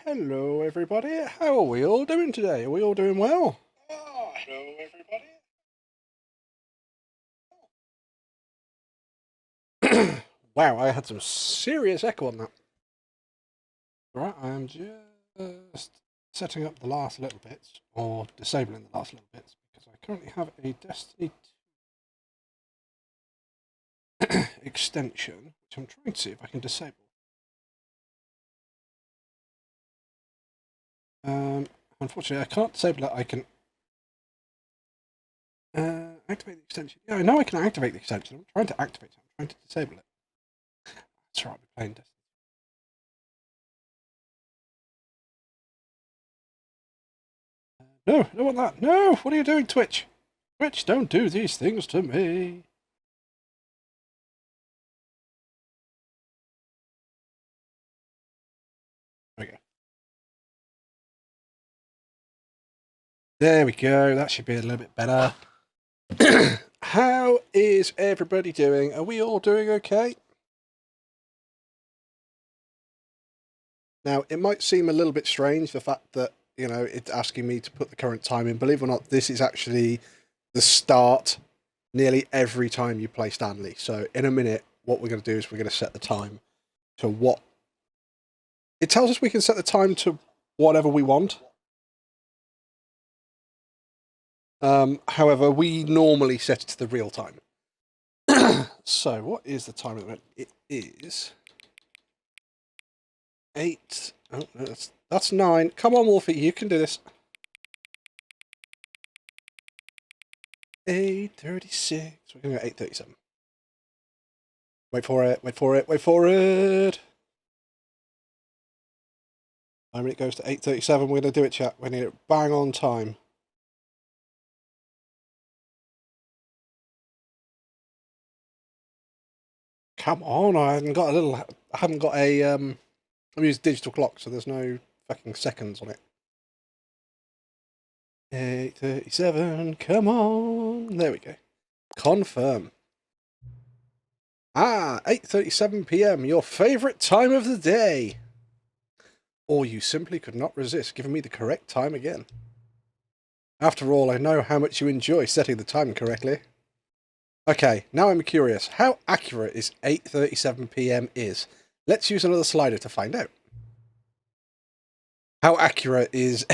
Hello everybody. How are we all doing today? Are we all doing well? Hello everybody. Wow, I had some serious echo on that. Right, I am just setting up the last little bits, or disabling the last little bits, because I currently have a Destiny 2 extension, which I'm trying to see if I can disable. Unfortunately, I can't disable it. I can activate the extension. Yeah, I know I can activate the extension. I'm trying to activate it. I'm trying to disable it. That's right, we're playing Destiny. No, I don't want that. No, what are you doing, Twitch? Twitch, don't do these things to me. There we go. There we go. That should be a little bit better. How is everybody doing? Are we all doing okay? Now, it might seem a little bit strange, the fact that, you know, it's asking me to put the current time in. Believe it or not, this is actually the start nearly every time you play Stanley. So in a minute, what we're going to do is we're going to set the time to what... It tells us we can set the time to whatever we want. However, we normally set it to the real time. So, what is the time at the moment? It is 8. Oh, no, that's 9. Come on, Wolfie, you can do this. 8:36. We're going to go 8:37. Wait for it, wait for it, wait for it. When it goes to 8:37, we're going to do it, chat. We're going to get it bang on time. Come on, I haven't got a I'm using digital clock, so there's no fucking seconds on it. 8:37, come on. There we go. Confirm. 8:37 p.m, your favourite time of the day. Or you simply could not resist giving me the correct time again. After all, I know how much you enjoy setting the time correctly. Okay, now I'm curious. How accurate is 8:37 p.m. is? Let's use another slider to find out. How accurate is...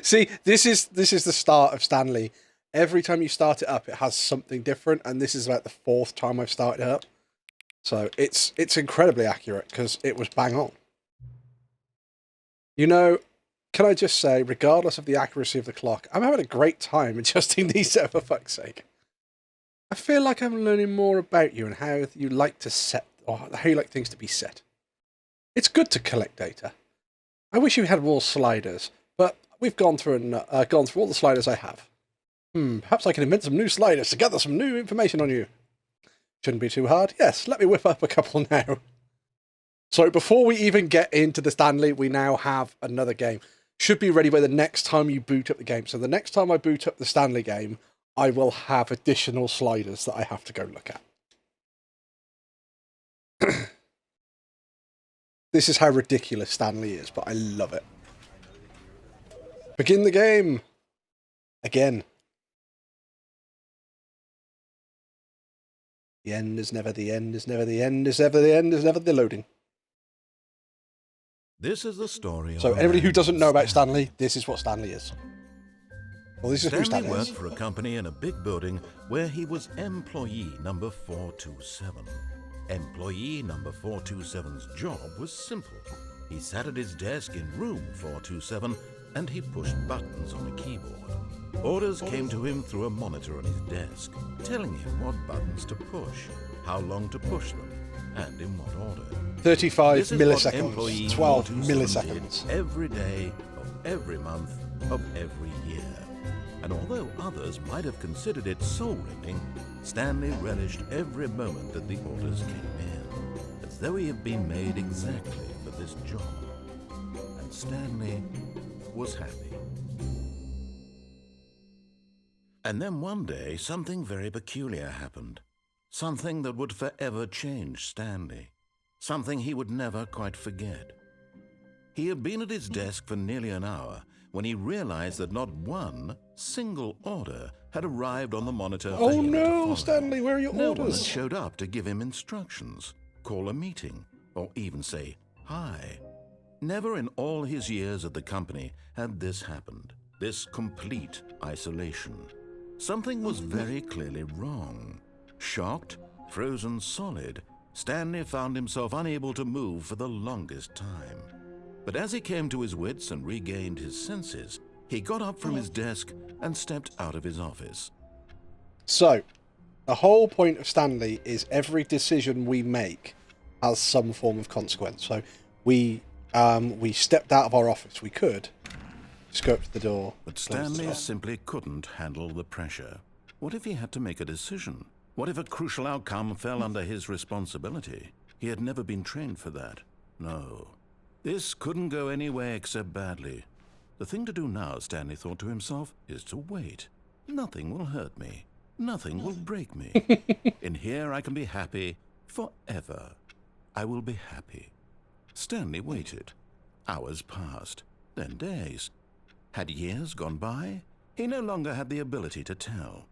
See, this is the start of Stanley. Every time you start it up, it has something different, and this is about the 4th time I've started it up. So it's incredibly accurate, because it was bang on. You know, can I just say, regardless of the accuracy of the clock, I'm having a great time adjusting these for fuck's sake. I feel like I'm learning more about you and how you like to set, or how you like things to be set. It's good to collect data. I wish you had more sliders, but we've gone through all the sliders I have. Perhaps I can invent some new sliders to gather some new information on you. Shouldn't be too hard. Yes, let me whip up a couple now. So before we even get into the Stanley, we now have another game. Should be ready by the next time you boot up the game. So the next time I boot up the Stanley game, I will have additional sliders that I have to go look at. This is how ridiculous Stanley is, but I love it. Begin the game! Again. The end is never the end, is never the end, is never the end, is never the loading. This is the story of... So anybody who doesn't know about Stanley, this is what Stanley is. Well, this is who Stanley worked is. for a company in a big building where he was employee number 427. Employee number 427's job was simple. He sat at his desk in room 427 and he pushed buttons on a keyboard. Orders came to him through a monitor on his desk, telling him what buttons to push, how long to push them, and in what order. 35 milliseconds, 12 milliseconds. Every day of every month of every year. And although others might have considered it soul-rending, Stanley relished every moment that the orders came in, as though he had been made exactly for this job. And Stanley was happy. And then one day, something very peculiar happened. Something that would forever change Stanley. Something he would never quite forget. He had been at his desk for nearly an hour when he realized that not one single order had arrived on the monitor for Oh him to no, follow. Stanley, where are your No one had orders? showed up to give him instructions, call a meeting, or even say hi. Never in all his years at the company had this happened, this complete isolation. Something was very clearly wrong. Shocked, frozen solid, Stanley found himself unable to move for the longest time. But as he came to his wits and regained his senses, he got up from his desk and stepped out of his office. So, the whole point of Stanley is every decision we make has some form of consequence. So, we stepped out of our office. We could just go up to the door. But Stanley simply couldn't handle the pressure. What if he had to make a decision? What if a crucial outcome fell under his responsibility? He had never been trained for that. No. This couldn't go any way except badly. The thing to do now, Stanley thought to himself, is to wait. Nothing will hurt me. Nothing will break me. In here I can be happy forever. I will be happy. Stanley waited. Hours passed, then days. Had years gone by? He no longer had the ability to tell.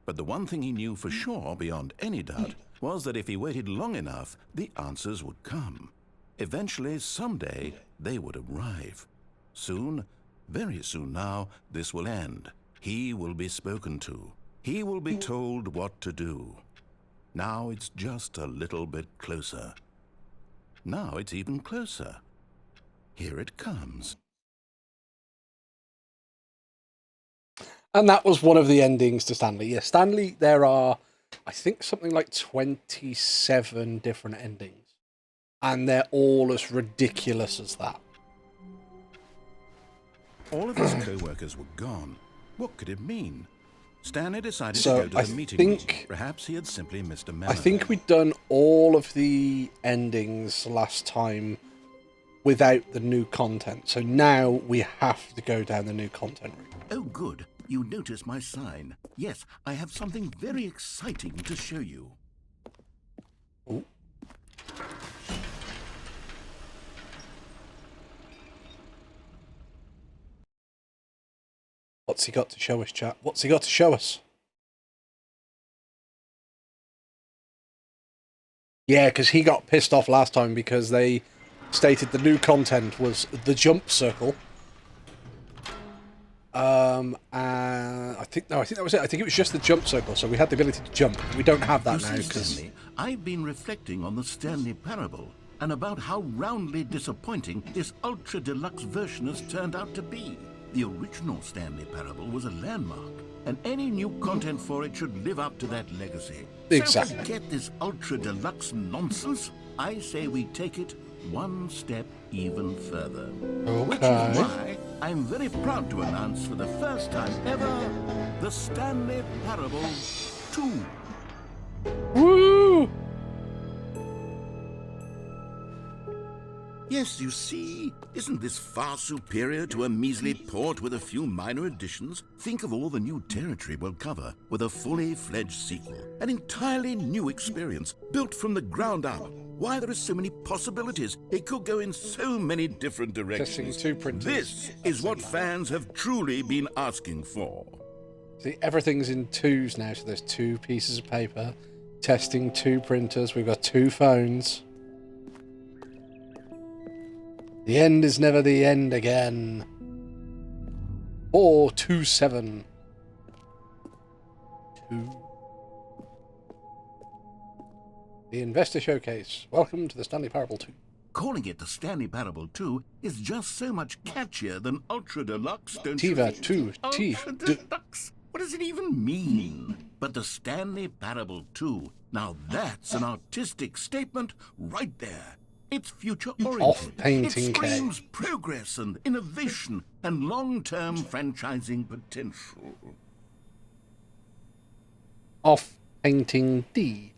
But the one thing he knew for sure, beyond any doubt, was that if he waited long enough, the answers would come. Eventually, someday, they would arrive. Soon, very soon now, this will end. He will be spoken to. He will be told what to do. Now it's just a little bit closer. Now it's even closer. Here it comes. And that was one of the endings to Stanley. Yeah, Stanley, there are, I think, something like 27 different endings. And they're all as ridiculous as that. All of his co-workers were gone. What could it mean? Stanley decided So, to go to the meeting room. Perhaps he had simply missed a memo. I think we'd done all of the endings last time without the new content. So now we have to go down the new content route. Oh, good. You noticed my sign. Yes, I have something very exciting to show you. Ooh. What's he got to show us, chat? What's he got to show us? Yeah, because he got pissed off last time because they stated the new content was the jump circle. And I think that was it. I think it was just the jump circle, so we had the ability to jump. We don't have that now because I've been reflecting on the Stanley Parable and about how roundly disappointing this ultra deluxe version has turned out to be. The original Stanley Parable was a landmark, and any new content for it should live up to that legacy. Exactly. So forget this ultra deluxe nonsense. I say we take it one step even further. Okay. Which is why I'm very proud to announce for the first time ever the Stanley Parable 2. Woo! Yes, you see, isn't this far superior to a measly port with a few minor additions? Think of all the new territory we'll cover with a fully fledged sequel. An entirely new experience, built from the ground up. Why, there are so many possibilities. It could go in so many different directions. Testing 2 printers. This is what fans have truly been asking for. See, everything's in twos now, so there's 2 pieces of paper. Testing 2 printers. We've got 2 phones. The end is never the end again. 427. 2. The Investor Showcase. Welcome to the Stanley Parable 2. Calling it the Stanley Parable 2 is just so much catchier than Ultra Deluxe, don't Tiva you think? 2 T. Ultra Deluxe? What does it even mean? But the Stanley Parable 2, now that's an artistic statement right there. It's future-oriented. Off-painting It screams progress and innovation and long-term franchising potential. Off painting D.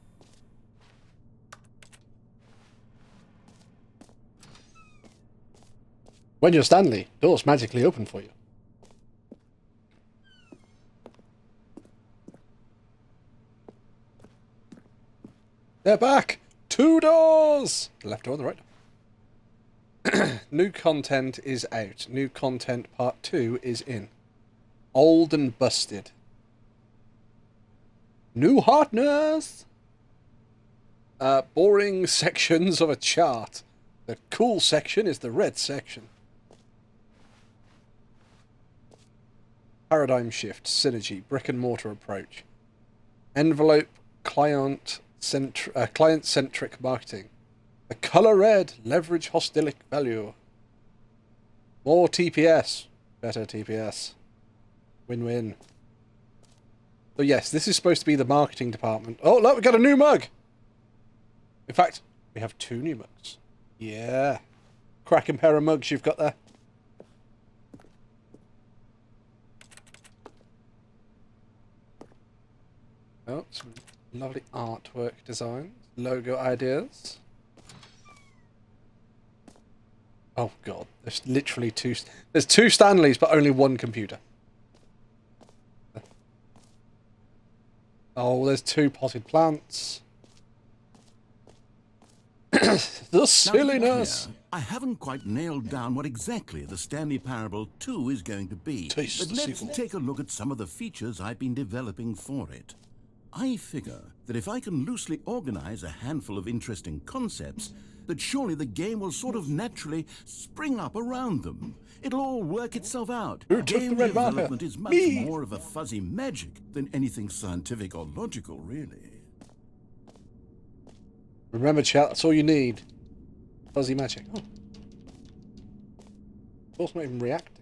When you're Stanley, doors magically open for you. They're back! 2 doors! The left door and the right New content is out. New content part 2 is in. Old and busted. New hotness! Boring sections of a chart. The cool section is the red section. Paradigm shift, synergy, brick and mortar approach. Envelope, client-centric marketing. The color red, leverage hostilic value. More TPS, better TPS. Win-win. So yes, this is supposed to be the marketing department. Oh, look, we got a new mug! In fact, we have 2 new mugs. Yeah. Cracking pair of mugs you've got there. Oh, some lovely artwork designs. Logo ideas. Oh god, there's literally 2... There's 2 Stanleys, but only 1 computer. Oh, there's 2 potted plants. The silliness! Now, I haven't quite nailed down what exactly the Stanley Parable 2 is going to be. Taste but let's take a look at some of the features I've been developing for it. I figure that if I can loosely organize a handful of interesting concepts, that surely the game will sort of naturally spring up around them. It'll all work itself out. Who took the red marker? Development is much Me! more of a fuzzy magic than anything scientific or logical, really. Remember, chat, that's all you need. Fuzzy magic. Oh. Of course, not even reacting.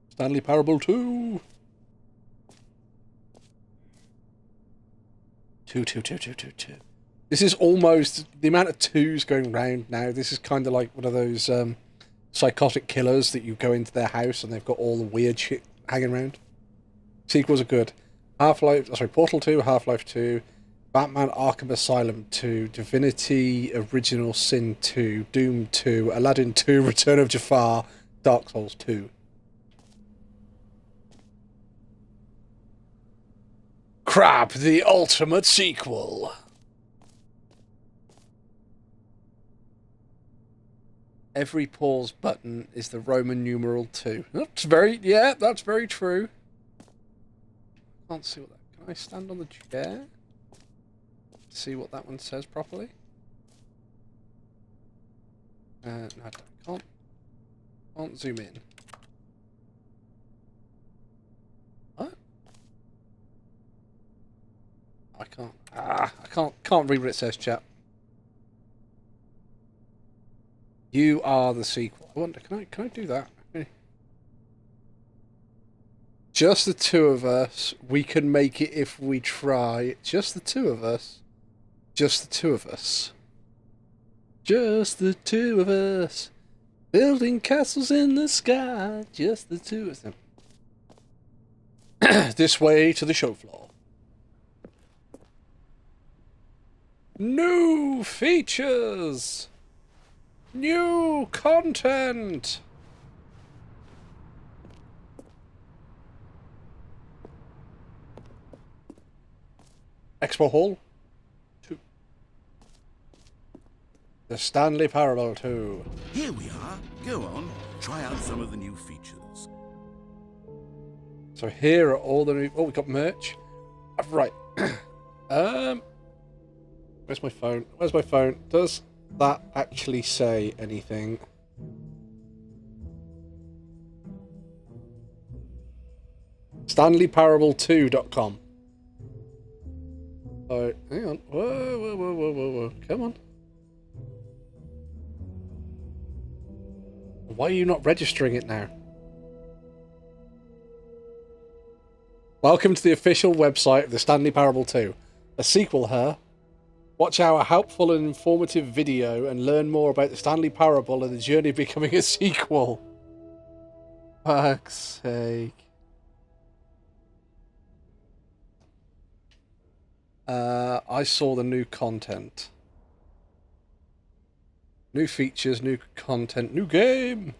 Stanley Parable 2. 2. This is almost the amount of 2s going round now. This is kind of like one of those psychotic killers that you go into their house and they've got all the weird shit hanging around. Sequels are good. Portal 2, Half-Life 2, Batman Arkham Asylum 2, Divinity Original Sin 2, Doom 2, Aladdin 2, Return of Jafar, Dark Souls 2. Crap, the ultimate sequel. Every pause button is the Roman numeral 2. That's very true. Can't see what that... Can I stand on the chair? See what that one says properly? No, I can't zoom in. What? I can't. I can't read what it says, chat. You are the sequel. I wonder, can I do that? Just the 2 of us. We can make it if we try. Just the 2 of us. Just the 2 of us. Just the 2 of us. Building castles in the sky. Just the 2 of them. This way to the show floor. New features. New content. Expo Hall 2. The Stanley Parable 2. Here we are. Go on. Try out some of the new features. So here are all the new... Oh, we got merch. Right. Where's my phone? Where's my phone? Does that actually say anything? StanleyParable2.com. Oh, hang on. Whoa. Come on. Why are you not registering it now? Welcome to the official website of the Stanley Parable 2. A sequel, huh? Watch our helpful and informative video and learn more about the Stanley Parable and the journey of becoming a sequel. Fuck's sake. I saw the new content. New features, new content, new game!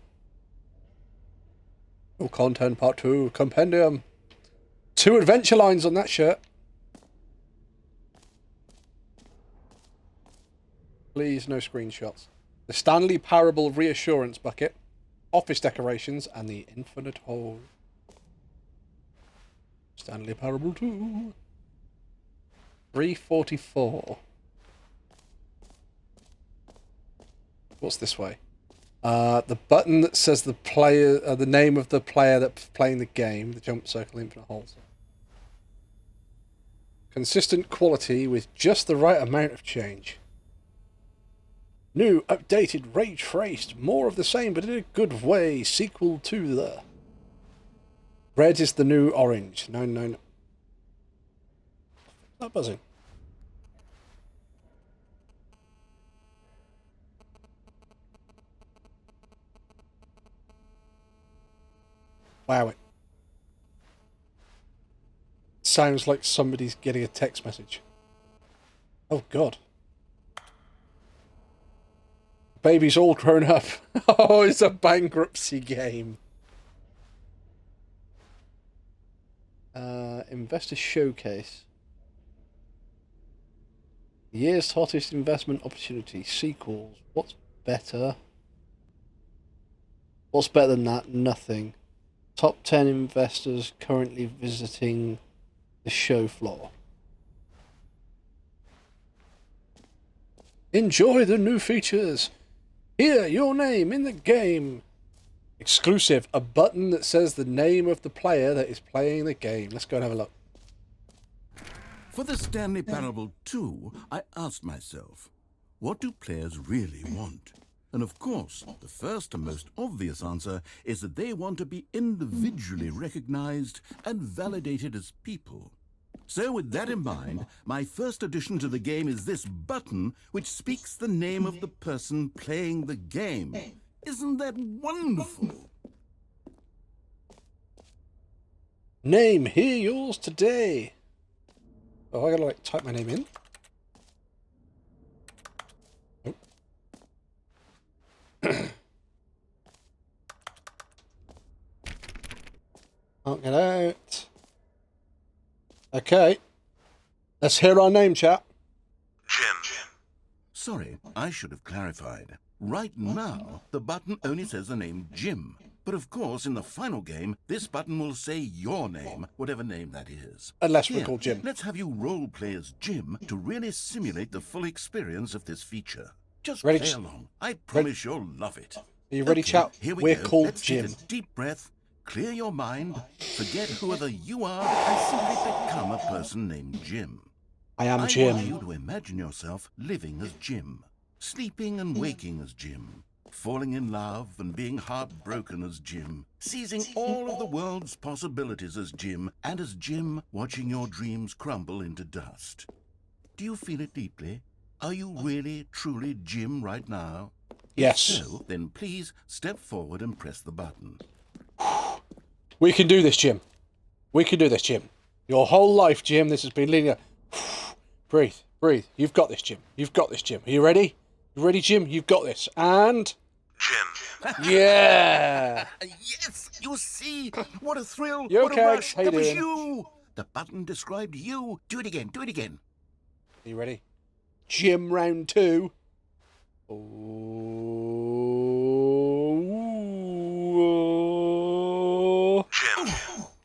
New content part 2, compendium. 2 adventure lines on that shirt. Please, no screenshots. The Stanley Parable Reassurance Bucket, office decorations, and the Infinite Hole. Stanley Parable 2. 344. What's this way? The button that says the player, the name of the player that's playing the game, the jump circle, infinite holes. Consistent quality with just the right amount of change. New, updated, ray traced, more of the same, but in a good way. Sequel to the. Red is the new orange. No, no, no. Not buzzing. Wow, it sounds like somebody's getting a text message. Oh, God. Baby's all grown up. Oh, it's a bankruptcy game. Investor Showcase. Year's hottest investment opportunity. Sequels. What's better? What's better than that? Nothing. Top 10 investors currently visiting the show floor. Enjoy the new features. Hear your name in the game. Exclusive. A button that says the name of the player that is playing the game. Let's go and have a look. For the Stanley Parable 2, I asked myself, what do players really want? And of course, the first and most obvious answer is that they want to be individually recognized and validated as people. So with that in mind, my first addition to the game is this button which speaks the name of the person playing the game. Isn't that wonderful? Name, hear yours today. Oh, I gotta like type my name in. Can't get out. Okay. Let's hear our name, chat. Jim. Sorry, I should have clarified. Right now, the button only says the name Jim. But of course, in the final game, this button will say your name, whatever name that is. Unless we're Here, called Jim. Let's have you role play as Jim to really simulate the full experience of this feature. Just Ready, play along. I promise you'll love it. Are you ready, chat? Here we We're go. called Let's Jim. Take a deep breath, clear your mind, forget whoever you are, and simply become a person named Jim. I am I want Jim. you to imagine yourself living as Jim, sleeping and waking as Jim, falling in love and being heartbroken as Jim, seizing all of the world's possibilities as Jim, and as Jim watching your dreams crumble into dust. Do you feel it deeply? Are you really, truly Jim right now? Yes. If so, then please step forward and press the button. We can do this, Jim. We can do this, Jim. Your whole life, Jim, this has been leading up. Breathe, breathe. You've got this, Jim. You've got this, Jim. Are you ready? You ready, Jim? You've got this. And... Jim. Yeah! Yes! You see? What a thrill! You What okay? a rush! How you That was doing? you! The button described you. Do it again. Do it again. Are you ready? Jim round 2. Oh. Jim.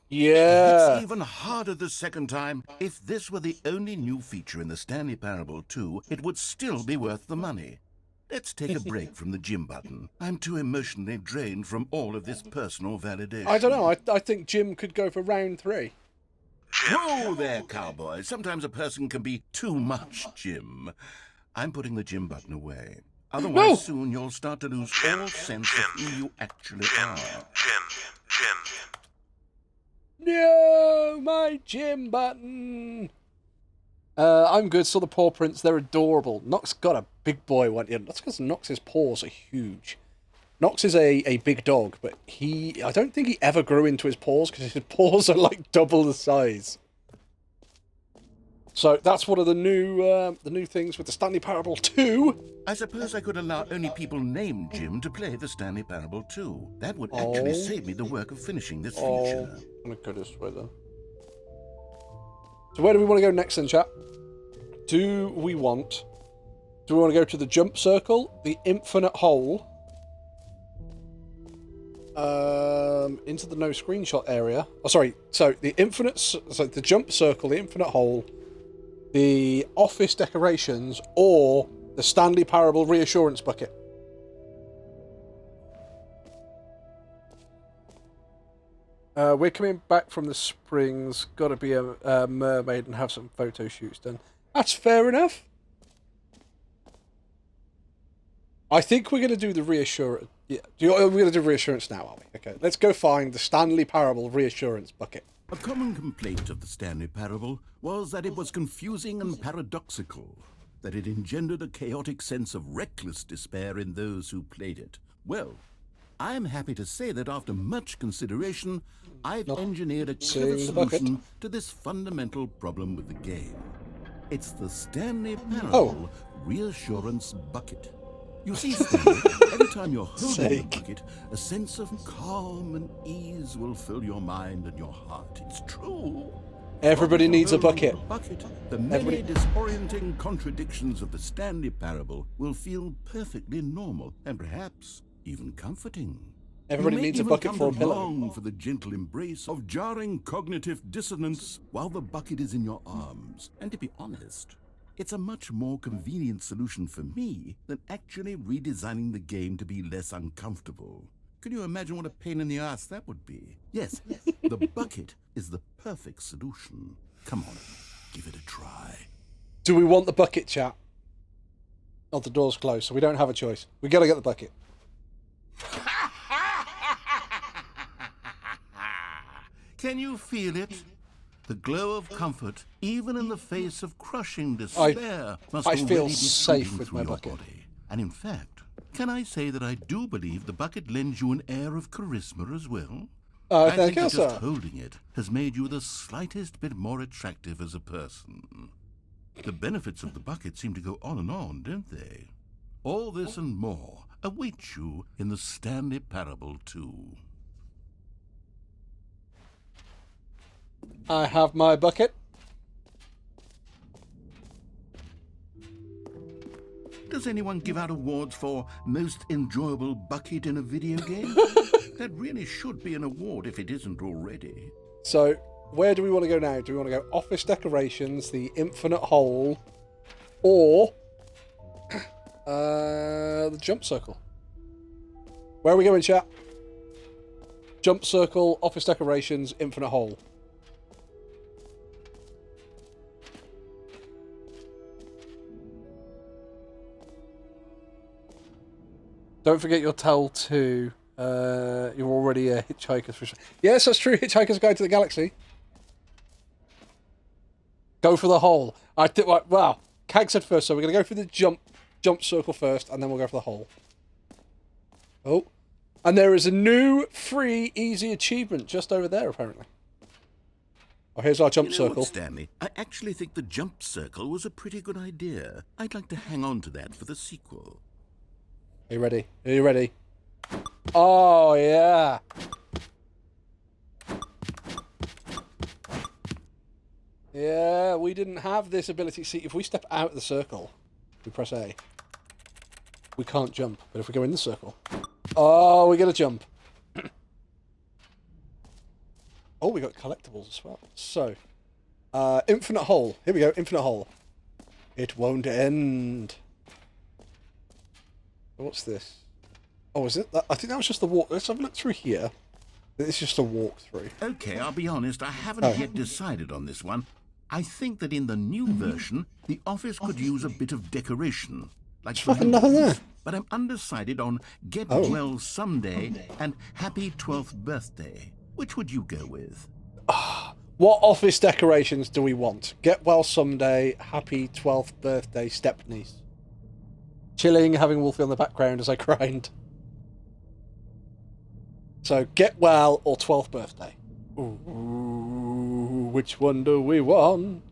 Yeah. It's even harder the second time. If this were the only new feature in the Stanley Parable 2, it would still be worth the money. Let's take a break from the Jim button. I'm too emotionally drained from all of this personal validation. I don't know. I think Jim could go for round 3. Whoa there, cowboy. Sometimes a person can be too much Jim. I'm putting the Jim button away. Otherwise, No. soon you'll start to lose all sense of who you actually are. Jim. No, my Jim button. I'm good. Saw the paw prints. They're adorable. Nox got a big boy one. Yeah, that's because Nox's paws are huge. Nox is a big dog, but I don't think he ever grew into his paws because his paws are like double the size. So that's one of the new things with the Stanley Parable 2. I suppose I could allow only people named Jim to play the Stanley Parable 2. That would actually save me the work of finishing this feature. I'm gonna go this way then. So where do we want to go next then, chat? Do we want Do we want to go to the jump circle, the infinite hole, into the no screenshot area? Oh, sorry. So the the jump circle, the infinite hole, the office decorations, or the Stanley Parable reassurance bucket. We're coming back from the springs. Got to be a mermaid and have some photo shoots done. That's fair enough. I think we're going to do the reassurance. Yeah, we're going to do reassurance now, are we? Okay, let's go find the Stanley Parable reassurance bucket. A common complaint of the Stanley Parable was that it was confusing and paradoxical, that it engendered a chaotic sense of reckless despair in those who played it. Well, I am happy to say that after much consideration, I've engineered a clever solution to this fundamental problem with the game. It's the Stanley Parable Reassurance Bucket. You see, Stanley, every time you're holding the bucket, a sense of calm and ease will fill your mind and your heart. It's true. Everybody needs a bucket. The many disorienting contradictions of the Stanley Parable will feel perfectly normal and perhaps even comforting. Everybody needs a bucket for a pillow. Long for the gentle embrace of jarring cognitive dissonance while the bucket is in your arms. And to be honest, it's a much more convenient solution for me than actually redesigning the game to be less uncomfortable. Can you imagine what a pain in the ass that would be? Yes, the bucket is the perfect solution. Come on, give it a try. Do we want the bucket, chat? Oh, the door's closed, so we don't have a choice. We gotta get the bucket. Can you feel it? The glow of comfort, even in the face of crushing despair, must already feel be safe with through my your bucket. body. And in fact, can I say that I do believe the bucket lends you an air of charisma as well? I think that just holding it has made you the slightest bit more attractive as a person. The benefits of the bucket seem to go on and on, don't they? All this and more await you in the Stanley Parable 2. I have my bucket. Does anyone give out awards for most enjoyable bucket in a video game? That really should be an award if it isn't already. So, where do we want to go now? Do we want to go office decorations, the infinite hole, or the jump circle? Where are we going, chat? Jump circle, office decorations, infinite hole. Don't forget your tell to. You're already a hitchhiker for sure. Yes, that's true. Hitchhiker's Guide to the Galaxy. Go for the hole. I think. Wow. Kag said first, so we're gonna go for the jump circle first, and then we'll go for the hole. Oh, and there is a new free easy achievement just over there, apparently. Oh, here's our jump circle. What, Stanley, I actually think the jump circle was a pretty good idea. I'd like to hang on to that for the sequel. Are you ready? Are you ready? Oh, yeah. Yeah, we didn't have this ability. See, if we step out of the circle, we press A. We can't jump. But if we go in the circle... Oh, we got to jump. Oh, we got collectibles as well. So, infinite hole. Here we go, infinite hole. It won't end. What's this? Oh, is it? I think that was just the walk. Let's have a look through here. This is just a walkthrough. Okay, I'll be honest. I haven't yet decided on this one. I think that in the new version, the office could use a bit of decoration. Like nothing there. But I'm undecided on Get Well Someday and Happy 12th Birthday. Which would you go with? What office decorations do we want? Get Well Someday, Happy 12th Birthday, Stepniece. Chilling, having Wolfie on the background as I grind. So, Get Well or 12th Birthday? Ooh, which one do we want?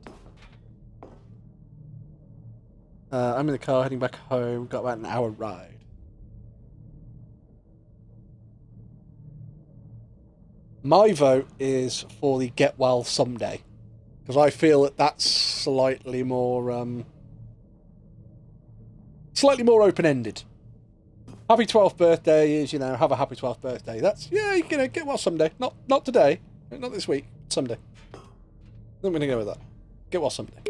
I'm in the car heading back home. Got about an hour ride. My vote is for the Get Well Someday. Because I feel that that's slightly more... Slightly more open-ended. Happy 12th birthday is, have a happy 12th birthday. That's, get well someday. Not today. Not this week. Someday. I'm going to go with that. Get well someday.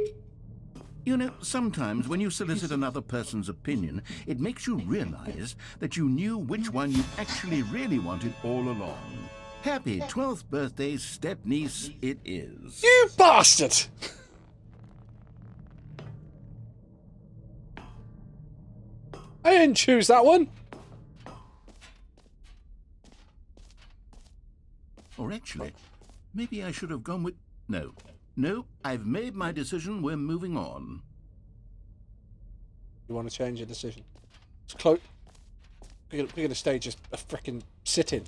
You know, sometimes when you solicit another person's opinion, it makes you realize that you knew which one you actually really wanted all along. Happy 12th birthday, step-niece, it is. You bastard! I didn't choose that one. Or actually, maybe I should have gone with... No, I've made my decision. We're moving on. You want to change your decision? It's close. We're going to stage a frickin' sit-in.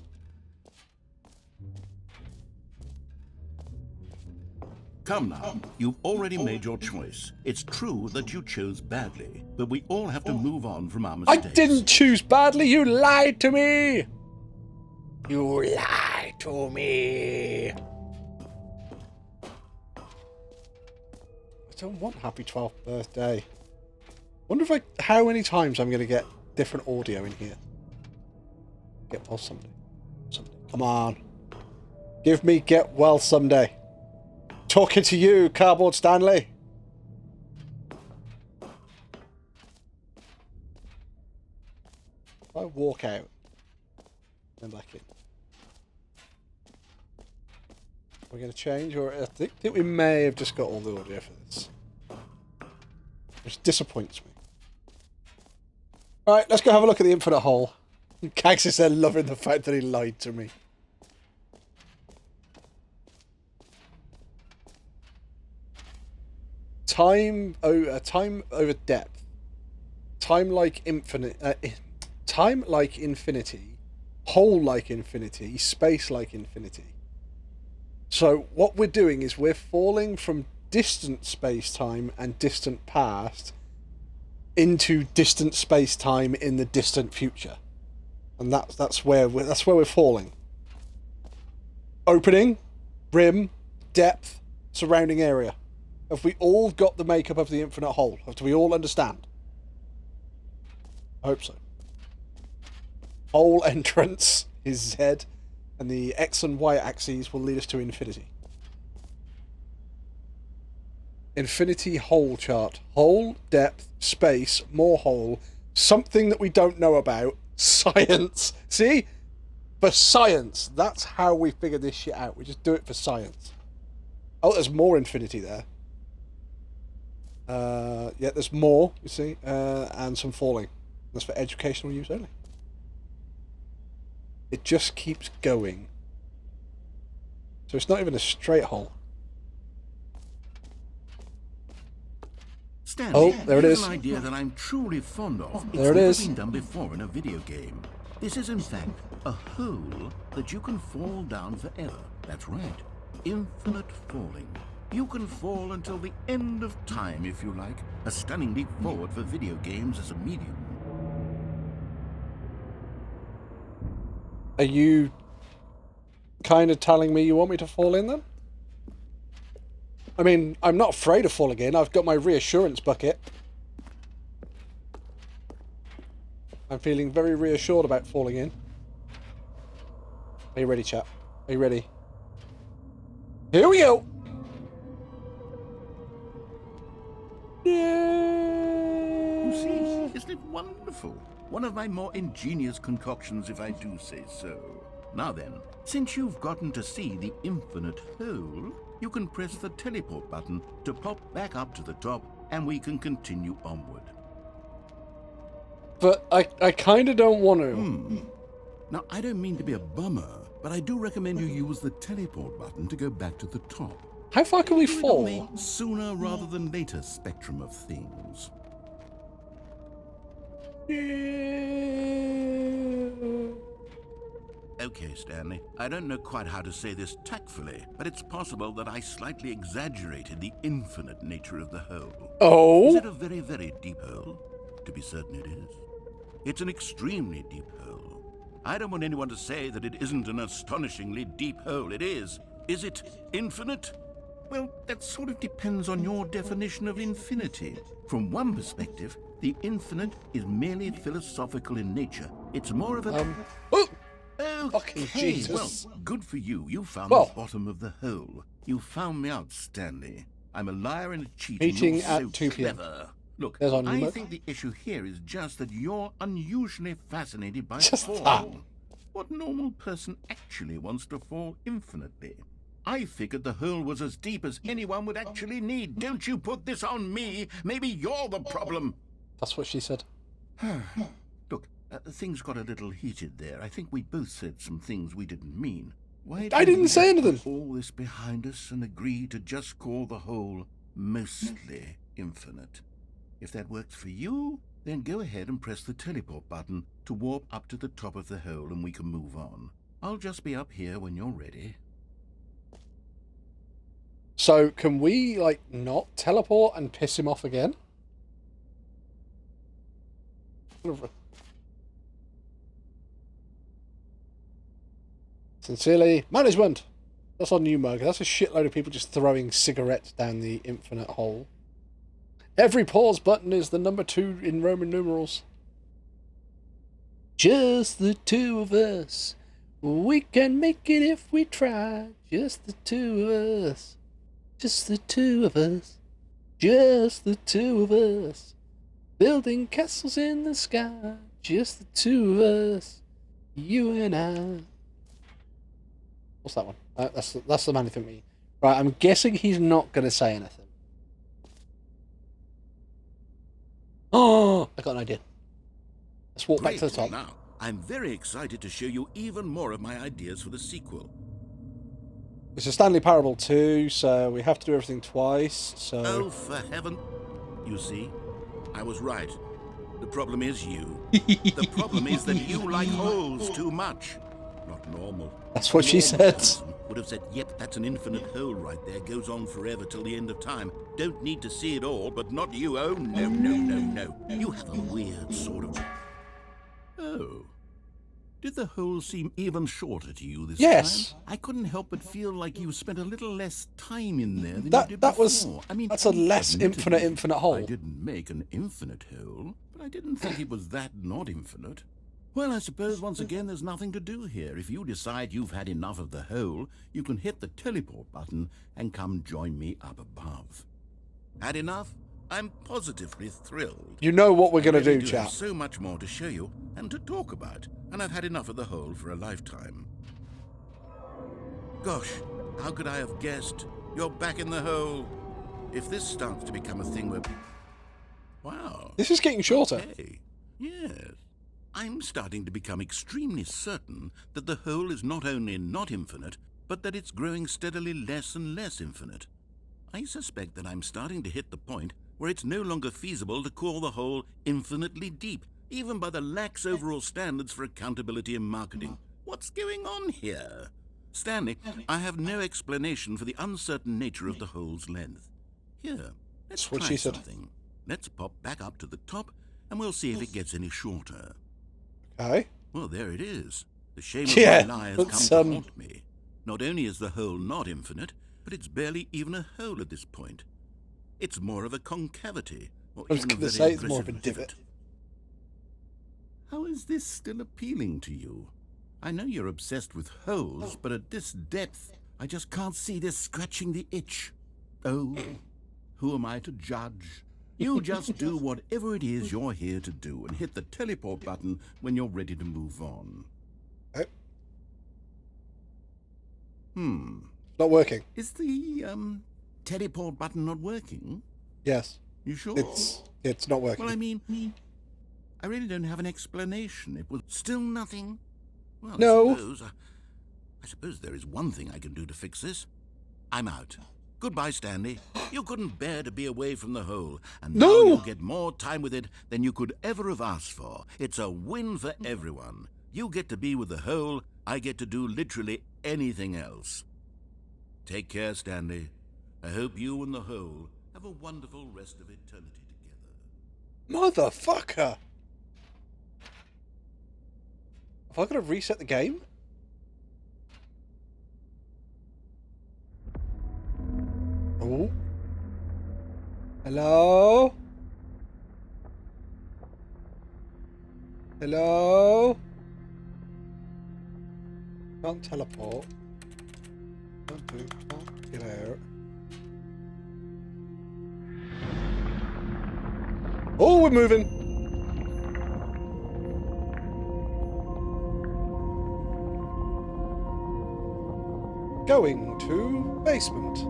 Come now, you've already made your choice. It's true that you chose badly, but we all have to move on from our mistakes. I didn't choose badly. You lied to me. You lied to me. I don't want happy 12th birthday. Wonder how many times I'm going to get different audio in here. Get well someday. Come on. Give me get well someday. Talking to you, Cardboard Stanley. If I walk out, then back in. We're going to change, or I think we may have just got all the audio for this. Which disappoints me. Right, let's go have a look at the infinite hole. Cax is there loving the fact that he lied to me. Time over depth. Time like infinite. Time like infinity. Hole like infinity. Space like infinity. So what we're doing is we're falling from distant space-time and distant past into distant space-time in the distant future, and that's where we're falling. Opening, rim, depth, surrounding area. Have we all got the makeup of the infinite hole? Do we all understand? I hope so. Hole entrance is Z, and the X and Y axes will lead us to infinity. Infinity hole chart. Hole, depth, space, more hole, something that we don't know about, science. See? For science. That's how we figure this shit out. We just do it for science. Oh, there's more infinity there. Yeah, there's more, you see, and some falling. That's for educational use only. It just keeps going. So it's not even a straight hole. Stanley, there it is. An idea that I'm truly fond of. It's there it is. Been done before in a video game. This is in fact a hole that you can fall down forever. That's right. Infinite falling. You can fall until the end of time if you like. A stunning leap forward for video games as a medium. Are you kind of telling me you want me to fall in then? I mean, I'm not afraid of falling in. I've got my reassurance bucket. I'm feeling very reassured about falling in. Are you ready, chap? Are you ready? Here we go! Yeah. You see, isn't it wonderful? One of my more ingenious concoctions, if I do say so. Now then, since you've gotten to see the infinite hole, you can press the teleport button to pop back up to the top, and we can continue onward. But I kind of don't want to. Now, I don't mean to be a bummer, but I do recommend you use the teleport button to go back to the top. How far can we On fall? the sooner rather than later spectrum of things. Okay, Stanley, I don't know quite how to say this tactfully, but it's possible that I slightly exaggerated the infinite nature of the hole. Oh? Is it a very, very deep hole? To be certain it is. It's an extremely deep hole. I don't want anyone to say that it isn't an astonishingly deep hole. It is. Is it infinite? Well, that sort of depends on your definition of infinity. From one perspective, the infinite is merely philosophical in nature. It's more of a... Oh! Okay, Fucking Jesus. well, good for you. You found Well. the bottom of the hole. You found me out, Stanley. I'm a liar and a cheat. Meeting and you're at so 2 p.m. clever. Look, There's our new I mug. think the issue here is just that you're unusually fascinated by Just fall. that. What normal person actually wants to fall infinitely? I figured the hole was as deep as anyone would actually need. Don't you put this on me. Maybe you're the problem. That's what she said. Look, things got a little heated there. I think we both said some things we didn't mean. Why I didn't say anything. Put all this behind us and agree to just call the hole mostly infinite. If that works for you, then go ahead and press the teleport button to warp up to the top of the hole and we can move on. I'll just be up here when you're ready. So, can we, like, not teleport and piss him off again? Sincerely, management! That's our new mug. That's a shitload of people just throwing cigarettes down the infinite hole. Every pause button is the number 2 in Roman numerals. Just the two of us. We can make it if we try. Just the two of us. Just the two of us. Just the two of us. Building castles in the sky. Just the two of us. You and I. What's that one? That's the man thing me. Right, I'm guessing he's not going to say anything. Oh, I got an idea. Let's walk back to the top. Now, I'm very excited to show you even more of my ideas for the sequel. It's a Stanley Parable 2, so we have to do everything twice, so... Oh, for heaven... You see, I was right. The problem is you. The problem is that you like holes too much. Not normal. That's what she Normal said. person would have said, yep, that's an infinite hole right there. Goes on forever till the end of time. Don't need to see it all, but not you. Oh, no, no, no, no. You have a weird sort of... Oh. Did the hole seem even shorter to you this Yes. time? I couldn't help but feel like you spent a little less time in there than you did That before. was... I mean, that's a less admittedly, infinite hole. I didn't make an infinite hole, but I didn't think it was that not infinite. Well, I suppose once again there's nothing to do here. If you decide you've had enough of the hole, you can hit the teleport button and come join me up above. Had enough? I'm positively thrilled. You know what we're going to I really do, do have chap. so much more to show you and to talk about, and I've had enough of the hole for a lifetime. Gosh, how could I have guessed? You're back in the hole. If this starts to become a thing where... Wow. This is getting shorter. Okay. Yes. I'm starting to become extremely certain that the hole is not only not infinite, but that it's growing steadily less and less infinite. I suspect that I'm starting to hit the point where it's no longer feasible to call the hole infinitely deep, even by the lax overall standards for accountability and marketing. What's going on here? Stanley, I have no explanation for the uncertain nature of the hole's length. Here, let's That's what try she said. something. Let's pop back up to the top, and we'll see if it gets any shorter. Okay. Well, there it is. The shame Yeah, of my lie has come it's, to haunt me. Not only is the hole not infinite, but it's barely even a hole at this point. It's more of a concavity, or I was even going to very say it's more of a aggressive divot. How is this still appealing to you? I know you're obsessed with holes, but at this depth, I just can't see this scratching the itch. Oh, who am I to judge? You just do whatever it is you're here to do and hit the teleport button when you're ready to move on. Oh. Not working. Is the, teleport button not working? Yes. You sure? It's not working. Well, I mean, I really don't have an explanation. It was still nothing. Well, No. I suppose there is one thing I can do to fix this. I'm out. Goodbye, Stanley. You couldn't bear to be away from the hole, and now No. you'll get more time with it than you could ever have asked for. It's a win for everyone. You get to be with the hole, I get to do literally anything else. Take care, Stanley. I hope you and the hole have a wonderful rest of eternity together. Motherfucker! Have I got to reset the game? Oh. Hello? Hello? Can't teleport. Can't get out. Oh, we're moving. Going to basement.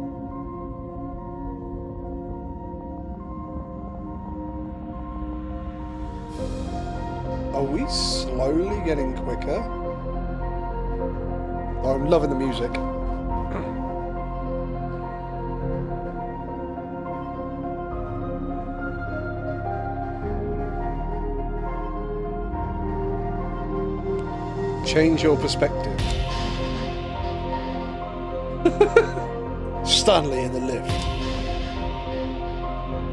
Are we slowly getting quicker? Oh, I'm loving the music. Change your perspective. Stanley in the lift.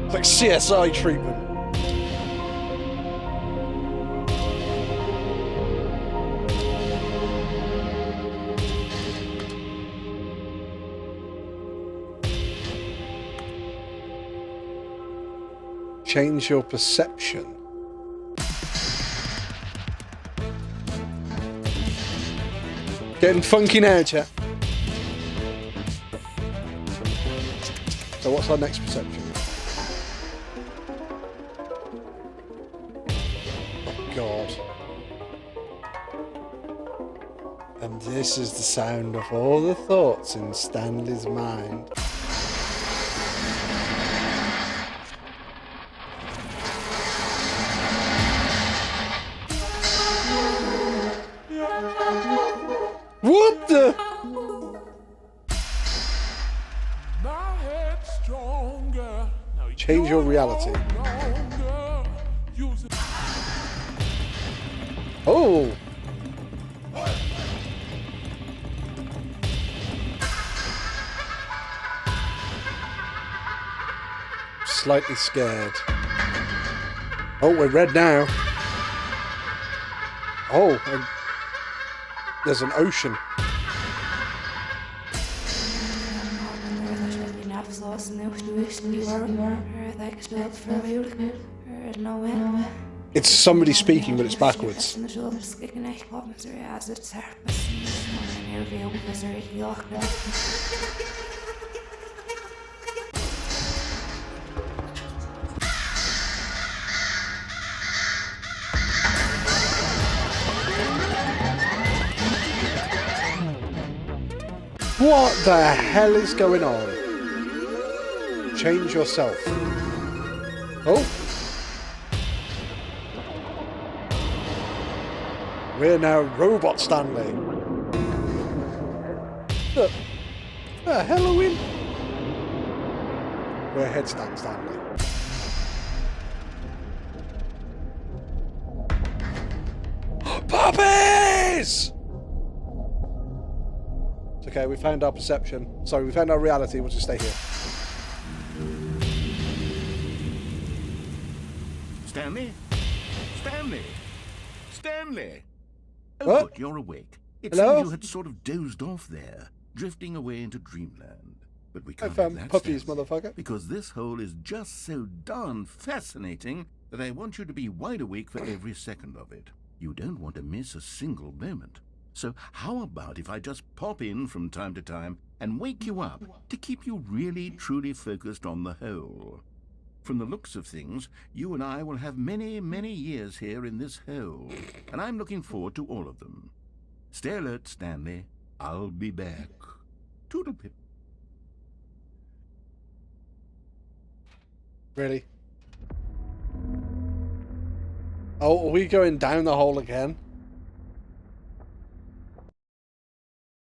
It's like CSI treatment. Change your perception. Getting funky now, chat. So what's our next perception? Oh God. And this is the sound of all the thoughts in Stanley's mind. What the? Change your reality. Oh! Slightly scared. Oh, we're red now. Oh, there's an ocean. It's somebody speaking, but it's backwards. What the hell is going on? Change yourself. Oh. We're now Robot Stanley. The hell are we? We're Headstand Stanley. Puppies! It's okay, we found our perception. Sorry, we found our reality. We'll just stay here. Stanley? Stanley? Stanley? Oh, What? good, you're awake. It Hello? seems you had sort of dozed off there, drifting away into dreamland. But we I can't have found that, puppies, Stanley, motherfucker. because this hole is just so darn fascinating that I want you to be wide awake for every second of it. You don't want to miss a single moment. So how about if I just pop in from time to time and wake you up to keep you really, truly focused on the hole? From the looks of things, you and I will have many, many years here in this hole, and I'm looking forward to all of them. Stay alert, Stanley. I'll be back. Toodlepip. Really? Oh, are we going down the hole again?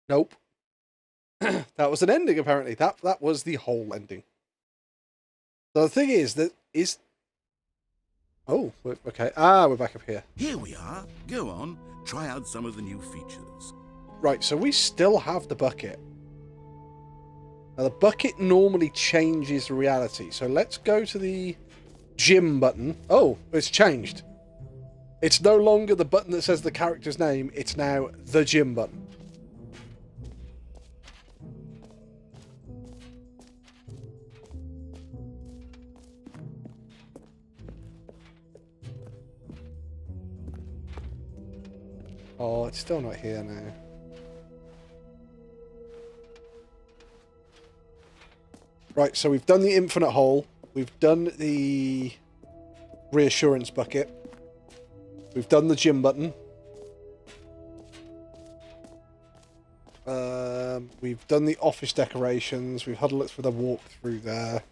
Nope. That was an ending, apparently. That was the whole ending. So the thing is that is... Oh, okay. Ah, we're back up here. Here we are. Go on. Try out some of the new features. Right, so we still have the bucket. Now, the bucket normally changes reality. So let's go to the gym button. Oh, it's changed. It's no longer the button that says the character's name. It's now the gym button. Oh, it's still not here now. Right, so we've done the infinite hole. We've done the reassurance bucket. We've done the gym button. We've done the office decorations. We've had a look through the walkthrough there.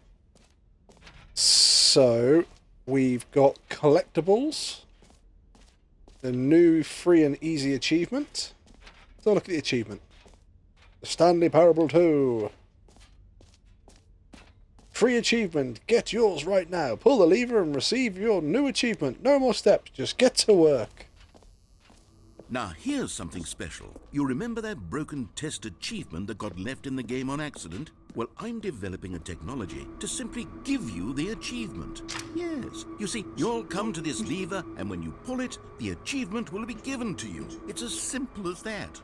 So, we've got collectibles. The new free and easy achievement. So look at the achievement. The Stanley Parable 2. Free achievement. Get yours right now. Pull the lever and receive your new achievement. No more steps. Just get to work. Now, here's something special. You remember that broken test achievement that got left in the game on accident? Well, I'm developing a technology to simply give you the achievement. Yes. You see, you'll come to this lever, and when you pull it, the achievement will be given to you. It's as simple as that.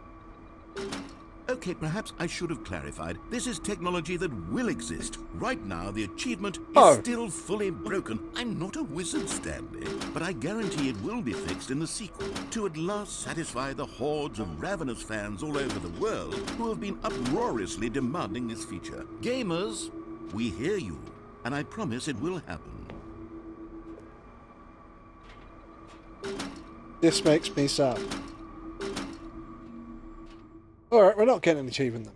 Okay, perhaps I should have clarified. This is technology that will exist. Right now, the achievement is still fully broken. I'm not a wizard, Stanley, but I guarantee it will be fixed in the sequel to at last satisfy the hordes of ravenous fans all over the world who have been uproariously demanding this feature. Gamers, we hear you, and I promise it will happen. This makes me sad. Alright, we're not getting an achievement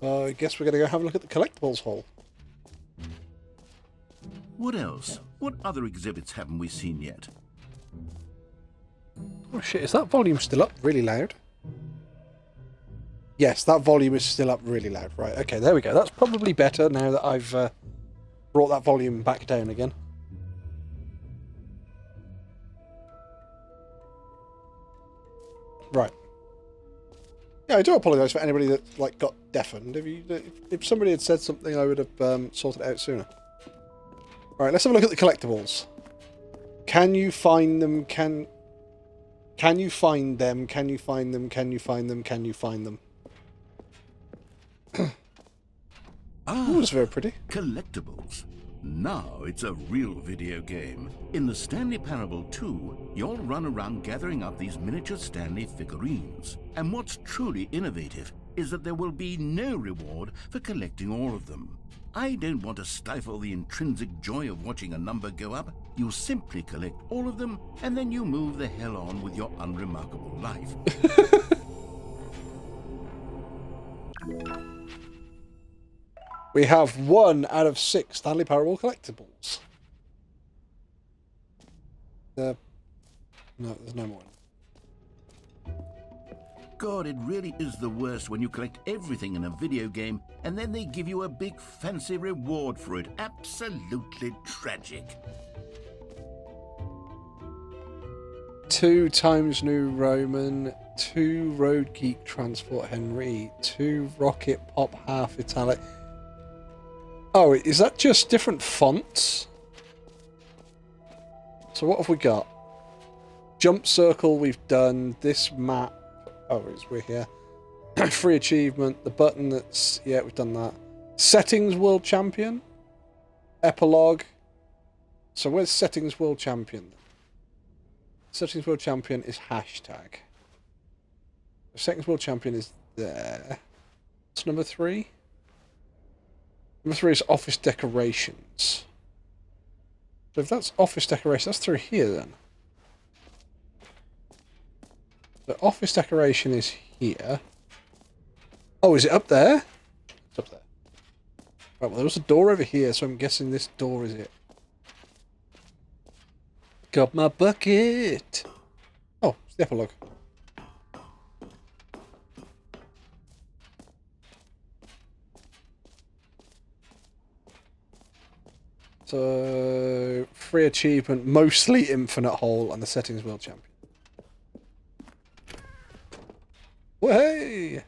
then. I guess we're going to go have a look at the collectibles hole. What else? What other exhibits haven't we seen yet? Oh shit, is that volume still up really loud? Yes, that volume is still up really loud. Right, okay, there we go. That's probably better now that I've brought that volume back down again. Right. Yeah, I do apologise for anybody that got deafened. If somebody had said something, I would have sorted it out sooner. All right, let's have a look at the collectibles. Can you find them? Can you find them? Can you find them? Can you find them? Can you find them? Ooh, that's very pretty. Collectibles. Now it's a real video game. In the Stanley Parable 2, you'll run around gathering up these miniature Stanley figurines. And what's truly innovative is that there will be no reward for collecting all of them. I don't want to stifle the intrinsic joy of watching a number go up. You simply collect all of them, and then you move the hell on with your unremarkable life. We have 1 out of 6 Stanley Parable collectibles. No, there's no more. God, it really is the worst when you collect everything in a video game and then they give you a big fancy reward for it. Absolutely tragic. 2 times New Roman, 2 Road Geek Transport Henry, 2 Rocket Pop Half Italic. Oh, is that just different fonts? So what have we got? Jump Circle we've done. This map. Oh, we're here. Free achievement. The button that's... Yeah, we've done that. Settings World Champion. Epilogue. So where's Settings World Champion? Settings World Champion is hashtag. Settings World Champion is there. What's number 3? Number 3 is office decorations. So if that's office decoration, that's through here then. The office decoration is here. Oh, is it up there? It's up there. Right, well there was a door over here, so I'm guessing this door is it. Got my bucket! Oh, it's the epilogue. So, free achievement, mostly infinite hole, and the settings world champion. Way!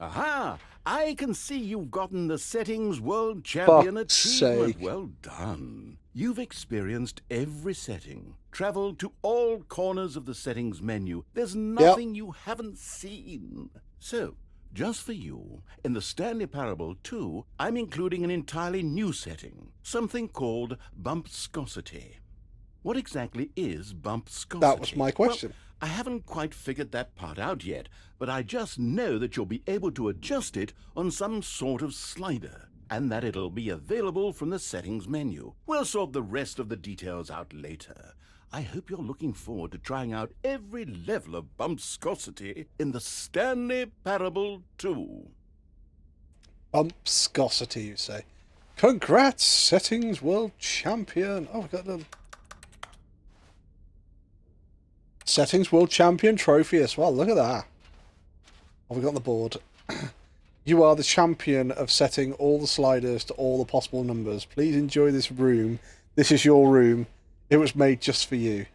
Aha! I can see you've gotten the Settings World Champion achievement. Sake. Well done. You've experienced every setting, traveled to all corners of the settings menu. There's nothing you haven't seen. So, Just for you, in the Stanley Parable 2, I'm including an entirely new setting, something called bumpscosity. What exactly is bumpscosity? That was my question. Well, I haven't quite figured that part out yet, but I just know that you'll be able to adjust it on some sort of slider, and that it'll be available from the settings menu. We'll sort the rest of the details out later. I hope you're looking forward to trying out every level of bumpscosity in the Stanley Parable 2. Bumpscosity, you say? Congrats, Settings World Champion. Oh, we got the Settings World Champion trophy as well. Look at that. Oh, we got on the board. You are the champion of setting all the sliders to all the possible numbers. Please enjoy this room. This is your room. It was made just for you.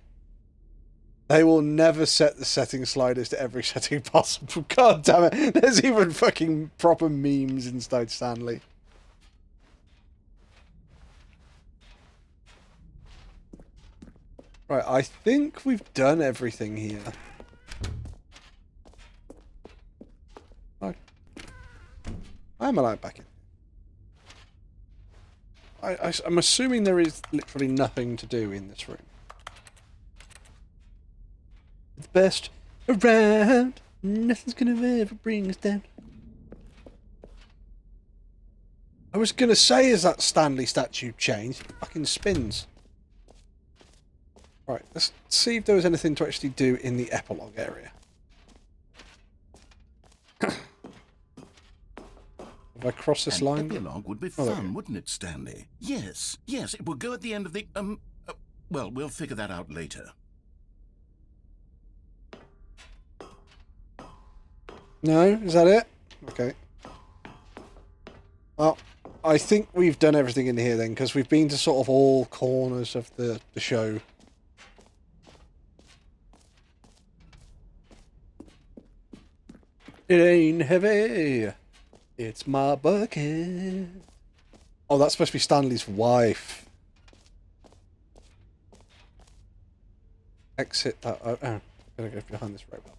They will never set the setting sliders to every setting possible. God damn it. There's even fucking proper memes inside Stanley. Right, I think we've done everything here. I'm allowed back in. I'm assuming there is literally nothing to do in this room. It's best around. Nothing's gonna ever bring us down. I was gonna say, is that Stanley statue changed? It fucking spins. Right, let's see if there was anything to actually do in the epilogue area. Have I crossed this line? An epilogue would be fun, wouldn't it, Stanley? Yes, it will go at the end of the, well, we'll figure that out later. No? Is that it? Okay. Well, I think we've done everything in here then, because we've been to sort of all corners of the show. It ain't heavy. It's my bucket. Oh, that's supposed to be Stanley's wife. Exit that. Oh, I'm gonna go behind this robot.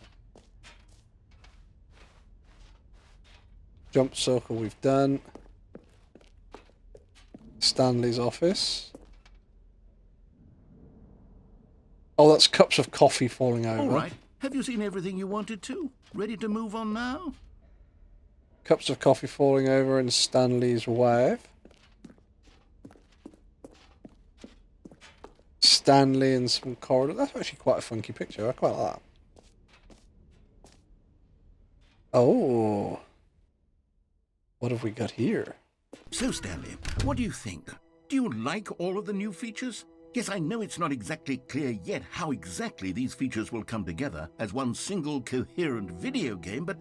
Jump circle we've done. Stanley's office. Oh, that's cups of coffee falling over. All right. Have you seen everything you wanted to? Ready to move on now? Cups of coffee falling over and Stanley's wife. Stanley and some corridor. That's actually quite a funky picture. I quite like that. Oh. What have we got here? So, Stanley, what do you think? Do you like all of the new features? Yes, I know it's not exactly clear yet how exactly these features will come together as one single coherent video game, but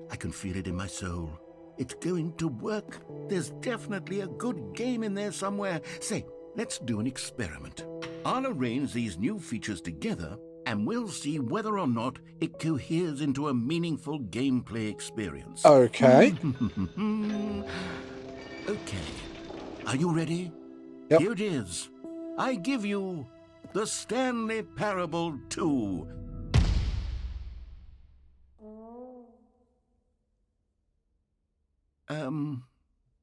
I can feel it in my soul. It's going to work. There's definitely a good game in there somewhere. Say, let's do an experiment. I'll arrange these new features together, and we'll see whether or not it coheres into a meaningful gameplay experience. Okay. Okay. Are you ready? Yep. Here it is. I give you the Stanley Parable 2.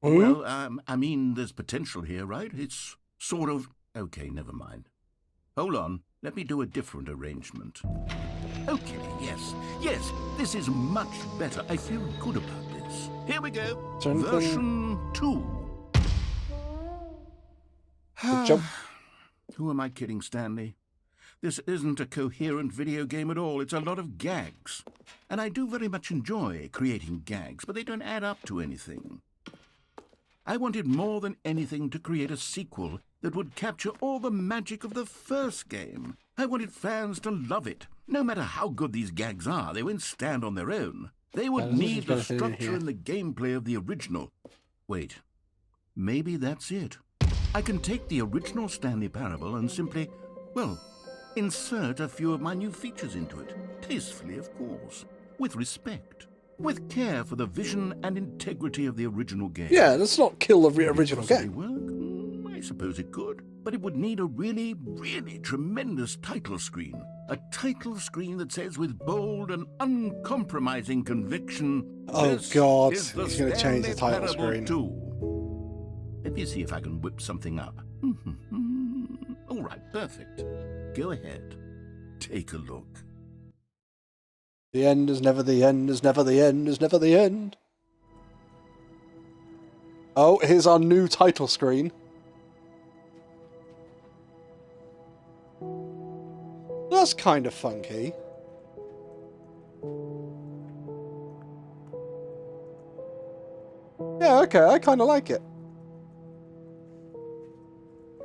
Well, I mean, there's potential here, right? It's sort of... Okay, never mind. Hold on. Let me do a different arrangement. Okay, yes, this is much better. I feel good about this. Here we go. Version 2. Jump. Who am I kidding, Stanley? This isn't a coherent video game at all. It's a lot of gags. And I do very much enjoy creating gags, but they don't add up to anything. I wanted more than anything to create a sequel that would capture all the magic of the first game. I wanted fans to love it. No matter how good these gags are, they won't stand on their own. They would need the structure and the gameplay of the original. Wait, maybe that's it. I can take the original Stanley Parable and simply, well, insert a few of my new features into it. Tastefully, of course. With respect. With care for the vision and integrity of the original game. Yeah, let's not kill the original game. Work? I suppose it could. But it would need a really, really tremendous title screen. A title screen that says with bold and uncompromising conviction, Oh "This God, is the he's going to change the Stanley title Parable screen. 2. Let me see if I can whip something up. All right, perfect. Go ahead. Take a look. The end is never the end, is never the end, is never the end. Oh, here's our new title screen. That's kind of funky. Yeah, okay, I kind of like it.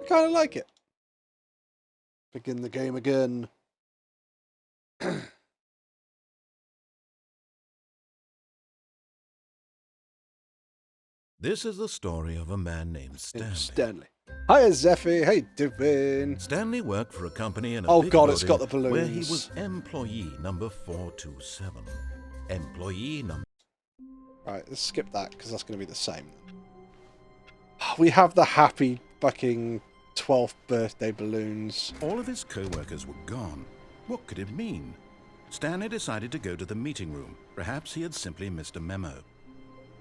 I kind of like it. Begin the game again. This is the story of a man named Stanley. Stanley. Hiya, Zeffy. How you doing? Stanley worked for a company in a Oh big God, it's building got the balloons. where he was employee number 427. Employee number... Right, let's skip that because that's going to be the same. We have the happy fucking 12th birthday balloons. All of his co-workers were gone. What could it mean? Stanley decided to go to the meeting room. Perhaps he had simply missed a memo.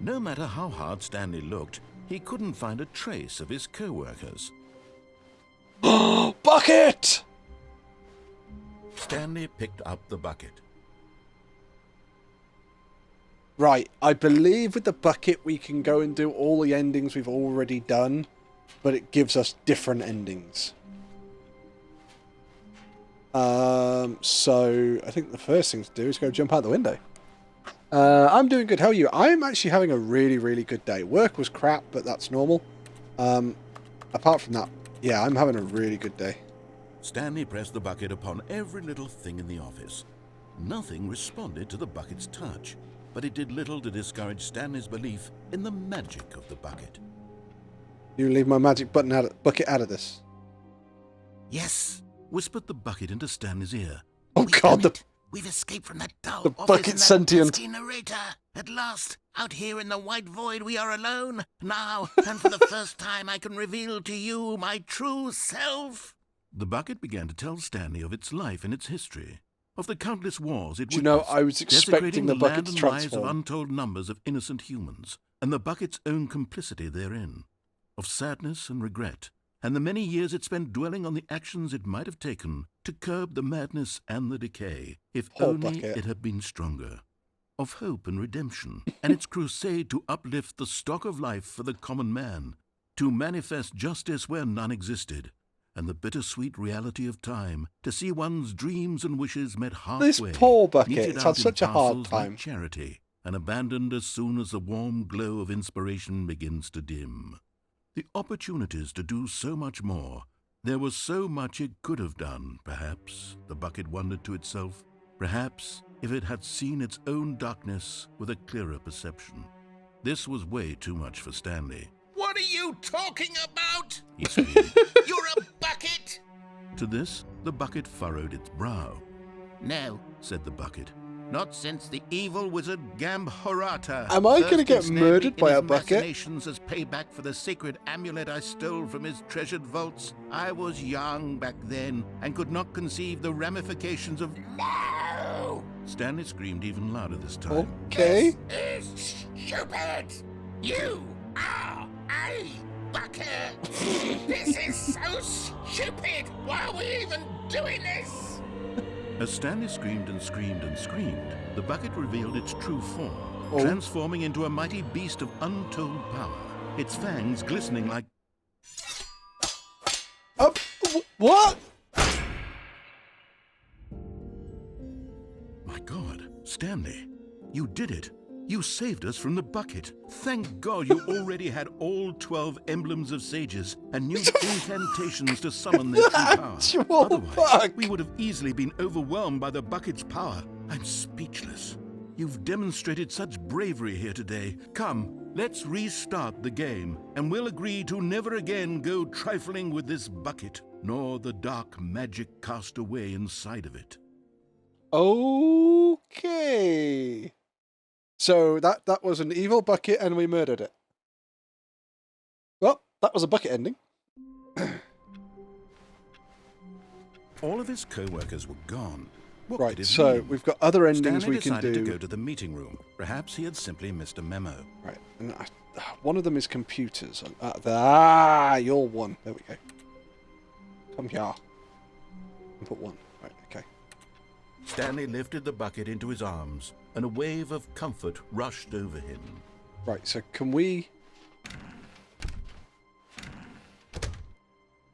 No matter how hard Stanley looked, he couldn't find a trace of his co-workers. Bucket! Stanley picked up the bucket. Right, I believe with the bucket we can go and do all the endings we've already done, but it gives us different endings. So I think the first thing to do is go jump out the window. I'm doing good. How are you? I'm actually having a really, really good day. Work was crap, but that's normal. Apart from that, yeah, I'm having a really good day. Stanley pressed the bucket upon every little thing in the office. Nothing responded to the bucket's touch, but it did little to discourage Stanley's belief in the magic of the bucket. You leave my magic bucket out of this. Yes, whispered the bucket into Stanley's ear. Oh God, We've escaped from that dull the office bucket's and that sentient. pesky narrator. At last, out here in the white void, we are alone. Now, and for the first time, I can reveal to you my true self. The bucket began to tell Stanley of its life and its history, of the countless wars it Do you know, witnessed, I was expecting desecrating the the bucket land to and lives of transform. untold numbers of innocent humans, and the bucket's own complicity therein, of sadness and regret, and the many years it spent dwelling on the actions it might have taken to curb the madness and the decay, if Poor only bucket. it had been stronger, of hope and redemption, and its crusade to uplift the stock of life for the common man, to manifest justice where none existed, and the bittersweet reality of time, to see one's dreams and wishes met halfway. This poor bucket, meted it's out had in such a hard parcels time. like charity, and abandoned as soon as the warm glow of inspiration begins to dim. The opportunities to do so much more. There was so much it could have done, perhaps, the bucket wondered to itself. Perhaps, if it had seen its own darkness with a clearer perception. This was way too much for Stanley. What are you talking about? He screamed. You're a bucket! To this, the bucket furrowed its brow. No, Said the bucket. not since the evil wizard Gambhorata. Am I first gonna get ensnared me murdered in by his a bucket? machinations as payback for the sacred amulet I stole from his treasured vaults. I was young back then and could not conceive the ramifications of... No! Stanley screamed even louder this time. Okay. This is stupid! You are a bucket! This is so stupid! Why are we even doing this? As Stanley screamed and screamed and screamed, the bucket revealed its true form, Oh. transforming into a mighty beast of untold power, its fangs glistening like... What? My God, Stanley, you did it. You saved us from the bucket. Thank God you already had all 12 emblems of sages and knew the incantations to summon their true power. Actual Otherwise, fuck. we would have easily been overwhelmed by the bucket's power. I'm speechless. You've demonstrated such bravery here today. Come, let's restart the game, and we'll agree to never again go trifling with this bucket, nor the dark magic cast away inside of it. Okay. So that was an evil bucket and we murdered it. Well, that was a bucket ending. All of his co-workers were gone. What Right, could it so mean? we've got other endings Stanley we can decided do. to go to the meeting room. Perhaps he had simply missed a memo. Right, and one of them is computers. You're one. There we go. Come here. And put one. Right, okay. Stanley lifted the bucket into his arms, and a wave of comfort rushed over him. Right, so can we...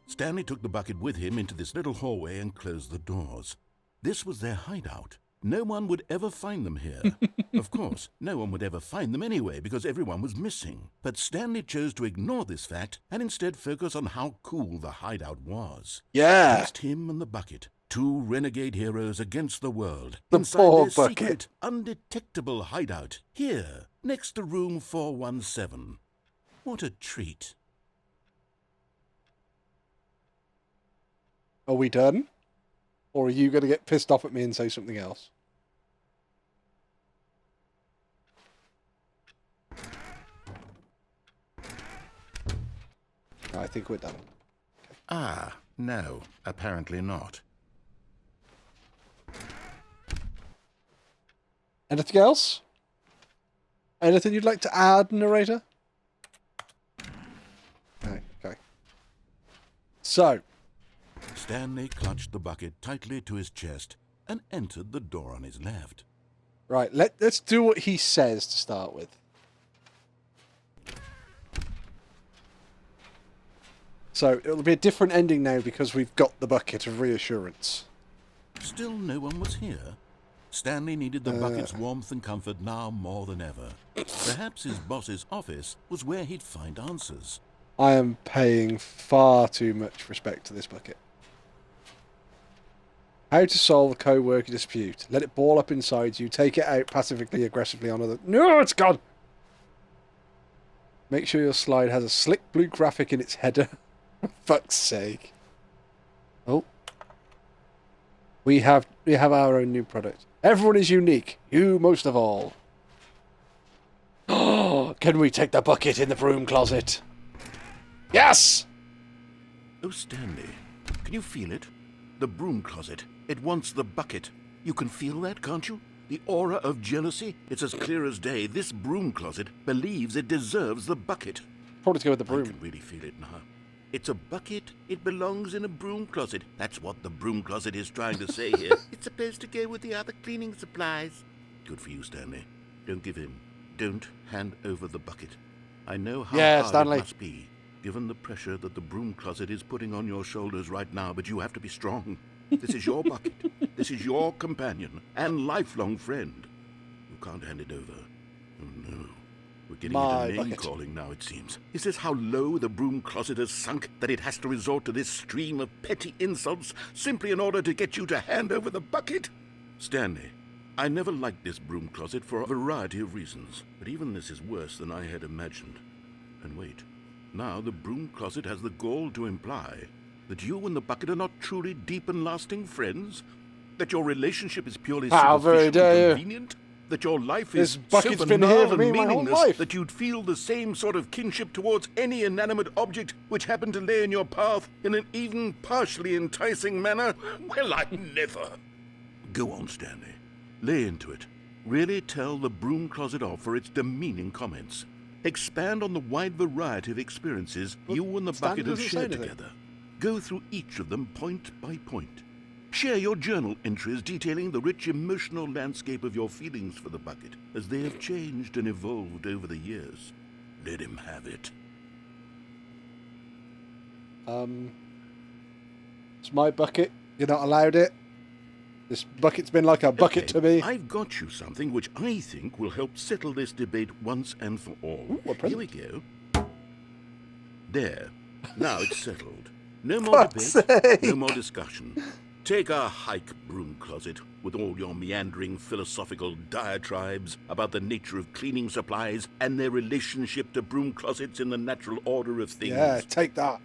Stanley took the bucket with him into this little hallway and closed the doors. This was their hideout. No one would ever find them here. Of course, no one would ever find them anyway because everyone was missing. But Stanley chose to ignore this fact and instead focus on how cool the hideout was. Yeah! Just him and the bucket. Two renegade heroes against the world. The inside poor their bucket. secret, undetectable hideout. Here, next to room 417. What a treat. Are we done? Or are you going to get pissed off at me and say something else? I think we're done. Ah, no, apparently not. Anything else? Anything you'd like to add, narrator? No, okay. So, Stanley clutched the bucket tightly to his chest and entered the door on his left. right, let's do what he says to start with. So, it'll be a different ending now because we've got the bucket of reassurance. Still no one was here. Stanley needed the bucket's warmth and comfort now more than ever. Perhaps his boss's office was where he'd find answers. I am paying far too much respect to this bucket. How to solve a co-worker dispute. Let it ball up inside you. Take it out passively, aggressively on other... No, it's gone! Make sure your slide has a slick blue graphic in its header. For fuck's sake. Oh. We have our own new product. Everyone is unique. You most of all. Oh, can we take the bucket in the broom closet? Yes! Oh, Stanley, can you feel it? The broom closet. It wants the bucket. You can feel that, can't you? The aura of jealousy? It's as clear as day. This broom closet believes it deserves the bucket. Probably to go with the I broom. can really feel it now. It's a bucket. It belongs in a broom closet. That's what the broom closet is trying to say here. It's supposed to go with the other cleaning supplies. Good for you, Stanley. Don't give in. Don't hand over the bucket. I know how hard Stanley. it must be, given the pressure that the broom closet is putting on your shoulders right now, but you have to be strong. This is your bucket. This is your companion and lifelong friend. You can't hand it over. Oh, no. We're getting My into name bucket. calling now, it seems. Is this how low the broom closet has sunk, that it has to resort to this stream of petty insults simply in order to get you to hand over the bucket? Stanley, I never liked this broom closet for a variety of reasons, but even this is worse than I had imagined. And wait, now the broom closet has the gall to imply that you and the bucket are not truly deep and lasting friends? That your relationship is purely How very superficial dare you. and convenient? That your life This is bucket's so been banal here for and me my whole meaningless life. that you'd feel the same sort of kinship towards any inanimate object which happened to lay in your path in an even partially enticing manner? Well, I never. Go on, Stanley. Lay into it. Really tell the broom closet off for its demeaning comments. Expand on the wide variety of experiences Well, you and the Stanley bucket have doesn't say shared anything. together. Go through each of them point by point. Share your journal entries detailing the rich emotional landscape of your feelings for the bucket as they have changed and evolved over the years. Let him have it. It's my bucket. You're not allowed it. This bucket's been like a bucket to me. I've got you something which I think will help settle this debate once and for all. Ooh, a Here we present. go. There. Now it's settled. No more Fuck's debate, sake. no more discussion. Take a hike, broom closet, with all your meandering philosophical diatribes about the nature of cleaning supplies and their relationship to broom closets in the natural order of things. Yeah, take that.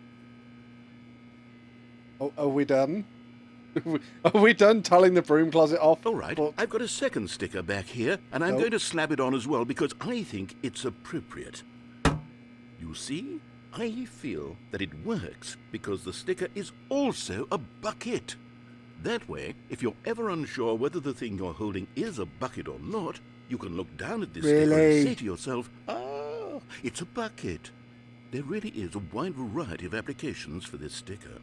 Oh, are we done? Are we done telling the broom closet off? All right, Well, I've got a second sticker back here, and I'm Oh. going to slap it on as well because I think it's appropriate. You see, I feel that it works because the sticker is also a bucket. That way, if you're ever unsure whether the thing you're holding is a bucket or not, you can look down at this sticker Really? and say to yourself, ah, it's a bucket. There really is a wide variety of applications for this sticker.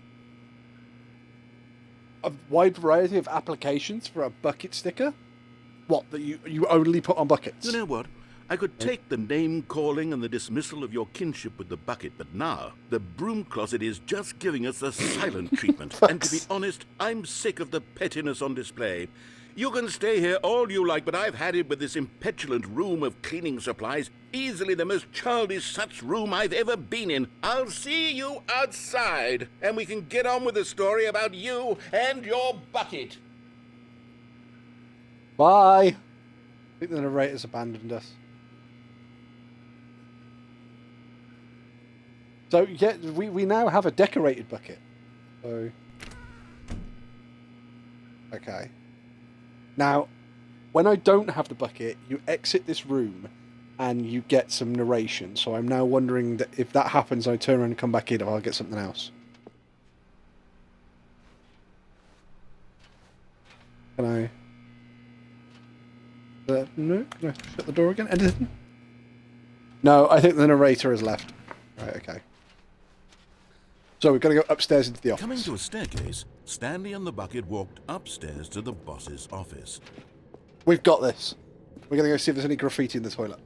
A wide variety of applications for a bucket sticker? What, that you only put on buckets? You know what? I could take the name-calling and the dismissal of your kinship with the bucket, but now the broom closet is just giving us the silent treatment. And to be honest, I'm sick of the pettiness on display. You can stay here all you like, but I've had it with this impetulant room of cleaning supplies. Easily the most childish such room I've ever been in. I'll see you outside, and we can get on with the story about you and your bucket. Bye. I think the narrator's abandoned us. So, yeah, we now have a decorated bucket. So, okay. Now, when I don't have the bucket, you exit this room and you get some narration. So I'm now wondering that if that happens, I turn around and come back in, or I'll get something else. Can I... no? Can I shut the door again? Anything? No, I think the narrator has left. Right, okay. So we've got to go upstairs into the office. Coming to a staircase, Stanley and the bucket walked upstairs to the boss's office. We've got this. We're going to go see if there's any graffiti in the toilet.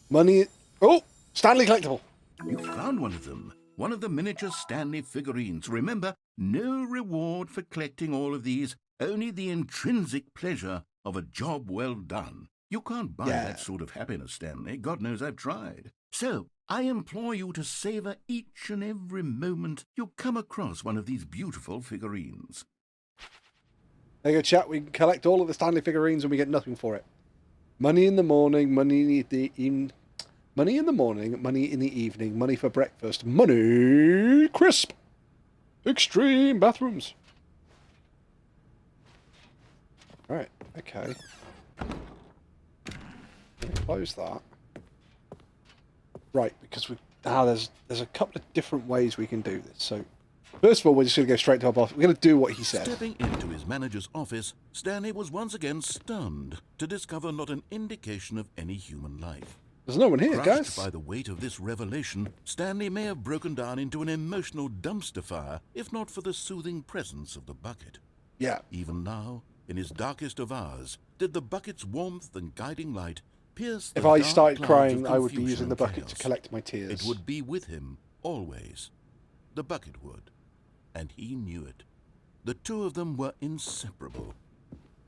Money... Oh! Stanley collectible! You found one of them. One of the miniature Stanley figurines. Remember, no reward for collecting all of these, only the intrinsic pleasure of a job well done. You can't buy that sort of happiness, Stanley. God knows I've tried. So, I implore you to savor each and every moment you come across one of these beautiful figurines. There you go, chat. We can collect all of the Stanley figurines and we get nothing for it. Money in the morning, money in the evening, money in the morning, money in the evening, money for breakfast, money crisp, extreme bathrooms. Right, okay. Close that. Right, because there's a couple of different ways we can do this. So, first of all, we're just going to go straight to our boss. We're going to do what he said. Stepping into his manager's office, Stanley was once again stunned to discover not an indication of any human life. There's no one here, Crushed guys. by the weight of this revelation, Stanley may have broken down into an emotional dumpster fire, if not for the soothing presence of the bucket. Yeah. Even now, in his darkest of hours, did the bucket's warmth and guiding light pierce the If I dark started clouds crying, of I would be confusion using the and bucket to chaos. collect my tears. It would be with him, always. The bucket would. And he knew it. The two of them were inseparable.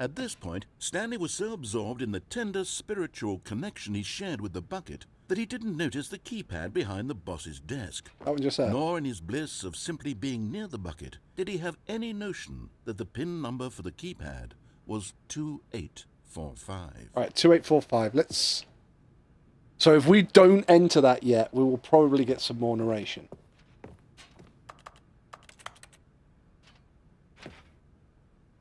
At this point, Stanley was so absorbed in the tender spiritual connection he shared with the bucket that he didn't notice the keypad behind the boss's desk. That one just said. Nor in his bliss of simply being near the bucket did he have any notion that the PIN number for the keypad was 2845. All right, 2845. Let's... So if we don't enter that yet, we will probably get some more narration.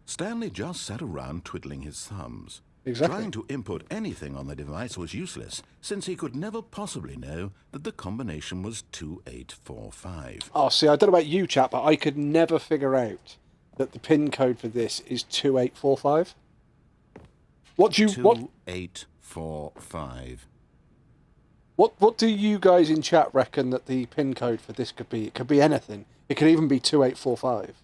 Stanley just sat around twiddling his thumbs. Exactly. Trying to input anything on the device was useless, since he could never possibly know that the combination was 2845. Oh, see, I don't know about you, chap, but I could never figure out that the PIN code for this is 2845. What do you... 2845. What do you guys in chat reckon that the PIN code for this could be? It could be anything. It could even be 2845.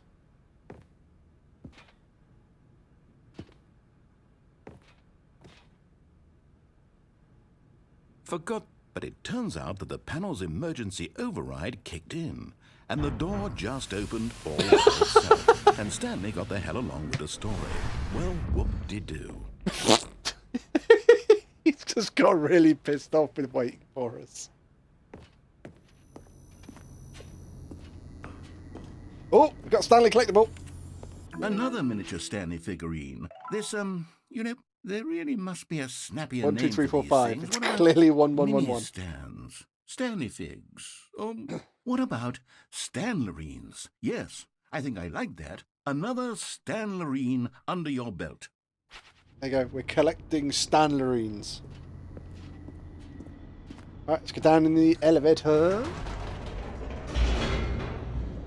But it turns out that the panel's emergency override kicked in, and the door just opened all by itself, and Stanley got the hell along with the story. Well, whoop-de-doo. He's just got really pissed off with waiting for us. Oh, we've got Stanley collectible. Another miniature Stanley figurine. This, you know, there really must be a snappier 1, 2, name 3, for 4, these 5. things. It's What about clearly 1, 1, 1, mini 1. stands? Stanley figs. What about Stanlerines? Yes, I think I like that. Another Stanlerine under your belt. There you go. We're collecting Stanlerines. Alright, let's go down in the elevator.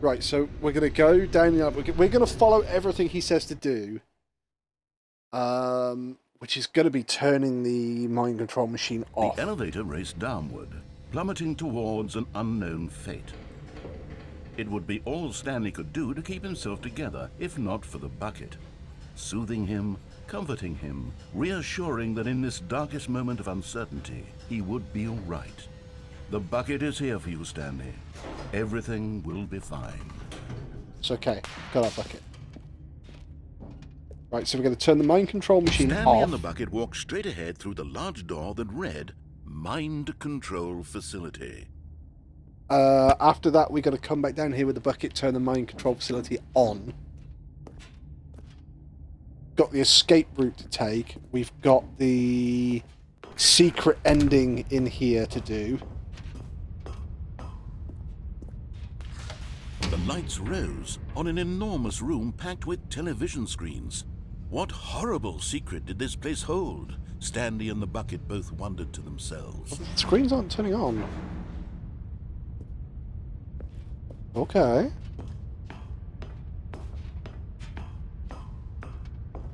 Right, so we're going to go down the... We're going to follow everything he says to do. Which is going to be turning the mind control machine off. The elevator raced downward, plummeting towards an unknown fate. It would be all Stanley could do to keep himself together, if not for the bucket. Soothing him, comforting him, reassuring that in this darkest moment of uncertainty, he would be all right. The bucket is here for you, Stanley. Everything will be fine. It's okay. Got our bucket. Right, so we're going to turn the mind control machine Stanley off. and the bucket walked straight ahead through the large door that read, Mind Control Facility. After that, we're going to come back down here with the bucket, turn the mind control facility on. Got the escape route to take. We've got the secret ending in here to do. The lights rose on an enormous room packed with television screens. What horrible secret did this place hold? Stanley and the bucket both wondered to themselves. The screens aren't turning on. Okay.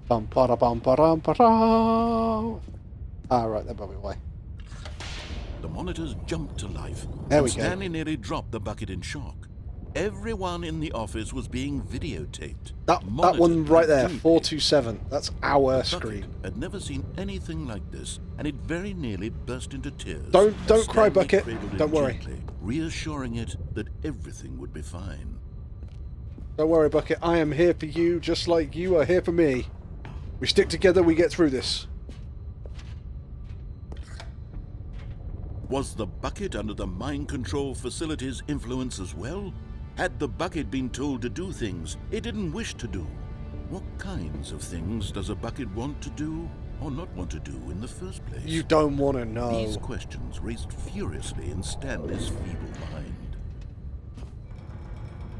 Bum ba bum ba rum ba rum. Ah, right, they're probably away. The monitors jumped to life. There and we go. Stanley nearly dropped the bucket in shock. Everyone in the office was being videotaped. That one monitored right there, deeply. 427. That's our The screen. bucket had never seen anything like this, and it very nearly burst into tears. Don't as cry, Stanley Bucket. cradled it Don't worry. gently, reassuring it that everything would be fine. Don't worry, Bucket. I am here for you, just like you are here for me. We stick together, we get through this. Was the bucket under the mind control facility's influence as well? Had the bucket been told to do things it didn't wish to do? What kinds of things does a bucket want to do or not want to do in the first place? You don't want to know. These questions raced furiously in Stanley's feeble mind.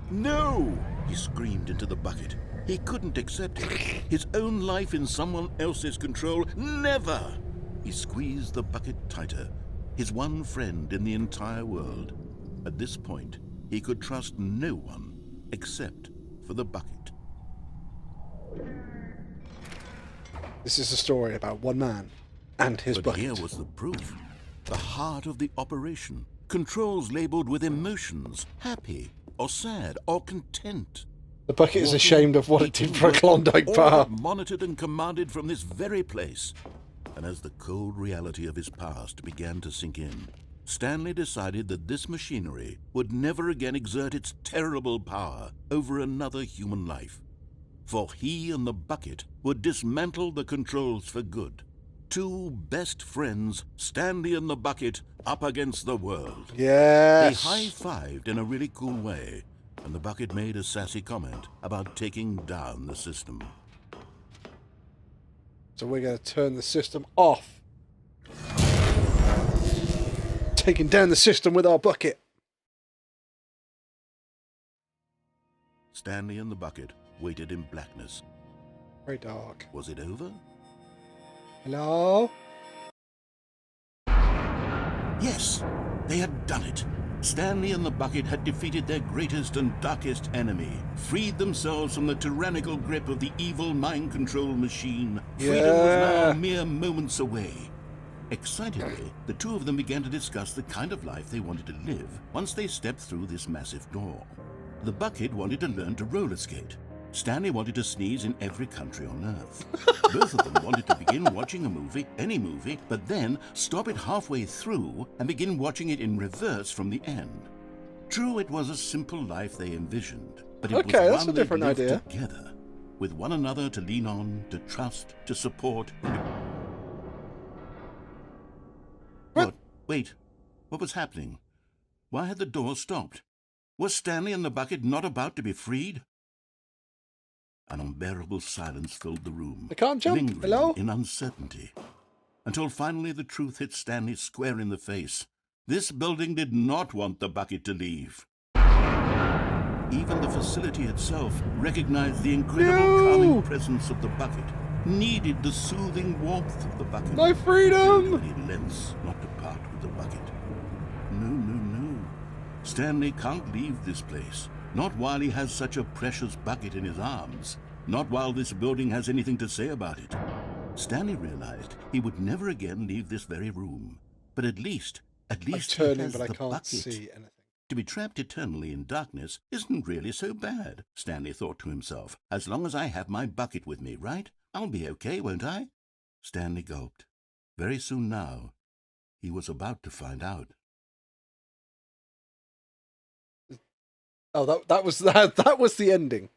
No! He screamed into the bucket. He couldn't accept it. His own life in someone else's control. Never! He squeezed the bucket tighter. His one friend in the entire world. At this point, he could trust no one except for the bucket. This is a story about one man and his But bucket. here was the proof. The heart of the operation. Controls labeled with emotions. Happy, or sad, or content. The bucket is ashamed of what it did for a Klondike all bar. monitored and commanded from this very place. And as the cold reality of his past began to sink in, Stanley decided that this machinery would never again exert its terrible power over another human life. For he and the bucket would dismantle the controls for good. Two best friends, Stanley and the bucket, up against the world. Yes. They high-fived in a really cool way, and the bucket made a sassy comment about taking down the system. So we're going to turn the system off. Taking down the system with our bucket. Stanley and the bucket waited in blackness. Very dark. Was it over? Hello? Yes, they had done it. Stanley and the bucket had defeated their greatest and darkest enemy, freed themselves from the tyrannical grip of the evil mind control machine. Freedom was now mere moments away. Excitedly, the two of them began to discuss the kind of life they wanted to live once they stepped through this massive door. The bucket wanted to learn to roller skate. Stanley wanted to sneeze in every country on Earth. Both of them wanted to begin watching a movie, any movie, but then stop it halfway through and begin watching it in reverse from the end. True, it was a simple life they envisioned, but it Okay, was that's one a different they'd lived idea. together, with one another to lean on, to trust, to support. What? Wait, what was happening? Why had the door stopped? Was Stanley and the bucket not about to be freed? An unbearable silence filled the room. I can't jump. Lingering Hello? in uncertainty. Until finally the truth hit Stanley square in the face. This building did not want the bucket to leave. Even the facility itself recognized the incredible calming presence of the bucket, needed the soothing warmth of the bucket. My freedom! Any lengths not to part with the bucket. No. Stanley can't leave this place. Not while he has such a precious bucket in his arms. Not while this building has anything to say about it. Stanley realized he would never again leave this very room. But at least I'm he turning, has but I the can't bucket. see anything. To be trapped eternally in darkness isn't really so bad, Stanley thought to himself. As long as I have my bucket with me, right? I'll be okay, won't I? Stanley gulped. Very soon now, he was about to find out. Oh, that was that was the ending.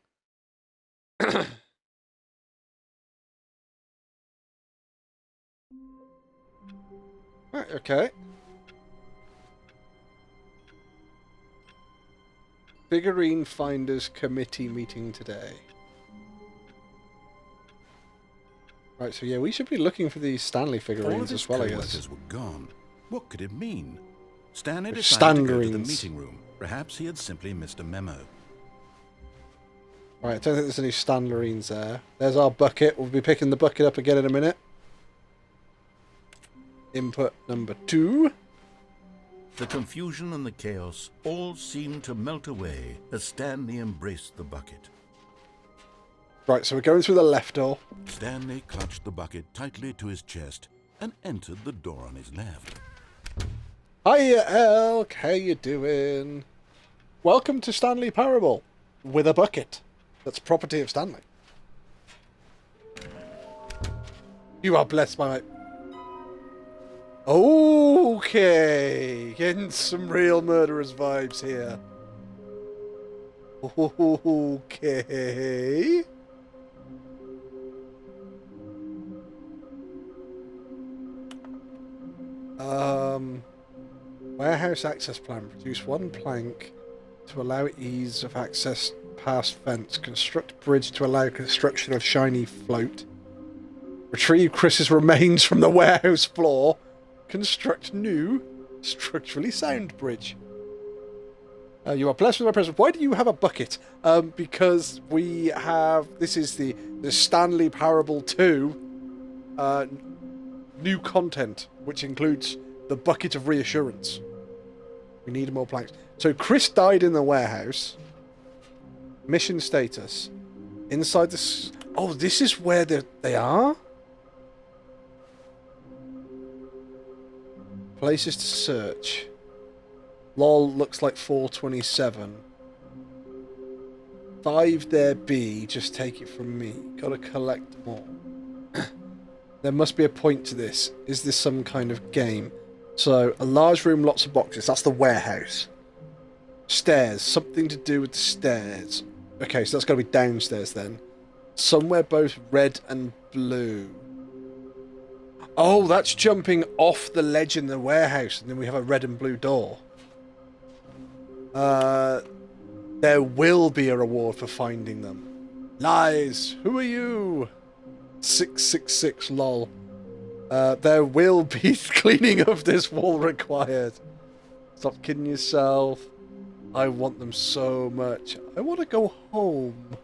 Right, okay. Figurine Finders Committee meeting today. Right, so yeah, we should be looking for these Stanley All of figurines his as well, I guess. co-workers were gone. What could it mean? Stanley They're decided to go to the Stangerines. meeting room. Perhaps he had simply missed a memo. Right, I don't think there's any Stanlerines there. There's our bucket. We'll be picking the bucket up again in a minute. Input number 2. The confusion and the chaos all seemed to melt away as Stanley embraced the bucket. Right, so we're going through the left door. Stanley clutched the bucket tightly to his chest and entered the door on his left. Hiya, Elk. How you doing? Welcome to Stanley Parable with a bucket. That's property of Stanley. You are blessed, my mate. Okay, getting some real murderous vibes here. Okay. Warehouse access plan. Produce one plank to allow ease of access past fence. Construct bridge to allow construction of shiny float. Retrieve Chris's remains from the warehouse floor. Construct new, structurally sound bridge. You are blessed with my presence. Why do you have a bucket? Because we have... This is the Stanley Parable 2 new content, which includes the bucket of reassurance. We need more planks. So Chris died in the warehouse. Mission status. Inside the... Oh, this is where they are? Places to search. Lol looks like 427. 5 there be, just take it from me. Gotta collect more. There must be a point to this. Is this some kind of game? So, a large room, lots of boxes. That's the warehouse. Stairs. Something to do with the stairs. Okay, so that's gotta be downstairs then. Somewhere both red and blue. Oh, that's jumping off the ledge in the warehouse, and then we have a red and blue door. There will be a reward for finding them. Lies! Who are you? 666 lol. There will be cleaning of this wall required. Stop kidding yourself. I want them so much. I want to go home.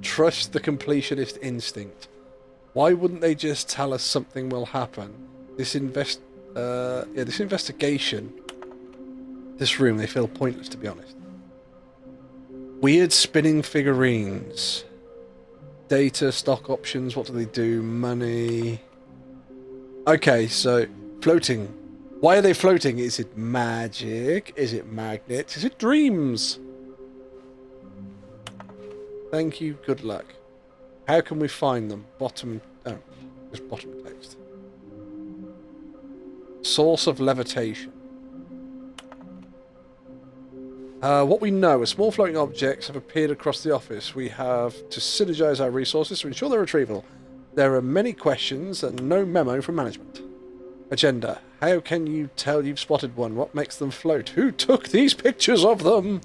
Trust the completionist instinct. Why wouldn't they just tell us something will happen? This investigation, this room, they feel pointless, to be honest. Weird spinning figurines. Data, stock options, what do they do? Money. Okay, so floating. Why are they floating? Is it magic? Is it magnets? Is it dreams? Thank you, good luck. How can we find them? Bottom... Oh, just bottom text. Source of levitation. What we know, as small floating objects have appeared across the office. We have to synergize our resources to ensure their retrieval. There are many questions and no memo from management. Agenda. How can you tell you've spotted one? What makes them float? Who took these pictures of them?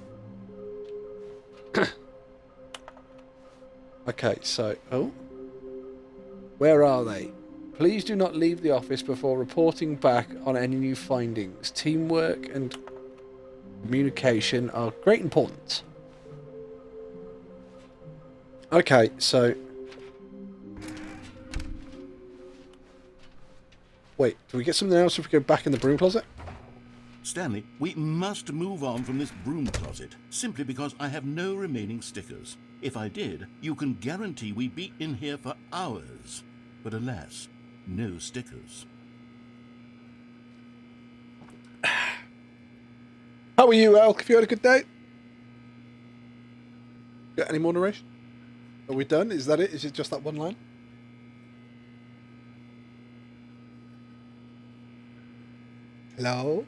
Okay, so... Oh. Where are they? Please do not leave the office before reporting back on any new findings. Teamwork and communication are great importance. Okay, so... Wait, do we get something else if we go back in the broom closet? Stanley, we must move on from this broom closet, simply because I have no remaining stickers. If I did, you can guarantee we'd be in here for hours. But alas, no stickers. How are you, Elk? Have you had a good day? Got any more narration? Are we done? Is that it? Is it just that one line? Hello?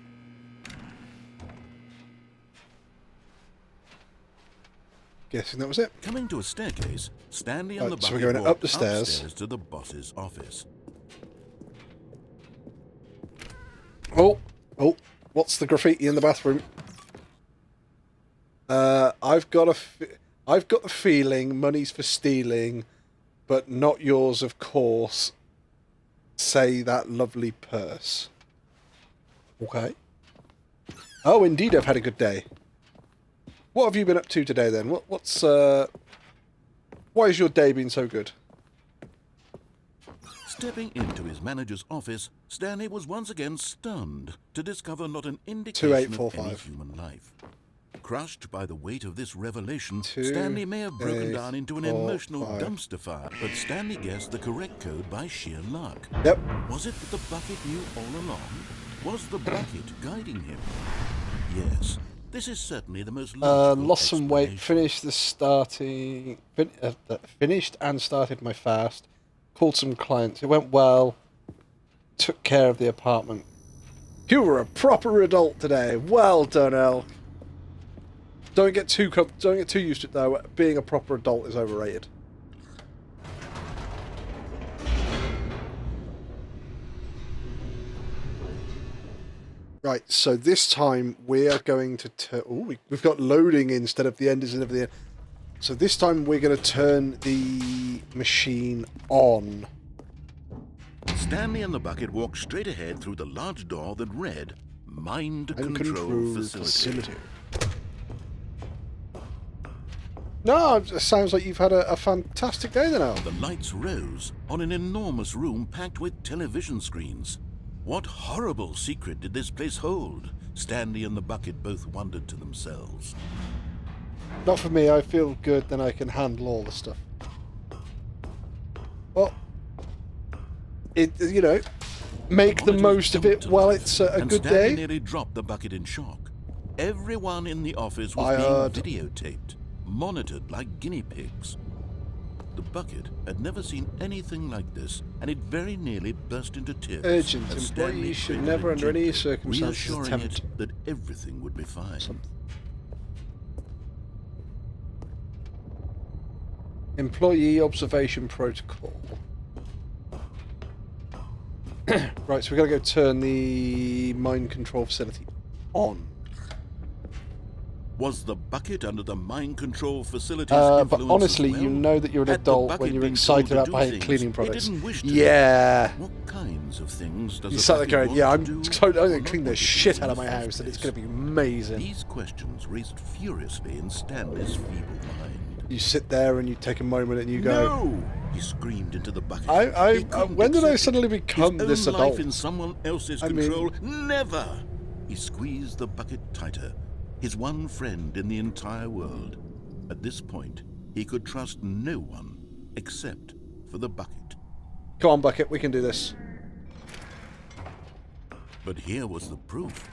Guessing that was it. Coming to a staircase, Stanley and Right, the so we're bucket going walked up the stairs. upstairs to the boss's office. Oh, what's the graffiti in the bathroom? I've got the feeling money's for stealing, but not yours, of course. Say that lovely purse. Okay. Oh, indeed, I've had a good day. What have you been up to today, then? Why has your day been so good? Stepping into his manager's office, Stanley was once again stunned to discover not an indication of any 2845. human life. Crushed by the weight of this revelation, 2, Stanley may have broken 8, down into an 4, emotional 5. dumpster fire, but Stanley guessed the correct code by sheer luck. Yep. Was it that the bucket knew all along? Was the bucket guiding him? Yes, this is certainly the most logical Lost some weight. explanation. Finished and started my fast. Called some clients. It went well. Took care of the apartment. You were a proper adult today. Well done, Elk. Don't get too used to it though. Being a proper adult is overrated. Right, so this time we are going to turn... we've got loading instead of the end instead of the end. So this time we're going to turn the machine on. Stanley and the bucket walked straight ahead through the large door that read, Mind Control Facility. No, it sounds like you've had a fantastic day then, Al. The lights rose on an enormous room packed with television screens. What horrible secret did this place hold? Stanley and the bucket both wondered to themselves. Not for me, I feel good, then I can handle all the stuff. Well, make the most of it while it's a good Stanley day. nearly dropped the bucket in shock. Everyone in the office was being videotaped, monitored like guinea pigs. The bucket had never seen anything like this, and it very nearly burst into tears. Urgent. as Stanley Employees should prayed never, under any gently, circumstances, reassuring attempt it that everything would be fine. something. Employee observation protocol. Right, so we've got to go turn the mind control facility on. Was the bucket under the mind control facility's But influence honestly, as well? you know that you're an Had the adult bucket when you're been excited told about to do buying things cleaning it products. didn't wish to Yeah. do? What kinds of things does You a sat there bucket going, want yeah, to I'm do totally or going to not clean the want to shit do out in of my the first house and it's place? going to be amazing. These questions raced furiously in Stanley's feeble mind. You sit there and you take a moment and you go, No! He screamed into the bucket. He couldn't when did I accept it. suddenly become His this own adult? life in someone else's I mean- control? Never! He squeezed the bucket tighter. His one friend in the entire world. At this point, he could trust no one except for the bucket. Come on, Bucket, we can do this. But here was the proof.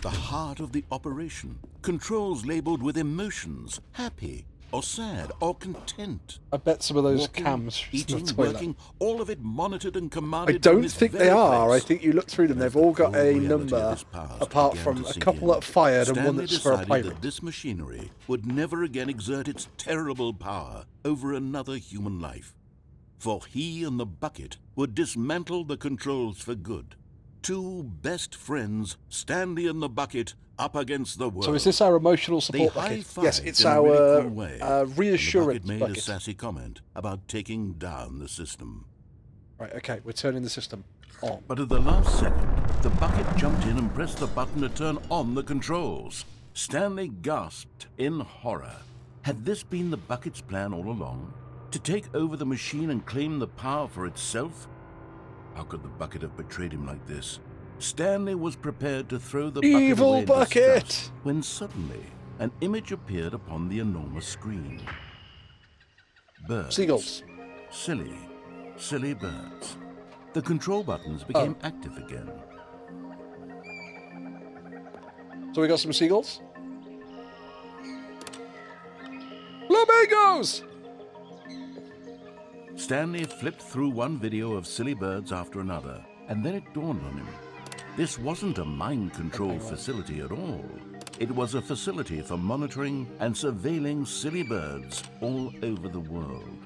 The heart of the operation. Controls labeled with emotions. Happy, or sad, or content. I bet some of those Walking, cams in eating, the toilet. working, all of it monitored and I commanded. don't from this think they very are. place. I think you look through them, they've all got The a reality of number, this past apart began from to a sink couple in. that fired and one Stanley that's for a decided pirate. that this machinery would never again exert its terrible power over another human life. For he and the bucket would dismantle the controls for good. Two best friends, Stanley and the bucket, up against the world. So is this our emotional support They bucket? high-fived Yes, it's in a our really cool way, and the reassurance bucket made bucket. a sassy comment about taking down the system. Right, okay, we're turning the system on. But at the last second, the bucket jumped in and pressed the button to turn on the controls. Stanley gasped in horror. Had this been the bucket's plan all along? To take over the machine and claim the power for itself? How could the bucket have betrayed him like this? Stanley was prepared to throw the Evil bucket away in bucket! disgust when suddenly an image appeared upon the enormous screen. Birds. Seagulls. Silly birds. The control buttons became active again. So we got some seagulls. Flamingos! Stanley flipped through one video of silly birds after another, and then it dawned on him. This wasn't a mind control facility at all. It was a facility for monitoring and surveilling silly birds all over the world.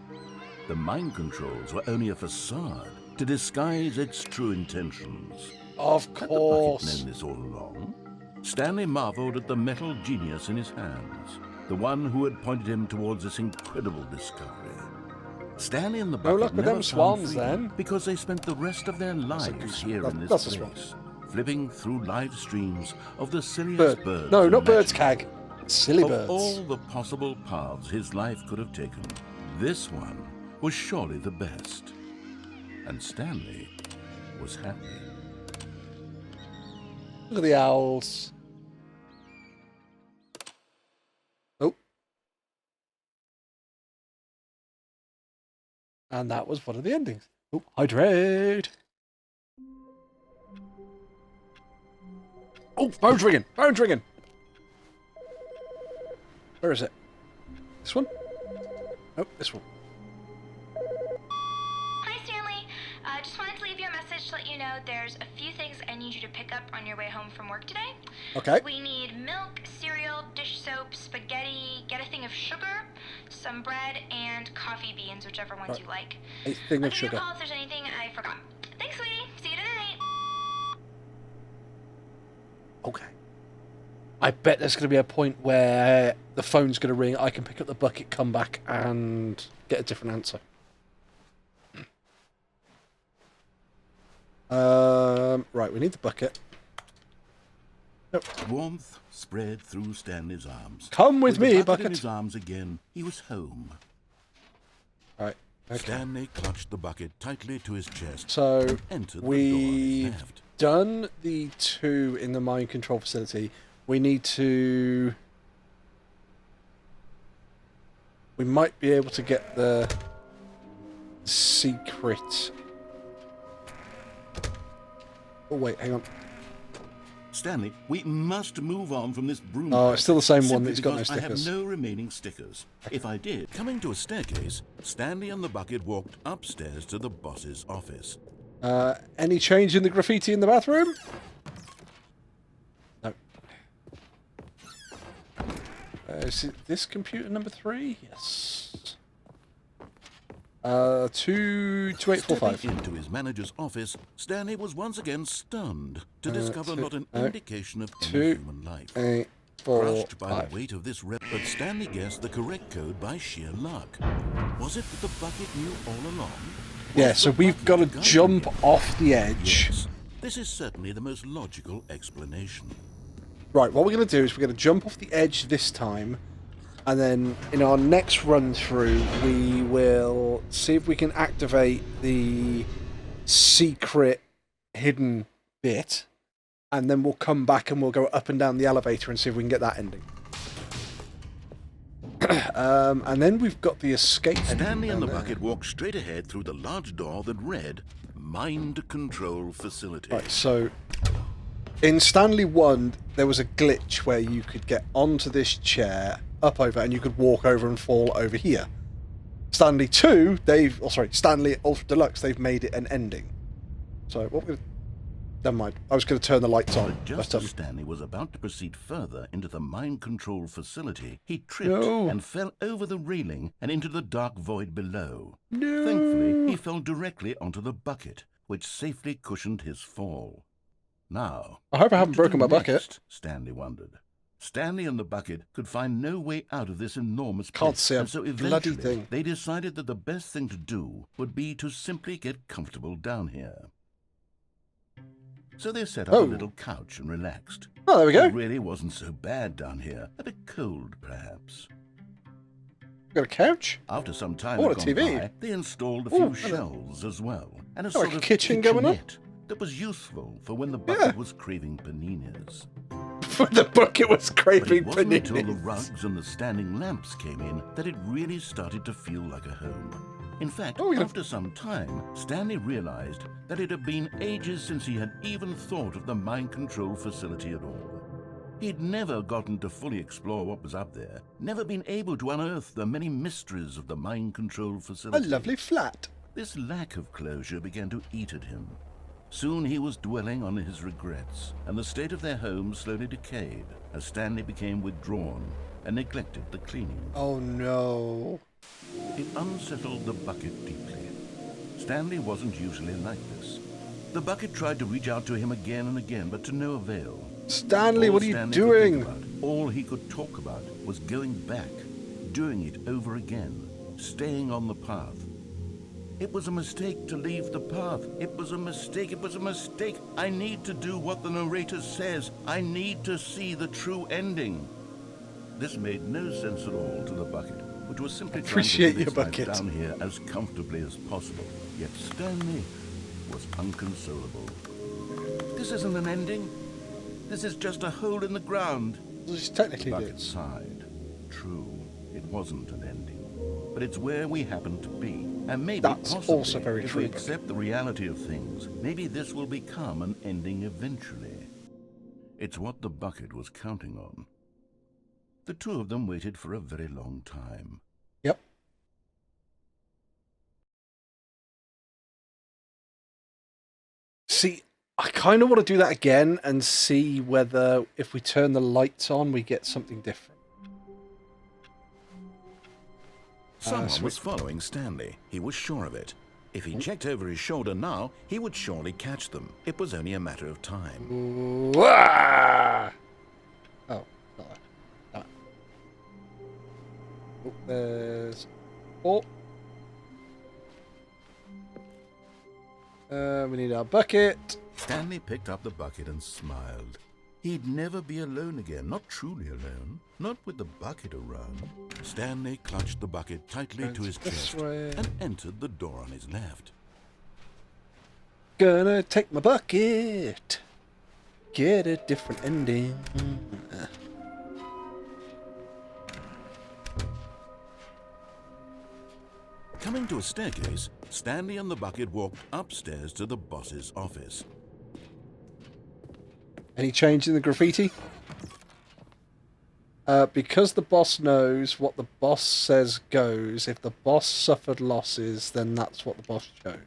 The mind controls were only a facade to disguise its true intentions. Of Had the bucket course. known this all along? Stanley marveled at the metal genius in his hands, the one who had pointed him towards this incredible discovery. Stanley and the No bucket luck with never them found swans, freedom then. because they spent the rest of their lives goose. here in That's this a swan. place, flipping through live streams of the silliest Bird. birds. No, not birds, imaginable. Cag. Silly Of birds. all the possible paths his life could have taken, this one was surely the best. And Stanley was happy. Look at the owls. Oh. And that was one of the endings. Oh, hydrate. Oh, phone's ringing. Phone's ringing. Where is it? This one? Oh, this one. Hi, Stanley. Just wanted to leave you a message to let you know there's a few things I need you to pick up on your way home from work today. Okay. We need milk, cereal, dish soap, spaghetti, get a thing of sugar, some bread, and coffee beans, whichever ones Right. you like. A thing I'll of give you a sugar. call if there's anything I forgot. Thanks, sweetie. See you tonight. Okay. I bet there's going to be a point where the phone's going to ring, I can pick up the bucket, come back, and get a different answer. Right, we need the bucket. Nope. Warmth spread through Stanley's arms. Come with the me, bucket bucket. in his arms again, he was home. Right, okay. Stanley clutched the bucket tightly to his chest So, and entered the door on we've his left. done the 2 in the mind control facility. We need to... We might be able to get the secret... Oh, wait, hang on. Stanley, we must move on from this broom. Oh, it's still the same one simply that's got no because I stickers. have no remaining stickers. If I did, coming to a staircase, Stanley and the bucket walked upstairs to the boss's office. Any change in the graffiti in the bathroom? No. Is it this computer number 3? Yes. 2845. Stepping into his manager's office, Stanley was once again stunned to discover not an indication of any 2, human life. 8, 4, Crushed by 5. the weight of this but Stanley guessed the correct code by sheer luck. Was it that the bucket knew all along? Yeah, Was so the we've got to bucket guiding jump him? off the edge. Yes, this is certainly the most logical explanation. Right, what we're going to do is we're going to jump off the edge this time, and then in our next run through, we will see if we can activate the secret hidden bit, and then we'll come back and we'll go up and down the elevator and see if we can get that ending. And then we've got the escape ending Stanley and the down there. bucket walked straight ahead through the large door that read Mind Control Facility. Right, so in Stanley 1, there was a glitch where you could get onto this chair, up over, and you could walk over and fall over here. Stanley 2, Stanley Ultra Deluxe, they've made it an ending. So, what we're gonna... Never mind. I was going to turn the lights on. But just But, as Stanley was about to proceed further into the mind control facility, he tripped No. and fell over the railing and into the dark void below. No. Thankfully, he fell directly onto the bucket, which safely cushioned his fall. Now, I hope I haven't what to broken do my bucket. next? Stanley wondered. Stanley and the bucket could find no way out of this enormous Can't pit, see a and so bloody eventually thing. they decided that the best thing to do would be to simply get comfortable down here. So they set up Oh. a little couch and relaxed. Oh, there we go. It really wasn't so bad down here. A bit cold, perhaps. Got a couch. After some time Oh, had a gone TV. by, they installed a Oh, few hello. shelves as well, and a Oh, sort like a of kitchen going on? kitchenette that was useful for when the bucket was craving paninis. For the bucket was But craving it wasn't until the paninis. rugs and the standing lamps came in that it really started to feel like a home. In fact, Oh, yeah. after some time, Stanley realized that it had been ages since he had even thought of the mind control facility at all. He'd never gotten to fully explore what was up there, never been able to unearth the many mysteries of the mind control A facility. lovely flat. This lack of closure began to eat at him. Soon he was dwelling on his regrets, and the state of their home slowly decayed as Stanley became withdrawn and neglected the cleaning. Oh no. It unsettled the bucket deeply. Stanley wasn't usually like this. The bucket tried to reach out to him again and again, but to no avail. Stanley, All what are you Stanley could think doing? about, all he could talk about, was going back, doing it over again, staying on the path. It was a mistake to leave the path. It was a mistake. It was a mistake. I need to do what the narrator says. I need to see the true ending. This made no sense at all to the bucket, which was simply Appreciate trying to your live its life bucket. down here as comfortably as possible. Yet Stanley was unconsolable. This isn't an ending. This is just a hole in the ground. It's technically Bucket did. sighed. True, it wasn't an ending. But it's where we happen to be. And maybe, That's possibly, also very if true. we accept the reality of things, maybe this will become an ending eventually. It's what the bucket was counting on. The two of them waited for a very long time. Yep. See, I kind of want to do that again and see whether if we turn the lights on, we get something different. Someone sweet. was following Stanley. He was sure of it. If he checked over his shoulder now, he would surely catch them. It was only a matter of time. Ooh, ah! Oh, not that. Damn it. Oh, there's... Oh. We need our bucket. Stanley picked up the bucket and smiled. He'd never be alone again, not truly alone, not with the bucket around. Stanley clutched the bucket tightly to his This chest way. and entered the door on his left. Gonna take my bucket. Get a different ending. Coming to a staircase, Stanley and the bucket walked upstairs to the boss's office. Any change in the graffiti? Because the boss knows what the boss says goes, if the boss suffered losses, then that's what the boss chose.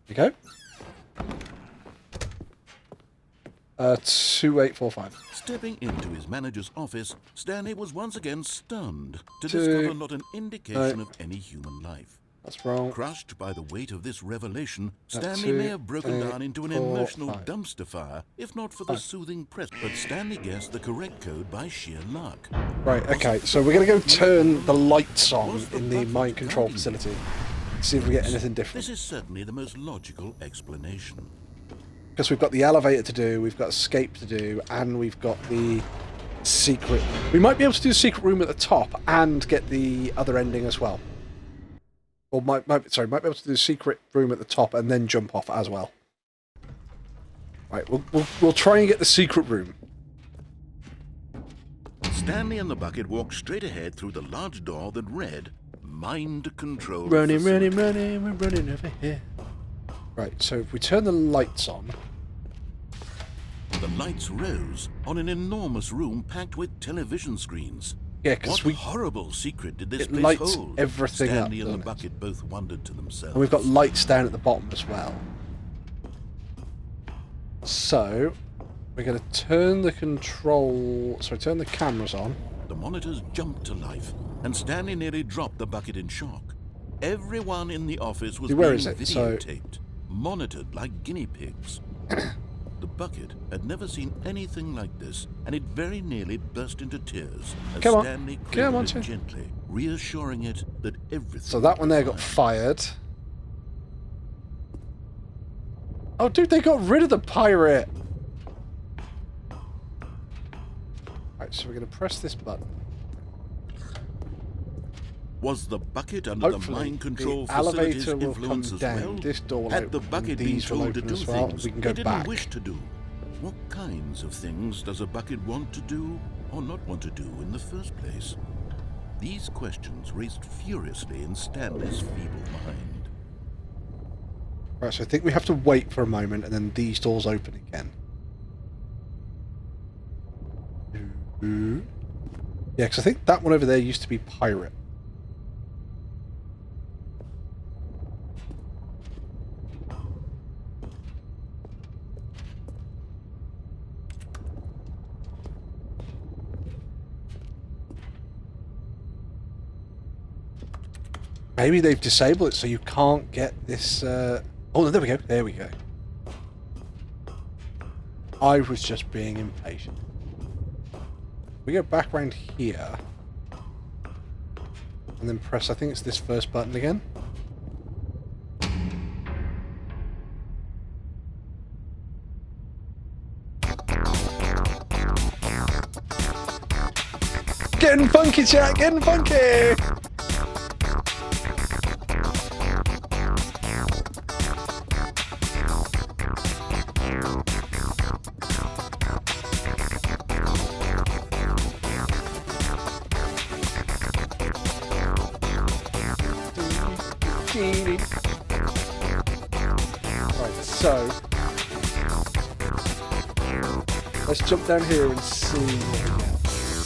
You go. 2845. Stepping into his manager's office, Stanley was once again stunned to Two, discover not an indication of any human life. That's wrong. Crushed by the weight of this revelation, That's Stanley may two, have broken eight, down into an 4, emotional 5. dumpster fire, if not for the soothing press. But Stanley guessed the correct code by sheer luck. Right, okay, so we're going to go turn the lights on in the mind control facility. See if we get anything different. This is certainly the most logical explanation. Because we've got the elevator to do, we've got escape to do, and we've got the secret. We might be able to do the secret room at the top and get the other ending as well. Or might be able to do the secret room at the top and then jump off as well. Right, we'll try and get the secret room. Stanley and the bucket walked straight ahead through the large door that read, Mind Control Running, Facility. we're running over here. Right, so if we turn the lights on, The lights rose on an enormous room packed with television screens. yeah, because What horrible secret did this it place lights hold? everything up, Stanley and the doesn't it? bucket both wondered to themselves. and we've got lights down at the bottom as well. So we're going to turn the turn the cameras on. The monitors jumped to life, and Stanley nearly dropped the bucket in shock. Everyone in the office was Where being is it? So- videotaped, monitored like guinea pigs. The bucket had never seen anything like this, and it very nearly burst into tears as Come on. Stanley Come cradled on, it Tim. gently, reassuring it that everything So that one would there be got fine. fired. Oh, dude, they got rid of the pirate. Right, so we're going to press this button. Was the bucket under the Hopefully, mind control the facility's elevator will influence come as down. well? This door will Had the open, bucket been these will told to open do as well. things We can it go didn't back. wish to do? What kinds of things does a bucket want to do or not want to do in the first place? These questions raced furiously in Stanley's feeble mind. Right, so I think we have to wait for a moment and then these doors open again. Yeah, because I think that one over there used to be pirate. Maybe they've disabled it so you can't get this... Oh, no, there we go. There we go. I was just being impatient. We go back around here. And then press, I think it's this first button again. Getting funky, chat! Getting funky! Right, so let's jump down here and see what we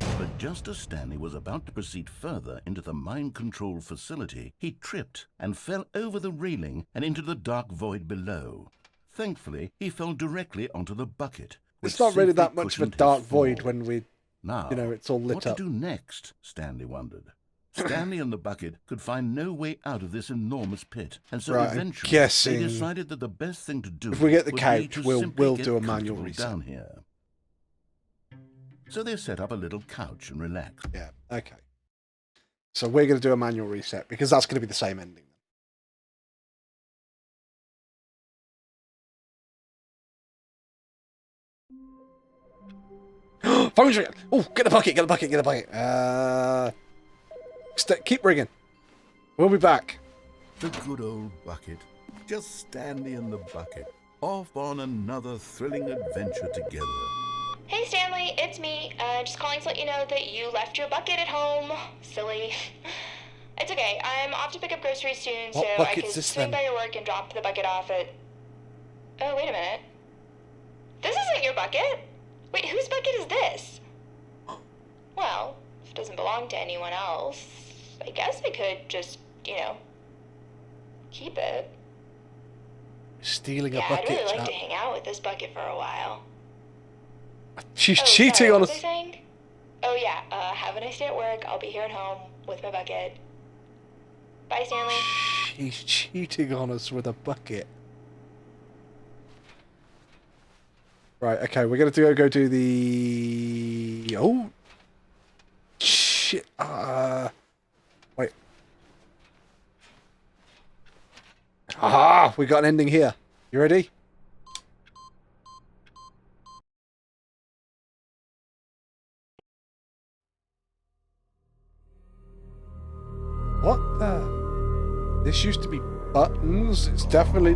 get. But just as Stanley was about to proceed further into the mind control facility, he tripped and fell over the railing and into the dark void below. Thankfully, he fell directly onto the bucket. It's not really that safely much of a cushioned his dark void fall. when we, Now, you know, it's all lit what up. to do next? Stanley wondered. Stanley and the bucket could find no way out of this enormous pit, and so Right, I'm eventually guessing they decided that the best thing to do if we get the would be couch, to we'll simply get do a manual comfortable reset. down here. So they set up a little couch and relaxed. Yeah, okay. So we're going to do a manual reset because that's going to be the same ending. Phone's ringing! Oh, get the bucket, get the bucket, get the bucket. Keep ringing. We'll be back. The good old bucket. Just Stanley and the bucket, off on another thrilling adventure together. Hey Stanley, it's me. Just calling to let you know that you left your bucket at home. Silly. It's okay. I'm off to pick up groceries soon, What so I bucket's can this, swing then? by your work and drop the bucket off at... Oh, wait a minute. This isn't your bucket. Wait, whose bucket is this? Well, if it doesn't belong to anyone else, I guess I could just, you know, keep it. Stealing a Yeah, I'd bucket. really like chat. to hang out with this bucket for a while. She's Oh, cheating sorry, on what us. was I saying? Oh yeah, have a nice day at work. I'll be here at home with my bucket. Bye, Stanley. She's cheating on us with a bucket. Right, okay, we're going to go do the... Oh! Shit. Wait. Aha! We got an ending here. You ready? What the? This used to be buttons. It's definitely...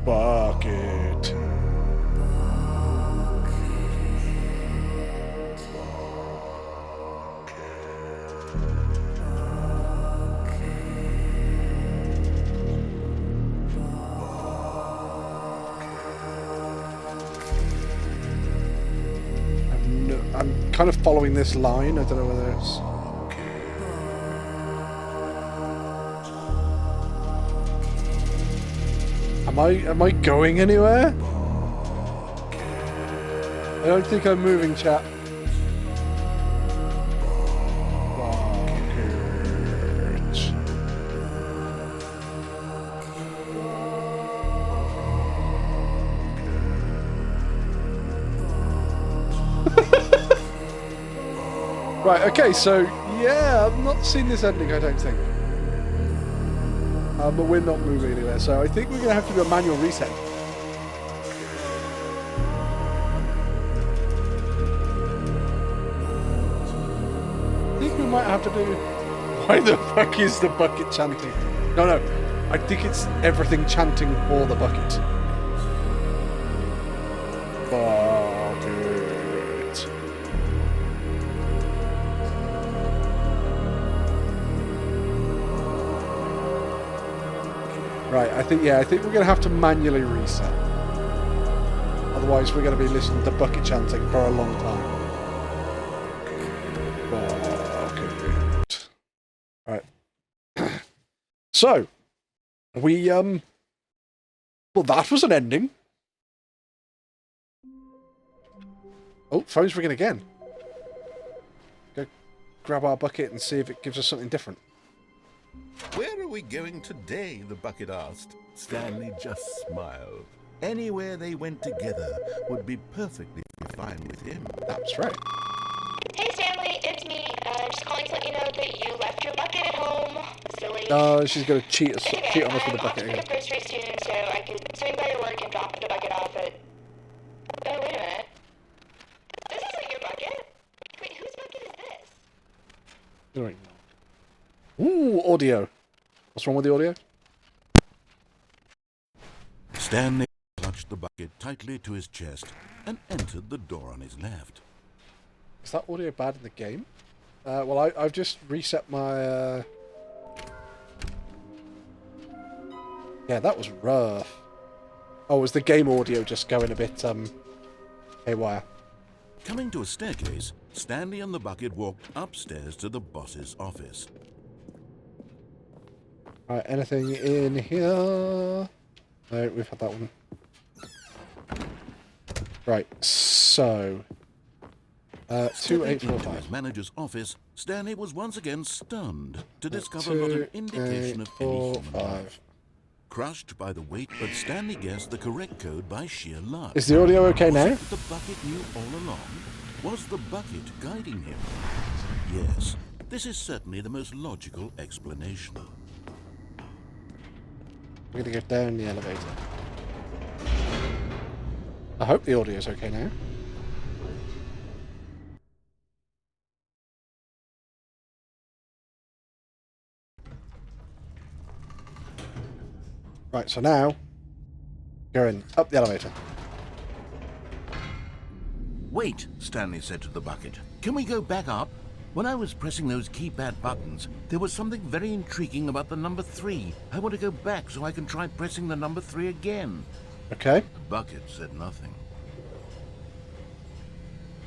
Bucket. I'm kind of following this line. I don't know whether it's... Am I going anywhere? I don't think I'm moving, chat. Bucket. Right, okay, so, yeah, I've not seen this ending, I don't think. But we're not moving anywhere, so I think we're going to have to do a manual reset. might have to do... Why the fuck is the bucket chanting? No. I think it's everything chanting for the bucket. Bucket. Right, I think we're going to have to manually reset. Otherwise, we're going to be listening to bucket chanting for a long time. Bucket. Right. So, we, well, that was an ending. Oh, phone's ringing again. Go grab our bucket and see if it gives us something different. Where are we going today? The bucket asked. Stanley just smiled. Anywhere they went together would be perfectly fine with him. That's right. Hey Stanley, it's me. Just calling to let you know that you left your bucket at home. Silly. Oh, she's going to cheat on us Anyway, with the I'm off bucket to pick again. up groceries soon, so I could swing by your work and drop the bucket off at... Oh, wait a minute. This isn't your bucket. Wait, whose bucket is this? Right. Ooh, audio. What's wrong with the audio? Stanley clutched the bucket tightly to his chest and entered the door on his left. Is that audio bad in the game? Well, I've just reset my... Yeah, that was rough. Oh, was the game audio just going a bit, haywire? Coming to a staircase, Stanley and the bucket walked upstairs to the boss's office. Right, anything in here? No, we've had that one. Right, so... Stepping into 2845. his manager's office, Stanley was once again stunned to discover not an indication of any human life. Crushed by the weight, but Stanley guessed the correct code by sheer luck. Is the audio okay Was now? it the bucket knew all along? Was the bucket guiding him? Yes, this is certainly the most logical explanation. We're going to go down the elevator. I hope the audio's okay now. Right, so now, going up the elevator. Wait, Stanley said to the bucket. Can we go back up? When I was pressing those keypad buttons, there was something very intriguing about the number 3. I want to go back so I can try pressing the number 3 again. Okay. The bucket said nothing.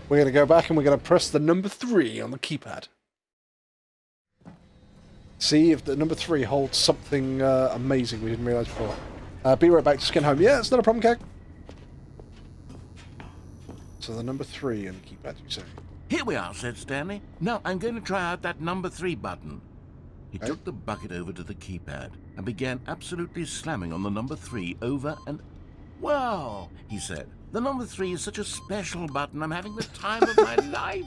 We're going to go back and we're going to press the number 3 on the keypad. See if the number 3 holds something amazing we didn't realise before. Be right back to skin home. Yeah, it's not a problem, Keg. So the number 3 on the keypad, you say? Here we are, said Stanley. Now I'm going to try out that number 3 button. He Okay. took the bucket over to the keypad and began absolutely slamming on the number 3 over and... Wow, he said. The number 3 is such a special button. I'm having the time of my life.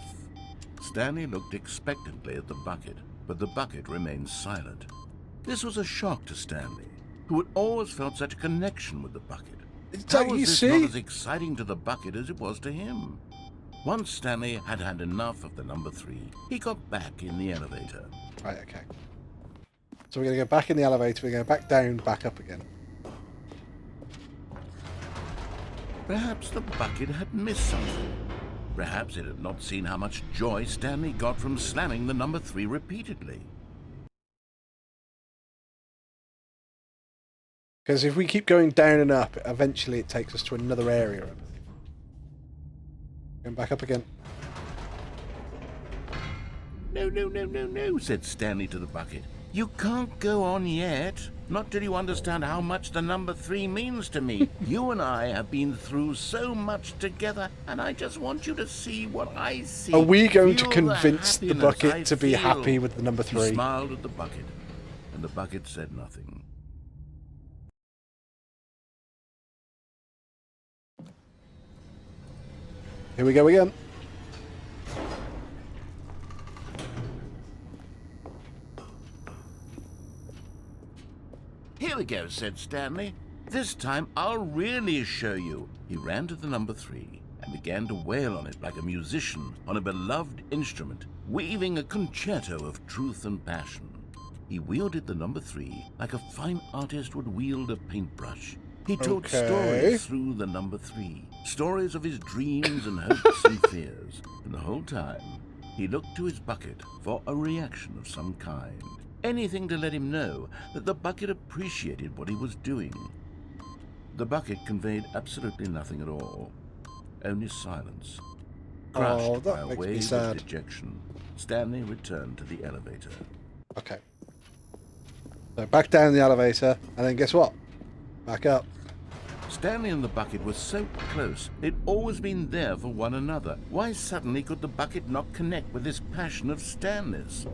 Stanley looked expectantly at the bucket, but the bucket remained silent. This was a shock to Stanley, who had always felt such a connection with the bucket. How was You this see? not as exciting to the bucket as it was to him? Once Stanley had had enough of the number 3, he got back in the elevator. Right, okay. So we're going to go back in the elevator, we're going to go back down, back up again. Perhaps the bucket had missed something. Perhaps it had not seen how much joy Stanley got from slamming the number 3 repeatedly. Because if we keep going down and up, eventually it takes us to another area. Going back up again. No, said Stanley to the bucket. You can't go on yet. Not till you understand how much the number 3 means to me. You and I have been through so much together, and I just want you to see what I see. Are we going to Feel convince the happiness bucket I to be feel. happy with the number 3? He smiled at the bucket, and the bucket said nothing. Here we go again. Here we go, said Stanley. This time I'll really show you. He ran to the number 3 and began to wail on it like a musician on a beloved instrument, weaving a concerto of truth and passion. He wielded the number 3 like a fine artist would wield a paintbrush. He told stories through the number 3, stories of his dreams and hopes and fears, and the whole time he looked to his bucket for a reaction of some kind. Anything to let him know that the bucket appreciated what he was doing. The bucket conveyed absolutely nothing at all, only silence. Crushed by a wave of dejection, Stanley returned to the elevator. Okay. So back down the elevator, and then guess what? Back up. Stanley and the bucket were so close. They'd always been there for one another. Why suddenly could the bucket not connect with this passion of Stanley's?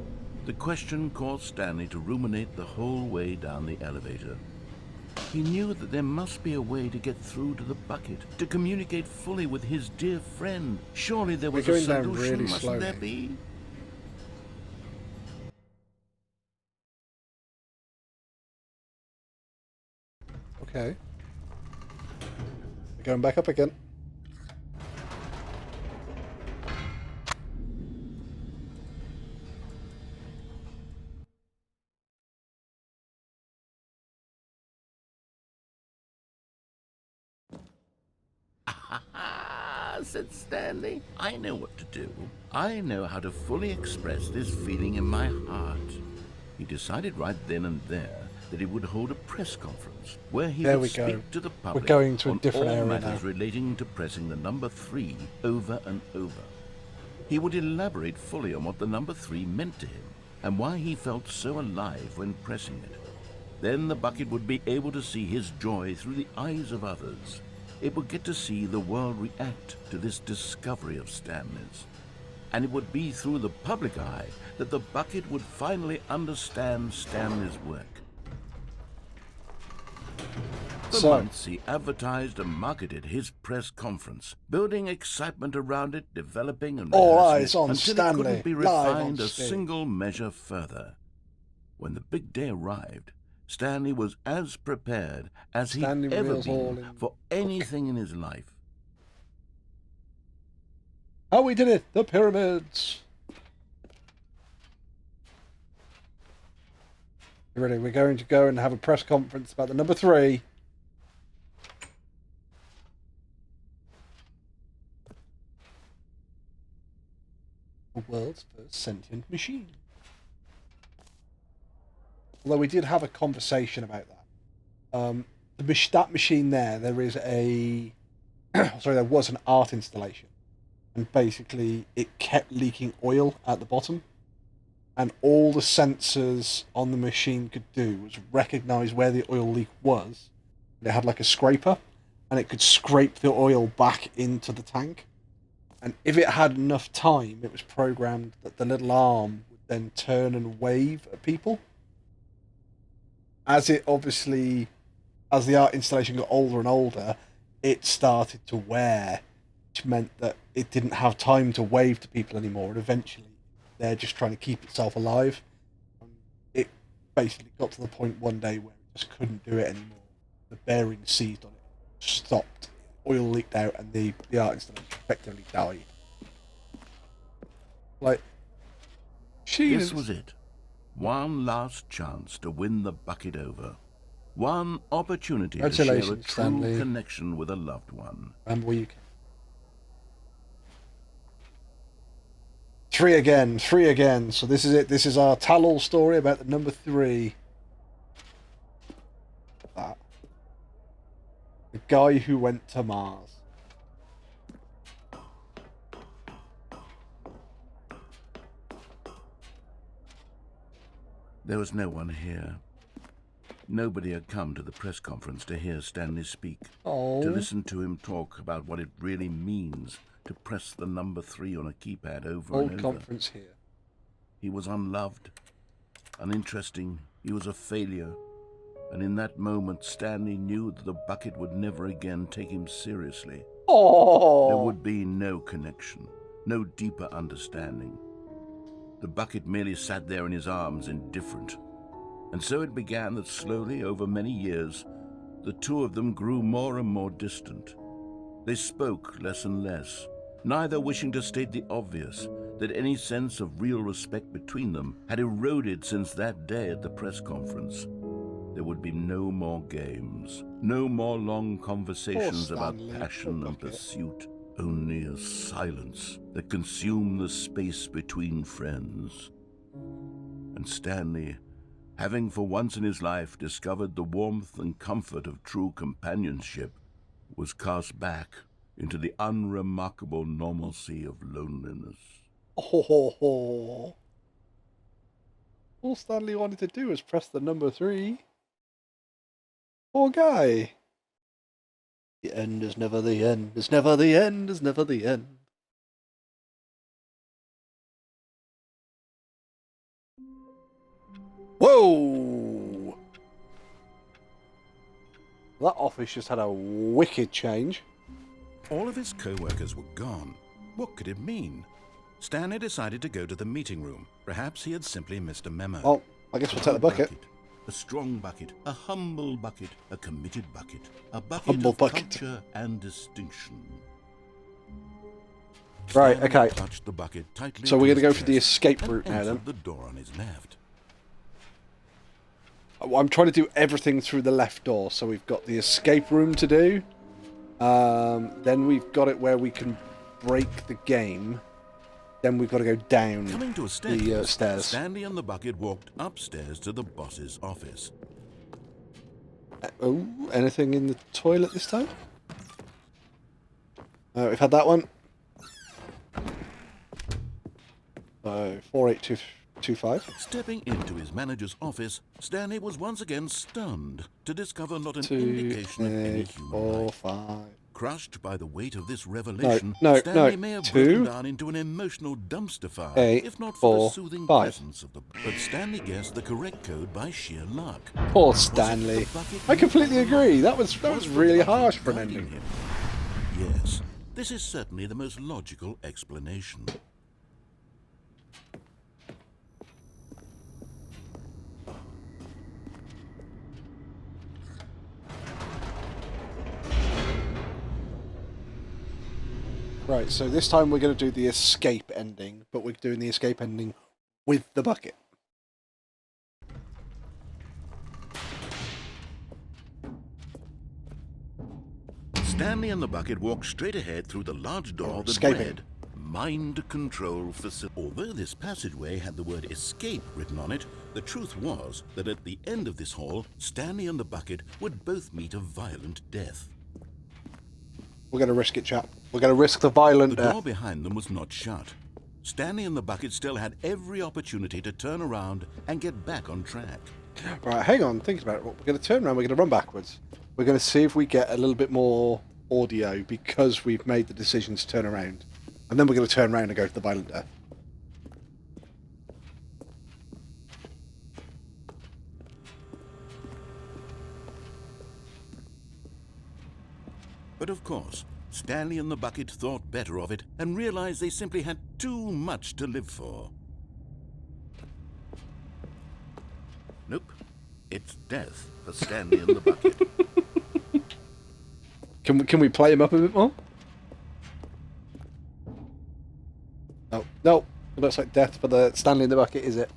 The question caused Stanley to ruminate the whole way down the elevator. He knew that there must be a way to get through to the bucket, to communicate fully with his dear friend. Surely there was a solution, really mustn't there be? Okay. We're going back up again. Said Stanley. I know what to do. I know how to fully express this feeling in my heart. He decided right then and there that he would hold a press conference where he would speak to the public. We're going to a different area matters now. Relating to pressing the number 3 over and over. He would elaborate fully on what the number 3 meant to him and why he felt so alive when pressing it. Then the bucket would be able to see his joy through the eyes of others. It would get to see the world react to this discovery of Stanley's. And it would be through the public eye that the bucket would finally understand Stanley's work. For months, he advertised and marketed his press conference, building excitement around it, developing and all eyes it on until Stanley, it couldn't be refined a single measure further. When the big day arrived, Stanley was as prepared as he'd ever been for anything in his life. Oh, we did it! The pyramids! You ready? We're going to go and have a press conference about the number 3. The world's first sentient machine. Although we did have a conversation about that. That machine there is a... sorry, there was an art installation. And basically, it kept leaking oil at the bottom. And all the sensors on the machine could do was recognise where the oil leak was. It had like a scraper. And it could scrape the oil back into the tank. And if it had enough time, it was programmed that the little arm would then turn and wave at people. As the art installation got older and older, it started to wear, which meant that it didn't have time to wave to people anymore, and eventually they're just trying to keep itself alive. It basically got to the point one day where it just couldn't do it anymore. The bearing seized on it, stopped, oil leaked out, and the art installation effectively died. Like, this was it. One last chance to win the bucket over. One opportunity to share a true Stanley. Connection with a loved one. Remember where you came. 3 again, 3 again. So this is it. This is our tell-all story about the number 3. That. The guy who went to Mars. There was no one here. Nobody had come to the press conference to hear Stanley speak, to listen to him talk about what it really means to press the number 3 on a keypad over and over. Conference here. He was unloved, uninteresting, he was a failure, and in that moment Stanley knew that the bucket would never again take him seriously. There would be no connection, no deeper understanding. The bucket merely sat there in his arms, indifferent. And so it began that slowly, over many years, the two of them grew more and more distant. They spoke less and less, neither wishing to state the obvious, that any sense of real respect between them had eroded since that day at the press conference. There would be no more games, no more long conversations about Stanley, passion poor and bucket. pursuit, only a silence that consumed the space between friends. And Stanley, having for once in his life discovered the warmth and comfort of true companionship, was cast back into the unremarkable normalcy of loneliness. Oh. All Stanley wanted to do was press the number 3. Poor guy. The end is never the end, is never the end, is never the end. Whoa! That office just had a wicked change. All of his co-workers were gone. What could it mean? Stanley decided to go to the meeting room. Perhaps he had simply missed a memo. Well, I guess we'll take the bucket. A strong bucket, a humble bucket, a committed bucket, a bucket Humble of bucket. culture and distinction. Right, Stanley okay. clutched the bucket tightly So we're to going to go his for the chest escape and route now entered then. the door on his left. I'm trying to do everything through the left door. So we've got the escape room to do. Then we've got it where we can break the game. Then we've got to go down Coming to a the staircase, stairs. Stanley and the bucket walked upstairs to the boss's office. Oh, anything in the toilet this time? We've had that one. 48225. Stepping into his manager's office, Stanley was once again stunned to discover not an 2, indication of any 3, human 4, life. 5. Crushed by the weight of this revelation, no, Stanley may have 2, broken down into an emotional dumpster fire, 8, if not for 4, the soothing 5. presence of the... But Stanley guessed the correct code by sheer luck. Poor Was it Stanley. the bucket I completely he- agree. That was the really bucket harsh for an guiding ending. him? Yes, this is certainly the most logical explanation. Right, so this time we're going to do the escape ending, but we're doing the escape ending with the bucket. Stanley and the bucket walked straight ahead through the large door that Escaping. read Mind Control Facility. Although this passageway had the word escape written on it, the truth was that at the end of this hall, Stanley and the bucket would both meet a violent death. We're going to risk it, chap. We're going to risk the violent The death. door behind them was not shut. Stanley and the bucket still had every opportunity to turn around and get back on track. Right, hang on, think about it. We're going to turn around, we're going to run backwards. We're going to see if we get a little bit more audio because we've made the decision to turn around. And then we're going to turn around and go to the violent death. But of course, Stanley and the bucket thought better of it and realized they simply had too much to live for. Nope. It's death for Stanley and the bucket. Can we play him up a bit more? No, no. It looks like death for the Stanley in the bucket, is it?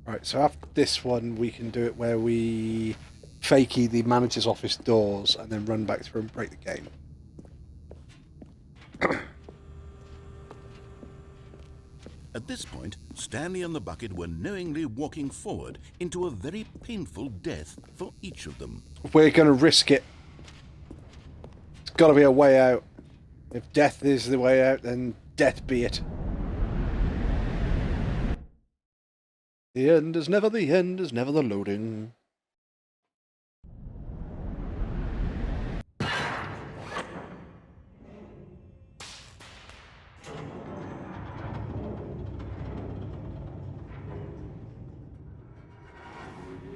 Right, so after this one, we can do it where we fakey the manager's office doors and then run back through and break the game. At this point, Stanley and the bucket were knowingly walking forward into a very painful death for each of them. We're going to risk it. It's got to be a way out. If death is the way out, then death be it. The end is never the end, is never the loading.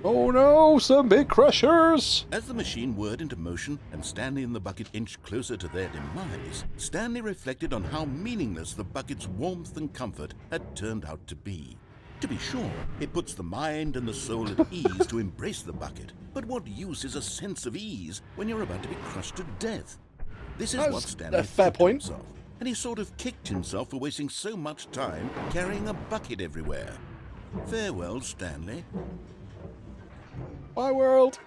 Oh no, some big crushers! As the machine whirred into motion and Stanley and the bucket inched closer to their demise, Stanley reflected on how meaningless the bucket's warmth and comfort had turned out to be. To be sure, it puts the mind and the soul at ease to embrace the bucket, but what use is a sense of ease when you're about to be crushed to death? This is That's what Stanley a fair thought to point. himself, and he sort of kicked himself for wasting so much time carrying a bucket everywhere. Farewell, Stanley. My world.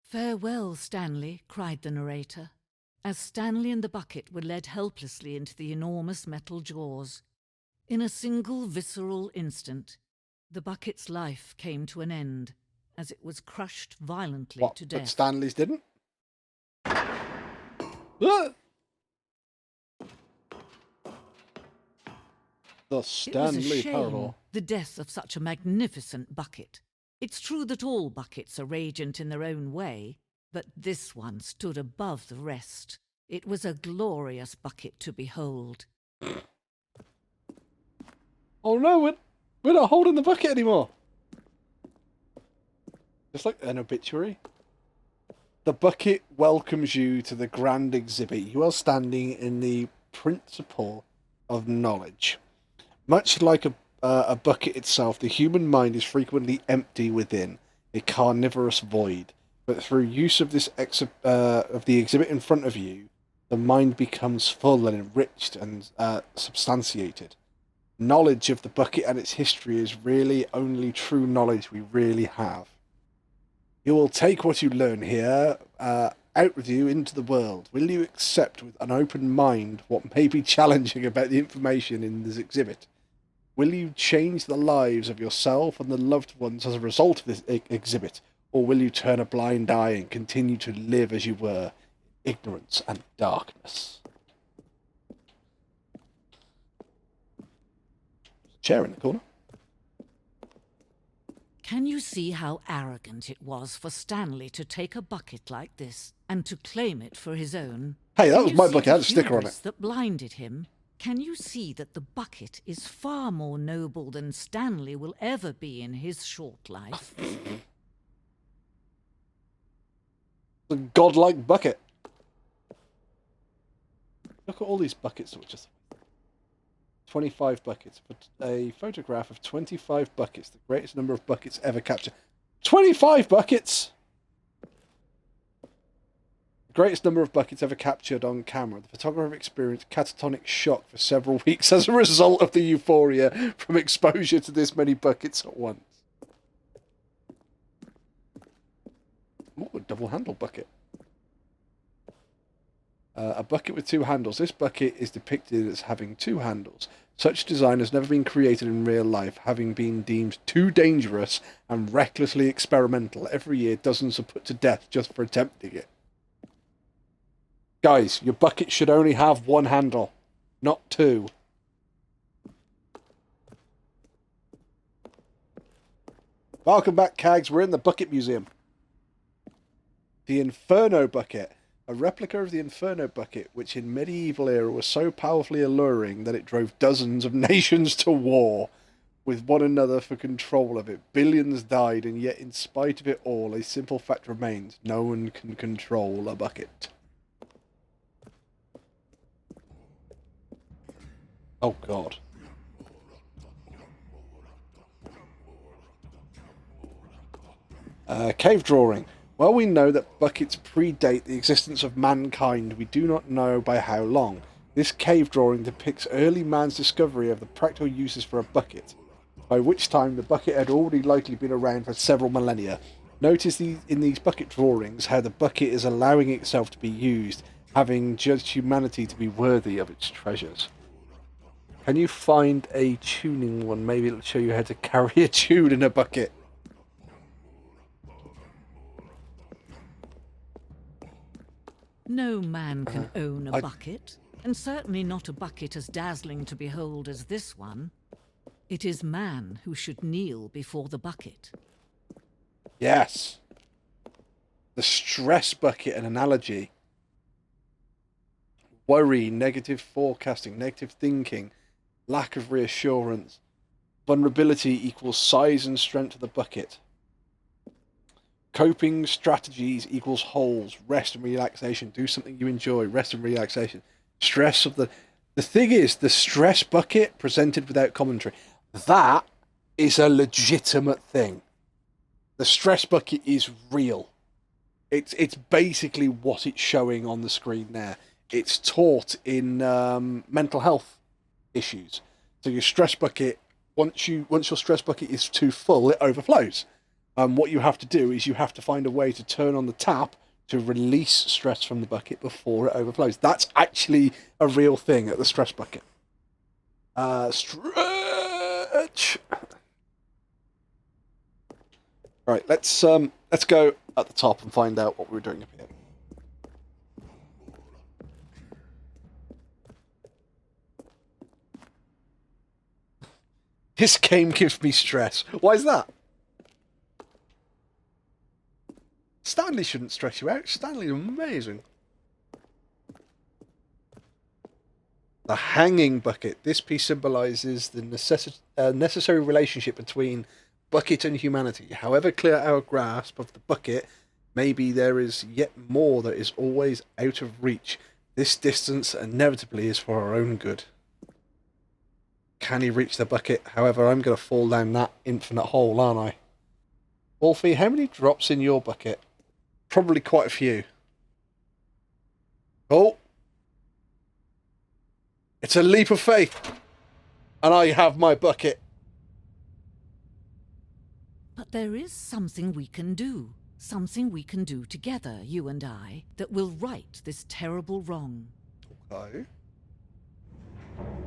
"Farewell, Stanley," cried the narrator, as Stanley and the bucket were led helplessly into the enormous metal jaws. In a single visceral instant, the bucket's life came to an end, as it was crushed violently What? to But death. Stanley's didn't. Ah! The It was a Stanley shame, parable. the death of such a magnificent bucket. It's true that all buckets are radiant in their own way, but this one stood above the rest. It was a glorious bucket to behold. Oh no, we're not holding the bucket anymore. Just like an obituary. The bucket welcomes you to the grand exhibit. You are standing in the principle of knowledge. Much like a bucket itself, the human mind is frequently empty within, a carnivorous void. But through use of this of the exhibit in front of you, the mind becomes full and enriched and substantiated. Knowledge of the bucket and its history is really only true knowledge we really have. You will take what you learn here out with you into the world. Will you accept with an open mind what may be challenging about the information in this exhibit? Will you change the lives of yourself and the loved ones as a result of this exhibit? Or will you turn a blind eye and continue to live as you were, in ignorance and darkness? Chair in the corner. Can you see how arrogant it was for Stanley to take a bucket like this and to claim it for his own? Hey, that Can was you my see bucket. the I had a sticker on hubris it. that blinded him? Can you see that the bucket is far more noble than Stanley will ever be in his short life? The godlike bucket. Look at all these buckets that were just 25 buckets. A photograph of 25 buckets, the greatest number of buckets ever captured. 25 buckets! The greatest number of buckets ever captured on camera. The photographer experienced catatonic shock for several weeks as a result of the euphoria from exposure to this many buckets at once. Ooh, a double-handled bucket. A bucket with two handles. This bucket is depicted as having two handles. Such design has never been created in real life, having been deemed too dangerous and recklessly experimental. Every year, dozens are put to death just for attempting it. Guys, your bucket should only have one handle, not two. Welcome back, Cags. We're in the Bucket Museum. The Inferno Bucket. A replica of the Inferno Bucket, which in medieval era was so powerfully alluring that it drove dozens of nations to war with one another for control of it. Billions died, and yet in spite of it all, a simple fact remains. No one can control a bucket. Oh, God. Cave drawing. While we know that buckets predate the existence of mankind, we do not know by how long. This cave drawing depicts early man's discovery of the practical uses for a bucket, by which time the bucket had already likely been around for several millennia. Notice in these bucket drawings how the bucket is allowing itself to be used, having judged humanity to be worthy of its treasures. Can you find a tuning one? Maybe it'll show you how to carry a tune in a bucket. No man can own a bucket, and certainly not a bucket as dazzling to behold as this one. It is man who should kneel before the bucket. Yes. The stress bucket, an analogy. Worry, negative forecasting, negative thinking, lack of reassurance. Vulnerability equals size and strength of the bucket. Coping strategies equals holes. Rest and relaxation. Do something you enjoy. Rest and relaxation. Stress of the The thing is, the stress bucket presented without commentary, that is a legitimate thing. The stress bucket is real. It's basically what it's showing on the screen there. It's taught in mental health issues. So your stress bucket, once your stress bucket is too full, it overflows. What you have to do is you have to find a way to turn on the tap to release stress from the bucket before it overflows. That's actually a real thing at the stress bucket. Stretch. Right, let's go at the top and find out what we're doing up here. This game gives me stress. Why is that? Stanley shouldn't stress you out. Stanley's amazing. The hanging bucket. This piece symbolises the necessary relationship between bucket and humanity. However clear our grasp of the bucket, maybe there is yet more that is always out of reach. This distance inevitably is for our own good. Can he reach the bucket? However, I'm going to fall down that infinite hole, aren't I? Wolfie, how many drops in your bucket? Probably quite a few. Oh! It's a leap of faith! And I have my bucket. But there is something we can do. Something we can do together, you and I, that will right this terrible wrong. Okay.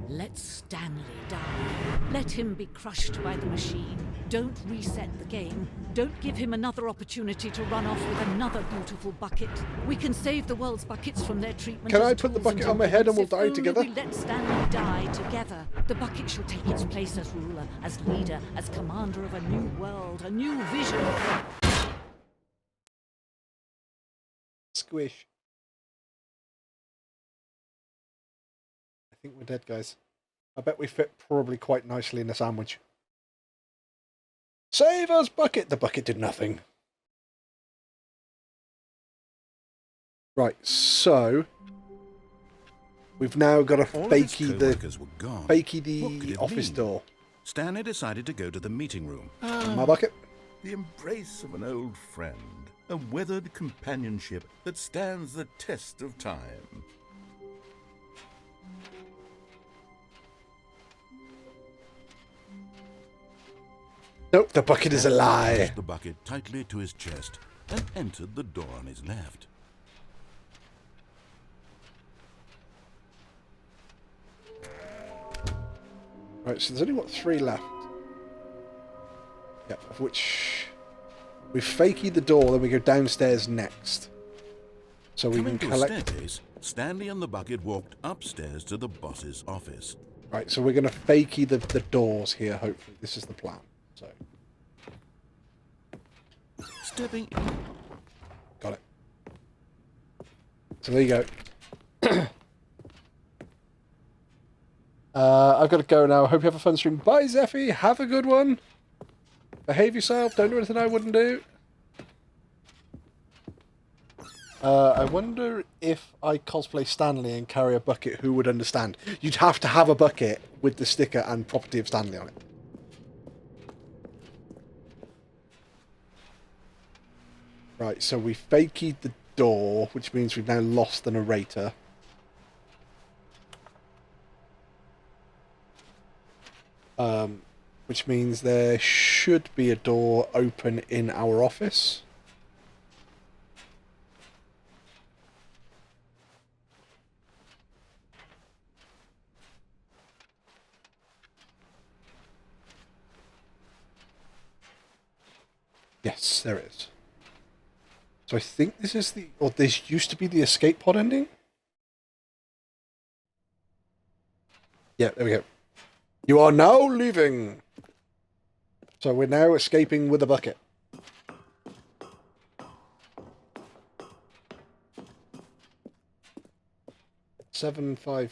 Let Stanley die. Let him be crushed by the machine. Don't reset the game. Don't give him another opportunity to run off with another beautiful bucket. We can save the world's buckets from their treatment. Can as I put the tools bucket on my head and we'll die together? If only we let Stanley die together. The bucket shall take its place as ruler, as leader, as commander of a new world, a new vision. Squish. I think we're dead, guys. I bet we fit probably quite nicely in a sandwich. Save us, bucket! The bucket did nothing. Right, so we've now got to fakey the office door. Stanley decided to go to the meeting room. My bucket. The embrace of an old friend, a weathered companionship that stands the test of time. Nope, the bucket is a lie. Pushed the bucket tightly to his chest and entered the door on his left. Right, so there's only, what, 3 left? Yep, of which we fakey the door, then we go downstairs next. So we Coming can to a collect... staircase, Stanley and the bucket walked upstairs to the boss's office. Right, so we're going to fakey the doors here, hopefully. This is the plan. So, Stepping in. got it. So there you go. I've got to go now. I hope you have a fun stream. Bye, Zeffy. Have a good one. Behave yourself. Don't do anything I wouldn't do. I wonder if I cosplay Stanley and carry a bucket, who would understand? You'd have to have a bucket with the sticker and property of Stanley on it. Right, so we fakeyed the door, which means we've now lost the narrator. Which means there should be a door open in our office. Yes, there is. So I think this is the... Or this used to be the escape pod ending? Yeah, there we go. You are now leaving. So we're now escaping with a bucket. $755.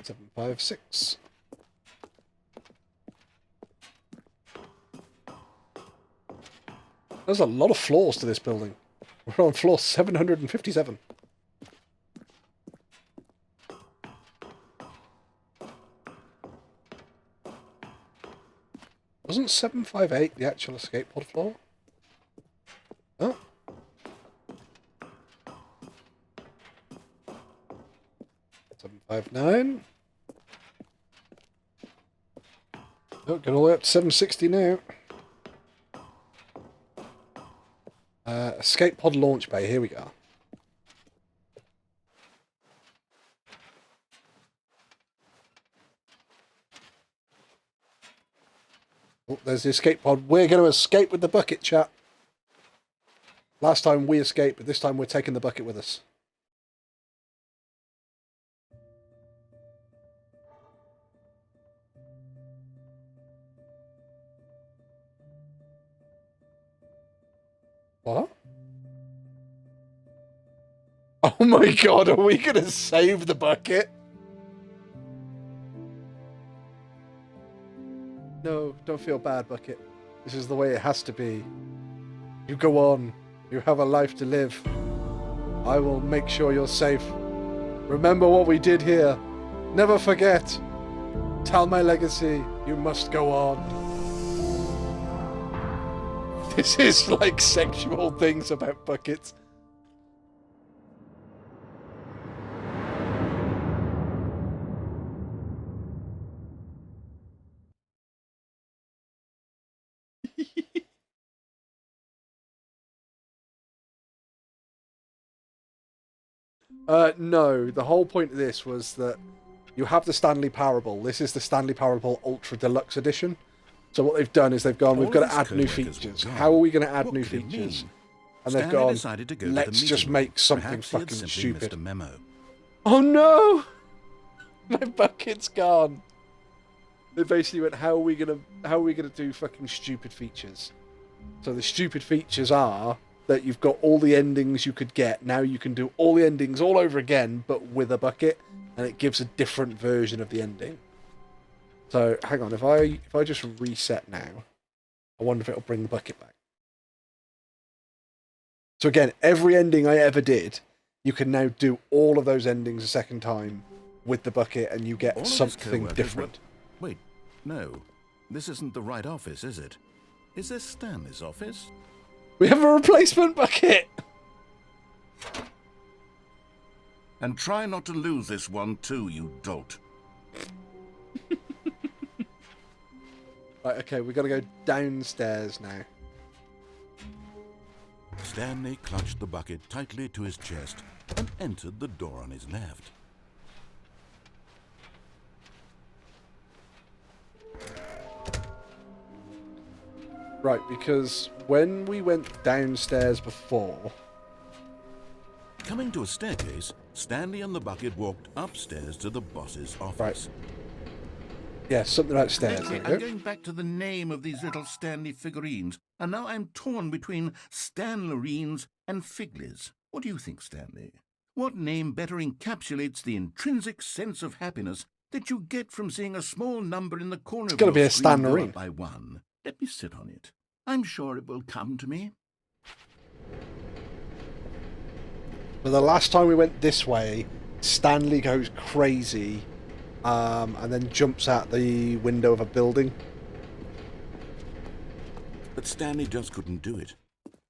$756. There's a lot of floors to this building. We're on floor 757. Wasn't 758 the actual escape pod floor? Oh. Seven 759. Oh, going all the way up to 760 now. Escape pod launch bay, here we go. Oh, there's the escape pod. We're going to escape with the bucket, chat. Last time we escaped, but this time we're taking the bucket with us. What? Oh my god, are we going to save the bucket? No, don't feel bad, Bucket. This is the way it has to be. You go on. You have a life to live. I will make sure you're safe. Remember what we did here. Never forget. Tell my legacy. You must go on. This is like sexual things about buckets. No, the whole point of this was that you have the Stanley Parable. This is the Stanley Parable Ultra Deluxe Edition. So what they've done is they've gone, we've got to add new features. How are we going to add new features? And they've gone, let's just make something fucking stupid. Oh no! My bucket's gone. They basically went, how are we gonna do fucking stupid features? So the stupid features are that you've got all the endings you could get. Now you can do all the endings all over again, but with a bucket, and it gives a different version of the ending. So hang on, if I just reset now, I wonder if it'll bring the bucket back. So again, every ending I ever did, you can now do all of those endings a second time with the bucket, and you get something different. Wait, no, this isn't the right office, is it? Is this Stanley's office? We have a replacement bucket! And try not to lose this one too, you dolt. Right, okay, we've got to go downstairs now. Stanley clutched the bucket tightly to his chest and entered the door on his left. Right, because when we went downstairs before... Coming to a staircase, Stanley and the bucket walked upstairs to the boss's office. Right. Yeah, something about stairs. Lately, I'm going back to the name of these little Stanley figurines, and now I'm torn between Stanlerines and Figlies. What do you think, Stanley? What name better encapsulates the intrinsic sense of happiness that you get from seeing a small number in the corner of your be a screen go Stanlerine. up by one? Let me sit on it. I'm sure it will come to me. But the last time we went this way, Stanley goes crazy, and then jumps out the window of a building. But Stanley just couldn't do it.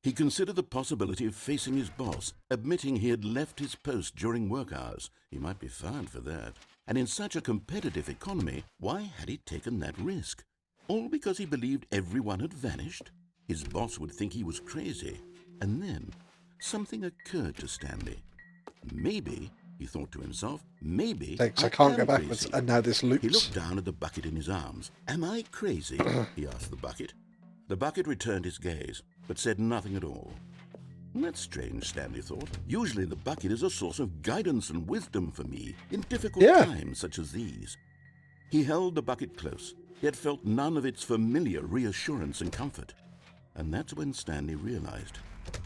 He considered the possibility of facing his boss, admitting he had left his post during work hours. He might be fired for that. And in such a competitive economy, why had he taken that risk? All because he believed everyone had vanished? His boss would think he was crazy. And then something occurred to Stanley. Maybe, he thought to himself, maybe Thanks, I can't go am backwards, crazy. and now this loops. He looked down at the bucket in his arms. Am I crazy? He asked the bucket. The bucket returned his gaze, but said nothing at all. That's strange, Stanley thought. Usually the bucket is a source of guidance and wisdom for me in difficult times such as these. He held the bucket close, yet felt none of its familiar reassurance and comfort. And that's when Stanley realized,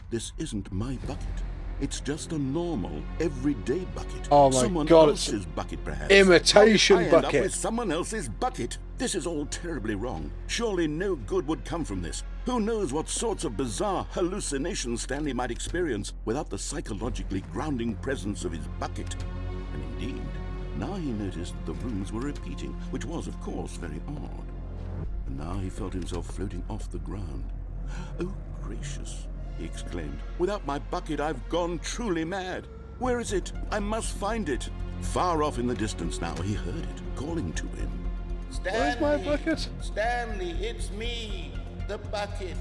this isn't my bucket. It's just a normal, everyday bucket. Oh my someone God, else's bucket, perhaps. imitation How did I end up bucket. with someone else's bucket. This is all terribly wrong. Surely no good would come from this. Who knows what sorts of bizarre hallucinations Stanley might experience without the psychologically grounding presence of his bucket. And indeed, now he noticed that the rooms were repeating, which was, of course, very odd. And now he felt himself floating off the ground. "Oh, gracious," he exclaimed. "Without my bucket, I've gone truly mad. Where is it? I must find it." Far off in the distance now, he heard it, calling to him. Stanley, Where's my bucket? Stanley, it's me, the bucket.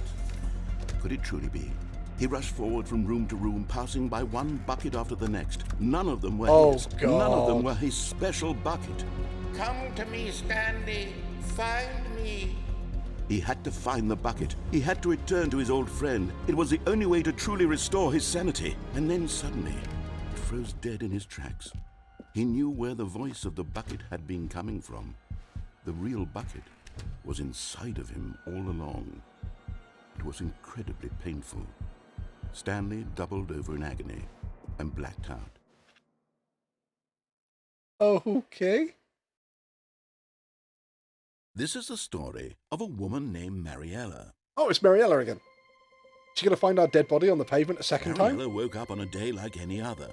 Could it truly be? He rushed forward from room to room, passing by one bucket after the next. None of them were his. God. None of them were his special bucket. Come to me, Stanley. Find me. He had to find the bucket. He had to return to his old friend. It was the only way to truly restore his sanity. And then suddenly, he froze dead in his tracks. He knew where the voice of the bucket had been coming from. The real bucket was inside of him all along. It was incredibly painful. Stanley doubled over in agony and blacked out. Okay. This is the story of a woman named Mariella. Oh, it's Mariella again. She gonna find our dead body on the pavement a second time? Mariella woke up on a day like any other.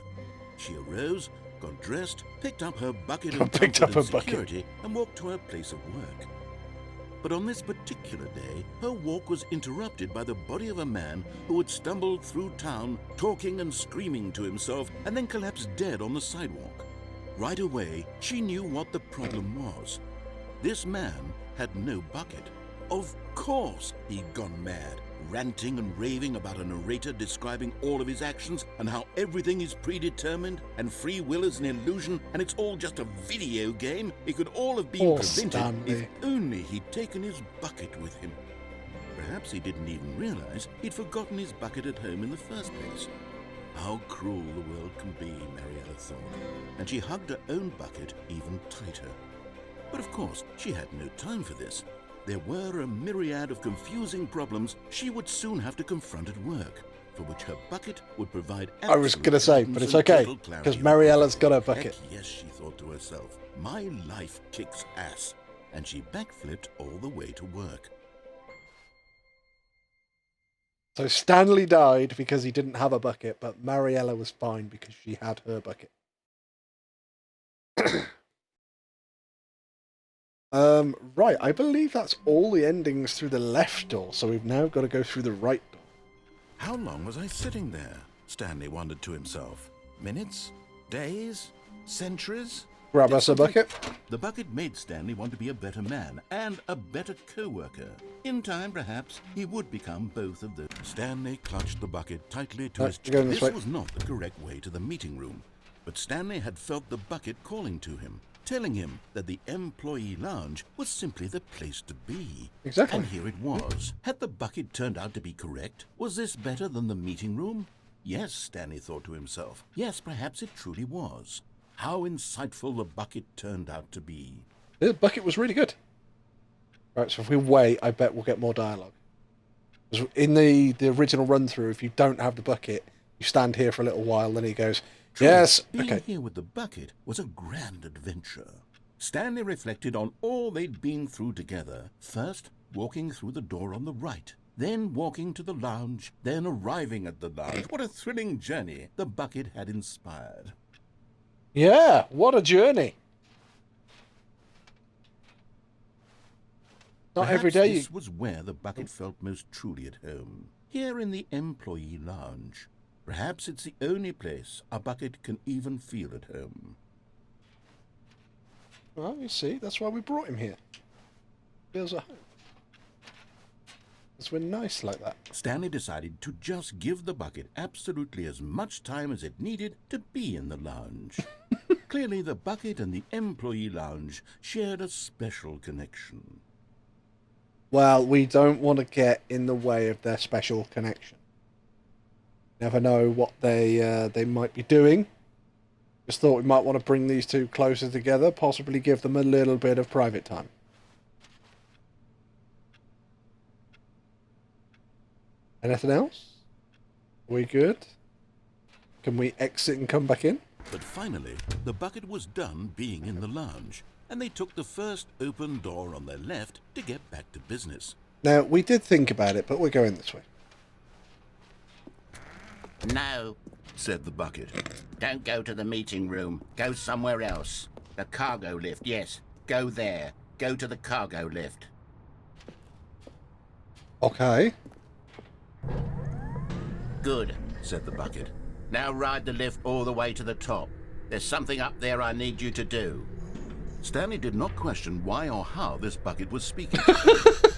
She arose, got dressed, picked up her bucket Picked and up her comfort and bucket. security, and walked to her place of work. But on this particular day, her walk was interrupted by the body of a man who had stumbled through town, talking and screaming to himself, and then collapsed dead on the sidewalk. Right away, she knew what the problem was. This man had no bucket. Of course he'd gone mad, ranting and raving about a narrator describing all of his actions and how everything is predetermined and free will is an illusion and it's all just a video game. It could all have been Poor prevented Stanley. if only he'd taken his bucket with him. Perhaps he didn't even realize he'd forgotten his bucket at home in the first place. How cruel the world can be, Mariella thought, and she hugged her own bucket even tighter. But of course, she had no time for this. There were a myriad of confusing problems she would soon have to confront at work, for which her bucket would provide I was gonna say, but it's okay, because Mariella's got her bucket. Heck yes, she thought to herself, my life kicks ass. And she backflipped all the way to work. So Stanley died because he didn't have a bucket, but Mariella was fine because she had her bucket. Right, I believe that's all the endings through the left door, so we've now got to go through the right door. How long was I sitting there? Stanley wondered to himself. Minutes? Days? Centuries? Grab us a bucket. The bucket made Stanley want to be a better man and a better co-worker. In time, perhaps, he would become both of those. Stanley clutched the bucket tightly to his you're going chest. this way. This was not the correct way to the meeting room, but Stanley had felt the bucket calling to him, telling him that the employee lounge was simply the place to be. Exactly. And here it was. Had the bucket turned out to be correct? Was this better than the meeting room? Yes, Stanley thought to himself. Yes, perhaps it truly was. How insightful the bucket turned out to be. The bucket was really good. Right, so if we wait, I bet we'll get more dialogue. 'Cause in the original run-through, if you don't have the bucket, you stand here for a little while, then he goes, Truly, yes, being okay. here with the bucket was a grand adventure. Stanley reflected on all they'd been through together. First, walking through the door on the right. Then walking to the lounge. Then arriving at the lounge. What a thrilling journey the bucket had inspired. Yeah, what a journey. Not Perhaps every day you... this was where the bucket felt most truly at home. Here in the employee lounge. Perhaps it's the only place a bucket can even feel at home. Well, you see, that's why we brought him here. Feels at home. Because we're nice like that. Stanley decided to just give the bucket absolutely as much time as it needed to be in the lounge. Clearly, the bucket and the employee lounge shared a special connection. Well, we don't want to get in the way of their special connection. Never know what they might be doing. Just thought we might want to bring these two closer together, possibly give them a little bit of private time. Anything else? Are we good? Can we exit and come back in? But finally, the bucket was done being in the lounge, and they took the first open door on their left to get back to business. Now, we did think about it, but we're going this way. No, said the bucket. don't go to the meeting room. Go somewhere else. The cargo lift, yes. Go there. Go to the cargo lift. Okay. Good, said the bucket. Now ride the lift all the way to the top. There's something up there I need you to do. Stanley did not question why or how this bucket was speaking.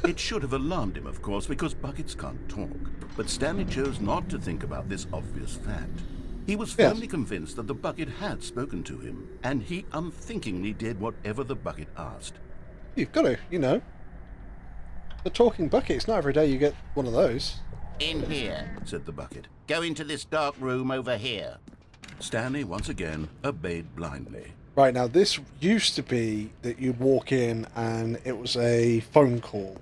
It should have alarmed him, of course, because buckets can't talk. But Stanley chose not to think about this obvious fact. He was firmly convinced that the bucket had spoken to him, and he unthinkingly did whatever the bucket asked. You've got to, you know. The talking bucket, it's not every day you get one of those. In here, Said the bucket. go into this dark room over here. Stanley once again obeyed blindly. Right, now this used to be that you'd walk in and it was a phone call.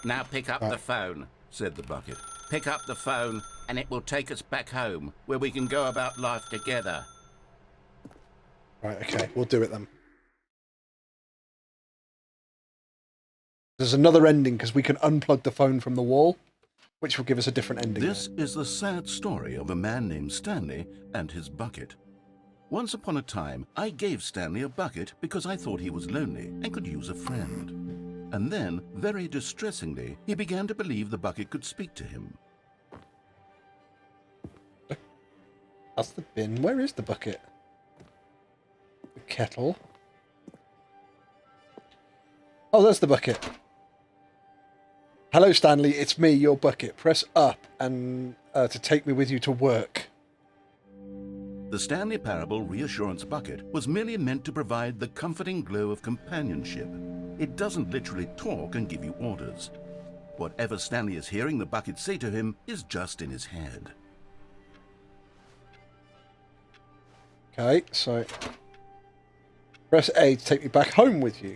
Now pick up the phone, Said the bucket. Pick up the phone and it will take us back home, where we can go about life together. Right, okay, we'll do it then. There's another ending because we can unplug the phone from the wall, which will give us a different ending. This is the sad story of a man named Stanley and his bucket. Once upon a time, I gave Stanley a bucket because I thought he was lonely and could use a friend. And then, very distressingly, he began to believe the bucket could speak to him. That's the bin. Where is the bucket? The kettle. Oh, there's the bucket. Hello, Stanley. It's me, your bucket. Press up and to take me with you to work. The Stanley Parable Reassurance Bucket was merely meant to provide the comforting glow of companionship. It doesn't literally talk and give you orders. Whatever Stanley is hearing the bucket say to him is just in his head. Okay, so press A to take me back home with you.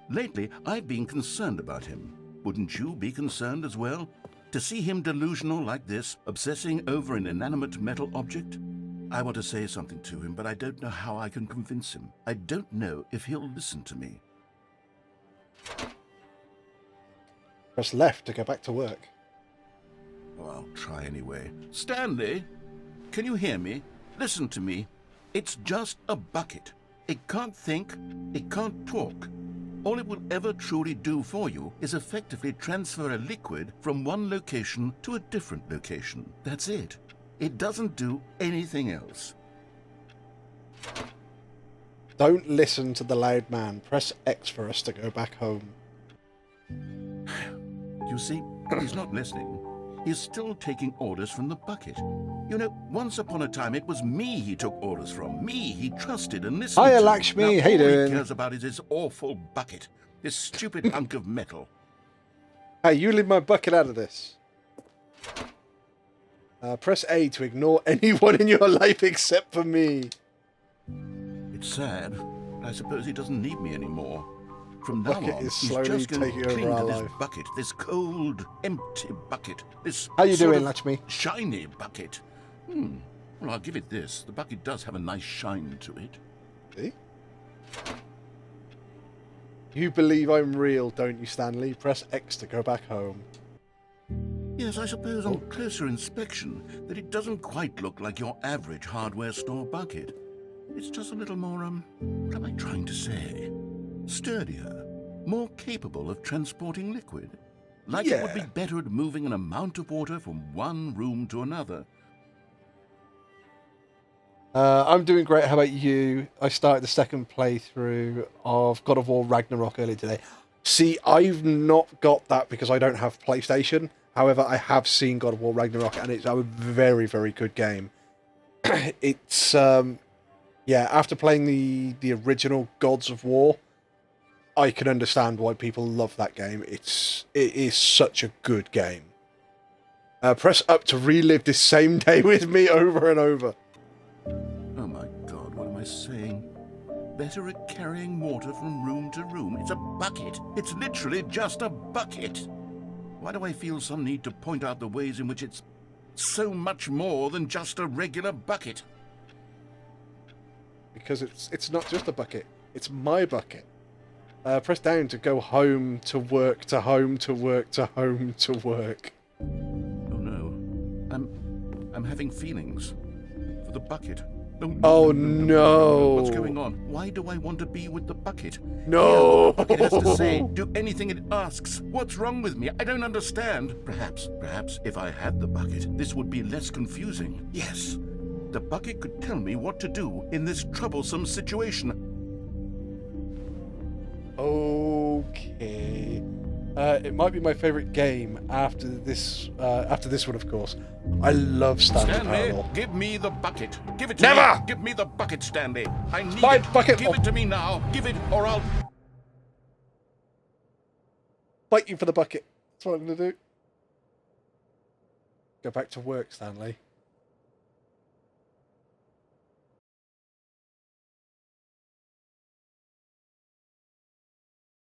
Lately, I've been concerned about him. Wouldn't you be concerned as well? To see him delusional like this, obsessing over an inanimate metal object? I want to say something to him, but I don't know how I can convince him. I don't know if he'll listen to me. Press left to go back to work. Oh, I'll try anyway. Stanley, can you hear me? Listen to me. It's just a bucket. It can't think, it can't talk. All it will ever truly do for you is effectively transfer a liquid from one location to a different location. That's it. It doesn't do anything else. Don't listen to the loud man. Press X for us to go back home. You see, he's not listening. He's still taking orders from the bucket. You know, once upon a time, it was me he took orders from. Me he trusted and listened Hiya, to. Lakshmi. Now, How you all doing? he cares about is his awful bucket. This stupid hunk of metal. Hey, you leave my bucket out of this. Press A to ignore anyone in your life except for me. It's sad, but I suppose he doesn't need me anymore. From now Bucket on, is he's slowly just going taking to over cling our to this life. bucket, this cold, empty bucket, this How you sort doing, of Lakshmi? shiny bucket. Well, I'll give it this. The bucket does have a nice shine to it. See? You believe I'm real, don't you, Stanley? Press X to go back home. Yes, I suppose on closer inspection that it doesn't quite look like your average hardware store bucket. It's just a little more, what am I trying to say? Sturdier, more capable of transporting liquid. Like it would be Yeah. better at moving an amount of water from one room to another. I'm doing great. How about you? I started the second playthrough of God of War Ragnarok earlier today. See, I've not got that because I don't have PlayStation. However, I have seen God of War Ragnarok, and it's a very, very good game. It's yeah. After playing the original Gods of War, I can understand why people love that game. It is such a good game. Press up to relive this same day with me over and over. Oh my God, what am I saying? Better at carrying water from room to room. It's a bucket. It's literally just a bucket. Why do I feel some need to point out the ways in which it's so much more than just a regular bucket? Because it's not just a bucket. It's my bucket. Press down to go home to work to home to work to home to work. Oh no. I'm having feelings. For the bucket. Oh no. What's going on? Why do I want to be with the bucket? No. The bucket has to say, do anything it asks. What's wrong with me? I don't understand. Perhaps if I had the bucket, this would be less confusing. Yes. The bucket could tell me what to do in this troublesome situation. Okay. It might be my favourite game after this one, of course. I love Stanley Parable. Give me the bucket. Give it to Never! me. Give me the bucket, Stanley. I need My it. bucket. Give it to me now. Give it, or I'll... Fight you for the bucket. That's what I'm going to do. Go back to work, Stanley.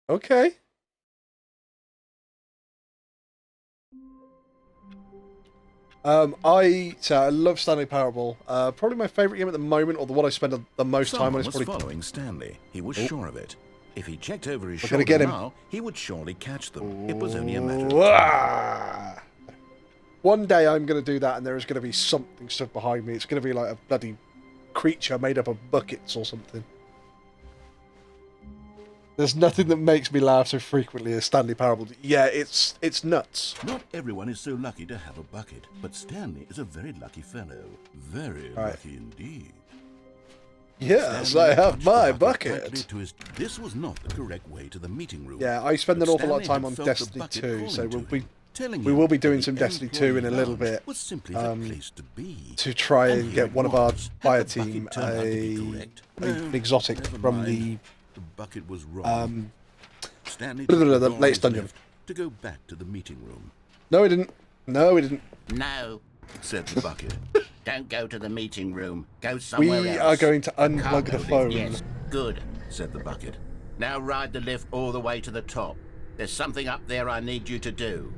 Okay. I love Stanley Parable. Probably my favourite game at the moment, or the one I spend the most time on. Someone Is was probably following Stanley. He was sure of it. If he checked over his We're gonna shoulder get him. now, he would surely catch them. It was only a matter of Ooh, time. ah. One day I'm going to do that, and there is going to be something stood behind me. It's going to be like a bloody creature made up of buckets or something. There's nothing that makes me laugh so frequently as Stanley Parable. Yeah, it's nuts. Not everyone is so lucky to have a bucket, but Stanley is a very lucky fellow. Very lucky indeed. Yes, Stanley I have touched my the bucket. tightly to his... This was not the correct way to the meeting room. Yeah, I spend an But awful lot of Stanley time on had felt the Destiny bucket 2, calling so to we'll him, be telling we him will be that doing the some Destiny 2 in a employee little lounge bit was simply the place to be. to try and here get it one of our was. fire Had the bucket team turned out to be correct? an No, exotic never from mind. The bucket was wrong. Stanley the took the latest dungeon. left to go back to the meeting room. No, we didn't. No, we didn't. No, Said the bucket. don't go to the meeting room. Go somewhere else. We are going to unplug Cargo the lift, phone. Yes, good. Said the bucket. Now ride the lift all the way to the top. There's something up there I need you to do.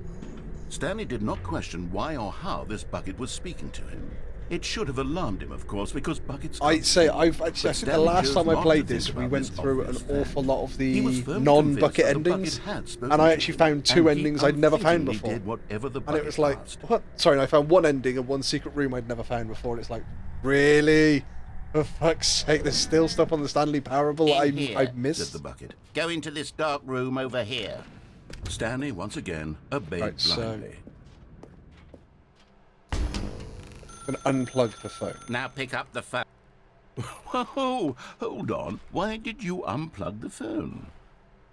Stanley did not question why or how this bucket was speaking to him. It should have alarmed him, of course, because buckets... I say I've actually. I think the Stanley last chose time I not played to this, think we about went this through an obvious fact. awful lot of He was the firmly non-bucket convinced that the endings, bucket had spoken and I to actually him, found two and he endings I'd never found unthinkingly before. did whatever the And it bucket was like, asked. what? Sorry, I found one ending and one secret room I'd never found before, and it's like, really? For fuck's sake, there's still stuff on the Stanley Parable In here, I Said missed. the bucket. Go into this dark room over here. Stanley once again obeyed Right, so- blindly. And unplug the phone. Now pick up the phone. Whoa, hold on. Why did you unplug the phone?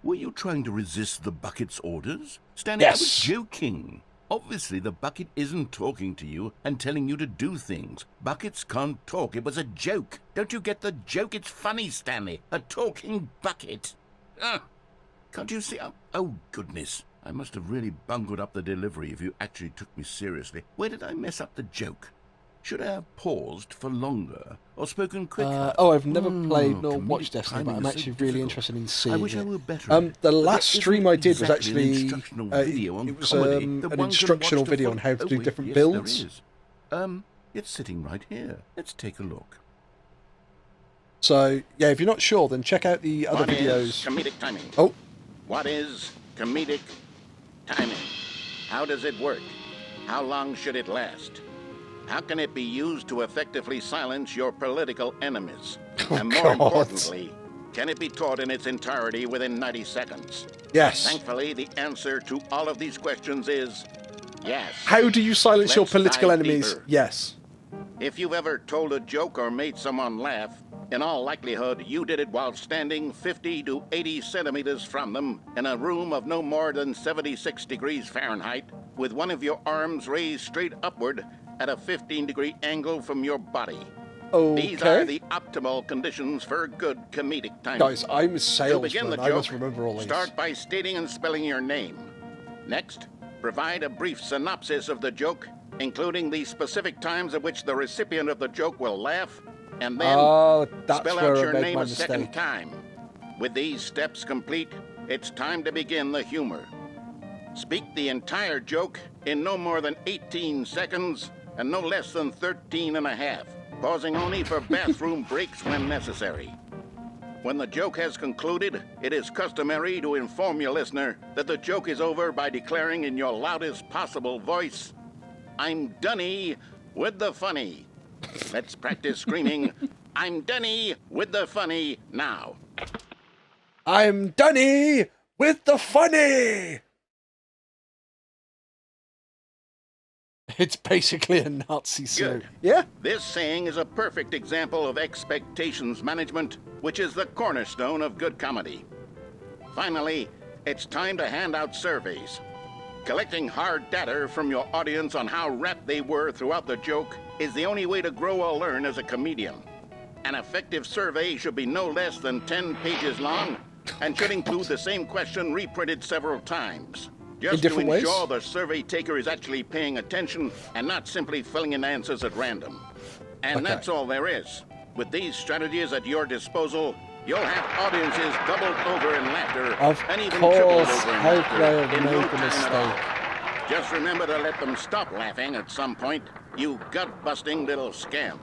Were you trying to resist the bucket's orders? Stanley, I was Yes. joking. Obviously, the bucket isn't talking to you and telling you to do things. Buckets can't talk. It was a joke. Don't you get the joke? It's funny, Stanley. A talking bucket. Can't you see? Oh, goodness. I must have really bungled up the delivery if you actually took me seriously. Where did I mess up the joke? Should I have paused for longer or spoken quicker? I've never played nor comedic watched Destiny, but timing I'm is so actually really difficult. interested in I seeing wish I it. were better at it. The But last there stream isn't I did was exactly an actually instructional video on it was comedy an that one can instructional watch to video on follow- how to do wait, different yes, builds. There is. It's sitting right here. Let's take a look. So yeah, if you're not sure, then check out the other What is videos. comedic timing? Oh, What is comedic timing? How does it work? How long should it last? How can it be used to effectively silence your political enemies? And more God. importantly, can it be taught in its entirety within 90 seconds? yes. Thankfully, the answer to all of these questions is yes. How do you silence your Let's political dive enemies? deeper. Yes. If you've ever told a joke or made someone laugh, in all likelihood, you did it while standing 50 to 80 centimeters from them in a room of no more than 76 degrees Fahrenheit, with one of your arms raised straight upward at a 15-degree angle from your body. These are Okay. the optimal conditions for good comedic timing. Guys, I'm a To begin the salesman. I must joke, remember all these. start by stating and spelling your name. Next, provide a brief synopsis of the joke, including the specific times at which the recipient of the joke will laugh, and then Oh, that's spell where out I your made name my a second mistake. time. With these steps complete, it's time to begin the humor. Speak the entire joke in no more than 18 seconds and no less than 13 and a half, pausing only for bathroom breaks when necessary. When the joke has concluded, it is customary to inform your listener that the joke is over by declaring in your loudest possible voice, "I'm Dunny with the funny." Let's practice screaming, "I'm Dunny with the funny" now. I'm Dunny with the funny! It's basically a Nazi salute. Good. Yeah? This saying is a perfect example of expectations management, which is the cornerstone of good comedy. Finally, it's time to hand out surveys. Collecting hard data from your audience on how rapt they were throughout the joke is the only way to grow or learn as a comedian. An effective survey should be no less than 10 pages long and should include the same question reprinted several times. Just to different ways? ensure the survey taker is actually paying attention and not simply filling in answers at random. And Okay. that's all there is. With these strategies at your disposal, you'll have audiences doubled over in laughter Of and even tripled course, over in how laughter could I have in no made the time at all. Just remember to let them stop laughing at some point, you gut-busting little scamp.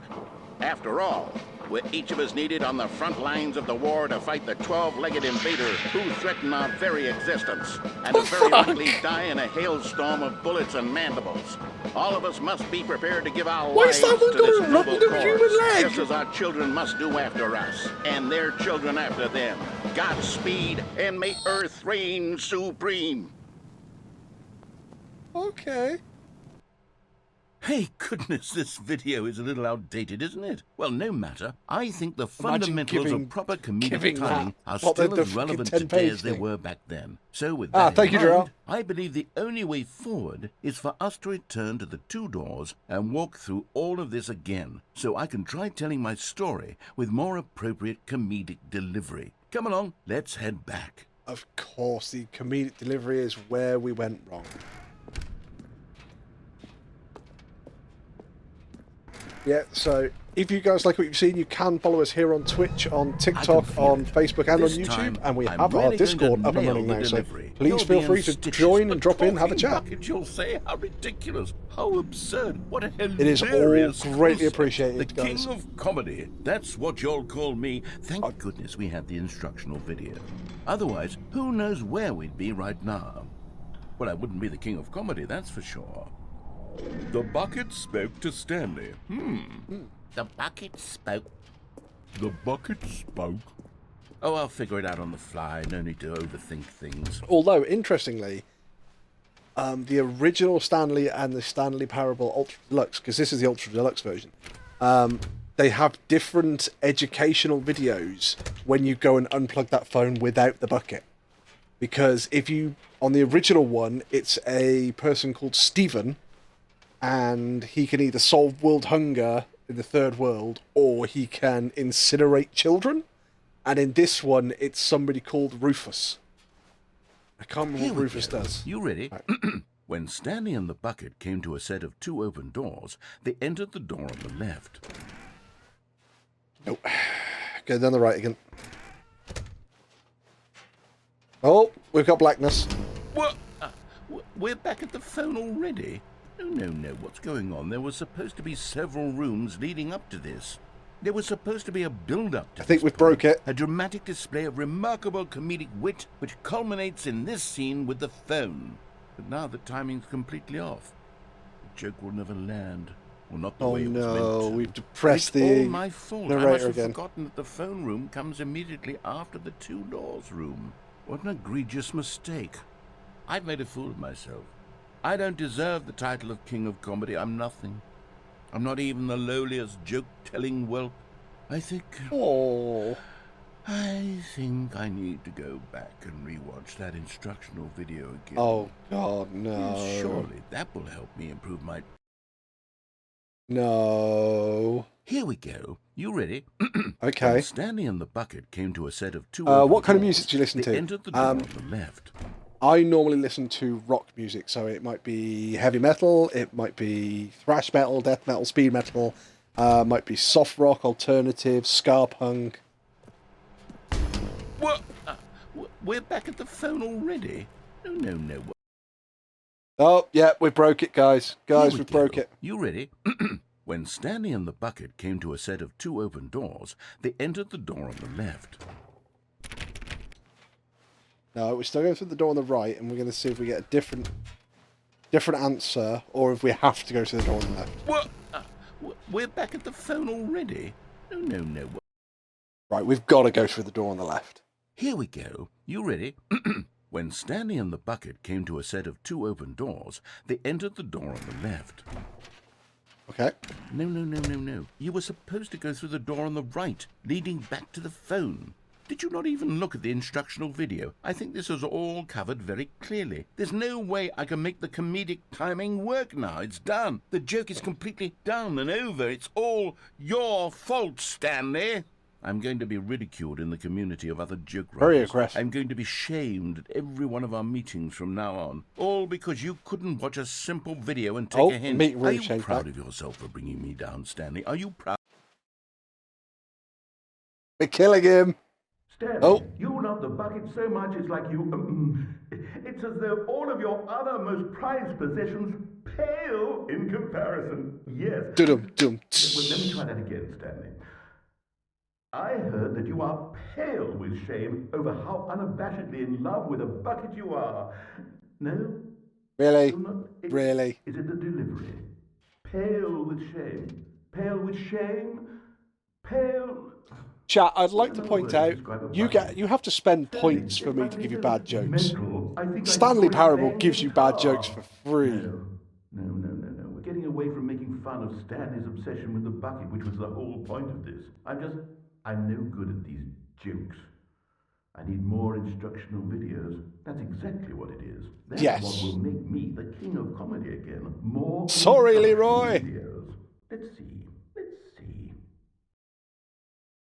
After all, we're each of us needed on the front lines of the war to fight the 12-legged invader who threaten our very existence, and to very likely die in a hailstorm of bullets and mandibles. All of us must be prepared to give our Why lives is that one to this going noble rotten to the human cause, leg? just as our children must do after us, and their children after them. Godspeed, and may Earth reign supreme. Okay. Hey, goodness, this video is a little outdated, isn't it? Well, no matter. I think the fundamentals giving- of proper comedic giving timing that- are what, still the as relevant 10 today page as they thing? were back then. So with Ah, that thank in you, mind, Gerald. I believe the only way forward is for us to return to the two doors and walk through all of this again, so I can try telling my story with more appropriate comedic delivery. Come along, let's head back. Of course, the comedic delivery is where we went wrong. Yeah, so if you guys like what you've seen, you can follow us here on Twitch, on TikTok, feel on it. Facebook, and on This YouTube. time, And we I'm have our really going to Discord up and nail running the now, so delivery. please You'll feel be free in to stitches, join but and drop in, have a talking chat. bucket, you'll say, how ridiculous, how absurd, what a hilarious It is all greatly concept. appreciated, The guys. king of comedy, that's what you'll call me. Thank goodness we had the instructional video. Otherwise, who knows where we'd be right now. Well, I wouldn't be the king of comedy, that's for sure. The bucket spoke to Stanley. The bucket spoke. The bucket spoke. Oh, I'll figure it out on the fly. No need to overthink things. Although, interestingly, the original Stanley and the Stanley Parable Ultra Deluxe, because this is the Ultra Deluxe version, they have different educational videos when you go and unplug that phone without the bucket. Because if you, on the original one, it's a person called Stephen, and he can either solve world hunger in the third world, or he can incinerate children. And in this one, it's somebody called Rufus. I can't remember Here what we Rufus go. does. You ready? When Stanley and the bucket came to a set of two open doors, they entered the door on the left. Nope. Go down the right again. Oh, we've got blackness. What? We're back at the phone already? No. What's going on? There was supposed to be several rooms leading up to this. There was supposed to be a build-up to I think this we've point, broke it. a dramatic display of remarkable comedic wit which culminates in this scene with the phone. But now the timing's completely off. The joke will never land. Or not the Oh way it was meant no, to. we've depressed It's the all my fault. I must narrator have again. forgotten that the phone room comes immediately after the two doors room. What an egregious mistake. I've made a fool of myself. I don't deserve the title of King of Comedy. I'm nothing. I'm not even the lowliest joke-telling whelp. I think Oh, I need to go back and rewatch that instructional video again. oh God, no. Surely that will help me improve my... No. Here we go. You ready? Okay. When Stanley and the bucket came to a set of two... What kind of open music do you listen doors, to? They entered the door on the left. I normally listen to rock music, so it might be heavy metal, it might be thrash metal, death metal, speed metal, might be soft rock, alternative, ska punk. What? We're back at the phone already? No. Oh, yeah, we broke it, guys. Guys, Here we we broke go. it. You ready? When Stanley and the bucket came to a set of two open doors, they entered the door on the left. No, we're still going through the door on the right, and we're going to see if we get a different answer, or if we have to go to the door on the left. What? We're back at the phone already? No. Right, we've got to go through the door on the left. Here we go. You ready? When Stanley and the bucket came to a set of 2 open doors, they entered the door on the left. Okay. No. You were supposed to go through the door on the right, leading back to the phone. Did you not even look at the instructional video? I think this is all covered very clearly. There's no way I can make the comedic timing work now. It's done. The joke is completely done and over. It's all your fault, Stanley. I'm going to be ridiculed in the community of other joke writers. Very aggressive. I'm going to be shamed at every one of our meetings from now on. All because you couldn't watch a simple video and take a hint. Are you proud of yourself for bringing me down, Stanley? Are you proud? We're killing him. Stanley, you love the bucket so much it's like you... it's as though all of your other most prized possessions pale in comparison. Yes. Dum-dum. Well, let me try that again, Stanley. I heard that you are pale with shame over how unabashedly in love with a bucket you are. No? Really? Really? Is it the delivery? Pale with shame. Pale with shame. Pale... Chat, I'd like to point out, you have to spend points for me to give you bad jokes. Stanley Parable gives you bad jokes for free. No. We're getting away from making fun of Stanley's obsession with the bucket, which was the whole point of this. I'm no good at these jokes. I need more instructional videos. That's exactly what it is. That's what will make me the king of comedy again. More Sorry, Leroy. Videos. Let's see.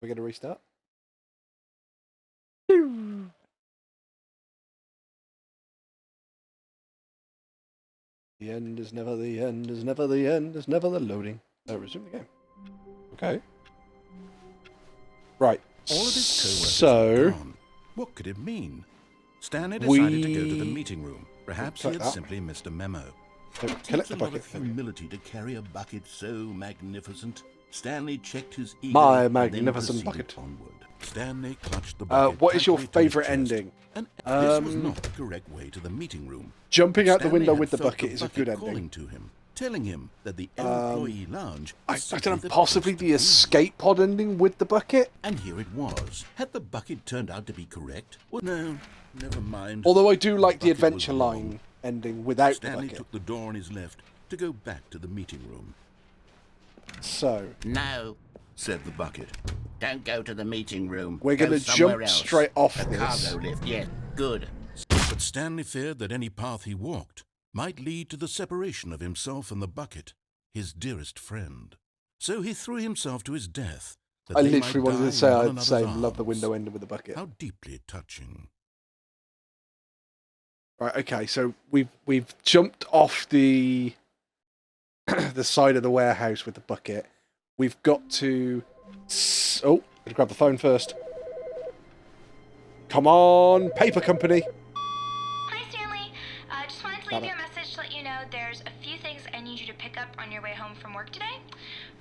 We're going to restart. The end is never the end, is never the end, is never the loading. Resume the game. Okay. Right. All of his co-workers were gone. What could it mean? Stanley decided to go to the meeting room. Perhaps he had simply missed a memo. Collect It takes the a lot bucket. of humility to carry a bucket so magnificent. Stanley checked his ego. My magnificent bucket. Onward. Stanley clutched the bucket. What is your tightly to his favourite chest. ending? And this was not the correct way to the meeting room. Jumping out the Stanley window had with the felt bucket is a good ending. calling to him, telling him that the employee lounge I was don't simply know, the possibly place the to be. escape pod ending with the bucket? And here it was. Had the bucket turned out to be correct? Well, no, never mind. Although I do like the bucket was adventure wrong. line ending without Stanley the bucket. took the door on his left to go back to the meeting room. So, No, Said the bucket. don't go to the meeting room. we're Go going to somewhere jump else. straight off A this. cargo lift, yes. Good. But Stanley feared that any path he walked might lead to the separation of himself and the bucket, his dearest friend. So he threw himself to his death. That I they literally might wanted die to say in one I'd another's say love the arms. window ending with the bucket. How deeply touching. Right, okay, so we've jumped off the the side of the warehouse with the bucket. We've got to... Oh, gotta grab the phone first. Come on, paper company. Hi, Stanley. Just wanted to leave you a message to let you know there's a few things I need you to pick up on your way home from work today.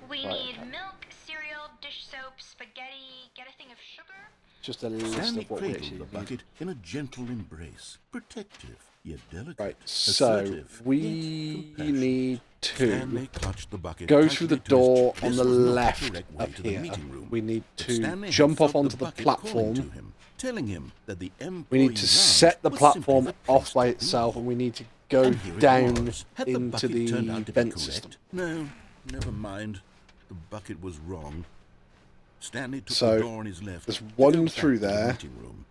We need milk, cereal, dish soap, spaghetti, get a thing of sugar. Just a list Stanley of what we cradled actually the need. bucket in a gentle embrace, protective yet delicate. Right, so assertive, we yet compassionate. need Stanley to clutched the bucket go tightly through the to his door chest. on This the was not the left correct way up to the here. meeting room. We need But to Stanley had jump off felt onto the bucket calling platform. to him, telling him that the We employee need to lounge set the was simply platform the off place by to itself, be. and we need to go And here it down was. Had the into bucket turned the out to be vent correct? system. No, never mind. The bucket was wrong. Stanley took So, the door on his left. there's to one go back through to the there. meeting room.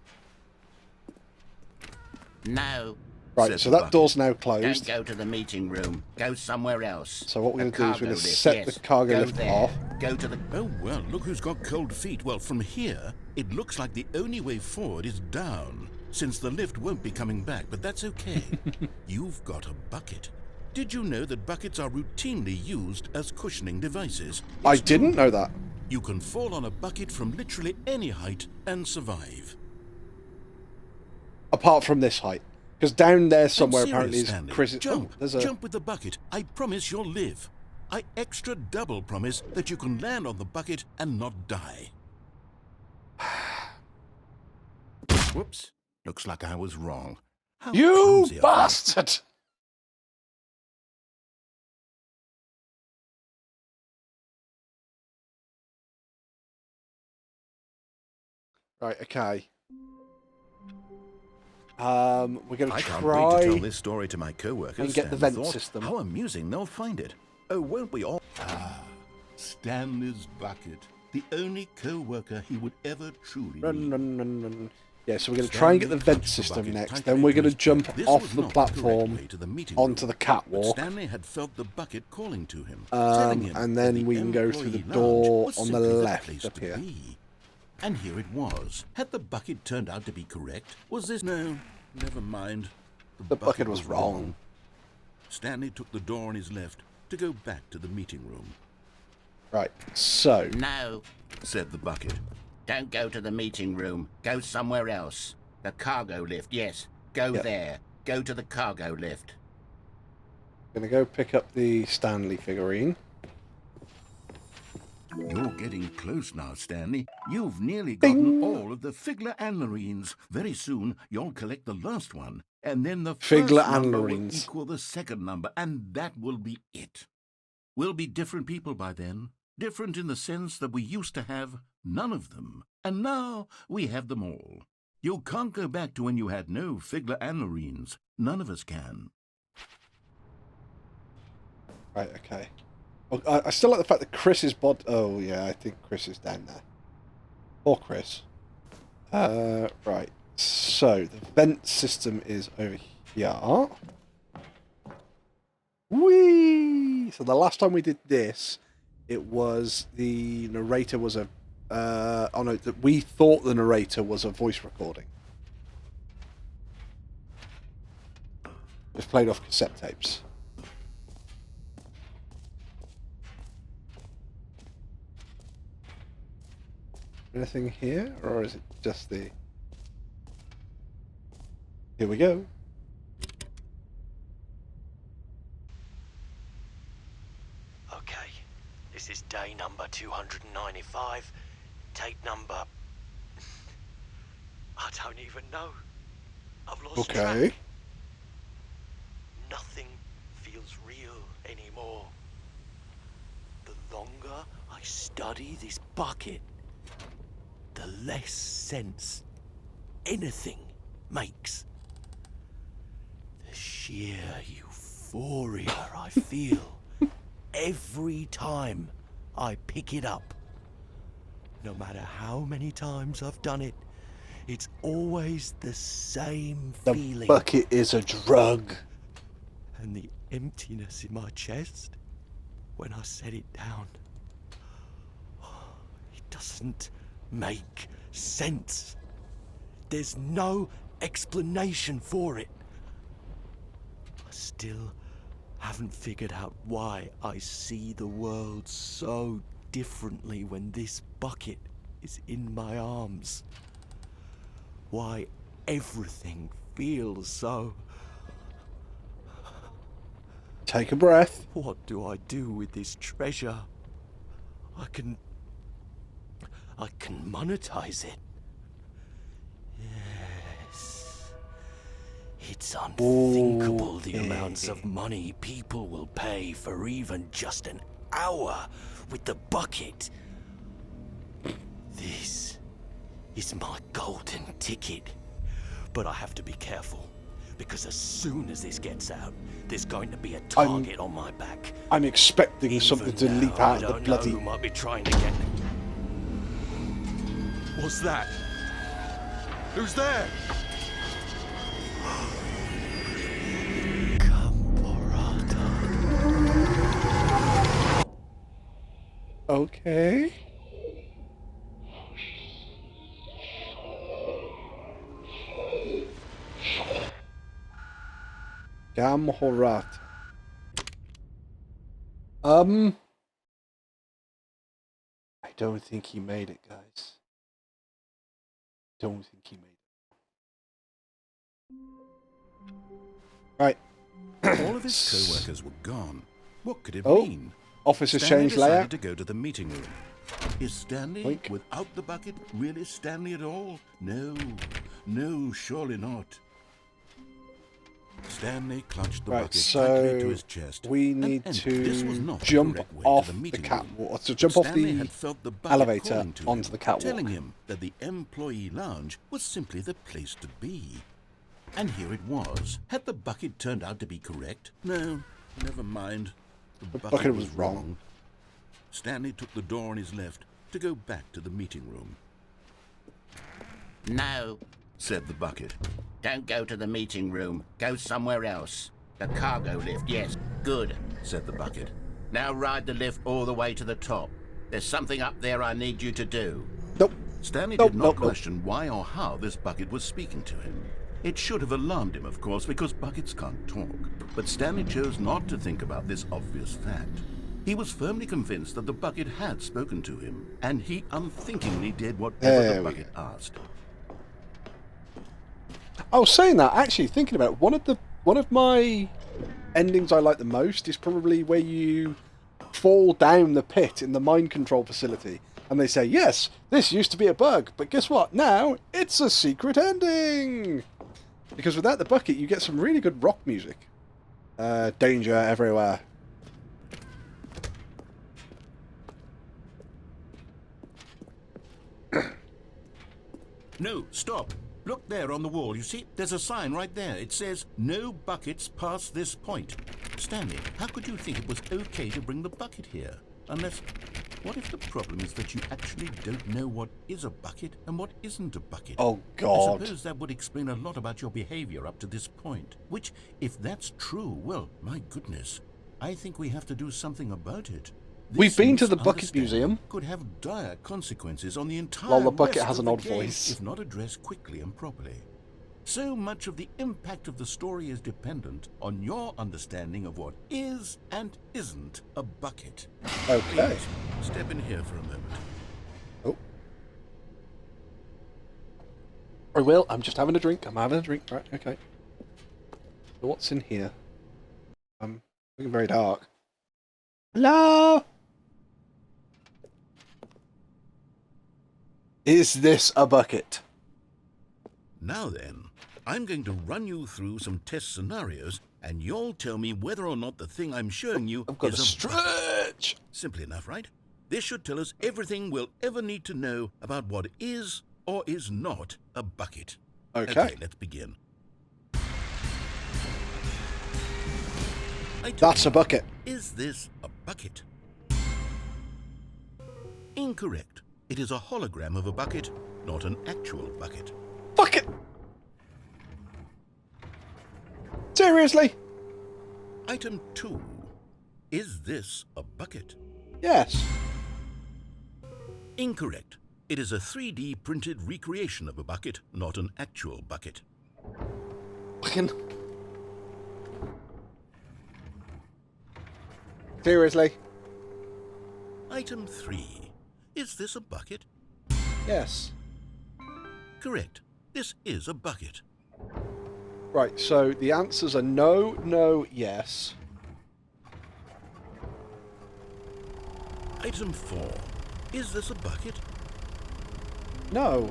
No, Right, Said so the that bucket. door's now don't closed. go to the meeting room. Go somewhere else. So what we're A going to do is we're cargo going to lift, set yes. the cargo Go lift there. off. Go to the... Oh, well, look who's got cold feet. Well, from here, it looks like the only way forward is down, since the lift won't be coming back, but that's okay. You've got a bucket. Did you know that buckets are routinely used as cushioning devices? I It's didn't true. know that. You can fall on a bucket from literally any height and survive. Apart from this height. Because down there I'm somewhere serious, apparently is Stanley. Chris. Jump, Oh, there's a... jump with the bucket. I promise you'll live. I extra double promise that you can land on the bucket and not die. Whoops. Looks like I was wrong. How You clumsy of me. bastard! Right, okay. We're going to I can't wait to tell try this story to my co-workers. and get the Stanley vent thought. system. How amusing they'll find it. Oh, won't we all? Stanley's bucket. The only co-worker he would ever truly Run, need. run, run, run. Yeah, so we're going to try and get the vent system next. Then we're going to jump This off was the not correct platform way to the meeting onto room, the but catwalk. Stanley had felt the bucket calling to him, telling him And that then the we can go through the employee door lounge was on the simply left place up to here. be. And here it was. Had the bucket turned out to be correct? Was this... No, never mind. The bucket was wrong. Stanley took the door on his left to go back to the meeting room. Right, so... No, Said the bucket. don't go to the meeting room. Go somewhere else. The cargo lift, yes. Go Yep. there. Go to the cargo lift. Going to go pick up the Stanley figurine. You're getting close now, Stanley. You've nearly gotten Bing. all of the Figler Anlarines. Very soon, you'll collect the last one, and then the Figler first number will Anlarines. equal the second number, and that will be it. We'll be different people by then. Different in the sense that we used to have none of them, and now we have them all. You can't go back to when you had no Figler Anlarines. None of us can. Right, okay. Well, I still like the fact that Chris is Oh, yeah, I think Chris is down there. Or Chris. Right. So, the vent system is over here. Whee! So, the last time we did this, it was the narrator was a... oh, no, we thought the narrator was a voice recording. Just played off cassette tapes. Anything here, or is it just the... Here we go. Okay, this is day number 295, tape number... I don't even know. I've lost Okay. track. Nothing feels real anymore. The longer I study this bucket, the less sense anything makes. The sheer euphoria I feel every time I pick it up. No matter how many times I've done it, it's always the same The feeling. bucket is a drug. And the emptiness in my chest when I set it down. It doesn't make sense. There's no explanation for it. I still haven't figured out why I see the world so differently when this bucket is in my arms. Why everything feels so... Take a breath. What do I do with this treasure? I can monetize it. Yes. It's unthinkable the amounts of money people will pay for even just an hour with the bucket. This is my golden ticket. But I have to be careful, because as soon as this gets out, there's going to be a target on my back. I'm expecting Even something to now, leap I out of the don't know bloody... who might be trying to get... What's that? Who's there? Camporata. Okay. Gamhorat. I don't think he made it, guys. Don't think he made it. Right. All of his co-workers were gone. What could it Oh, mean? office has Stanley changed decided layout. to go to the meeting room. Is Stanley, Wink. without the bucket, really Stanley at all? No. No, surely not. Stanley clutched the Right, bucket tightly to so his chest. we need and this was to not the jump correct way off to the meeting room. catwalk, to But jump off Stanley the had felt the bucket elevator calling to onto him, the catwalk. telling him that the employee lounge was simply the place to be. And here it was. Had the bucket turned out to be correct? No, never mind. The bucket was wrong. Stanley took the door on his left to go back to the meeting room. No, Said the bucket. don't go to the meeting room. Go somewhere else. The cargo lift, yes. Good. Said the bucket. Now ride the lift all the way to the top. There's something up there I need you to do. Nope. Stanley Nope, did not nope, nope. question why or how this bucket was speaking to him. It should have alarmed him, of course, because buckets can't talk. But Stanley chose not to think about this obvious fact. He was firmly convinced that the bucket had spoken to him, and he unthinkingly did whatever There the we bucket asked. I was saying that, actually, thinking about it, one of my endings I like the most is probably where you fall down the pit in the mind control facility, and they say, yes, this used to be a bug, but guess what? Now it's a secret ending! Because without the bucket, you get some really good rock music. Danger everywhere. No, stop. Look there on the wall. You see, there's a sign right there. It says, no buckets past this point. Stanley, how could you think it was okay to bring the bucket here? Unless, what if the problem is that you actually don't know what is a bucket and what isn't a bucket? Oh, God. I suppose that would explain a lot about your behavior up to this point. Which, if that's true, well, my goodness, I think we have to do something about it. We've This been to the Bucket misunderstanding Museum. could have dire consequences on the entire Lol, the bucket rest has of an the odd game voice. if not addressed quickly and properly. So much of the impact of the story is dependent on your understanding of what is and isn't a bucket. Okay. Please, step in here for a moment. Oh. I will. I'm just having a drink. I'm having a drink. Right, okay. So what's in here? Looking very dark. Hello? Is this a bucket? Now then, I'm going to run you through some test scenarios, and you'll tell me whether or not the thing I'm showing you I've got is a a bucket. stretch. Simple enough, right? This should tell us everything we'll ever need to know about what is or is not a bucket. Okay. Let's begin. That's a bucket. Is this a bucket? Incorrect. It is a hologram of a bucket, not an actual bucket. Bucket! Seriously? Item 2. Is this a bucket? Yes. Incorrect. It is a 3D printed recreation of a bucket, not an actual bucket. Fucking. Seriously? Item 3. Is this a bucket? Yes. Correct. This is a bucket. Right, so the answers are no, no, yes. Item 4. Is this a bucket? No.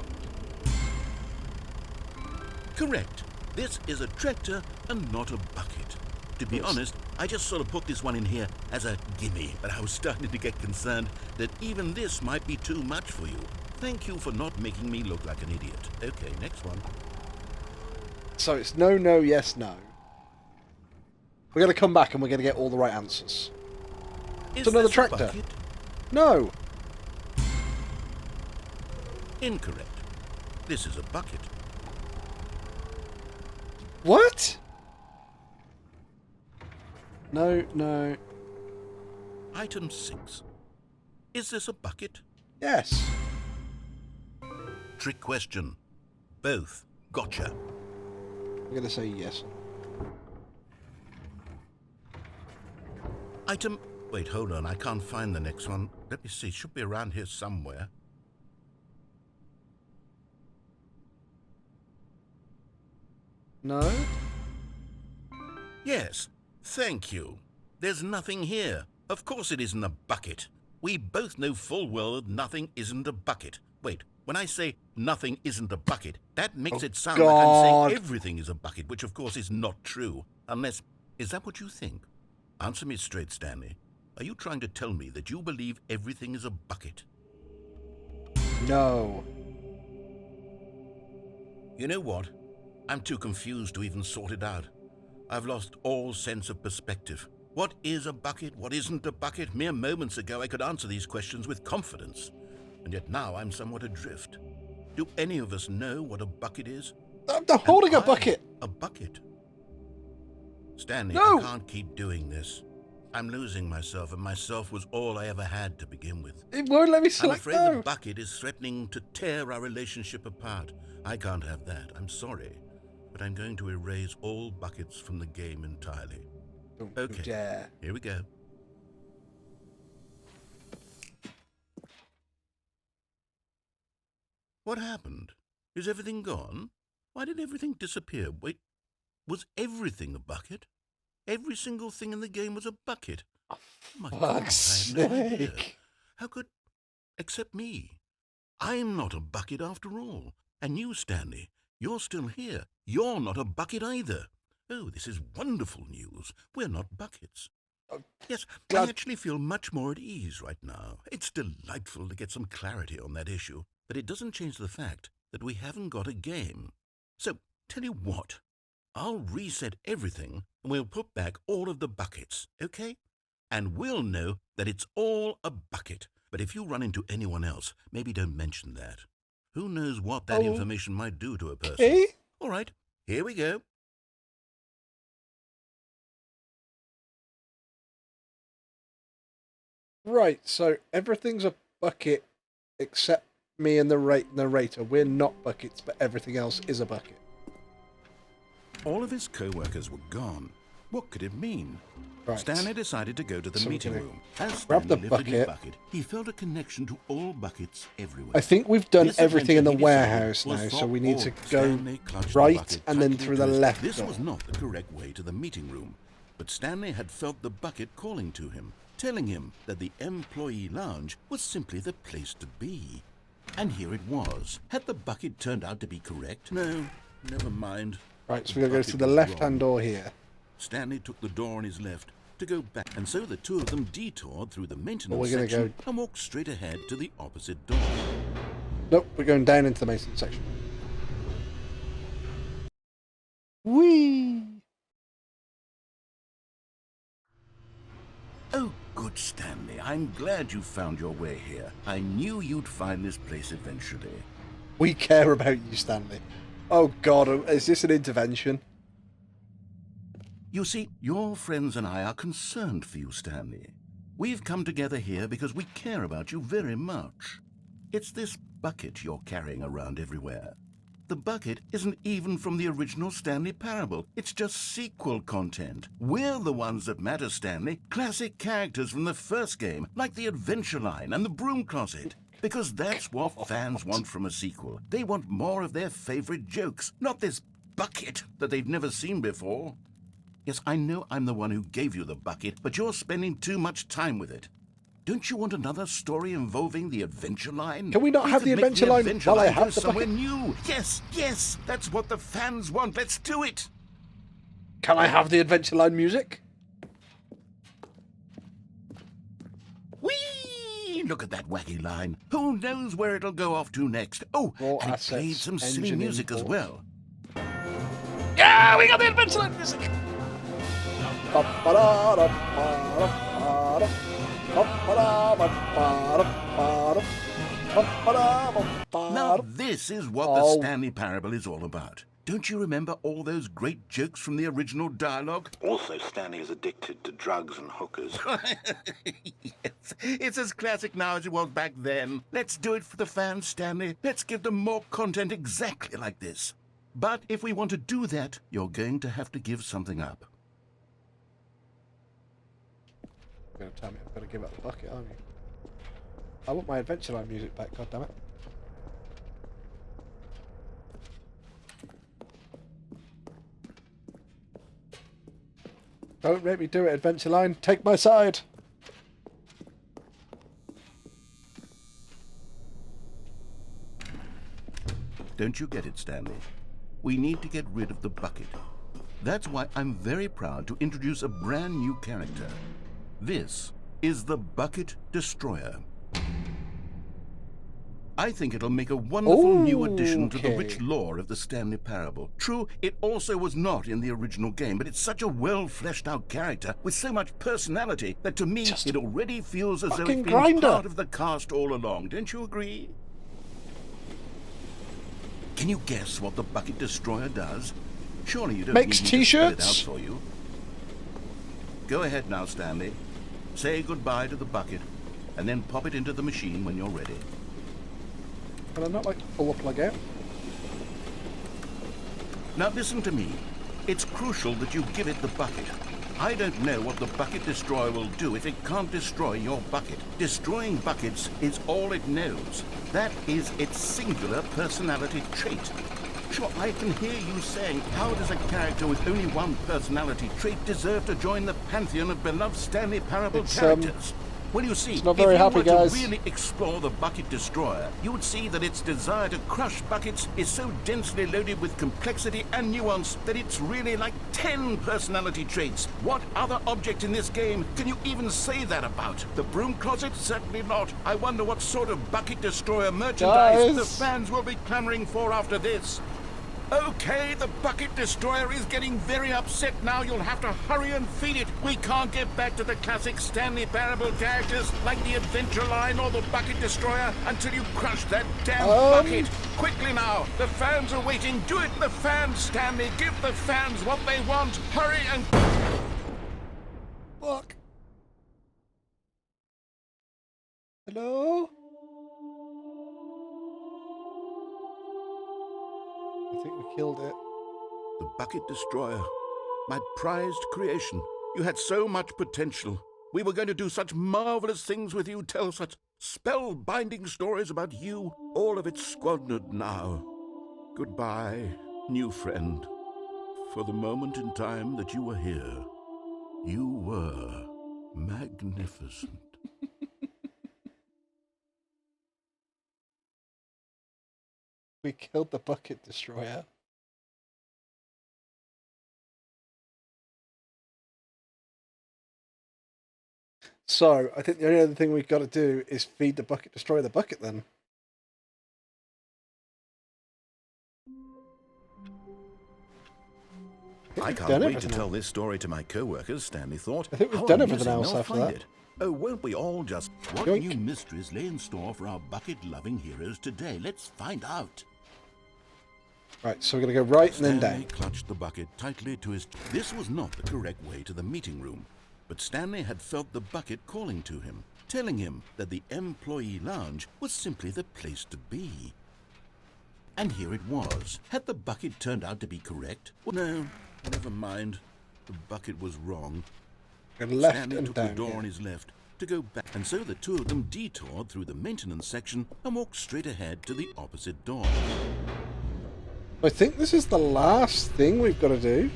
Correct. This is a tractor and not a bucket. To be honest, I just sort of put this one in here as a gimme, but I was starting to get concerned that even this might be too much for you. Thank you for not making me look like an idiot. Okay, next one. So it's no, no, yes, no. We're going to come back and we're going to get all the right answers. Is It's another this a tractor. bucket? No. Incorrect. This is a bucket. What? No, no. Item 6. Is this a bucket? Yes. Trick question. Both. Gotcha. I'm going to say yes. Item... Wait, hold on. I can't find the next one. Let me see. It should be around here somewhere. No? Yes. Thank you. There's nothing here. Of course it isn't a bucket. We both know full well that nothing isn't a bucket. Wait, When I say nothing isn't a bucket, that makes Oh, it sound like I'm God. saying everything is a bucket, which of course is not true. Unless, is that what you think? Answer me straight, Stanley. Are you trying to tell me that you believe everything is a bucket? No. You know what? I'm too confused to even sort it out. I've lost all sense of perspective. What is a bucket? What isn't a bucket? Mere moments ago I could answer these questions with confidence. And yet now I'm somewhat adrift. Do any of us know what a bucket is? I'm holding a Am I bucket. A bucket? Stanley, No. I can't keep doing this. I'm losing myself, and myself was all I ever had to begin with. It won't let me I'm select afraid no. the bucket is threatening to tear our relationship apart. I can't have that. I'm sorry. But I'm going to erase all buckets from the game entirely. Don't Okay, dare. here we go. What happened? Is everything gone? Why did everything disappear? Wait, was everything a bucket? Every single thing in the game was a bucket. My God, Fuck's I had no idea. sake. How could... except me. I'm not a bucket after all. And you, Stanley, you're still here. You're not a bucket either. Oh, this is wonderful news. We're not buckets. Yes, I God. actually feel much more at ease right now. It's delightful to get some clarity on that issue, but it doesn't change the fact that we haven't got a game. So, tell you what, I'll reset everything and we'll put back all of the buckets, okay? And we'll know that it's all a bucket. But if you run into anyone else, maybe don't mention that. Who knows what that information might do to a person. Okay. All right, here we go. Right, so everything's a bucket except me and the narrator. We're not buckets, but everything else is a bucket. All of his co-workers were gone. What could it mean? Right. Stanley decided to go to the So we're meeting gonna room. As grab the Stanley lifted his bucket. bucket, he felt a connection to all buckets everywhere. I think we've done This everything in the adventure, he decided, warehouse was now, for so we need all. to go Stanley clutched the right bucket and then tightly through to the his- left This door. was not the correct way to the meeting room, but Stanley had felt the bucket calling to him, telling him that the employee lounge was simply the place to be. And here it was. Had the bucket turned out to be correct? No, never mind. Right, so we're going to go bucket to the was left-hand wrong. door here. Stanley took the door on his left to go back, and so the two of them detoured through the maintenance we're gonna section and walked straight ahead to the opposite door. Nope, we're going down into the maintenance section. Whee! Oh, good Stanley, I'm glad you found your way here. I knew you'd find this place eventually. We care about you, Stanley. Oh God, is this an intervention? You see, your friends and I are concerned for you, Stanley. We've come together here because we care about you very much. It's this bucket you're carrying around everywhere. The bucket isn't even from the original Stanley Parable. It's just sequel content. We're the ones that matter, Stanley. Classic characters from the first game, like the Adventure Line and the Broom Closet. Because that's what fans want from a sequel. They want more of their favorite jokes, not this bucket that they've never seen before. Yes, I know I'm the one who gave you the bucket, but you're spending too much time with it. Don't you want another story involving the Adventure Line? Can we not have could the make Adventure Line Adventure while I Line have go the somewhere bucket? new? Yes, yes, that's what the fans want. Let's do it. Can I have the Adventure Line music? Whee! Look at that wacky line. Who knows where it'll go off to next? Oh, Raw and it assets, played some silly engine music as import. well. Yeah, we got the Adventure Line music. Now this is what the Stanley Parable is all about. Don't you remember all those great jokes from the original dialogue? Also, Stanley is addicted to drugs and hookers. Yes, it's as classic now as it was back then. Let's do it for the fans, Stanley. Let's give them more content exactly like this. But if we want to do that, you're going to have to give something up. You're going to tell me I've got to give up the bucket, aren't you? I want my Adventure Line music back, goddammit. Don't make me do it, Adventure Line. Take my side. Don't you get it, Stanley? We need to get rid of the bucket. That's why I'm very proud to introduce a brand new character. This is the Bucket Destroyer. I think it'll make a wonderful new addition to the rich lore of the Stanley Parable. True, it also was not in the original game, but it's such a well-fleshed-out character with so much personality that to me it already feels as though it's been part of the cast all along. Don't you agree? Can you guess what the Bucket Destroyer does? Surely you don't need me to spell it out for you. Go ahead now, Stanley. Say goodbye to the bucket, and then pop it into the machine when you're ready. Can I not, like, pull the plug out? Now listen to me. It's crucial that you give it the bucket. I don't know what the Bucket Destroyer will do if it can't destroy your bucket. Destroying buckets is all it knows. That is its singular personality trait. Sure, I can hear you saying, how does a character with only one personality trait deserve to join the pantheon of beloved Stanley Parable characters? Well, you see, if you were to really explore the Bucket Destroyer, you would see that its desire to crush buckets is so densely loaded with complexity and nuance that it's really like 10 personality traits. What other object in this game can you even say that about? The broom closet? Certainly not. I wonder what sort of Bucket Destroyer merchandise the fans will be clamoring for after this. Okay, the Bucket Destroyer is getting very upset now. You'll have to hurry and feed it. We can't get back to the classic Stanley Parable characters like the Adventure Line or the Bucket Destroyer until you crush that damn bucket. Quickly now, the fans are waiting. Do it, the fans, Stanley. Give the fans what they want. Hurry and... Fuck. Hello? I think we killed it. The Bucket Destroyer. My prized creation. You had so much potential. We were going to do such marvelous things with you, tell such spellbinding stories about you. All of it squandered now. Goodbye, new friend. For the moment in time that you were here, you were magnificent. We killed the Bucket Destroyer. So, I think the only other thing we've got to do is feed the Bucket Destroyer the bucket then. I can't wait to tell this story to my co-workers, Stanley thought. I think we've done everything else after that. Oh, won't we all just... What new mysteries lay in store for our bucket-loving heroes today? Let's find out. Right, so we're going to go right and then down. Stanley clutched the bucket tightly to his... This was not the correct way to the meeting room, but Stanley had felt the bucket calling to him, telling him that the employee lounge was simply the place to be. And here it was. Had the bucket turned out to be correct? Well, no, never mind. The bucket was wrong. Stanley took the door on his left to go back, and so the two of them detoured through the maintenance section and walked straight ahead to the opposite door. I think this is the last thing we've got to do.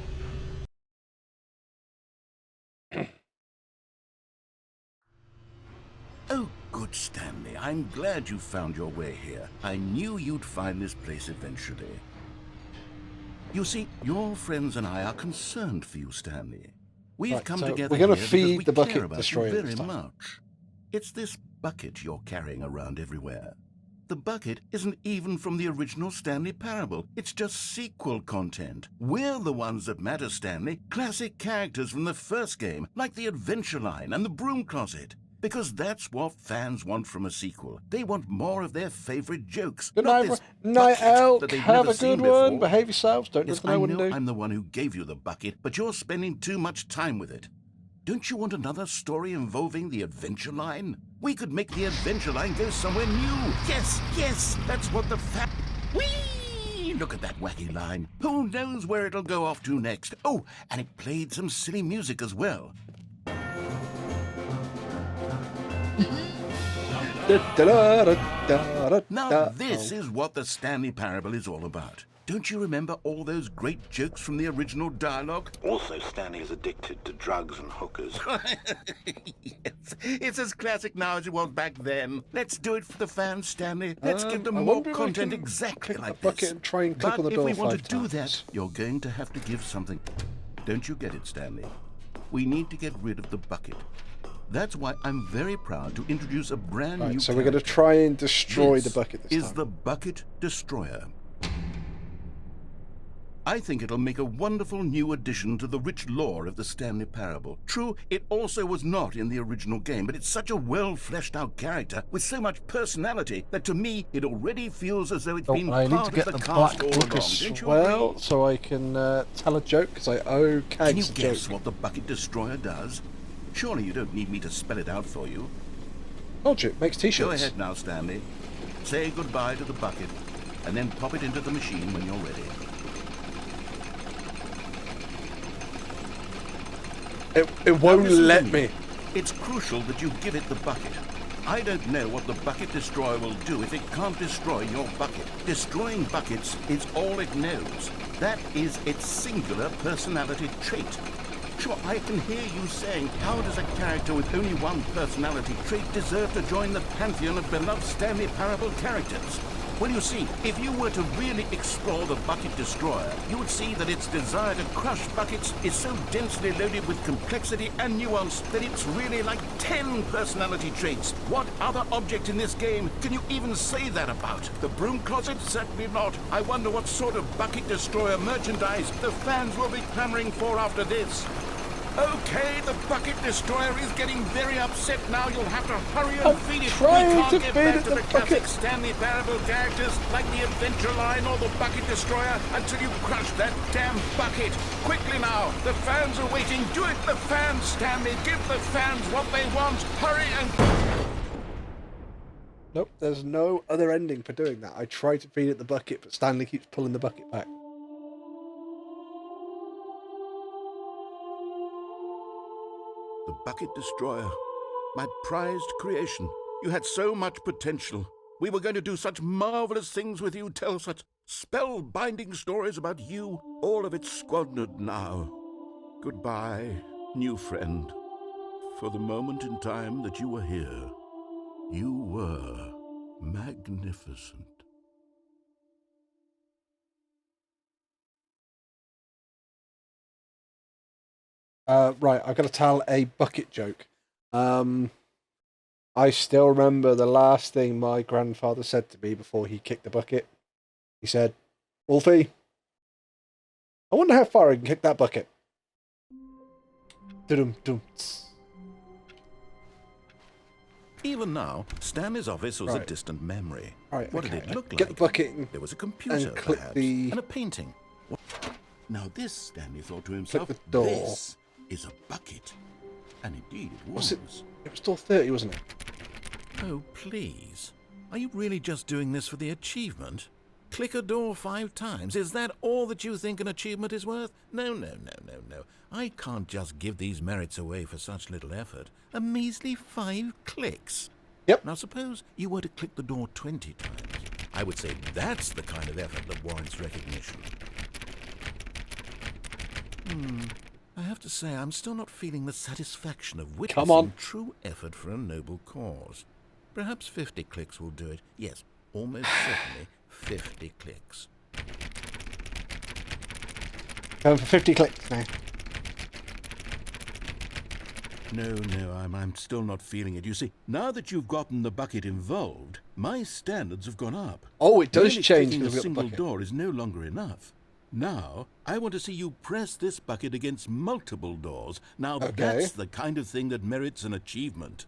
Oh, good Stanley. I'm glad you found your way here. I knew you'd find this place eventually. You see, your friends and I are concerned for you, Stanley. We've come together we're going to here feed because the we Bucket care about Destroyer you very stuff. much. It's this bucket you're carrying around everywhere. The bucket isn't even from the original Stanley Parable. It's just sequel content. We're the ones that matter, Stanley. Classic characters from the first game, like the Adventure Line and the Broom Closet. Because that's what fans want from a sequel. They want more of their favorite jokes. Good night, night out. Have a good one. Behave yourselves. Don't do anything I wouldn't do. I'm the one who gave you the bucket, but you're spending too much time with it. Don't you want another story involving the Adventure Line? We could make the Adventure Line go somewhere new. Yes, yes, that's what the Whee! Look at that wacky line. Who knows where it'll go off to next? Oh, and it played some silly music as well. Now this is what the Stanley Parable is all about. Don't you remember all those great jokes from the original dialogue? Also, Stanley is addicted to drugs and hookers. Yes, it's as classic now as it was back then. Let's do it for the fans, Stanley. Let's give them I more wonder if I content can exactly pick like the bucket this. and try and click But on the if door we want 5 to do times. that, you're going to have to give something. Don't you get it, Stanley? We need to get rid of the bucket. That's why I'm very proud to introduce a brand new So we're going to character. try and destroy the This bucket this is time. the Bucket Destroyer. I think it'll make a wonderful new addition to the rich lore of the Stanley Parable. True, it also was not in the original game, but it's such a well-fleshed-out character with so much personality that to me it already feels as though it's been I need part to get of the the black cast all book along. as Don't you well, agree? so I can tell a joke, because I owe Can you Kags a guess joke. what the Bucket Destroyer does? Surely you don't need me to spell it out for you. Told you, it makes t-shirts. Go ahead now, Stanley. Say goodbye to the bucket, and then pop it into the machine when you're ready. It won't Now listen let to me. It's crucial that you give it the bucket. I don't know what the Bucket Destroyer will do if it can't destroy your bucket. Destroying buckets is all it knows. That is its singular personality trait. Sure, I can hear you saying, how does a character with only one personality trait deserve to join the pantheon of beloved Stanley Parable characters? Well, you see, if you were to really explore the Bucket Destroyer, you would see that its desire to crush buckets is so densely loaded with complexity and nuance that it's really like 10 personality traits. What other object in this game can you even say that about? The broom closet? Certainly not. I wonder what sort of Bucket Destroyer merchandise the fans will be clamoring for after this. Okay, the Bucket Destroyer is getting very upset now. You'll have to hurry and feed it. We trying can't to get feed back it to the the classic bucket. Stanley Parable characters like the Adventure Line or the Bucket Destroyer until you crush that damn bucket. Quickly now, the fans are waiting. Do it, the fans, Stanley. Give the fans what they want. Hurry and... Nope, there's no other ending for doing that. I tried to feed it the bucket, but Stanley keeps pulling the bucket back. The Bucket Destroyer. My prized creation. You had so much potential. We were going to do such marvelous things with you, tell such spellbinding stories about you. All of it squandered now. Goodbye, new friend. For the moment in time that you were here, you were magnificent. Right, I've got to tell a bucket joke. I still remember the last thing my grandfather said to me before he kicked the bucket. He said, "Wolfie, I wonder how far I can kick that bucket." Dum-dum. Even now, Stanley's office was a Right. distant memory. Right, What okay. did it look like? Get the bucket and There was a computer, and click perhaps, the- and a painting. Now this, Stanley thought to himself, the door. this is a bucket. And indeed it was. it was still 30, wasn't it? Oh, please. Are you really just doing this for the achievement? Click a door 5 times. Is that all that you think an achievement is worth? No. I can't just give these merits away for such little effort. A measly 5 clicks. Yep. Now suppose you were to click the door 20 times. I would say that's the kind of effort that warrants recognition. I have to say, I'm still not feeling the satisfaction of Come on. witnessing true effort for a noble cause. Perhaps 50 clicks will do it. Yes, almost certainly 50 clicks. Going for 50 clicks now. No, I'm still not feeling it. You see, now that you've gotten the bucket involved, my standards have gone up. Oh, it does Merely change clicking because a we've got the single bucket. door is no longer enough. Now, I want to see you press this bucket against multiple doors. Now, Okay. that's the kind of thing that merits an achievement.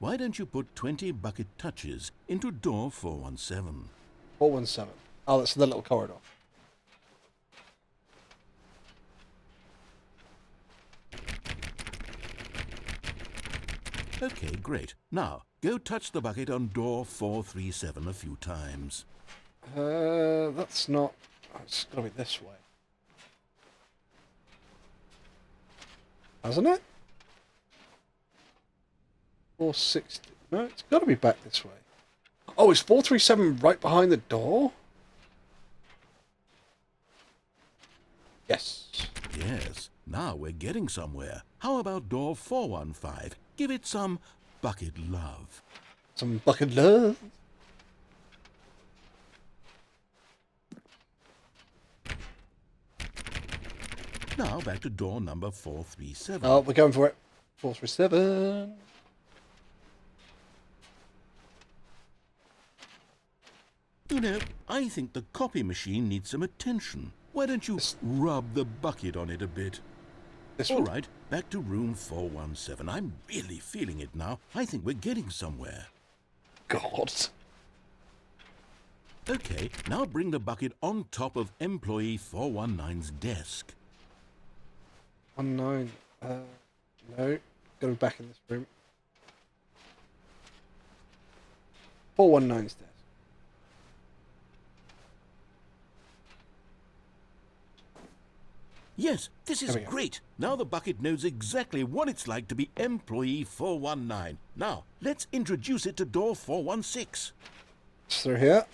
Why don't you put 20 bucket touches into door 417? 417. Oh, that's the little corridor. Okay, great. Now, go touch the bucket on door 437 a few times. That's not... Oh, it's got to be this way. Hasn't it? 460. No, it's got to be back this way. Oh, is 437 right behind the door? Yes. Yes, now we're getting somewhere. How about door 415? Give it some bucket love. Some bucket love. Now back to door number 437. Oh, we're going for it. 437. You know, I think the copy machine needs some attention. Why don't you rub the bucket on it a bit? This All one? right, back to room 417. I'm really feeling it now. I think we're getting somewhere. God. Okay, now bring the bucket on top of employee 419's desk. 19. No. Going back in this room. 419's desk. Yes, this is There we go. great. Now the bucket knows exactly what it's like to be employee 419. Now, let's introduce it to door 416. It's through here.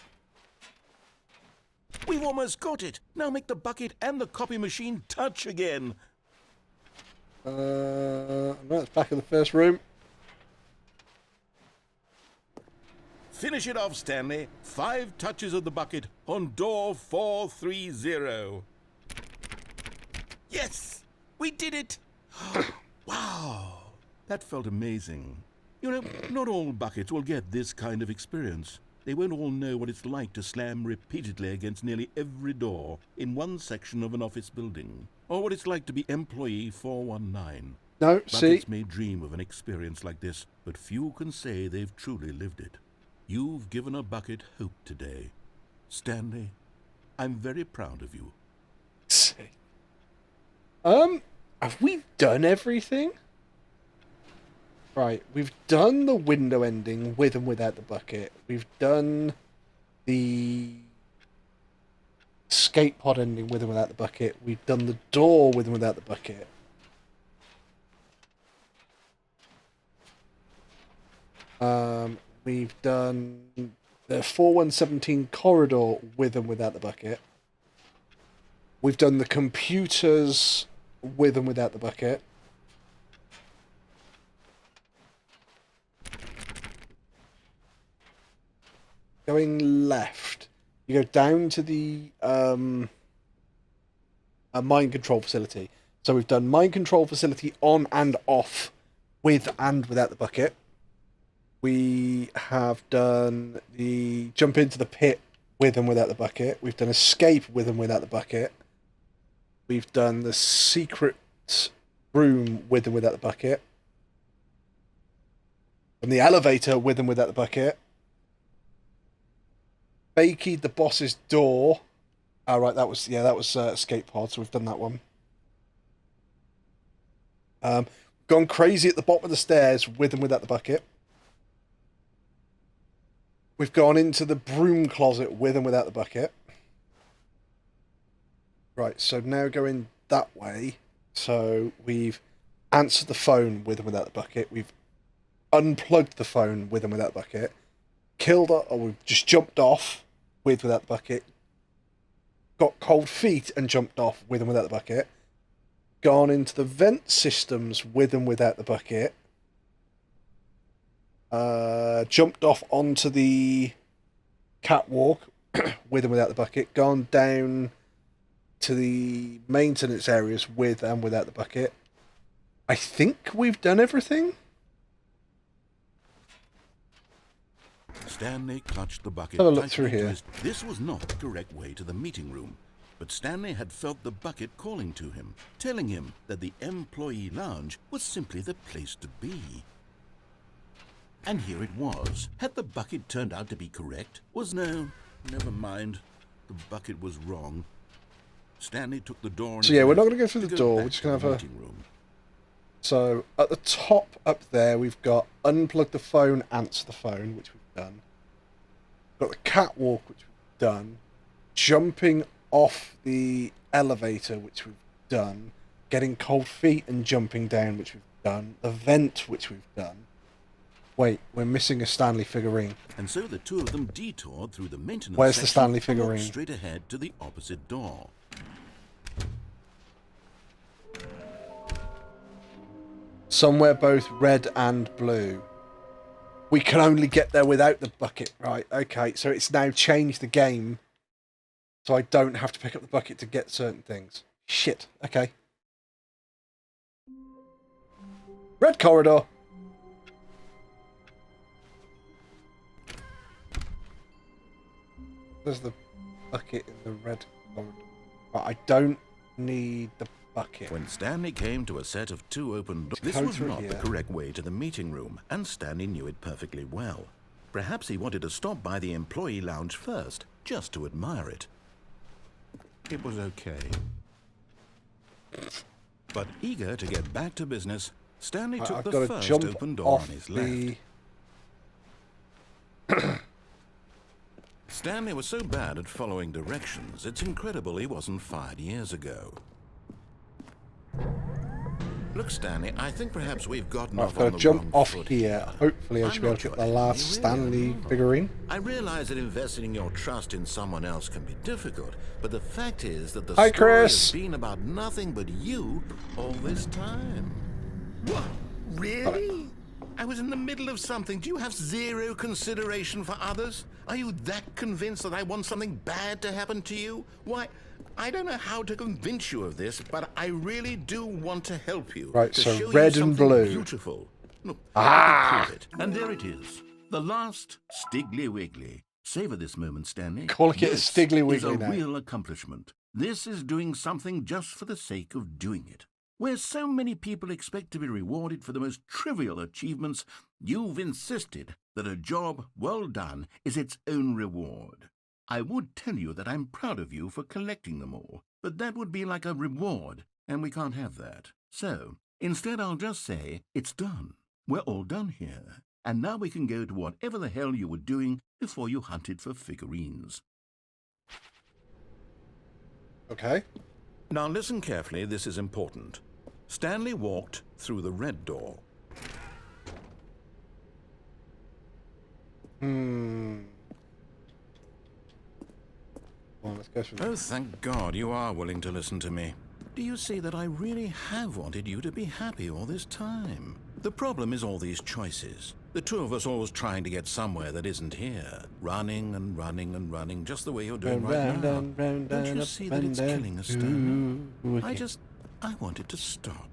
We've almost got it. Now make the bucket and the copy machine touch again. No, it's back in the first room. Finish it off, Stanley. 5 touches of the bucket on door 430. Yes! We did it! Wow! That felt amazing. You know, not all buckets will get this kind of experience. They won't all know what it's like to slam repeatedly against nearly every door in one section of an office building, or what it's like to be employee 419. No, see? Buckets may dream of an experience like this, but few can say they've truly lived it. You've given a bucket hope today. Stanley, I'm very proud of you. See. Have we done everything? Right, we've done the window ending with and without the bucket. We've done the escape pod ending with and without the bucket. We've done the door with and without the bucket. We've done the 4117 corridor with and without the bucket. We've done the computers with and without the bucket. Going left, you go down to the mind control facility. So we've done mind control facility on and off with and without the bucket. We have done the jump into the pit with and without the bucket. We've done escape with and without the bucket. We've done the secret room with and without the bucket. And the elevator with and without the bucket. Bakeyed the boss's door. Oh, right, that was escape pod, so we've done that one. Gone crazy at the bottom of the stairs with and without the bucket. We've gone into the broom closet with and without the bucket. Right, so now going that way. So we've answered the phone with and without the bucket. We've unplugged the phone with and without the bucket. Killed her, or we've just jumped off with without the bucket. Got cold feet and jumped off with and without the bucket. Gone into the vent systems with and without the bucket. Jumped off onto the catwalk with and without the bucket. Gone down to the maintenance areas with and without the bucket. I think we've done everything. Stanley clutched the bucket. Have a look tightly through to here. This was not the correct way to the meeting room, but Stanley had felt the bucket calling to him, telling him that the employee lounge was simply the place to be. And here it was. Had the bucket turned out to be correct? No, never mind. The bucket was wrong. Stanley took the door. So yeah, we're not going to go through the door. We're just going to have a meeting room. So at the top up there, we've got unplug the phone, answer the phone, which we've done. Got the catwalk, which we've done. Jumping off the elevator, which we've done. Getting cold feet and jumping down, which we've done. The vent, which we've done. Wait, we're missing a Stanley figurine. And so the two of them detoured through the maintenance Where's the section Stanley and walked figurine? straight ahead to the opposite door. Somewhere both red and blue. We can only get there without the bucket. Right, okay. So it's now changed the game. So I don't have to pick up the bucket to get certain things. Shit. Okay. Red corridor. There's the bucket in the red corridor. But I don't need the bucket. When Stanley came to a set of 2 open doors, this was not the correct way to the meeting room, and Stanley knew it perfectly well. Perhaps he wanted to stop by the employee lounge first, just to admire it. It was okay. But eager to get back to business, Stanley took the first open door on his left. Stanley was so bad at following directions, it's incredible he wasn't fired years ago. Look, Stanley, I think perhaps we've gotten off on the wrong foot. I've got to jump off here. Hopefully I should be able to get the last Stanley figurine. I realize that investing your trust in someone else can be difficult, but the fact is that the story has been about nothing but you all this time. What? Really? I was in the middle of something. Do you have zero consideration for others? Are you that convinced that I want something bad to happen to you? Why, I don't know how to convince you of this, but I really do want to help you. Right, so red and blue. Beautiful. Look, ah! And there it is. The last Stiggly Wiggly. Savor this moment, Stanley. Calling it a Stiggly Wiggly now. This is a now. real accomplishment. This is doing something just for the sake of doing it. Where so many people expect to be rewarded for the most trivial achievements, you've insisted that a job well done is its own reward. I would tell you that I'm proud of you for collecting them all, but that would be like a reward, and we can't have that. So, instead I'll just say, it's done. We're all done here, and now we can go to whatever the hell you were doing before you hunted for figurines. Okay. Now listen carefully, this is important. Stanley walked through the red door. Well, let's go through Oh, thank God you are willing to listen to me. Do you see that I really have wanted you to be happy all this time? The problem is all these choices. The two of us always trying to get somewhere that isn't here. Running and running and running, just the way you're doing right now. Don't you see that it's killing us, Stanley? I wanted to stop.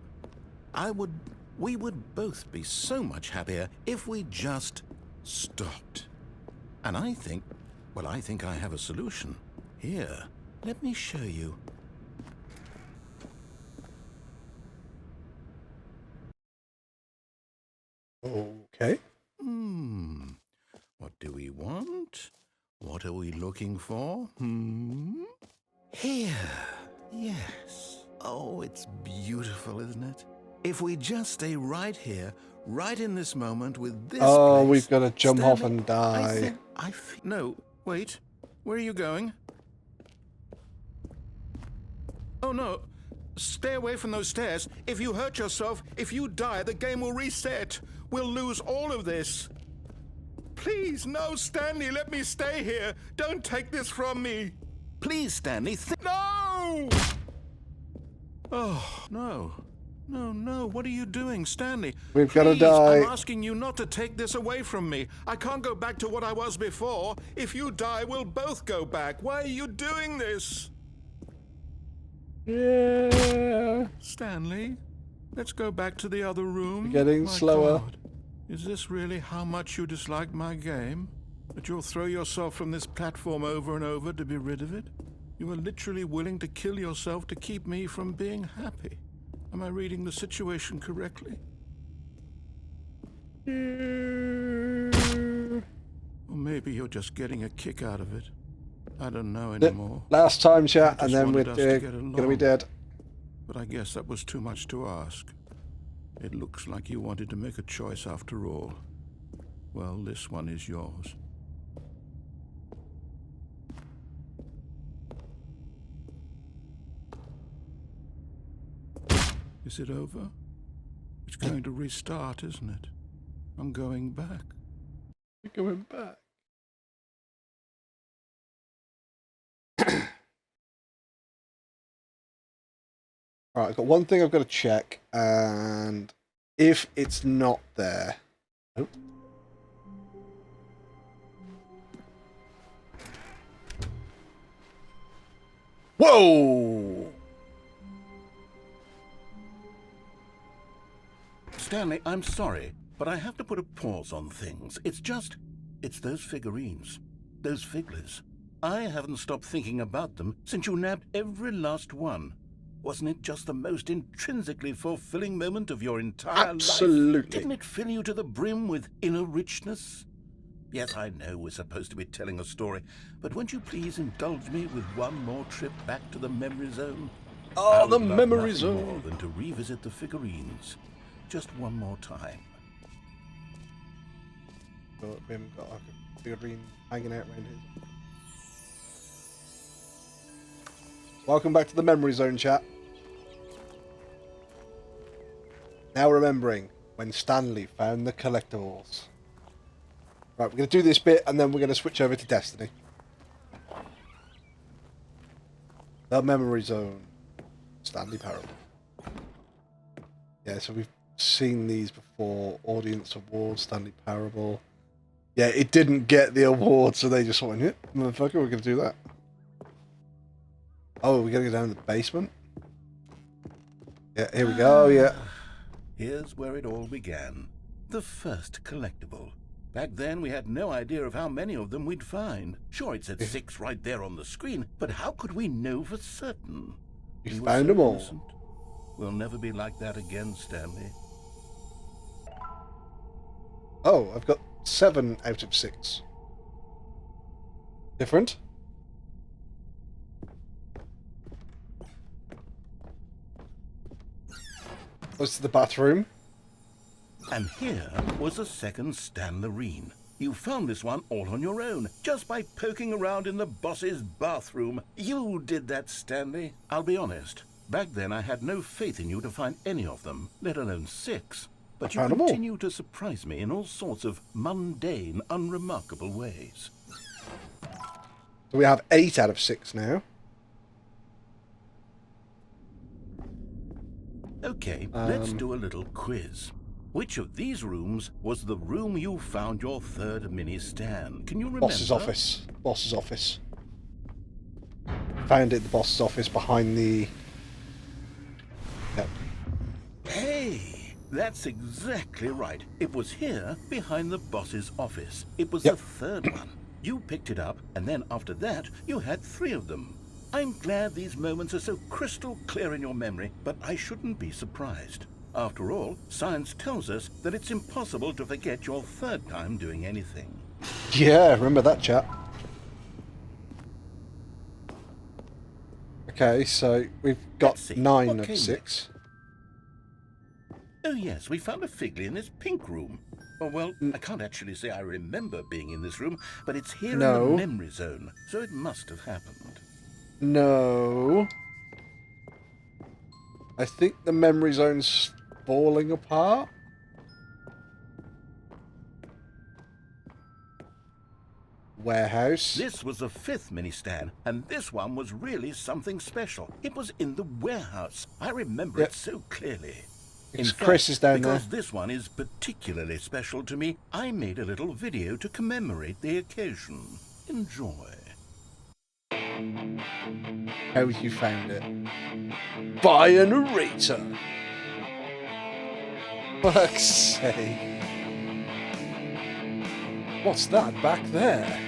We would both be so much happier if we just stopped. And I think I have a solution. Here, let me show you. Okay. What do we want? What are we looking for? Here. Yes. Oh, it's beautiful, isn't it? If we just stay right here, right in this moment with this place, we've got to jump Stanley, off and die. No, wait. Where are you going? Oh, no. Stay away from those stairs. If you hurt yourself, if you die, the game will reset. We'll lose all of this. Please, no, Stanley, let me stay here. Don't take this from me. Please, Stanley, no! Oh, no. No, what are you doing, Stanley? We've got to die. I'm asking you not to take this away from me. I can't go back to what I was before. If you die, we'll both go back. Why are you doing this? Yeah. Stanley, let's go back to the other room. We're getting slower. God. Is this really how much you dislike my game? That you'll throw yourself from this platform over and over to be rid of it? You are literally willing to kill yourself to keep me from being happy. Am I reading the situation correctly? Or maybe you're just getting a kick out of it. I don't know anymore. Last time, chat, and then we're gonna be dead. But I guess that was too much to ask. It looks like you wanted to make a choice after all. Well, this one is yours. Is it over? It's going to restart, isn't it? I'm going back. You're going back. Alright, I've got one thing I've got to check, and if it's not there. Oh. Whoa! Stanley, I'm sorry, but I have to put a pause on things. It's those figurines. Those figglers. I haven't stopped thinking about them since you nabbed every last one. Wasn't it just the most intrinsically fulfilling moment of your entire life? Absolutely. Didn't it fill you to the brim with inner richness? Yes, I know we're supposed to be telling a story, but won't you please indulge me with one more trip back to the memory zone? Oh, the I would love memory nothing zone. more than to revisit the figurines. Just one more time. But we haven't got like a figurine hanging out around here. Welcome back to the memory zone, chat. Now remembering when Stanley found the collectibles. Right, we're going to do this bit and then we're going to switch over to Destiny. The memory zone. Stanley Parable. Yeah, so we've seen these before. Audience Awards, Stanley Parable. Yeah, it didn't get the award, so they just went, yeah, motherfucker, we're going to do that. Oh, we're going to go down to the basement? Yeah, here we go, yeah. Here's where it all began. The first collectible. Back then, we had no idea of how many of them we'd find. Sure, it said 6 right there on the screen, but how could we know for certain? You We were found so them all. innocent. We'll never be like that again, Stanley. Oh, I've got 7 out of 6. Different? Goes to the bathroom. And here was a second Stanlerine. You found this one all on your own, just by poking around in the boss's bathroom. You did that, Stanley. I'll be honest. Back then, I had no faith in you to find any of them, let alone 6. But you Found them all. continue to surprise me in all sorts of mundane, unremarkable ways. So we have 8 out of 6 now. Okay, let's do a little quiz. Which of these rooms was the room you found your third mini Stan? Can you remember? Boss's office. Boss's office. Found it at the boss's office behind the... Yep. Hey, that's exactly right. It was here, behind the boss's office. It was Yep. the third one. You picked it up, and then after that, you had 3 of them. I'm glad these moments are so crystal clear in your memory, but I shouldn't be surprised. After all, science tells us that it's impossible to forget your third time doing anything. Yeah, remember that, chat. Okay, so we've got Let's see, 9 what of came 6. Oh yes, we found a Figley in this pink room. Oh, well, I can't actually say I remember being in this room, but it's here No. in the memory zone, so it must have happened. No. I think the memory zone's falling apart. Warehouse. This was the 5th mini Stan, and this one was really something special. It was in the warehouse. I remember Yep. it so clearly. It's Chris is down because there. this one is particularly special to me, I made a little video to commemorate the occasion. Enjoy. How you found it? By a narrator. Fuck's sake. What's that back there?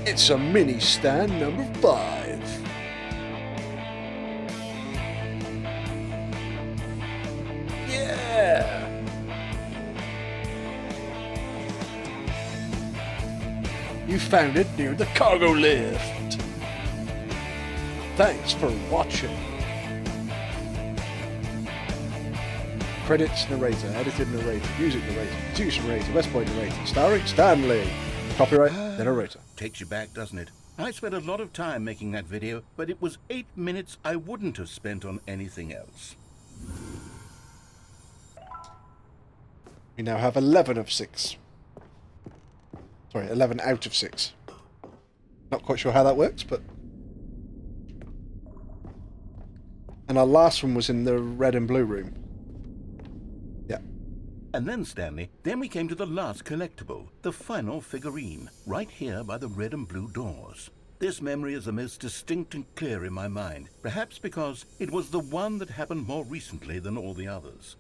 It's a mini stand number 5. Yeah. You found it near the cargo lift. Thanks for watching. Credits narrator, edited narrator, music narrator, producer narrator, West Point narrator, starring Stanley. Copyright the narrator. Takes you back, doesn't it? I spent a lot of time making that video, but it was 8 minutes I wouldn't have spent on anything else. We now have 11 of 6. Sorry, 11 out of 6. Not quite sure how that works, but... And our last one was in the red and blue room. Yeah. And then, Stanley, then we came to the last collectible, the final figurine, right here by the red and blue doors. This memory is the most distinct and clear in my mind, perhaps because it was the one that happened more recently than all the others.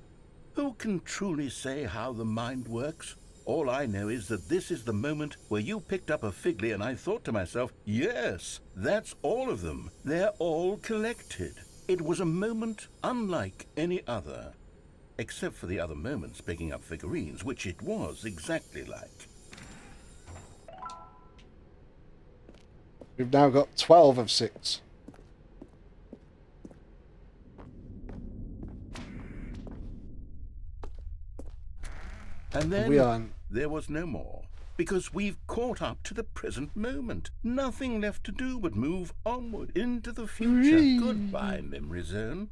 Who can truly say how the mind works? All I know is that this is the moment where you picked up a Figley and I thought to myself, yes, that's all of them. They're all collected. It was a moment unlike any other, except for the other moments picking up figurines, which it was exactly like. We've now got 12 of 6. And then We are... there was no more, because we've caught up to the present moment. Nothing left to do but move onward into the future. Whee! Goodbye, Memory Zone.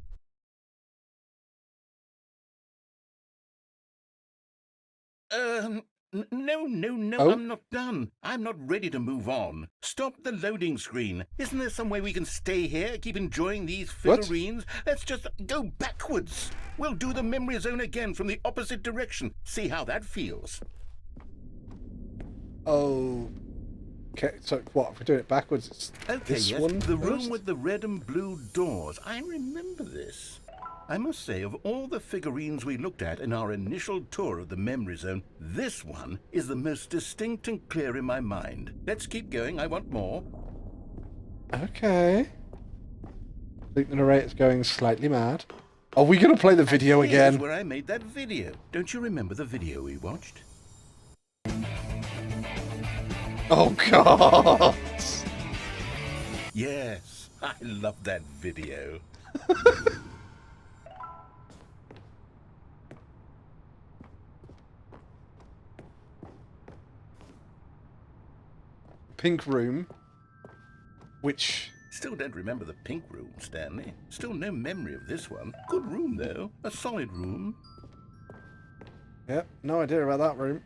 No, Oh? I'm not done. I'm not ready to move on. Stop the loading screen. Isn't there some way we can stay here, keep enjoying these What? figurines? Let's just go backwards. We'll do the Memory Zone again from the opposite direction. See how that feels. Oh... Okay, so what? If we're doing it backwards, it's Okay, this yes, one the first? room with the red and blue doors. I remember this. I must say, of all the figurines we looked at in our initial tour of the Memory Zone, this one is the most distinct and clear in my mind. Let's keep going. I want more. Okay. I think the narrator's going slightly mad. Are we going to play the video Here's again? where I made that video. Don't you remember the video we watched? Oh, God! Yes, I love that video. Pink room. Which... Still don't remember the pink room, Stanley. Still no memory of this one. Good room, though. A solid room. Yep, no idea about that room.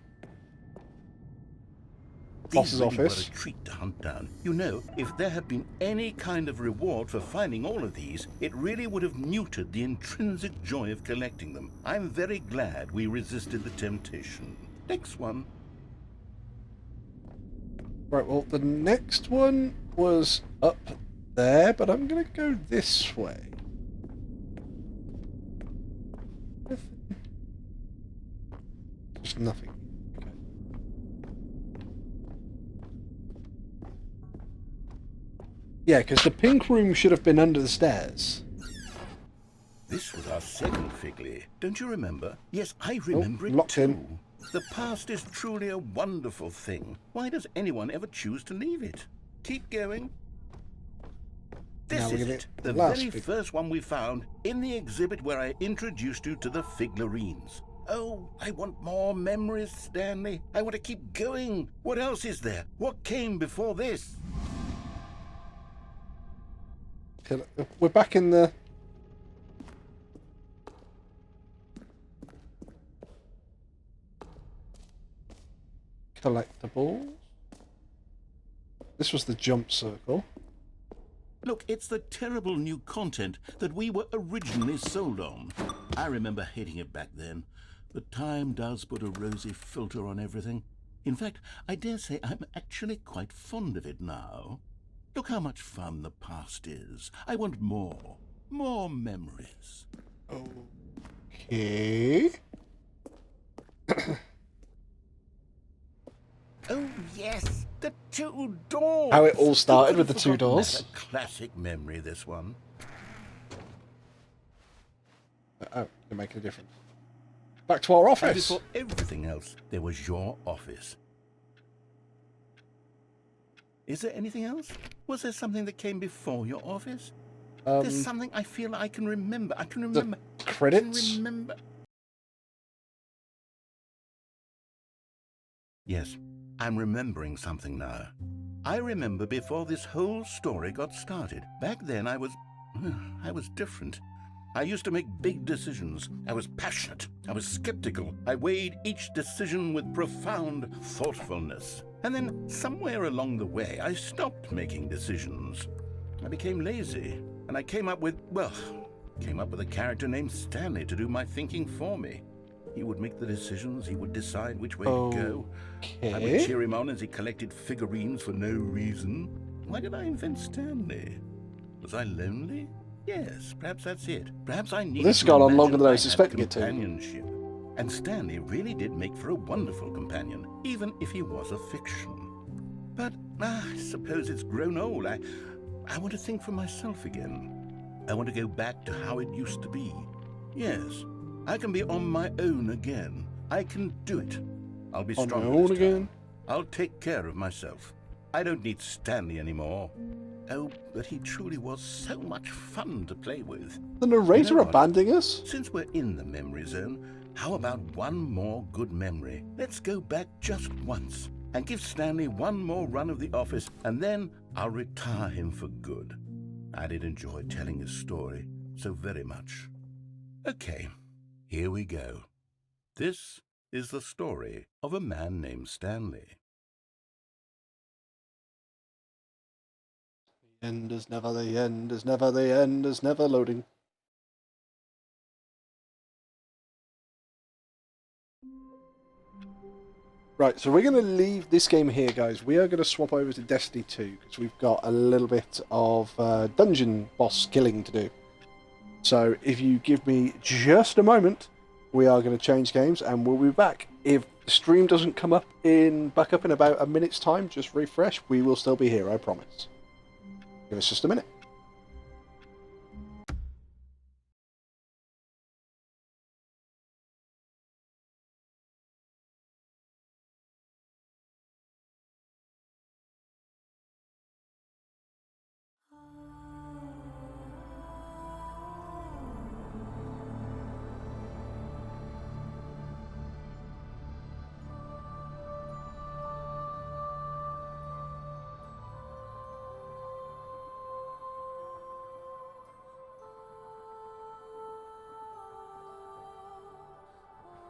These Boss's really were office. a treat to hunt down. You know, if there had been any kind of reward for finding all of these, it really would have muted the intrinsic joy of collecting them. I'm very glad we resisted the temptation. Next one. Right, well, the next one was up there, but I'm going to go this way. Just nothing. Okay. Yeah, because the pink room should have been under the stairs. This was our second Figley. Don't you remember? Yes, I remember it locked too. in. The past is truly a wonderful thing. Why does anyone ever choose to leave it? Keep going. Now This we're is gonna it, get the the last very Fig- first one we found in the exhibit where I introduced you to the figurines. Oh, I want more memories, Stanley. I want to keep going. What else is there? What came before this? We're back in the... collectibles. This was the jump circle. Look, it's the terrible new content that we were originally sold on. I remember hating it back then, but time does put a rosy filter on everything. In fact, I dare say I'm actually quite fond of it now. Look how much fun the past is. I want more. More memories. Okay. Oh, yes, the two doors. How it all started Who with the could two have forgotten doors. that? A classic memory, this one. Oh, can make a difference. Back to our And office. before everything else, there was your office. Is there anything else? Was there something that came before your office? There's something I feel I can remember. I can remember. Credits? I can remember. Yes, I'm remembering something now. I remember before this whole story got started. Back then I was different. I used to make big decisions. I was passionate. I was skeptical. I weighed each decision with profound thoughtfulness. And then somewhere along the way, I stopped making decisions. I became lazy, and I came up with, well, Came up with a character named Stanley to do my thinking for me. He would make the decisions, he would decide which way to go. I would Okay. cheer him on as he collected figurines for no reason. Why did I invent Stanley? Was I lonely? Yes, perhaps that's it. Perhaps I needed This has to gone on imagine longer than I was had expecting it to. companionship. And Stanley really did make for a wonderful companion, even if he was a fiction. But I suppose it's grown old. I want to think for myself again. I want to go back to how it used to be. Yes, I can be on my own again. I can do it. I'll be On my strong own this time. again? I'll take care of myself. I don't need Stanley anymore. Oh, but he truly was so much fun to play with. The narrator You know what? abandoning us? Since we're in the memory zone, how about one more good memory? Let's go back just once and give Stanley one more run of the office, and then I'll retire him for good. I did enjoy telling his story so very much. Okay, here we go. This is the story of a man named Stanley. The end is never the end, is never the end, is never loading. Right, so we're going to leave this game here, guys. We are going to swap over to Destiny 2, because we've got a little bit of dungeon boss killing to do. So if you give me just a moment, we are going to change games, and we'll be back. If the stream doesn't come up back up in about a minute's time, just refresh, we will still be here, I promise. Give us just a minute.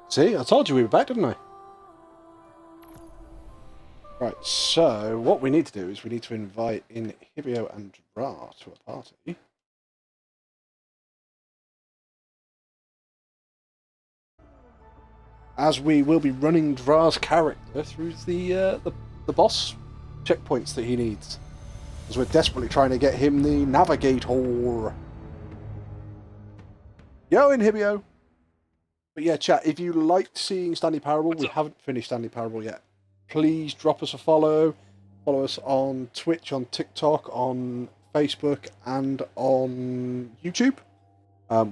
See, I told you we were back, didn't I? Right, so what we need to do is we need to invite in Hibio and Ra to a party. As we will be running Dra's character through the boss checkpoints that he needs. As we're desperately trying to get him the Navigator. Yo, Inhibio! But yeah, chat, if you liked seeing Stanley Parable, we haven't finished Stanley Parable yet. Please drop us a follow. Follow us on Twitch, on TikTok, on Facebook, and on YouTube.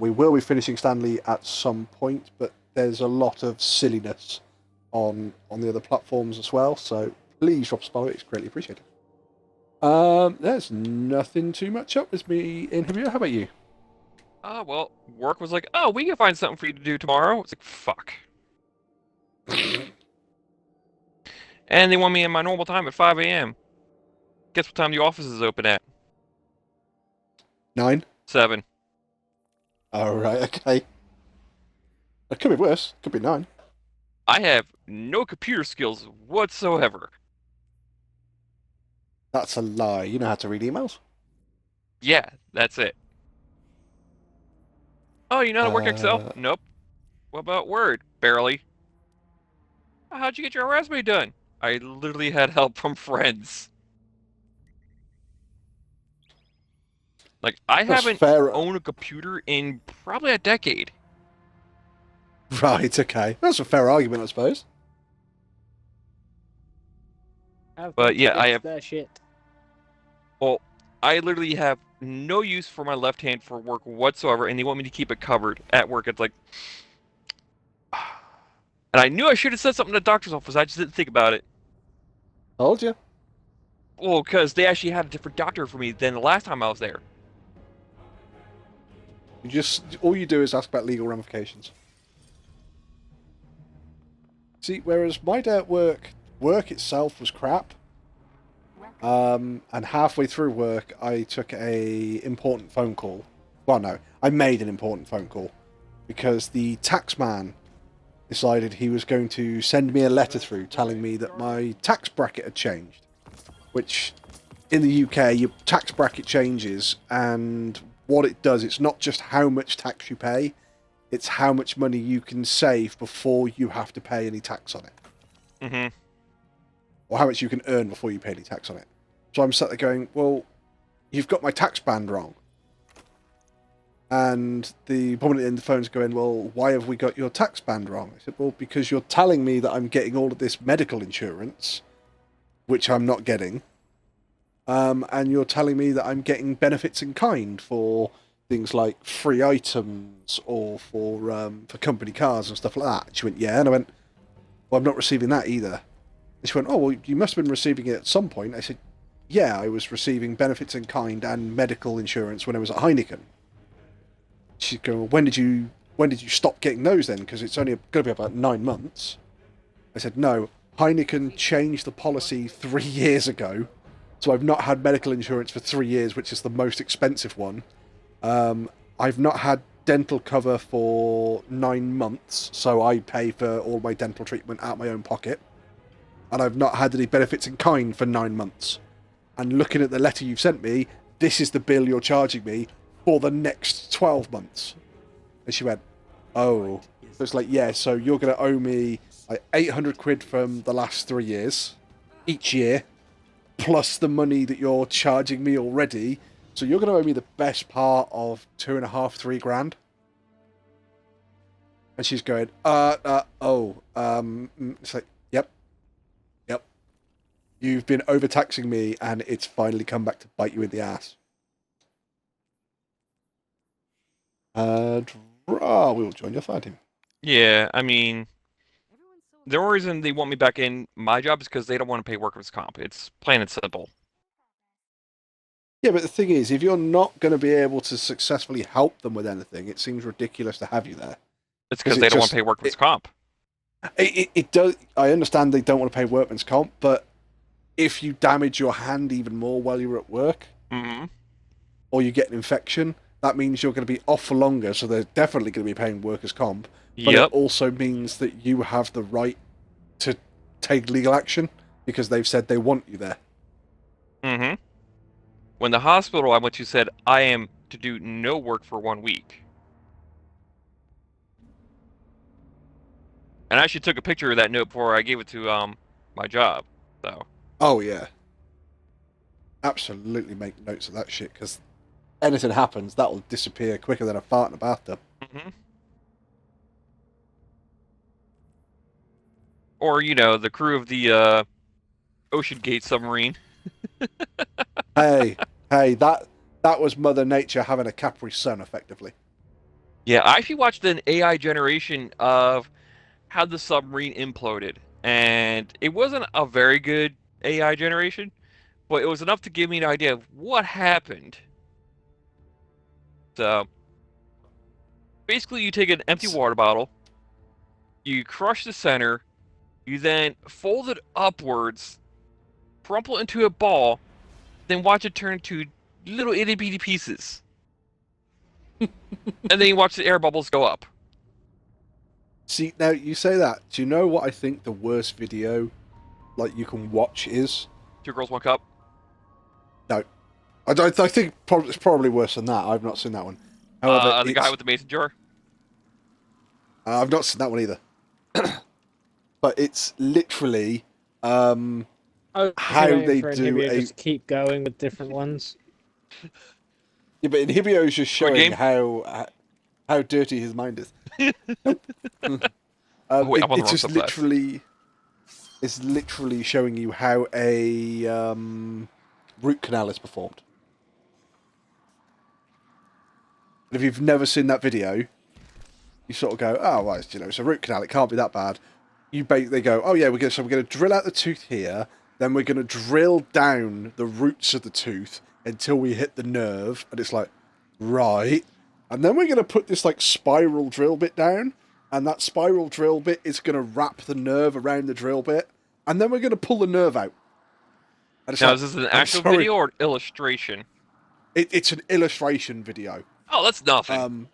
We will be finishing Stanley at some point, but there's a lot of silliness on the other platforms as well, so please drop us a follow. It's greatly appreciated. There's nothing too much up with me in here. How about you? Well, work was like, oh, we can find something for you to do tomorrow. It's like, fuck. And they want me in my normal time at 5 a.m. Guess what time the office is open at? 9? 7. Alright, okay. It could be worse. Could be 9. I have no computer skills whatsoever. That's a lie. You know how to read emails? Yeah, that's it. Oh, you know how to work Excel? Nope. What about Word? Barely. How'd you get your resume done? I literally had help from friends. Like, I haven't owned a computer in probably a decade. Right, okay. That's a fair argument, I suppose. But yeah, I have... That shit. Well, I literally have no use for my left hand for work whatsoever, and they want me to keep it covered at work. It's like... And I knew I should have said something to the doctor's office, I just didn't think about it. Told you. Well, because they actually had a different doctor for me than the last time I was there. You just... All you do is ask about legal ramifications. See, whereas my day at work itself was crap. And halfway through work, I took a important phone call. Well, no, I made an important phone call because the tax man decided he was going to send me a letter through telling me that my tax bracket had changed. Which, in the UK, your tax bracket changes, and what it does, it's not just how much tax you pay, it's how much money you can save before you have to pay any tax on it. Mm-hmm. Or how much you can earn before you pay any tax on it. So I'm sat there going, well, you've got my tax band wrong. And the woman at the end of the phone's going, well, why have we got your tax band wrong? I said, well, because you're telling me that I'm getting all of this medical insurance, which I'm not getting, and you're telling me that I'm getting benefits in kind for things like free items or for company cars and stuff like that. She went, yeah. And I went, well, I'm not receiving that either. And she went, oh, well, you must have been receiving it at some point. I said, yeah, I was receiving benefits in kind and medical insurance when I was at Heineken. She's going, well, when did you stop getting those then? Because it's only going to be about 9 months. I said, no, Heineken changed the policy 3 years ago. So I've not had medical insurance for 3 years, which is the most expensive one. I've not had dental cover for 9 months. So I pay for all my dental treatment out of my own pocket. And I've not had any benefits in kind for 9 months. And looking at the letter you've sent me, this is the bill you're charging me for the next 12 months. And she went, oh. So it's like, yeah, so you're going to owe me like 800 quid from the last 3 years, each year, plus the money that you're charging me already. So you're going to owe me the best part of 2.5, 3 grand. And she's going, it's like, yep. You've been overtaxing me and it's finally come back to bite you in the ass. And we will join your fighting. Yeah, I mean, the only reason they want me back in my job is because they don't want to pay workers' comp. It's plain and simple. Yeah, but the thing is, if you're not going to be able to successfully help them with anything, it seems ridiculous to have you there. It's because they don't want to pay workers' comp. It does. I understand they don't want to pay workman's comp, but if you damage your hand even more while you're at work, or you get an infection, that means you're going to be off for longer, so they're definitely going to be paying workers' comp. But it also means that you have the right to take legal action because they've said they want you there. Mm-hmm. When the hospital I went to said I am to do no work for 1 week. And I actually took a picture of that note before I gave it to my job. So. Oh, yeah. Absolutely make notes of that shit, because anything happens, that'll disappear quicker than a fart in a bathtub. Mm-hmm. Or, the crew of the Ocean Gate submarine. hey, that was Mother Nature having a Capri Sun, effectively. Yeah, I actually watched an AI generation of how the submarine imploded. And it wasn't a very good AI generation, but it was enough to give me an idea of what happened. So, basically you take an empty water bottle, you crush the center, you then fold it upwards, crumple it into a ball, then watch it turn into little itty bitty pieces. And then you watch the air bubbles go up. See, now you say that. Do you know what I think the worst video you can watch is? 2 Girls, 1 Cup? No. I think it's probably worse than that. I've not seen that one. However, the guy with the mason jar? I've not seen that one either. But it's literally how they do just keep going with different ones. Yeah, but Inhibio is just showing how dirty his mind is. It's just literally showing you how a root canal is performed. And if you've never seen that video, you sort of go, "Oh, well, it's a root canal. It can't be that bad." They go, "Oh yeah, we're going to drill out the tooth here. Then we're going to drill down the roots of the tooth until we hit the nerve." And it's like, right. And then we're going to put this spiral drill bit down, and that spiral drill bit is going to wrap the nerve around the drill bit, and then we're going to pull the nerve out. Now, is this an actual video or an illustration? It's an illustration video. Oh, that's nothing.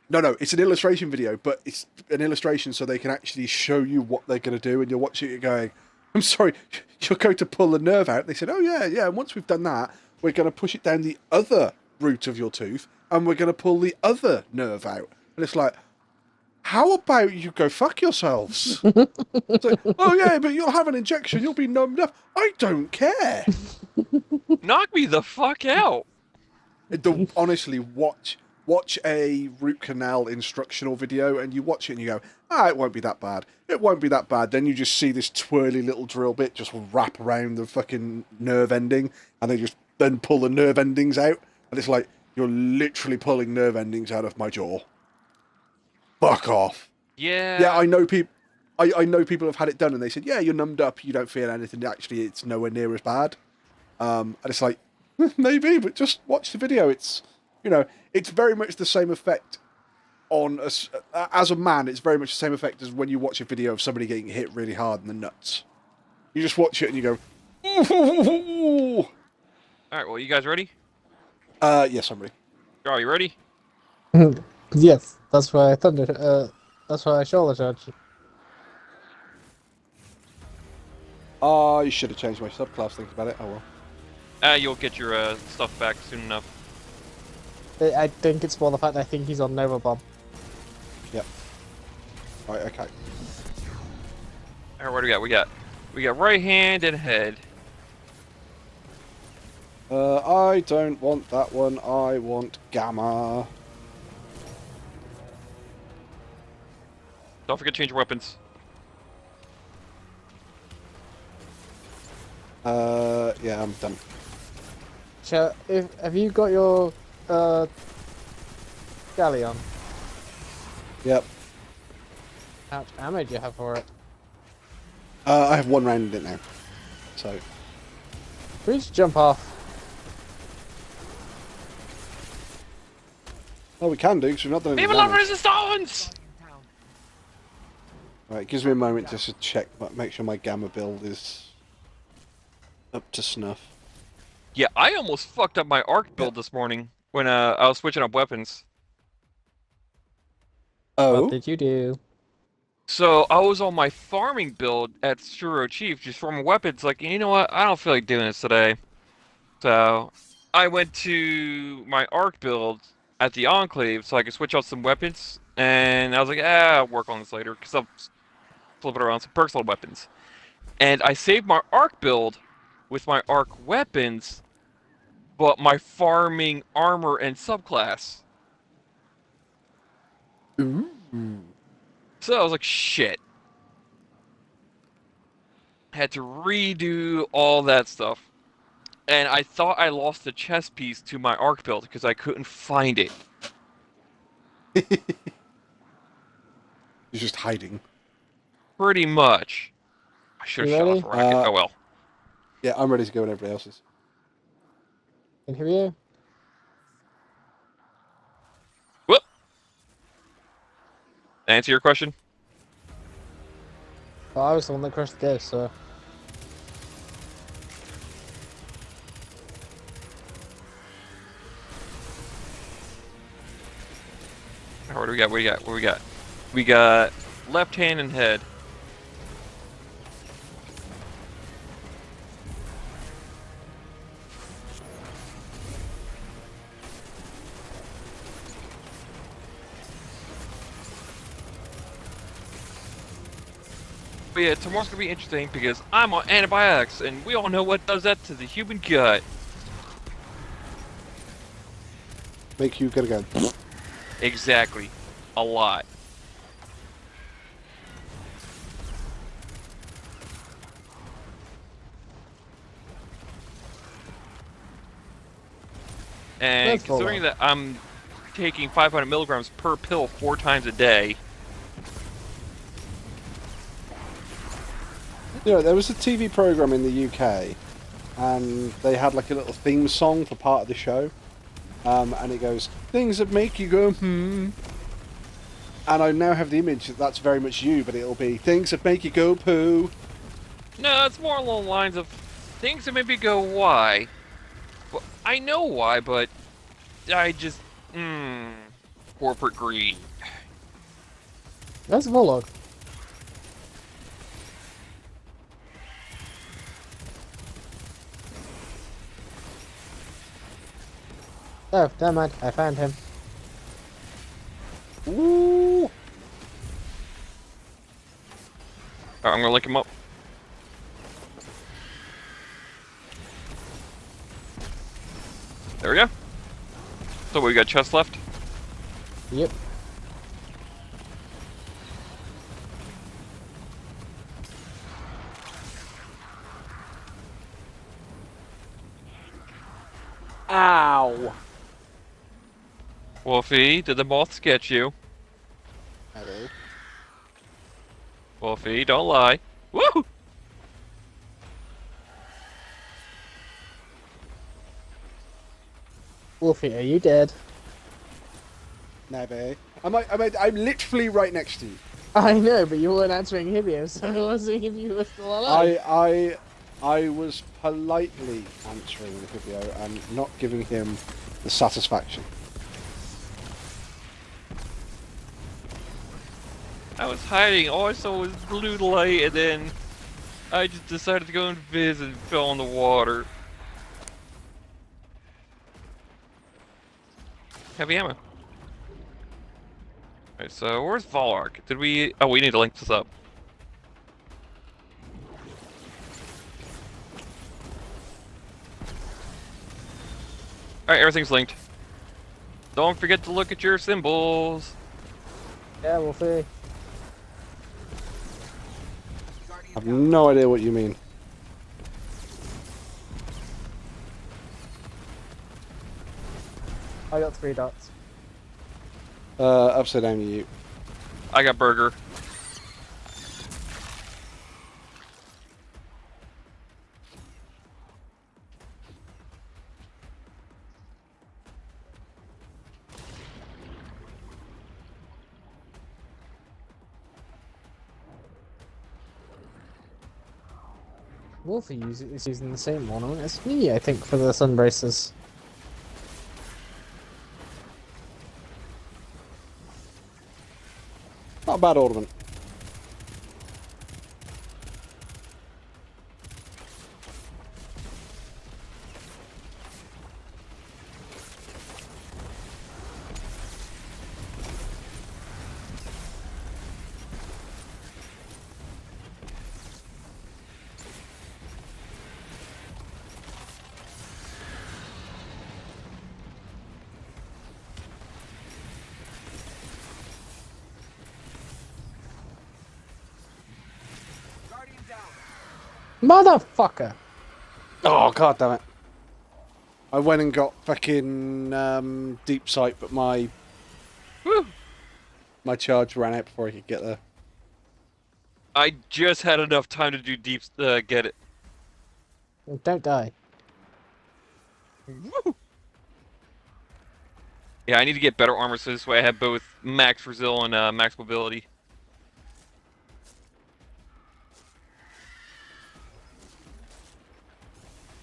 No, it's an illustration video, but it's an illustration so they can actually show you what they're going to do, and you're watching it going, I'm sorry, you're going to pull the nerve out. And they said, oh, yeah, and once we've done that, we're going to push it down the other root of your tooth, and we're going to pull the other nerve out. And it's like, how about you go fuck yourselves? It's like, oh yeah, but you'll have an injection, you'll be numbed up. I don't care. Knock me the fuck out. Honestly, watch a root canal instructional video, and you watch it and you go, it won't be that bad. It won't be that bad. Then you just see this twirly little drill bit just wrap around the fucking nerve ending, and they just then pull the nerve endings out, and it's like, you're literally pulling nerve endings out of my jaw. Fuck off. Yeah. Yeah, I know people. I know people have had it done, and they said, yeah, you're numbed up, you don't feel anything. Actually, it's nowhere near as bad. And it's like, maybe, but just watch the video. It's, it's very much the same effect on us. As a man, it's very much the same effect as when you watch a video of somebody getting hit really hard in the nuts. You just watch it and you go, ooh. All right, well, you guys ready? Yes, I'm ready. Are you ready? Yes, that's why I that's why I shoulder charged you. I should have changed my subclass thinking about it. Oh well. You'll get your stuff back soon enough. I think it's more the fact that I think he's on Nova Bomb. Yep. Right, okay. All right, what do we got? We got right hand and head. I don't want that one. I want Gamma. Don't forget to change your weapons. Yeah, I'm done. Have you got your Galleon? Yep. How much ammo do you have for it? I have one round in it now. So. Please jump off. Oh, we can do, because we've not done any People have damage. resistance! Right, it gives me a moment just to check, make sure my Gamma build is up to snuff. Yeah, I almost fucked up my arc build this morning when I was switching up weapons. Oh? What did you do? So I was on my farming build at Shuro Chief, just farming weapons. Like, you know what? I don't feel like doing this today. So I went to my arc build at the Enclave so I could switch out some weapons. And I was like, I'll work on this later because I'm flipping around some personal weapons. And I saved my arc build with my arc weapons, but my farming armor and subclass. Ooh. So I was like, shit. Had to redo all that stuff. And I thought I lost the chest piece to my arc build because I couldn't find it. He's just hiding. Pretty much. I should have shot off a rocket. Oh well. Yeah, I'm ready to go when everybody else is. And here we are. Whoop. Answer your question? Well, I was the one that crushed this, so. What do we got? What do we got? We got left hand and head. But yeah, tomorrow's gonna be interesting because I'm on antibiotics, and we all know what does that to the human gut. Make you gotta go. Exactly. A lot. And That's considering that I'm taking 500 milligrams per pill 4 times a day. You know, there was a TV program in the UK, and they had like a little theme song for part of the show, and it goes, things that make you go, And I now have the image that that's very much you, but it'll be things that make you go poo. No, it's more along the lines of things that maybe go why. Well, I know why, but I just, corporate greed. That's a Volog. Oh, never mind. I found him. Ooh. Alright, I'm gonna link him up. There we go. So we got chest left. Yep. Ow. Wolfie, did the moths get you? Hello. Wolfie, don't lie. Woo! Wolfie, are you dead? Never. I'm literally right next to you. I know, but you weren't answering Hibio, so I was seeing if you were still alive. I was politely answering the video and not giving him the satisfaction. I was hiding. All I saw was blue light, and then I just decided to go invis and fell in the water. Heavy ammo. Alright, so where's Volark? Did we... Oh, we need to link this up. Alright, everything's linked. Don't forget to look at your symbols. Yeah, Wolfie. I have no idea what you mean. I got 3 dots. Upside down you. I got burger. Wolfie is using the same one as me, I think, for the sun braces. Not a bad ornament. Motherfucker! Oh, god damn it. I went and got fucking deep sight, but my charge ran out before I could get there. I just had enough time to do deep... get it. Don't die. Woo! Yeah, I need to get better armor so this way I have both max Brazil and max mobility.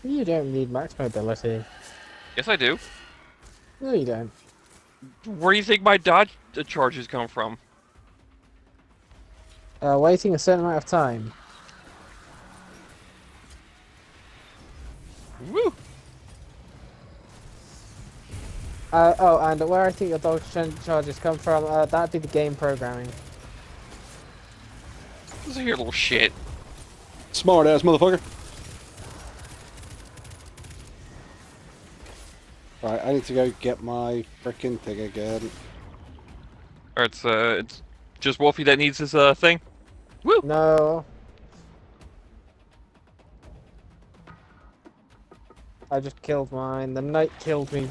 You don't need max mobility. Yes, I do. No, you don't. Where do you think my dodge charges come from? Waiting a certain amount of time. Woo! Oh, and where I think your dodge charges come from, that'd be the game programming. Listen here, little shit. Smart ass motherfucker. Right, I need to go get my frickin' thing again. Alright, it's just Wolfie that needs his thing. Woo! No. I just killed mine. The knight killed me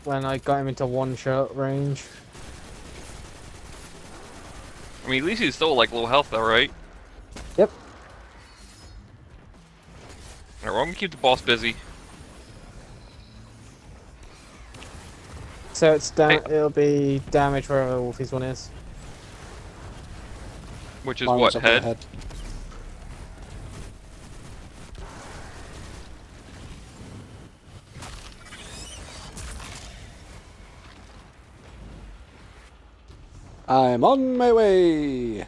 when I got him into one-shot range. I mean, at least he's still like low health though, right? Yep. Alright, well, I'm gonna keep the boss busy. So it's it'll be damage wherever Wolfie's one is. Which is Mine what, was up in the head? I'm on my way.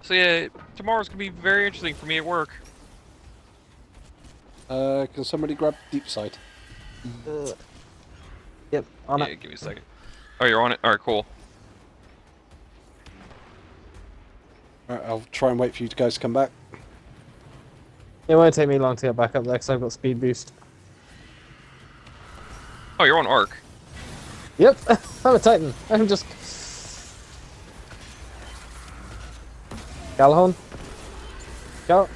So yeah, tomorrow's gonna be very interesting for me at work. Can somebody grab deep side? Yep, on Yeah, it. give me a second. Oh, you're on it? Alright, cool. Alright, I'll try and wait for you guys to come back. It won't take me long to get back up there because I've got speed boost. Oh, you're on arc. Yep, I'm a Titan. I'm just... Galahorn? Go.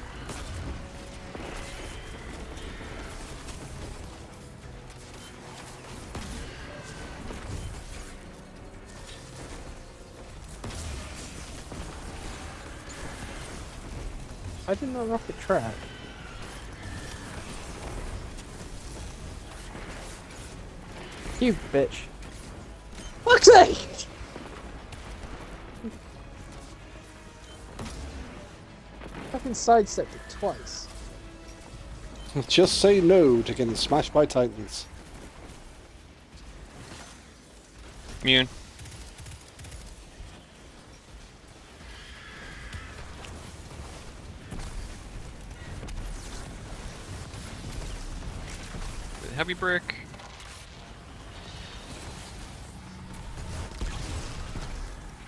I did not rocket track. You bitch. Fuck's sake! Fucking sidestepped it twice. Just say no to getting smashed by Titans. Immune. Heavy brick.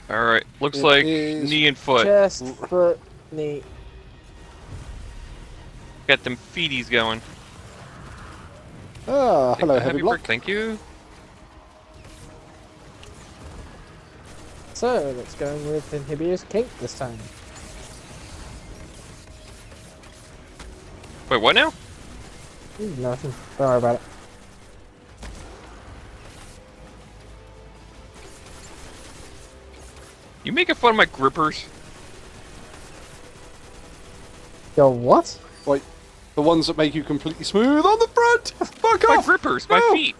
Alright, looks It like is knee and foot. Chest, foot, knee. Got them feeties going. Ah, Take hello, the heavy block. brick, thank you. So, let's go with Inhibitor's Kink this time. Wait, what now? Nothing. Don't worry about it. You making fun of my grippers? Yo, what? Wait, the ones that make you completely smooth on the front! Fuck My off! grippers, No! my feet.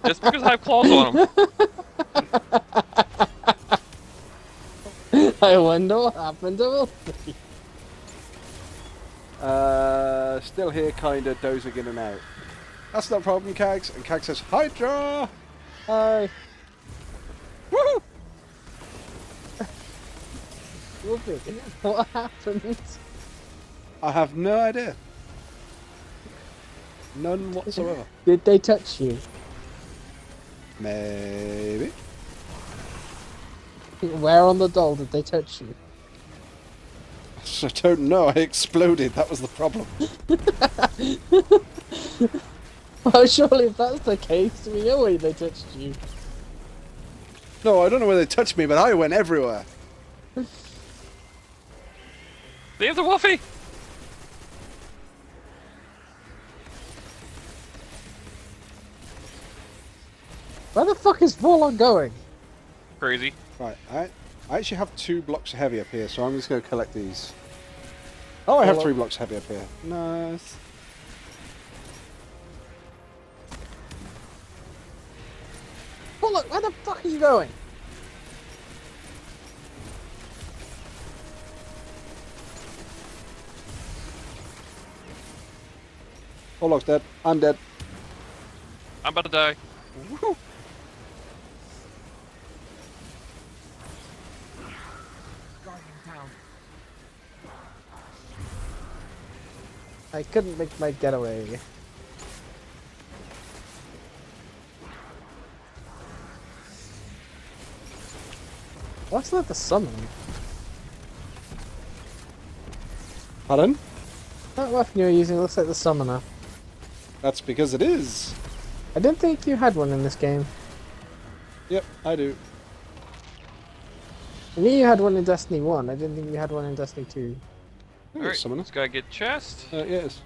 Just because I have claws on them. I wonder what happened to Wolfie. Still here, kinda dozing in and out. That's not a problem, Kags. And Kags says, Hydra! Hi. Woohoo! Wolfie, what happened? I have no idea. None whatsoever. Did they touch you? Maybe. Where on the doll did they touch you? I don't know, I exploded, that was the problem. Well, surely if that's the case, we know where they touched you. No, I don't know where they touched me, but I went everywhere. Save the Wolfie! Where the fuck is Vorlon going? Crazy. Right, I actually have 2 blocks of heavy up here, so I'm just going to collect these. Oh, I have 3 blocks heavy up here. Nice. Oh look, where the fuck are you going? Warlock's dead. I'm dead. I'm about to die. Woohoo! I couldn't make my getaway. What's that the summon? Pardon? That weapon you're using looks like the summoner. That's because it is. I didn't think you had one in this game. Yep, I do. I knew you had one in Destiny 1, I didn't think you had one in Destiny 2. Alright, Summoner. let's gotta get chest. Yes.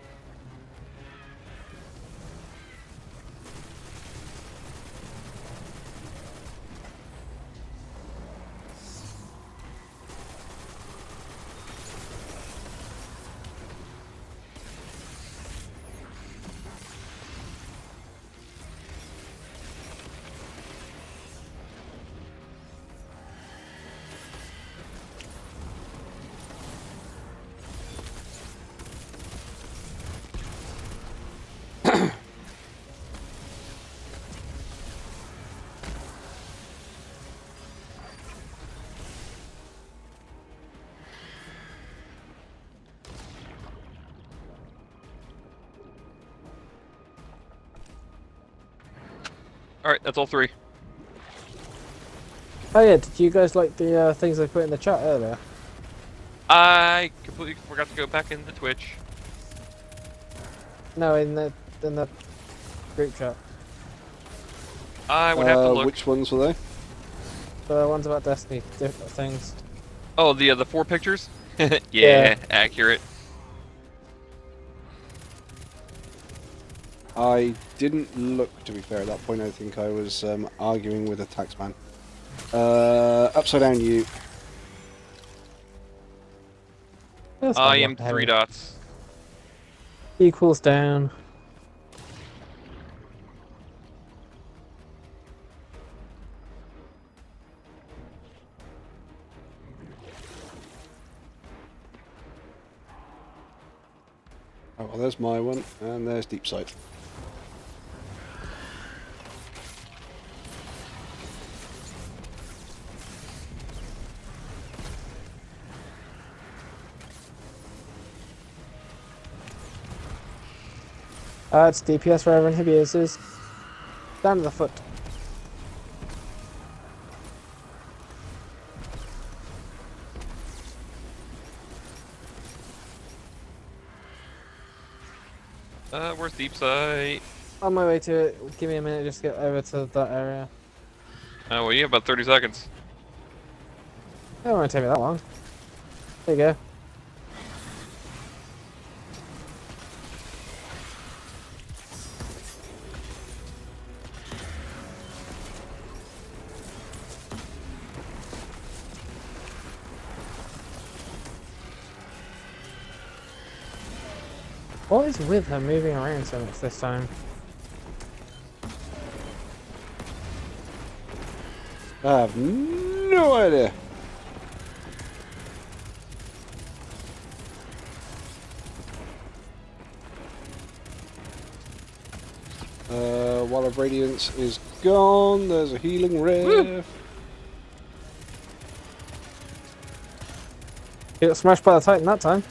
Alright, that's all 3. Oh yeah, did you guys like the things I put in the chat earlier? I completely forgot to go back into Twitch. No, in the group chat. I would have to look. Which ones were they? The ones about Destiny, different things. Oh, the 4 pictures? yeah, Yeah. accurate. I didn't look, to be fair, at that point. I think I was arguing with a taxman. Upside down, you. That's I not am heavy. 3 dots. Equals down. Oh, well, there's my one, and there's deep sight. It's DPS wherever Inhibius is. Down to the foot. Where's deep sight? On my way to it. Give me a minute just to get over to that area. Oh, well, you have about 30 seconds. It won't take me that long. There you go. What is with her moving around so much this time? I have no idea. Wall of Radiance is gone. There's a healing rift. He got smashed by the Titan that time.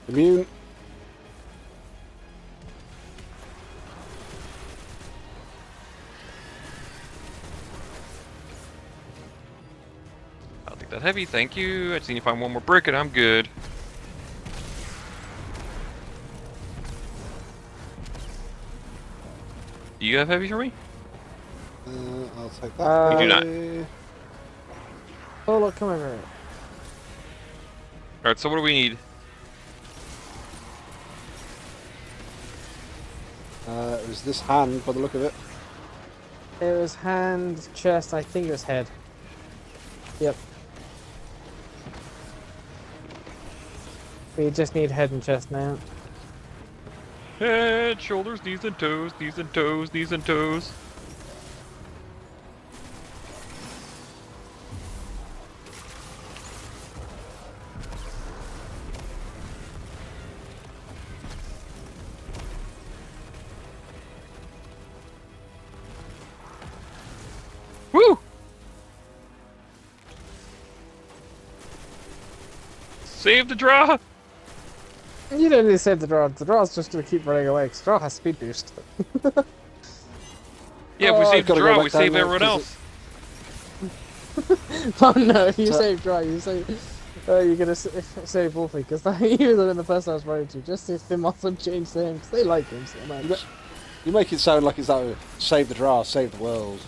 Immune. I'll take that heavy, thank you. I just need to find one more brick and I'm good. Do you have heavy for me? I'll take that. You do not. Oh look, come over here. Alright, so what do we need? It was this hand, by the look of it. It was hand, chest, I think it was head. Yep. We just need head and chest now. Head, shoulders, knees and toes, knees and toes, knees and toes. Woo! Save the draw! You don't need to save the draw. The draw's just gonna keep running away, because draw has speed boost. Yeah, if we Oh, save the gotta go draw, back we down save there, everyone 'cause else. Oh no, if you So- save draw, you save... you're gonna save Wolfie, because he was the person I was running to, just to him off and change to him, because they like him so much. You make it sound like it's that save the draw, save the world.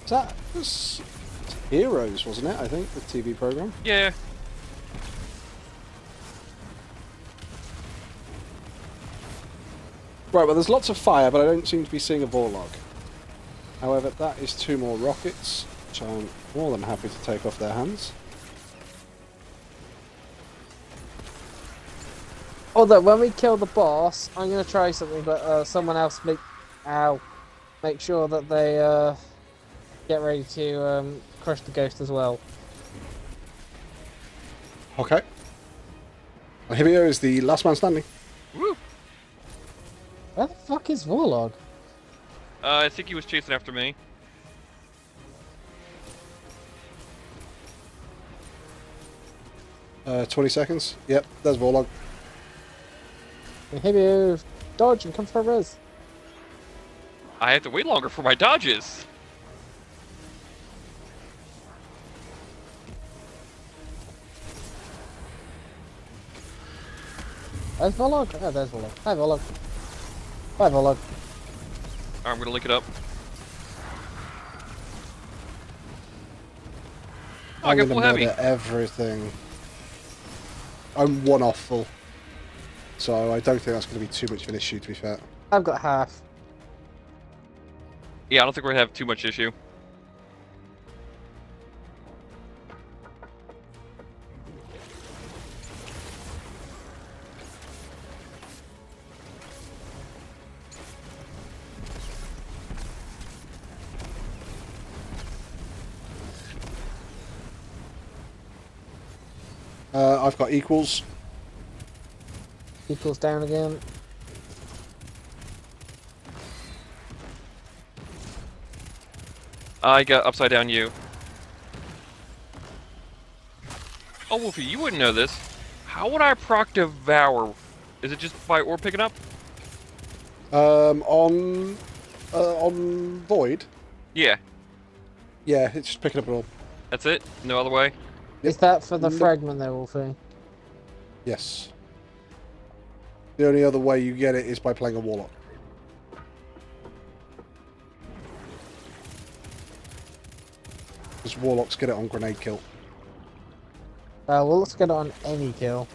That was Heroes, wasn't it? I think the TV program. Yeah. Right, well, there's lots of fire, but I don't seem to be seeing a Vorlog. However, that is 2 more rockets, which I'm more than happy to take off their hands. Although, when we kill the boss, I'm gonna try something, but someone else make sure that they get ready to crush the ghost as well. Okay. Well, here we go, is the last man standing. Woo! Where the fuck is Warlog? I think he was chasing after me. 20 seconds. Yep, there's Vorlog. Hey, you dodge and come for a res. I have to wait longer for my dodges. There's Volog. Oh, there's Volog. Hi, Volog. Hi, Volog. I'm gonna link it up. Oh, I I'm got gonna full heavy. murder everything. I'm one off full. So I don't think that's going to be too much of an issue, to be fair. I've got half. Yeah, I don't think we're gonna have too much issue. I've got equals. Equals down again. I got upside down you. Oh, Wolfie, you wouldn't know this. How would I proc Devour? Is it just by orb picking up? On Void. Yeah, Yeah, it's just picking up an orb. that's it. No other way. Is that for the Nope. fragment there, Wolfie? Yes. The only other way you get it is by playing a Warlock. Because Warlocks get it on grenade kill. Well, let's get it on any kill.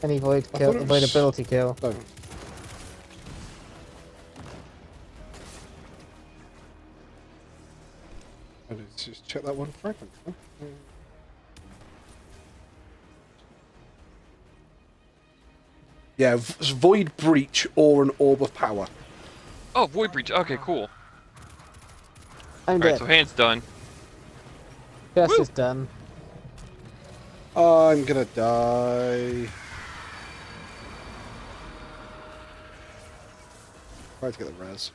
Any void I kill, thought it void was- ability kill. No. Let's just check that one fragment. Huh? Yeah, Void Breach or an Orb of Power. Oh, Void Breach. Okay, cool. I'm Alright, dead. so hand's done. Chest Woo! is done. I'm gonna die. Try to get the res.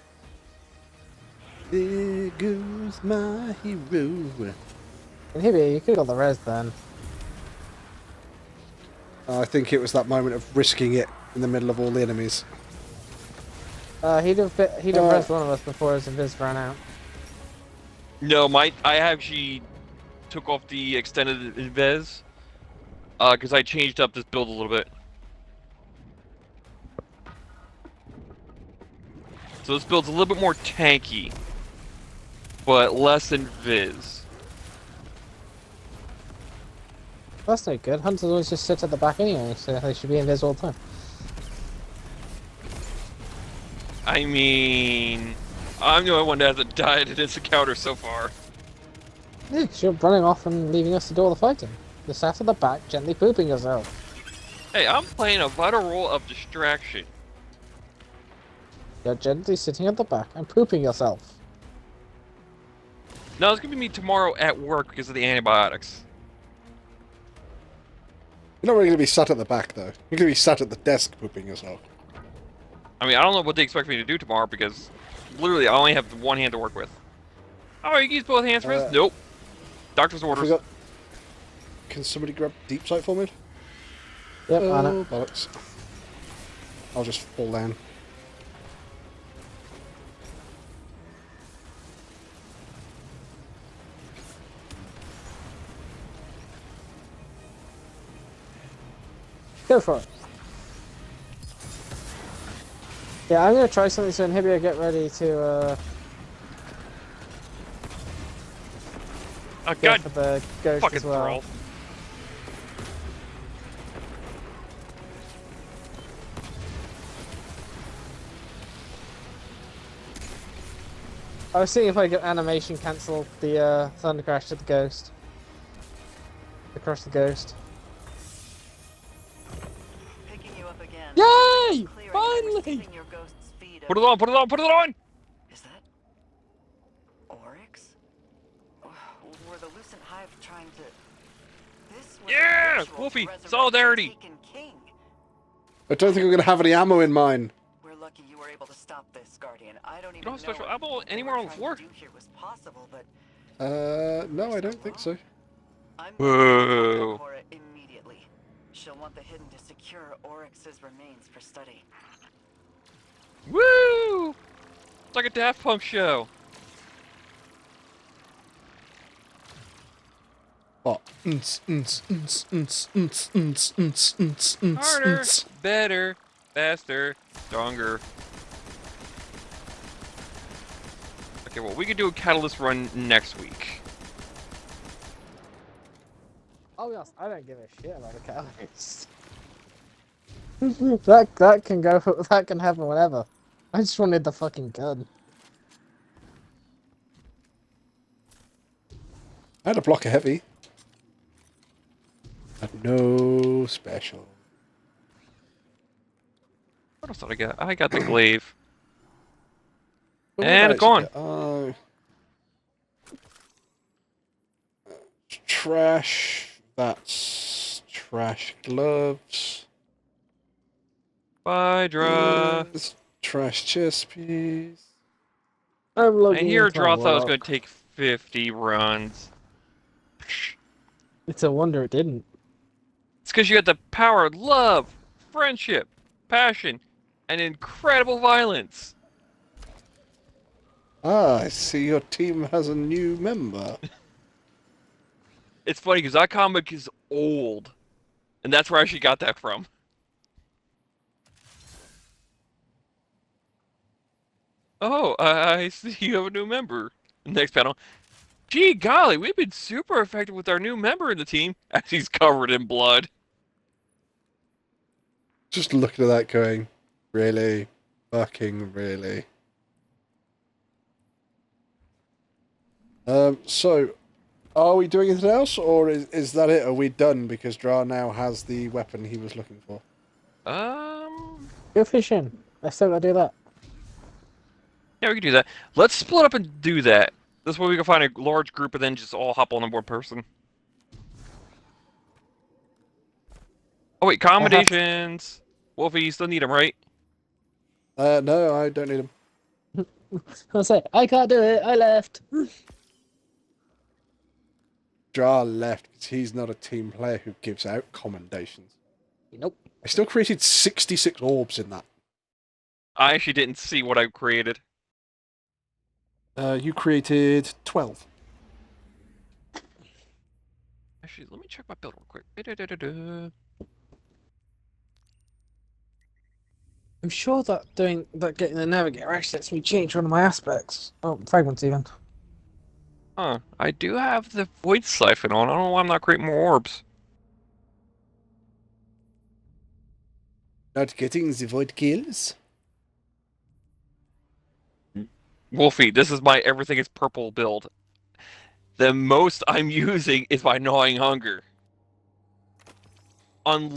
There goes my hero. And here you could have got the res then. I think it was that moment of risking it in the middle of all the enemies. He'd have res one of us before his invis ran out. No, I actually took off the extended invis because I changed up this build a little bit. So this build's a little bit more tanky, but less invis. That's no good. Hunters always just sit at the back anyway, so they should be invis all the time. I mean, I'm the only one that hasn't died in this encounter so far. Yeah, 'cause you're running off and leaving us to do all the fighting. You're sat at the back, gently pooping yourself. Hey, I'm playing a vital role of distraction. You're gently sitting at the back and pooping yourself. No, it's gonna be me tomorrow at work because of the antibiotics. You're not really going to be sat at the back, though. You're going to be sat at the desk pooping yourself. I mean, I don't know what they expect me to do tomorrow because literally I only have one hand to work with. Oh, you can use both hands for this? Nope. Doctor's orders. Forgot. Can somebody grab deep sight for me? Yep, I Oh, know. bollocks. I'll just fall down. Go for it. Yeah, I'm gonna try something so Inhibia get ready to Oh, go God, for the ghost fucking as well. thrall. I was seeing if I could animation cancel the thunder crash to the ghost. To crush the ghost. Picking you up again. Yay! Clearing and Finally! receiving your ghost's feed of- Put it on, put it on, put it on! Is that Oryx? Were the Lucent Hive trying to? This was a Yeah! ritual to Wolfie, resurrect solidarity! the Taken King. I don't think I'm going to have any ammo in mine. We're lucky you were able to stop this, Guardian. I don't even don't have know special if ammo what they anywhere were on the trying floor? to do here was possible, but No, I don't think so. I'm Whoa. going to contact Cora immediately. She'll want the Hidden to secure Oryx's remains for study. Woo! It's like a Daft Punk show. What? Harder, better, faster, stronger. Okay, well, we could do a Catalyst run next week. Oh yes, I don't give a shit about the calories. that can go. That can happen whenever. I just wanted the fucking gun. I had a block of heavy. Had no special. What else did I get? I got the glaive. What And it's gone. Oh. Trash. That's trash gloves. Bye, Dra. Trash chest piece. I'm I logging hear into Dra thought it was work. going to take 50 runs. It's a wonder it didn't. It's because you had the power of love, friendship, passion, and incredible violence. Ah, I see your team has a new member. It's funny because that comic is old, and that's where I actually got that from. Oh, I see you have a new member. Next panel. Gee golly, we've been super effective with our new member in the team, as he's covered in blood. Just looking at that going, really? Fucking really? So, are we doing anything else, or is that it? Are we done because Dra now has the weapon he was looking for? Go fishing. I still gotta do that. Yeah, we can do that. Let's split up and do that. This way we can find a large group and then just all hop on one person. Oh wait, accommodations. Wolfie, you still need them, right? No, I don't need him. I'll say, I can't do it, I left. Dra left because he's not a team player who gives out commendations. Nope. I still created 66 orbs in that. I actually didn't see what I created. You created 12. Actually, let me check my build real quick. I'm sure that getting the navigator actually lets me change one of my aspects. Oh, fragments even. Huh. I do have the void siphon on. I don't know why I'm not creating more orbs. Not getting the void kills? Wolfie, this is my everything is purple build. The most I'm using is my gnawing hunger.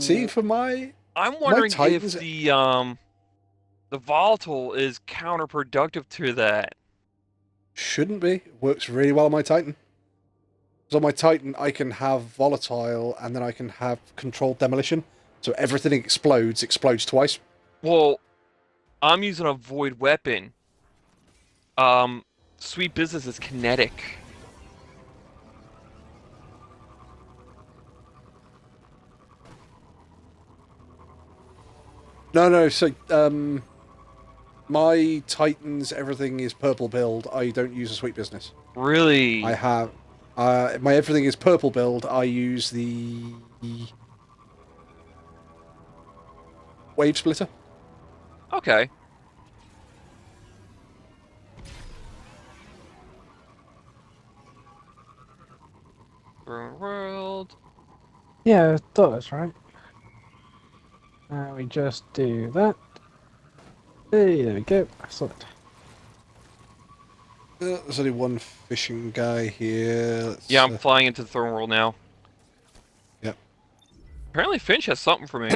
See, for my... I'm wondering Titans... if the volatile is counterproductive to that. Shouldn't be. It works really well on my Titan. So on my Titan, I can have volatile, and then I can have controlled demolition. So everything explodes twice. Well, I'm using a void weapon. Sweet Business is kinetic. No, so, my Titans, everything is purple build. I don't use a Sweet Business. Really? I have... my everything is purple build. I use the... Wave Splitter. Okay. World. Yeah, I thought it was right. We just do that. Hey, there we go. Excellent. There's only one fishing guy here. Yeah, I'm flying into the throne world now. Yep. Apparently Finch has something for me.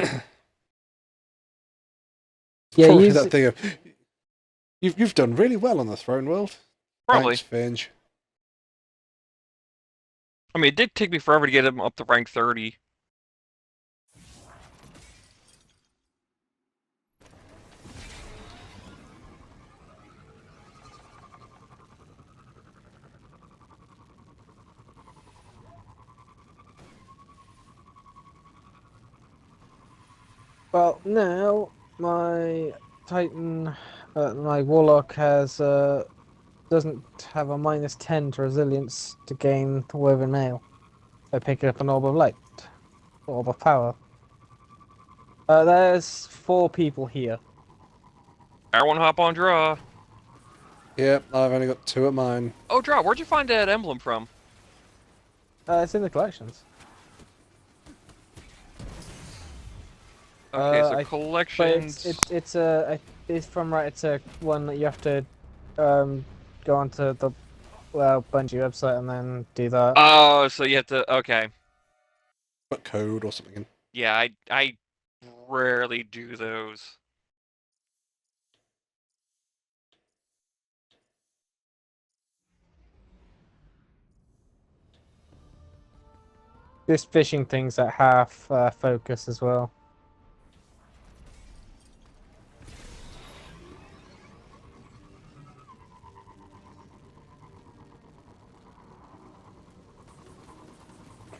Yeah, Probably use that thing of... You've done really well on the throne world. Probably. Thanks, Finch. I mean, it did take me forever to get him up to rank 30. Well, now my Titan My warlock has doesn't have a -10 to resilience to gain the woven mail. By picking up an orb of light, orb of power. There's 4 people here. Everyone hop on draw. Yep, I've only got 2 at mine. Oh, draw. Where'd you find that emblem from? It's in the collections. Okay, so But collections. it's from right. It's a one that you have to go onto the Bungie website and then do that. Oh, so you have to. Okay. Put code or something in. Yeah, I rarely do those. This fishing thing's at half focus as well.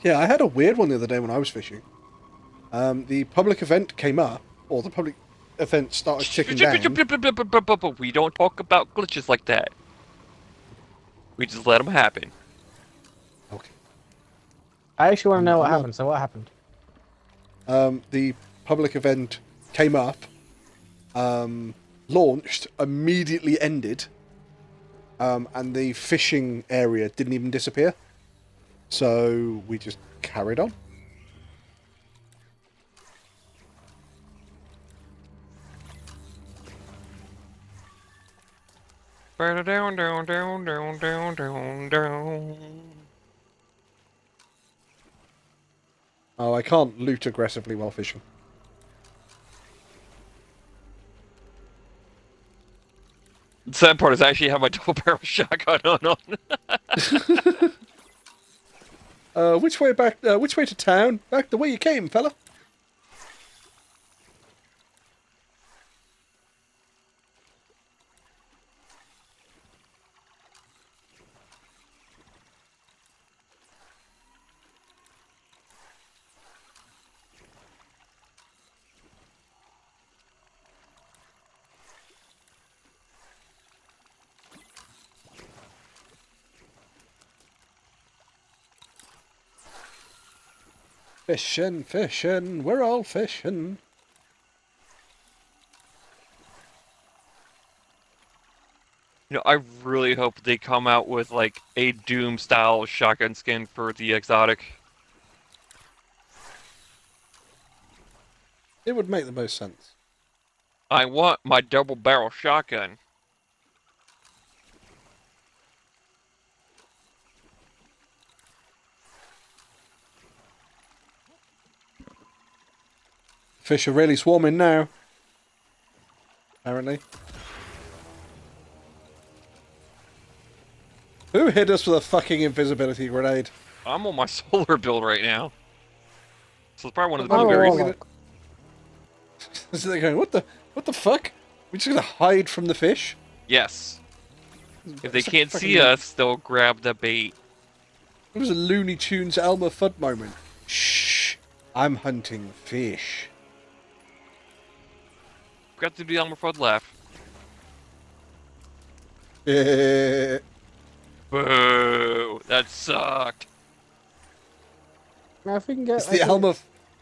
Yeah, I had a weird one the other day when I was fishing. The public event came up, or the public event started ticking down. We don't talk about glitches like that. We just let them happen. Okay. I actually want to know what happened. So what happened? The public event came up, launched, immediately ended, and the fishing area didn't even disappear. So we just carried on. Down, down, down, down, down, down, down. Oh, I can't loot aggressively while fishing. The sad part is I actually have my double barrel shotgun on. Which way back? Which way to town? Back the way you came, fella. Fishing, fishing, we're all fishing. You know, I really hope they come out with like a Doom style shotgun skin for the exotic. It would make the most sense. I want my double barrel shotgun. Fish are really swarming now. Apparently. Who hit us with a fucking invisibility grenade? I'm on my solar build right now. So it's probably one of the Oh, blueberries. So they're going, what the fuck? We're just gonna hide from the fish? Yes. If they It's a can't fucking- see us, they'll grab the bait. It was a Looney Tunes Elmer Fudd moment. Shh, I'm hunting fish. Got to be Elmer Fudd laugh. Yeah. Boo! That sucked. Now, if we can get It's the Elmer.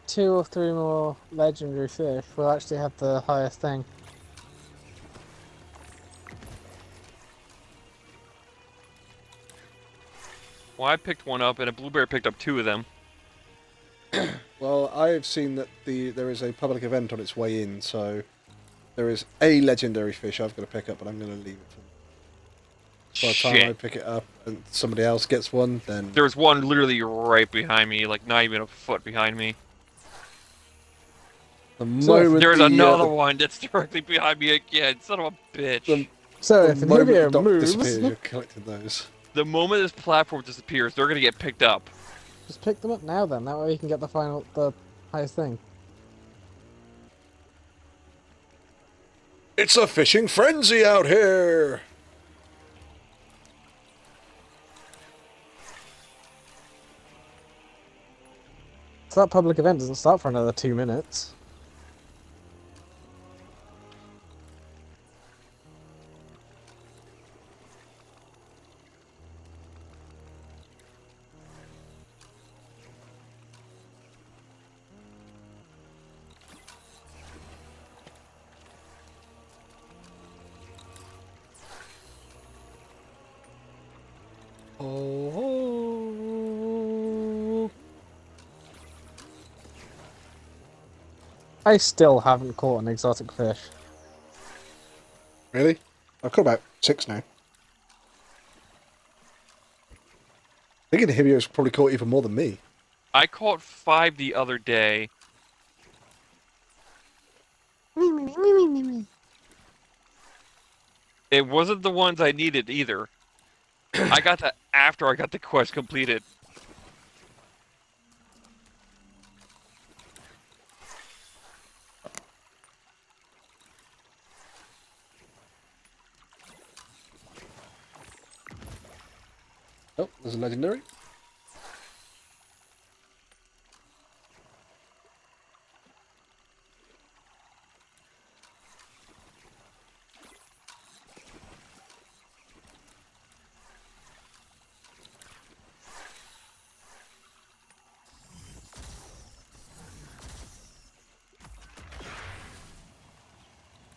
2 or 3 more legendary fish, we'll actually have the highest thing. Well, I picked one up, and a blueberry picked up 2 of them. Well, I've seen that there is a public event on its way in, so there is a legendary fish I've got to pick up, but I'm going to leave it. By the time I Shit. pick it up and somebody else gets one, then There's one literally right behind me, like not even a foot behind me. the moment There's the, another one that's directly behind me again. Son of a bitch. So the if the moment Nubia the dock moves, disappears, you're collecting those. The moment this platform disappears, they're gonna get picked up. just pick them up now. Then that way we can get the highest thing. It's a fishing frenzy out here! So that public event doesn't start for another 2 minutes. I still haven't caught an exotic fish. Really? I've caught about 6 now. I think Hibio's probably caught even more than me. I caught 5 the other day. It wasn't the ones I needed either. I got that after I got the quest completed. Oh, there's a legendary.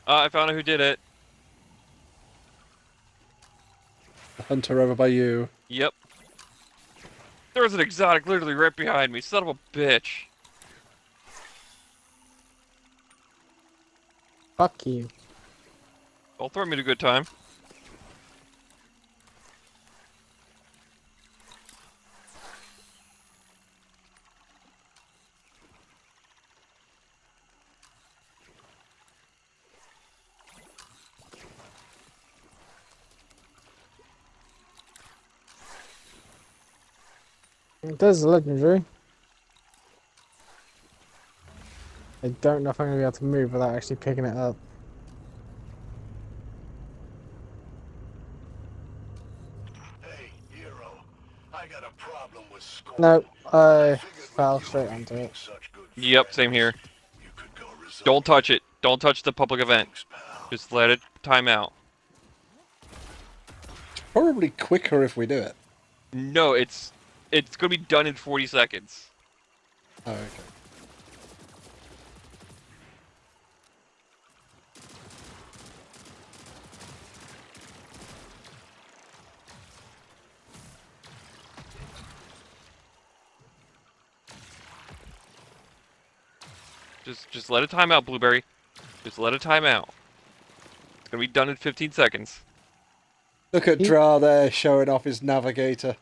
I found out who did it. The hunter over by you. Yep. There was an exotic literally right behind me. Son of a bitch. Fuck you. Don't throw me at a good time. There's a legendary. I don't know if I'm going to be able to move without actually picking it up. Hey, hero. I got a problem with Scorn. No, I fell straight onto it. Yep, same here. Don't touch it. Don't touch the public event. Just let it time out. Probably quicker if we do it. No, it's gonna be done in 40 seconds. Oh, okay. Just let it time out, Blueberry. Just let it time out. It's gonna be done in 15 seconds. Look at Dra there showing off his navigator.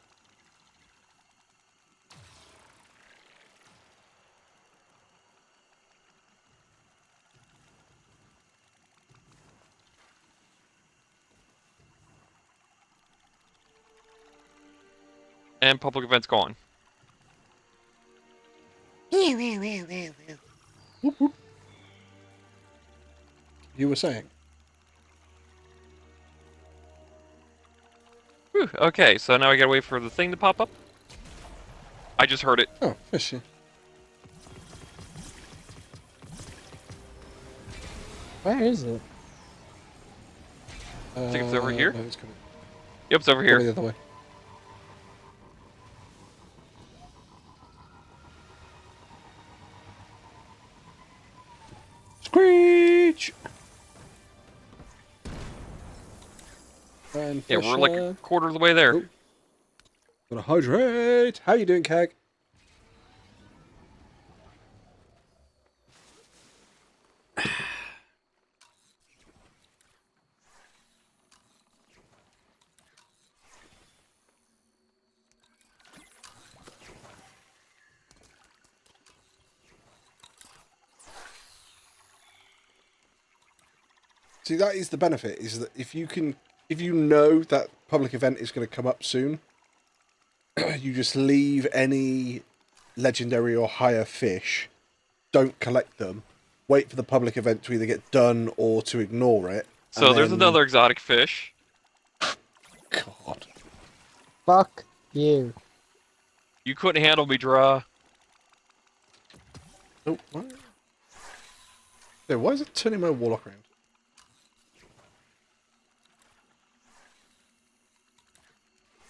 And public event's gone. You were saying? Whew, okay, so now I gotta wait for the thing to pop up. I just heard it. Oh, fishy. Where is it? I think it's over here. No, it's coming. Yep, it's over Coming here. the other way. Screech! And Yeah, we're like a Fisher. quarter of the way there. Oh. Gotta hydrate. How you doing, Keg? See, that is the benefit, is that if you know that public event is going to come up soon, you just leave any legendary or higher fish, don't collect them, wait for the public event to either get done or to ignore it. So and there's then- another exotic fish. God. Fuck you. You couldn't handle me, Dra. Oh, what? Yeah, why is it turning my warlock around?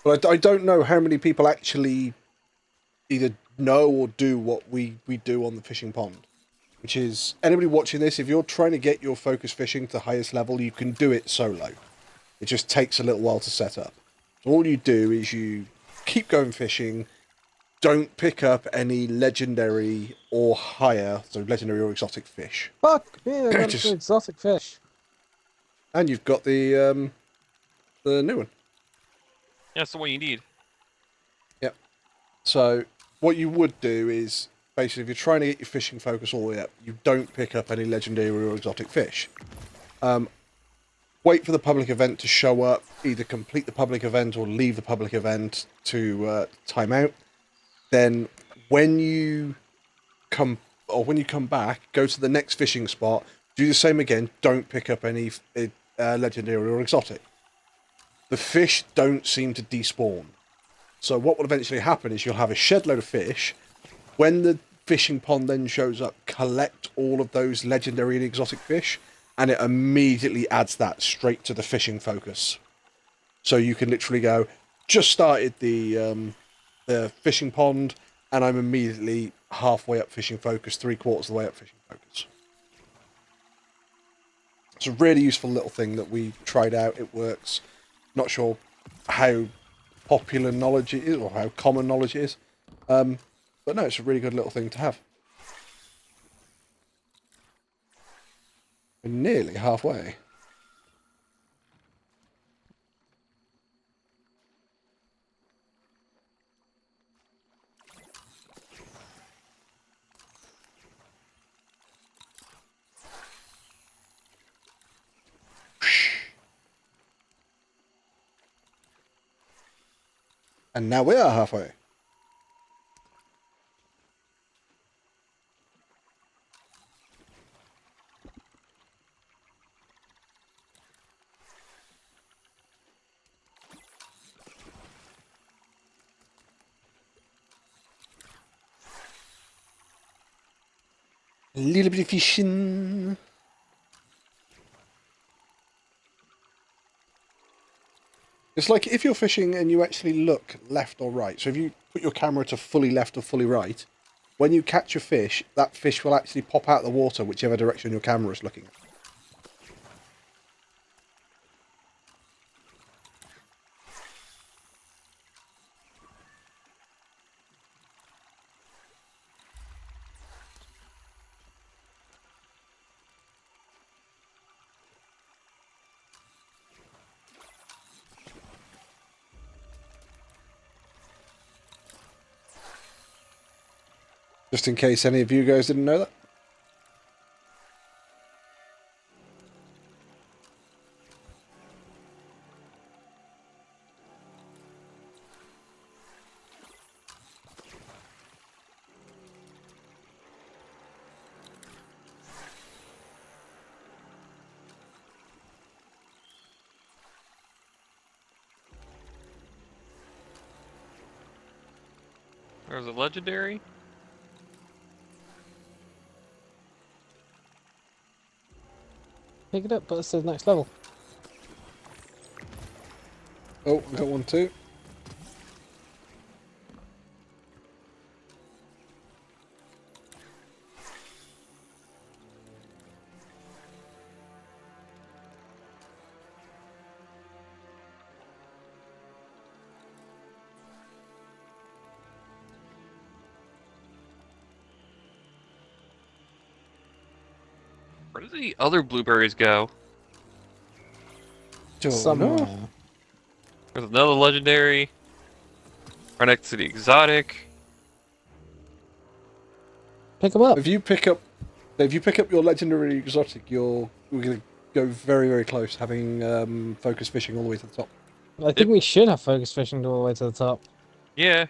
But I don't know how many people actually either know or do what we do on the fishing pond. Which is, anybody watching this, if you're trying to get your focus fishing to the highest level, you can do it solo. It just takes a little while to set up. So all you do is you keep going fishing, don't pick up any legendary or higher, so legendary or exotic fish. Fuck me, I got Just- some exotic fish. And you've got the new one. Yeah, that's the one you need. Yep. So what you would do is basically, if you're trying to get your fishing focus all the way up, you don't pick up any legendary or exotic fish. Wait for the public event to show up. Either complete the public event or leave the public event to time out. Then when you come back, go to the next fishing spot. Do the same again. Don't pick up any legendary or exotic. The fish don't seem to despawn. So what will eventually happen is you'll have a shed load of fish. When the fishing pond then shows up, collect all of those legendary and exotic fish, and it immediately adds that straight to the fishing focus. So you can literally go, just started the fishing pond, and I'm immediately halfway up fishing focus, 3/4 of the way up fishing focus. It's a really useful little thing that we tried out. It works. Not sure how popular knowledge it is or how common knowledge it is. But no, it's a really good little thing to have. We're nearly halfway. And now we are halfway. A little bit of fishing. It's like if you're fishing and you actually look left or right. So if you put your camera to fully left or fully right, when you catch a fish, that fish will actually pop out of the water whichever direction your camera is looking at. Just in case any of you guys didn't know that. There's a legendary. Pick it up, but it says next level. Oh, I got one too. Where did the other blueberries go? Somewhere. There's another legendary. Right next to the exotic. Pick them up. If you pick up your legendary exotic, we're gonna go very, very close, having focus fishing all the way to the top. I think we should have focus fishing all the way to the top. Yeah.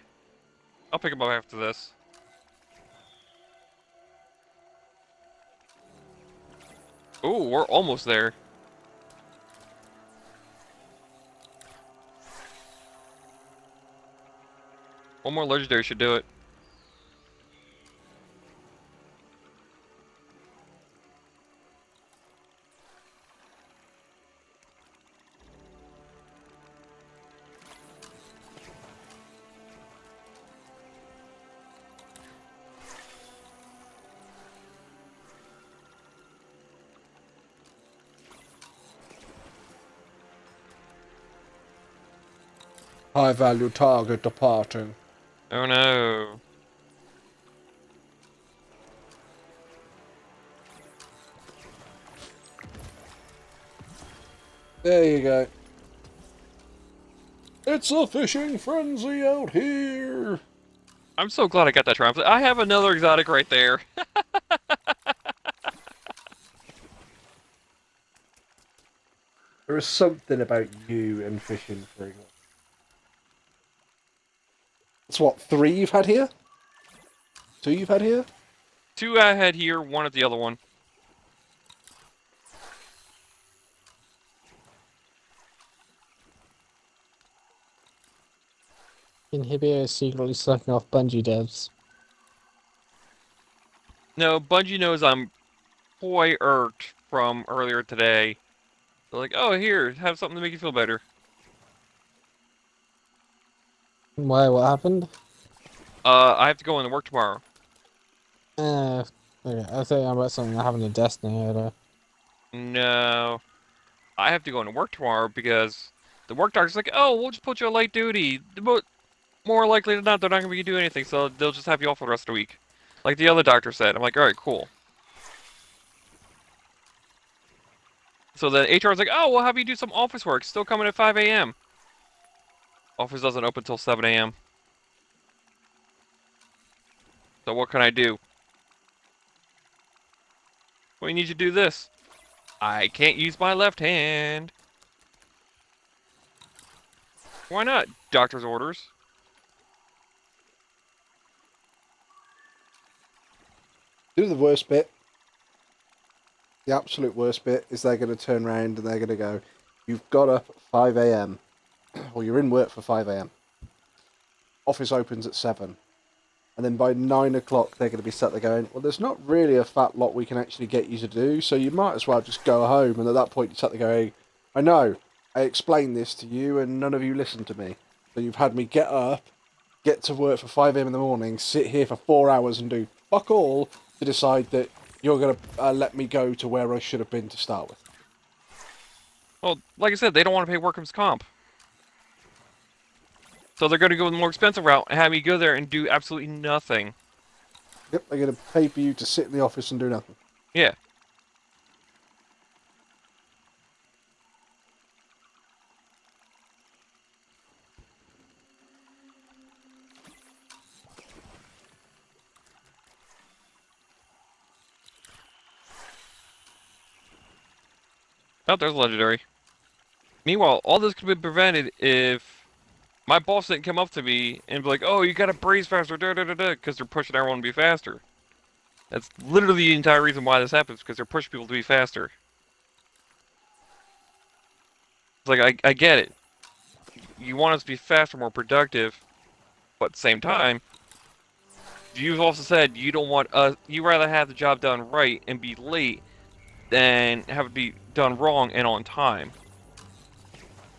I'll pick them up after this. Ooh, we're almost there. One more legendary should do it. High value target departing. Oh no. There you go. It's a fishing frenzy out here. I'm so glad I got that triumph. I have another exotic right there. There is something about you and fishing for England. It's what, 3 you've had here? 2 you've had here? 2 I had here, 1 at the other one. Inhibio is secretly sucking off Bungie devs. No, Bungie knows I'm quite irked from earlier today. They're like, oh, here, have something to make you feel better. Why? What happened? I have to go into work tomorrow. Okay. I think about something that happened in Destiny. No. I have to go into work tomorrow because the work doctor's like, oh, we'll just put you on light duty. More likely than not, they're not going to be doing anything, so they'll just have you off for the rest of the week. Like the other doctor said. I'm like, alright, cool. So then HR's like, oh, we'll have you do some office work. Still coming at 5 a.m. Office doesn't open until 7 a.m. So what can I do? We need you to do this. I can't use my left hand. Why not? Doctor's orders. Do the worst bit. The absolute worst bit is they're going to turn around and they're going to go, you've got up at 5 a.m. or you're in work for 5 a.m. Office opens at 7. And then by 9 o'clock, they're going to be sat there going, well, there's not really a fat lot we can actually get you to do, so you might as well just go home. And at that point, you're sat there going, I know, I explained this to you and none of you listened to me. So you've had me get up, get to work for 5 a.m. in the morning, sit here for 4 hours and do fuck all to decide that you're going to let me go to where I should have been to start with. Well, like I said, they don't want to pay workers' comp. So they're going to go the more expensive route and have me go there and do absolutely nothing. Yep, they're going to pay for you to sit in the office and do nothing. Yeah. Oh, there's a legendary. Meanwhile, all this could be prevented if my boss didn't come up to me and be like, oh, you gotta braze faster, because they're pushing everyone to be faster. That's literally the entire reason why this happens, because they're pushing people to be faster. It's like, I get it. You want us to be faster, more productive, but at the same time, you've also said you don't want us, you rather have the job done right and be late than have it be done wrong and on time.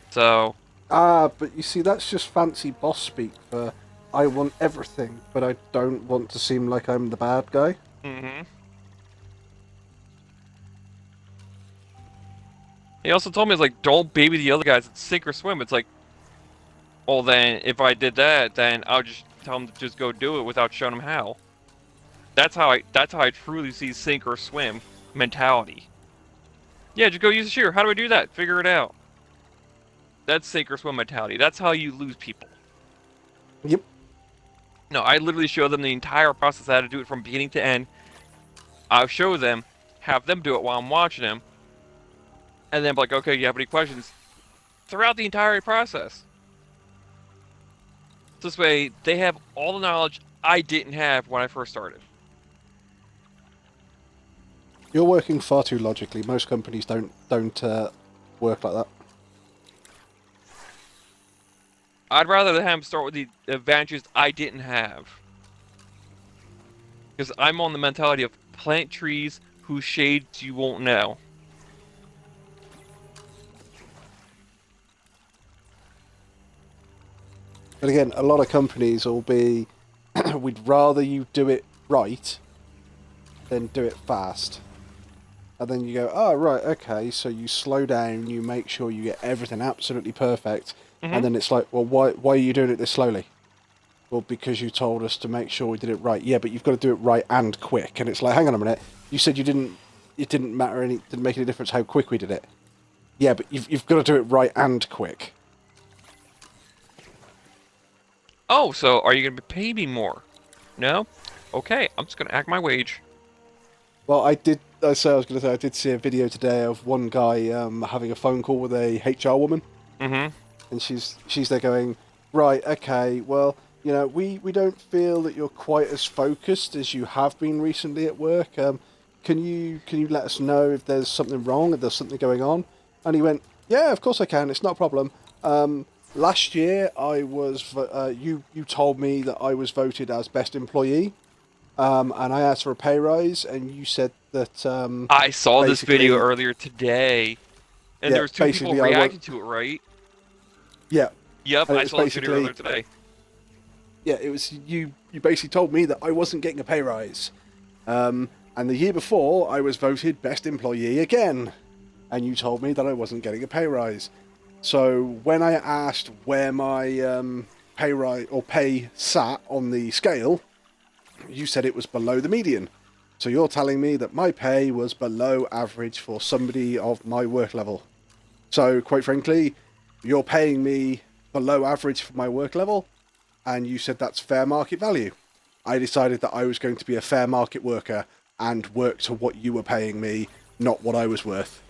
So... but you see, that's just fancy boss speak for I want everything, but I don't want to seem like I'm the bad guy. Mm-hmm. He also told me, it's like, don't baby the other guys, it's sink or swim. It's like, well then, if I did that, then I'll just tell them to just go do it without showing them how. That's how I truly see sink or swim mentality. Yeah, just go use a shear. How do I do that? Figure it out. That's sink or swim mentality. That's how you lose people. Yep. No, I literally show them the entire process, how to do it from beginning to end. I'll show them, have them do it while I'm watching them, and then be like, okay, you have any questions? Throughout the entire process. This way, they have all the knowledge I didn't have when I first started. You're working far too logically. Most companies don't work like that. I'd rather have them start with the advantages I didn't have. Because I'm on the mentality of plant trees whose shades you won't know. But again, a lot of companies will be, we'd rather you do it right than do it fast. And then you go, oh, right, okay, so you slow down, you make sure you get everything absolutely perfect, and then it's like, well, why are you doing it this slowly? well, because you told us to make sure we did it right. Yeah, but you've got to do it right and quick. And it's like, hang on a minute. You said it didn't make any difference how quick we did it. Yeah, but you've got to do it right and quick. Oh, so are you going to pay me more? No? Okay, I'm just going to act my wage. Well, I did see a video today of one guy having a phone call with a HR woman. Mm-hmm. And she's there going, right, okay, well, you know, we don't feel that you're quite as focused as you have been recently at work. Can you let us know if there's something wrong, if there's something going on? And he went, yeah, of course I can. It's not a problem. Last year I was you told me that I was voted as best employee, and I asked for a pay rise, and you said that I saw this video earlier today, and there was 2 people reacting to it, right? Yeah. Yep, I saw this video earlier today. Yeah, it was you basically told me that I wasn't getting a pay rise. And the year before, I was voted best employee again. And you told me that I wasn't getting a pay rise. So when I asked where my pay sat on the scale, you said it was below the median. So you're telling me that my pay was below average for somebody of my work level. So quite frankly, you're paying me below average for my work level, and you said that's fair market value. I decided that I was going to be a fair market worker and work to what you were paying me, not what I was worth.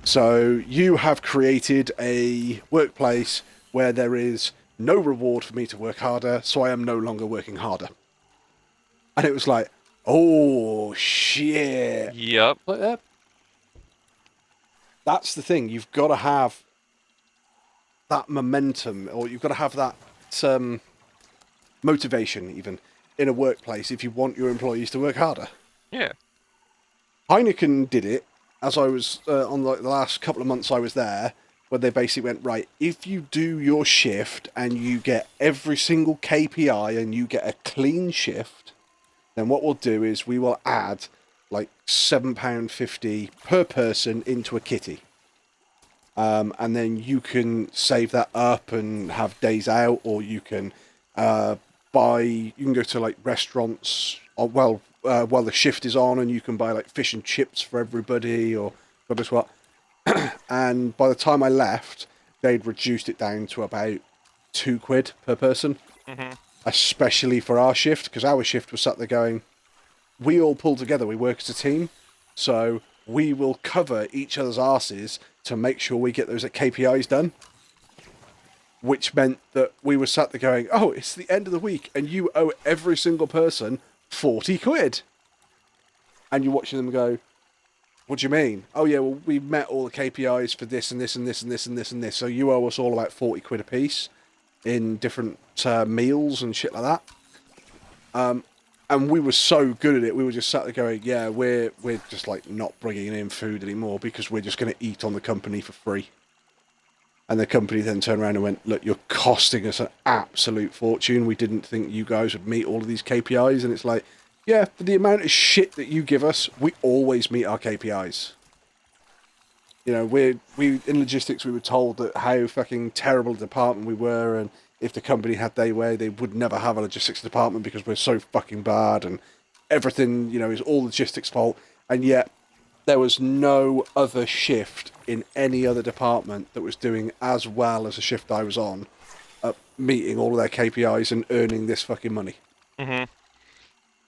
So you have created a workplace where there is no reward for me to work harder, so I am no longer working harder. And it was like, oh, shit. Yep. Like, that's the thing. You've got to have that momentum, or you've got to have that motivation, even, in a workplace if you want your employees to work harder. Yeah. Heineken did it, as I was on the last couple of months I was there, where they basically went, right, if you do your shift and you get every single KPI and you get a clean shift, then what we'll do is we will add like £7.50 per person into a kitty. And then you can save that up and have days out, or you can you can go to like restaurants while the shift is on, and you can buy like fish and chips for everybody, or God knows what. And by the time I left, they'd reduced it down to about £2 per person, especially for our shift, because our shift was sat there going, we all pull together, we work as a team, so we will cover each other's arses to make sure we get those KPIs done. Which meant that we were sat there going, oh, it's the end of the week and you owe every single person £40. And you're watching them go, what do you mean? Oh yeah, well, we met all the KPIs for this and this and this and this and this and this, so you owe us all about £40 a piece in different meals and shit like that. And we were so good at it, we were just sat there going, yeah, we're just like not bringing in food anymore because we're just going to eat on the company for free. And the company then turned around and went, look, you're costing us an absolute fortune. We didn't think you guys would meet all of these KPIs. And it's like, yeah, for the amount of shit that you give us, we always meet our KPIs. You know, we in logistics, we were told that how fucking terrible a department we were, and if the company had their way, they would never have a logistics department because we're so fucking bad, and everything, you know, is all logistics' fault. And yet, there was no other shift in any other department that was doing as well as the shift I was on, meeting all of their KPIs and earning this fucking money. Mm-hmm.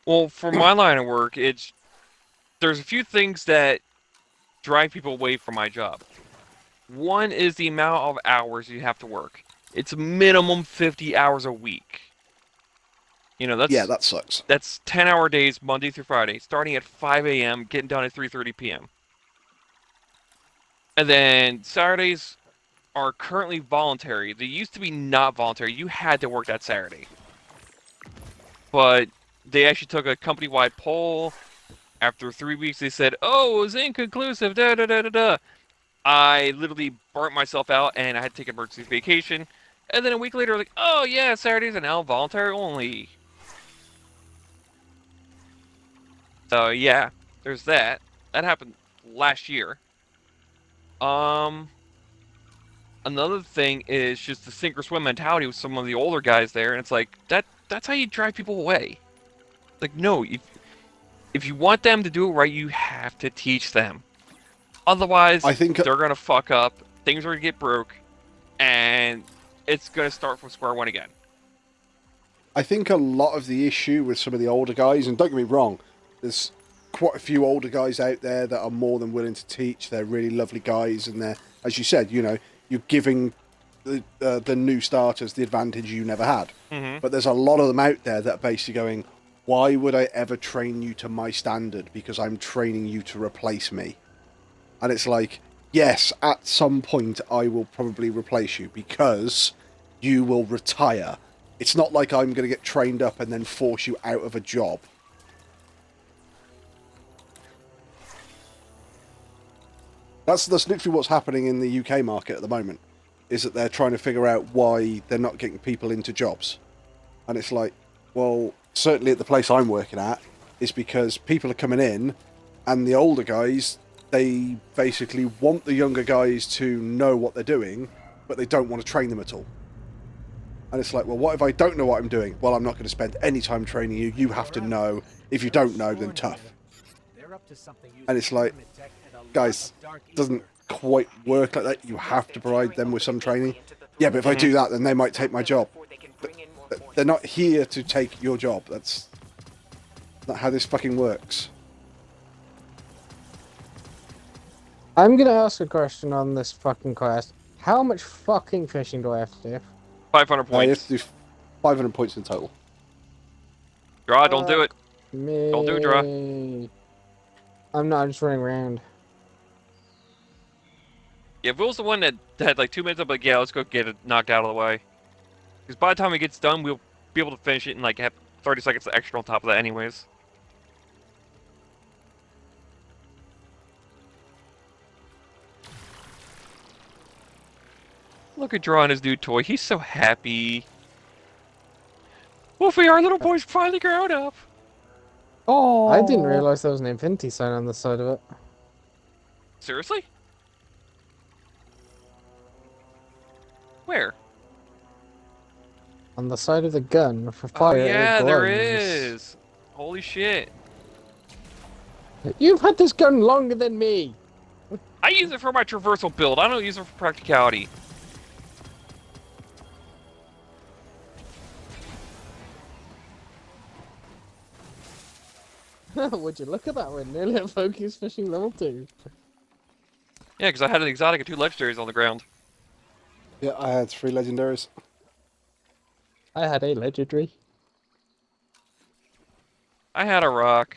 Well, for my line of work, there's a few things that drive people away from my job. One is the amount of hours you have to work. It's minimum 50 hours a week. You know, that sucks. That's 10-hour days, Monday through Friday, starting at 5 a.m., getting done at 3:30 p.m. And then Saturdays are currently voluntary. They used to be not voluntary. You had to work that Saturday. But they actually took a company-wide poll. After 3 weeks, they said, oh, it was inconclusive, da-da-da-da-da. I literally burnt myself out, and I had to take emergency vacation. And then a week later, like, oh, yeah, Saturdays are now voluntary only. So, yeah, there's that. That happened last year. Another thing is just the sink or swim mentality with some of the older guys there, and it's like, that that's how you drive people away. Like, no, if you want them to do it right, you have to teach them. Otherwise, I think they're gonna fuck up. Things are gonna get broke, and it's gonna start from square one again. I think a lot of the issue with some of the older guys, and don't get me wrong, there's quite a few older guys out there that are more than willing to teach. They're really lovely guys, and they're, as you said, you know, you're giving the new starters the advantage you never had. Mm-hmm. But there's a lot of them out there that are basically going, why would I ever train you to my standard? Because I'm training you to replace me. And it's like, yes, at some point I will probably replace you because you will retire. It's not like I'm going to get trained up and then force you out of a job. That's literally what's happening in the UK market at the moment, is that they're trying to figure out why they're not getting people into jobs. And it's like, well, certainly at the place I'm working at, is because people are coming in and the older guys, they basically want the younger guys to know what they're doing, but they don't want to train them at all. And it's like, well, what if I don't know what I'm doing? Well, I'm not going to spend any time training you. You have to know. If you don't know, then tough. And it's like, guys, it doesn't quite work like that. You have to provide them with some training. Yeah, but if I do that, then they might take my job. But they're not here to take your job. That's not how this fucking works. I'm gonna ask a question on this fucking quest. How much fucking fishing do I have to do? 500 points. You have to do 500 points in total. Draw, don't do it. Me. Don't do it, Draw. I'm not, I'm just running around. Yeah, if Will's the one that had like 2 minutes, I'm like, yeah, let's go get it knocked out of the way. Because by the time it gets done, we'll be able to finish it and like have 30 seconds extra on top of that anyways. Look at drawing his new toy. He's so happy. Wolfie, our little boy's finally grown up. Oh, I didn't realize there was an infinity sign on the side of it. Seriously? Where? On the side of the gun for fire. Oh yeah, there glows. is. Holy shit. You've had this gun longer than me. I use it for my traversal build. I don't use it for practicality. Would you look at that? We're nearly at focus fishing level 2. Yeah, because I had an exotic and 2 legendaries on the ground. Yeah, I had 3 legendaries. I had a legendary. I had a rock.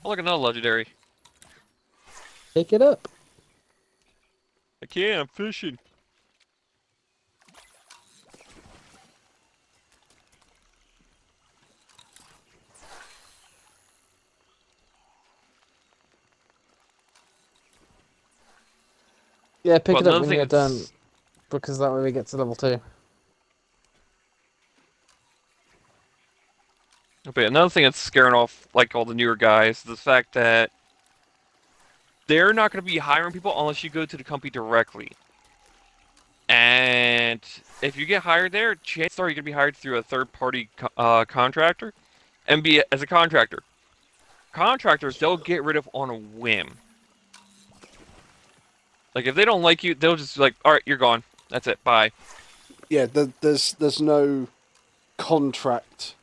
Oh, look, another legendary. Pick it up. I can't, I'm fishing. Yeah, pick Well, it up another when thing you're done. that's- Because that way we get to level 2. Okay, another thing that's scaring off like all the newer guys is the fact that they're not going to be hiring people unless you go to the company directly. And if you get hired there, chances are you're going to be hired through a third-party contractor and be as a contractor. Contractors, they'll get rid of on a whim. Like, if they don't like you, they'll just be like, alright, you're gone. That's it, bye. Yeah, there's no contract.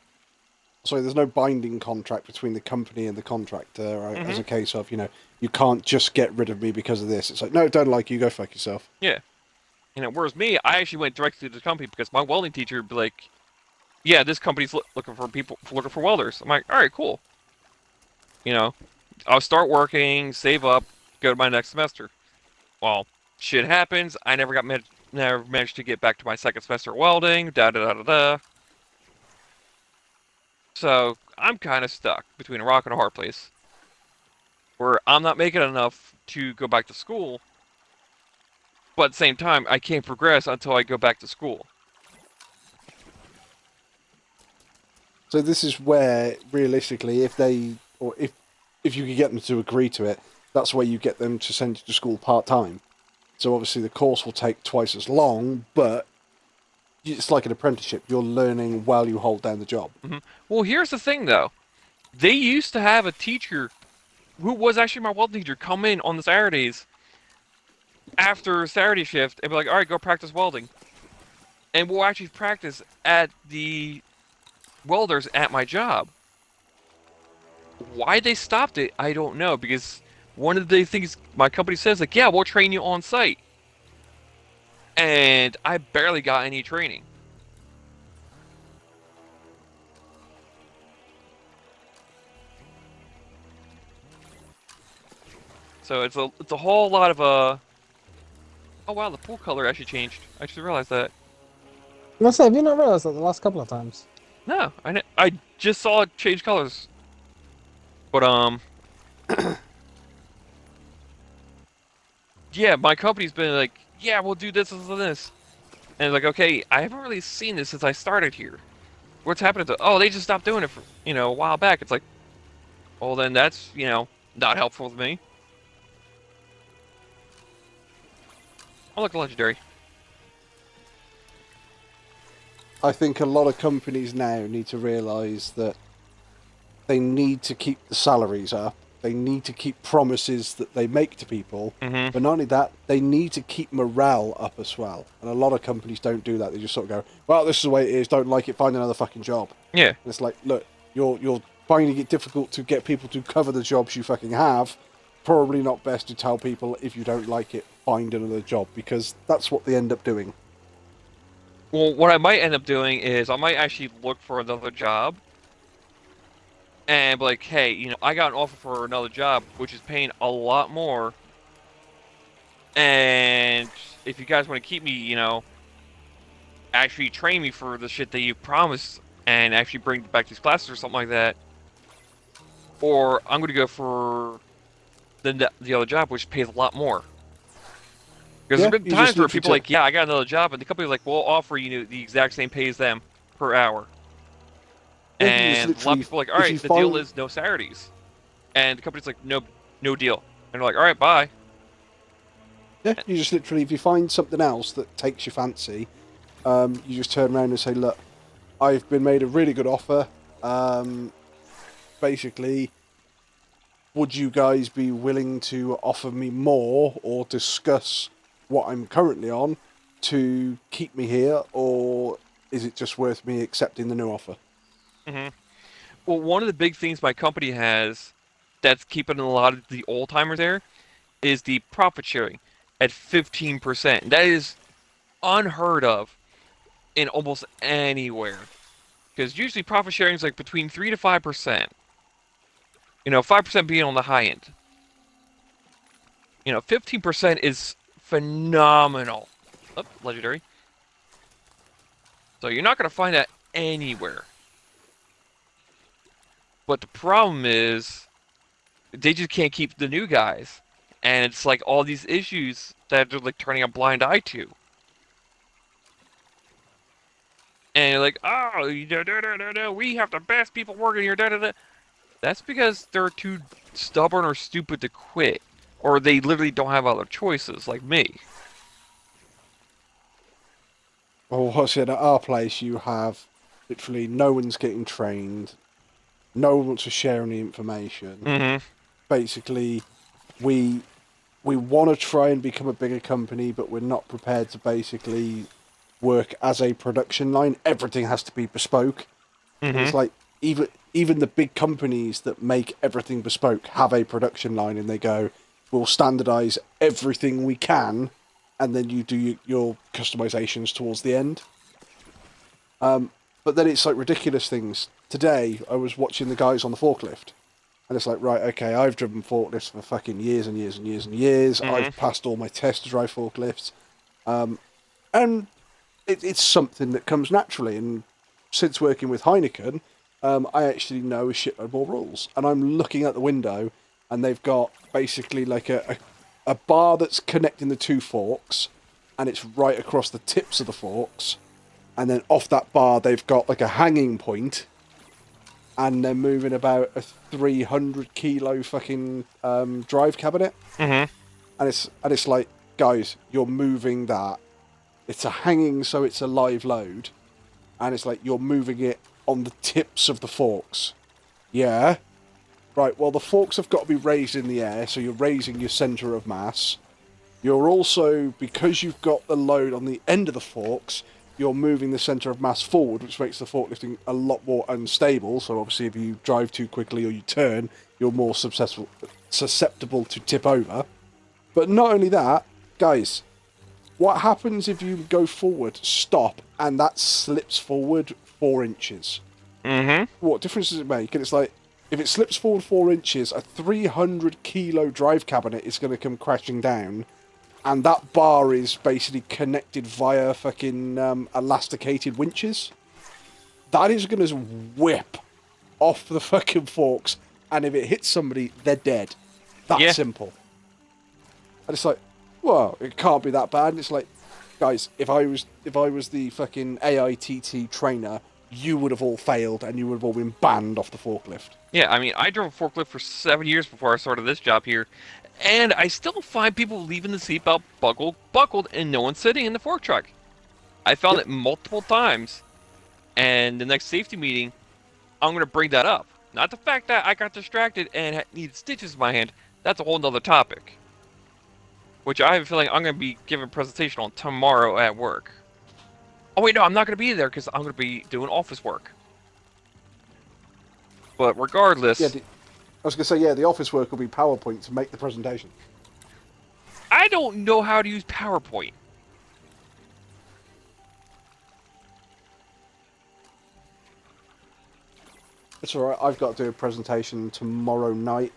Sorry, there's no binding contract between the company and the contractor, right? As a case of, you know, you can't just get rid of me because of this. It's like, no, don't like you, go fuck yourself. Yeah. You know, whereas me, I actually went directly to the company because my welding teacher would be like, yeah, this company's looking for people, looking for welders. I'm like, alright, cool. You know, I'll start working, save up, go to my next semester. Well, shit happens. I never managed to get back to my second semester of welding. Da da da da da. So I'm kind of stuck between a rock and a hard place, where I'm not making enough to go back to school, but at the same time I can't progress until I go back to school. So this is where, realistically, if if you could get them to agree to it, that's where you get them to send you to school part-time. So obviously the course will take twice as long, but it's like an apprenticeship. You're learning while you hold down the job. Mm-hmm. Well, here's the thing, though. They used to have a teacher who was actually my welding teacher come in on the Saturdays after Saturday shift and be like, all right, go practice welding. And we'll actually practice at the welders at my job. Why they stopped it, I don't know, because one of the things my company says, like, yeah, we'll train you on site. And I barely got any training. So it's a whole lot of oh wow, the pool color actually changed. I just realized that. I must say, have you not realised that the last couple of times? No, I just saw it change colors. But yeah, my company's been like, yeah, we'll do this and this. And it's like, okay, I haven't really seen this since I started here. What's happening to? Oh, they just stopped doing it for a while back. It's like, well then that's not helpful with me. Oh look, legendary. I think a lot of companies now need to realise that they need to keep the salaries up. They need to keep promises that they make to people. Mm-hmm. But not only that, they need to keep morale up as well. And a lot of companies don't do that. They just sort of go, well, this is the way it is. Don't like it. Find another fucking job. Yeah. And it's like, look, you're finding it difficult to get people to cover the jobs you fucking have. Probably not best to tell people if you don't like it, find another job, because that's what they end up doing. Well, what I might end up doing is I might actually look for another job and be like, hey, I got an offer for another job, which is paying a lot more. And if you guys want to keep me, actually train me for the shit that you promised and actually bring back these classes or something like that. Or I'm going to go for the other job, which pays a lot more. Because there's been times where people are like, yeah, I got another job, and the company's like, we'll offer you the exact same pay as them per hour. And a lot of people are like, all right, the deal is no Saturdays. And the company's like, no deal. And they're like, all right, bye. Yeah, you just literally, if you find something else that takes your fancy, you just turn around and say, look, I've been made a really good offer. Basically, would you guys be willing to offer me more or discuss what I'm currently on to keep me here, or is it just worth me accepting the new offer? Mm-hmm. Well, one of the big things my company has that's keeping a lot of the old timers there is the profit sharing at 15%. That is unheard of in almost anywhere, because usually profit sharing is like between 3 to 5%. 5% being on the high end. 15% is phenomenal. Oh, legendary. So you're not going to find that anywhere. But the problem is, they just can't keep the new guys. And it's like all these issues that they're like turning a blind eye to. And you're like, oh, we have the best people working here, That's because they're too stubborn or stupid to quit. Or they literally don't have other choices, like me. Well, what's it, at our place, you have literally no one's getting trained. No one wants to share any information. Mm-hmm. Basically, we want to try and become a bigger company, but we're not prepared to basically work as a production line. Everything has to be bespoke. Mm-hmm. It's like even the big companies that make everything bespoke have a production line, and they go, we'll standardize everything we can, and then you do your customizations towards the end. But then it's like ridiculous things. Today, I was watching the guys on the forklift, and it's like, right, okay, I've driven forklifts for fucking years and years and years and years. Mm-hmm. I've passed all my tests to drive forklifts. And it's something that comes naturally. And since working with Heineken, I actually know a shitload more rules. And I'm looking out the window, and they've got basically like a bar that's connecting the two forks, and it's right across the tips of the forks. And then off that bar, they've got like a hanging point and they're moving about a 300 kilo fucking drive cabinet. Mm-hmm. And it's like, guys, you're moving that. It's a hanging, so it's a live load. And it's like, you're moving it on the tips of the forks. Yeah. Right, well, the forks have got to be raised in the air, so you're raising your centre of mass. You're also, because you've got the load on the end of the forks, you're moving the centre of mass forward, which makes the forklifting a lot more unstable. So obviously if you drive too quickly or you turn, you're more susceptible to tip over. But not only that, guys, what happens if you go forward, stop, and that slips forward 4 inches? Mm-hmm. What difference does it make? And it's like, if it slips forward 4 inches, a 300 kilo drive cabinet is going to come crashing down, and that bar is basically connected via fucking elasticated winches. That is going to whip off the fucking forks, and if it hits somebody, they're dead. That's simple. And it's like, well, it can't be that bad. And it's like, guys, if I was the fucking AITT trainer, you would have all failed and you would have all been banned off the forklift. Yeah, I mean, I drove a forklift for 7 years before I started this job here, and I still find people leaving the seatbelt buckled and no one sitting in the fork truck. I found it multiple times, and the next safety meeting, I'm going to bring that up. Not the fact that I got distracted and needed stitches in my hand. That's a whole nother topic, which I have a feeling I'm going to be giving a presentation on tomorrow at work. Oh wait, no, I'm not going to be there because I'm going to be doing office work. But regardless... Yeah, I was going to say, yeah, the office work will be PowerPoint to make the presentation. I don't know how to use PowerPoint. It's alright, I've got to do a presentation tomorrow night,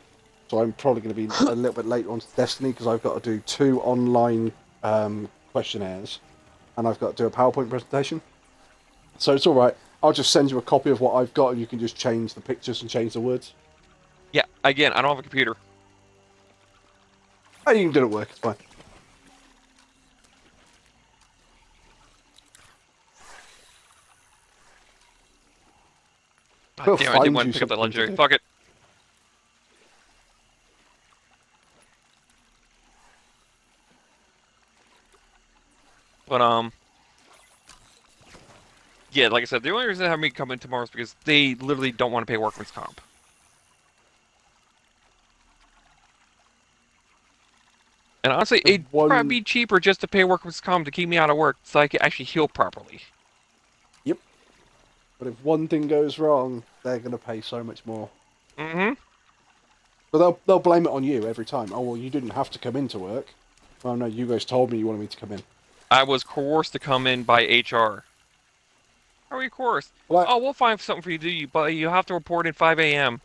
so I'm probably going to be a little bit late on Destiny because I've got to do 2 online questionnaires, and I've got to do a PowerPoint presentation. So it's alright, I'll just send you a copy of what I've got and you can just change the pictures and change the words. Yeah, again, I don't have a computer. Oh, you can do it at work, it's fine. God damn, I didn't want to pick up that legendary. Fuck it. But, yeah, like I said, the only reason they have me come in tomorrow is because they literally don't want to pay workman's comp. And honestly, it'd probably be cheaper just to pay workman's comp to keep me out of work so I can actually heal properly. Yep. But if one thing goes wrong, they're going to pay so much more. Mm-hmm. But they'll blame it on you every time. Oh, well, you didn't have to come into work. Oh, no, you guys told me you wanted me to come in. I was coerced to come in by HR. How are you coerced? Well, oh, we'll find something for you to do, but you have to report at 5 a.m.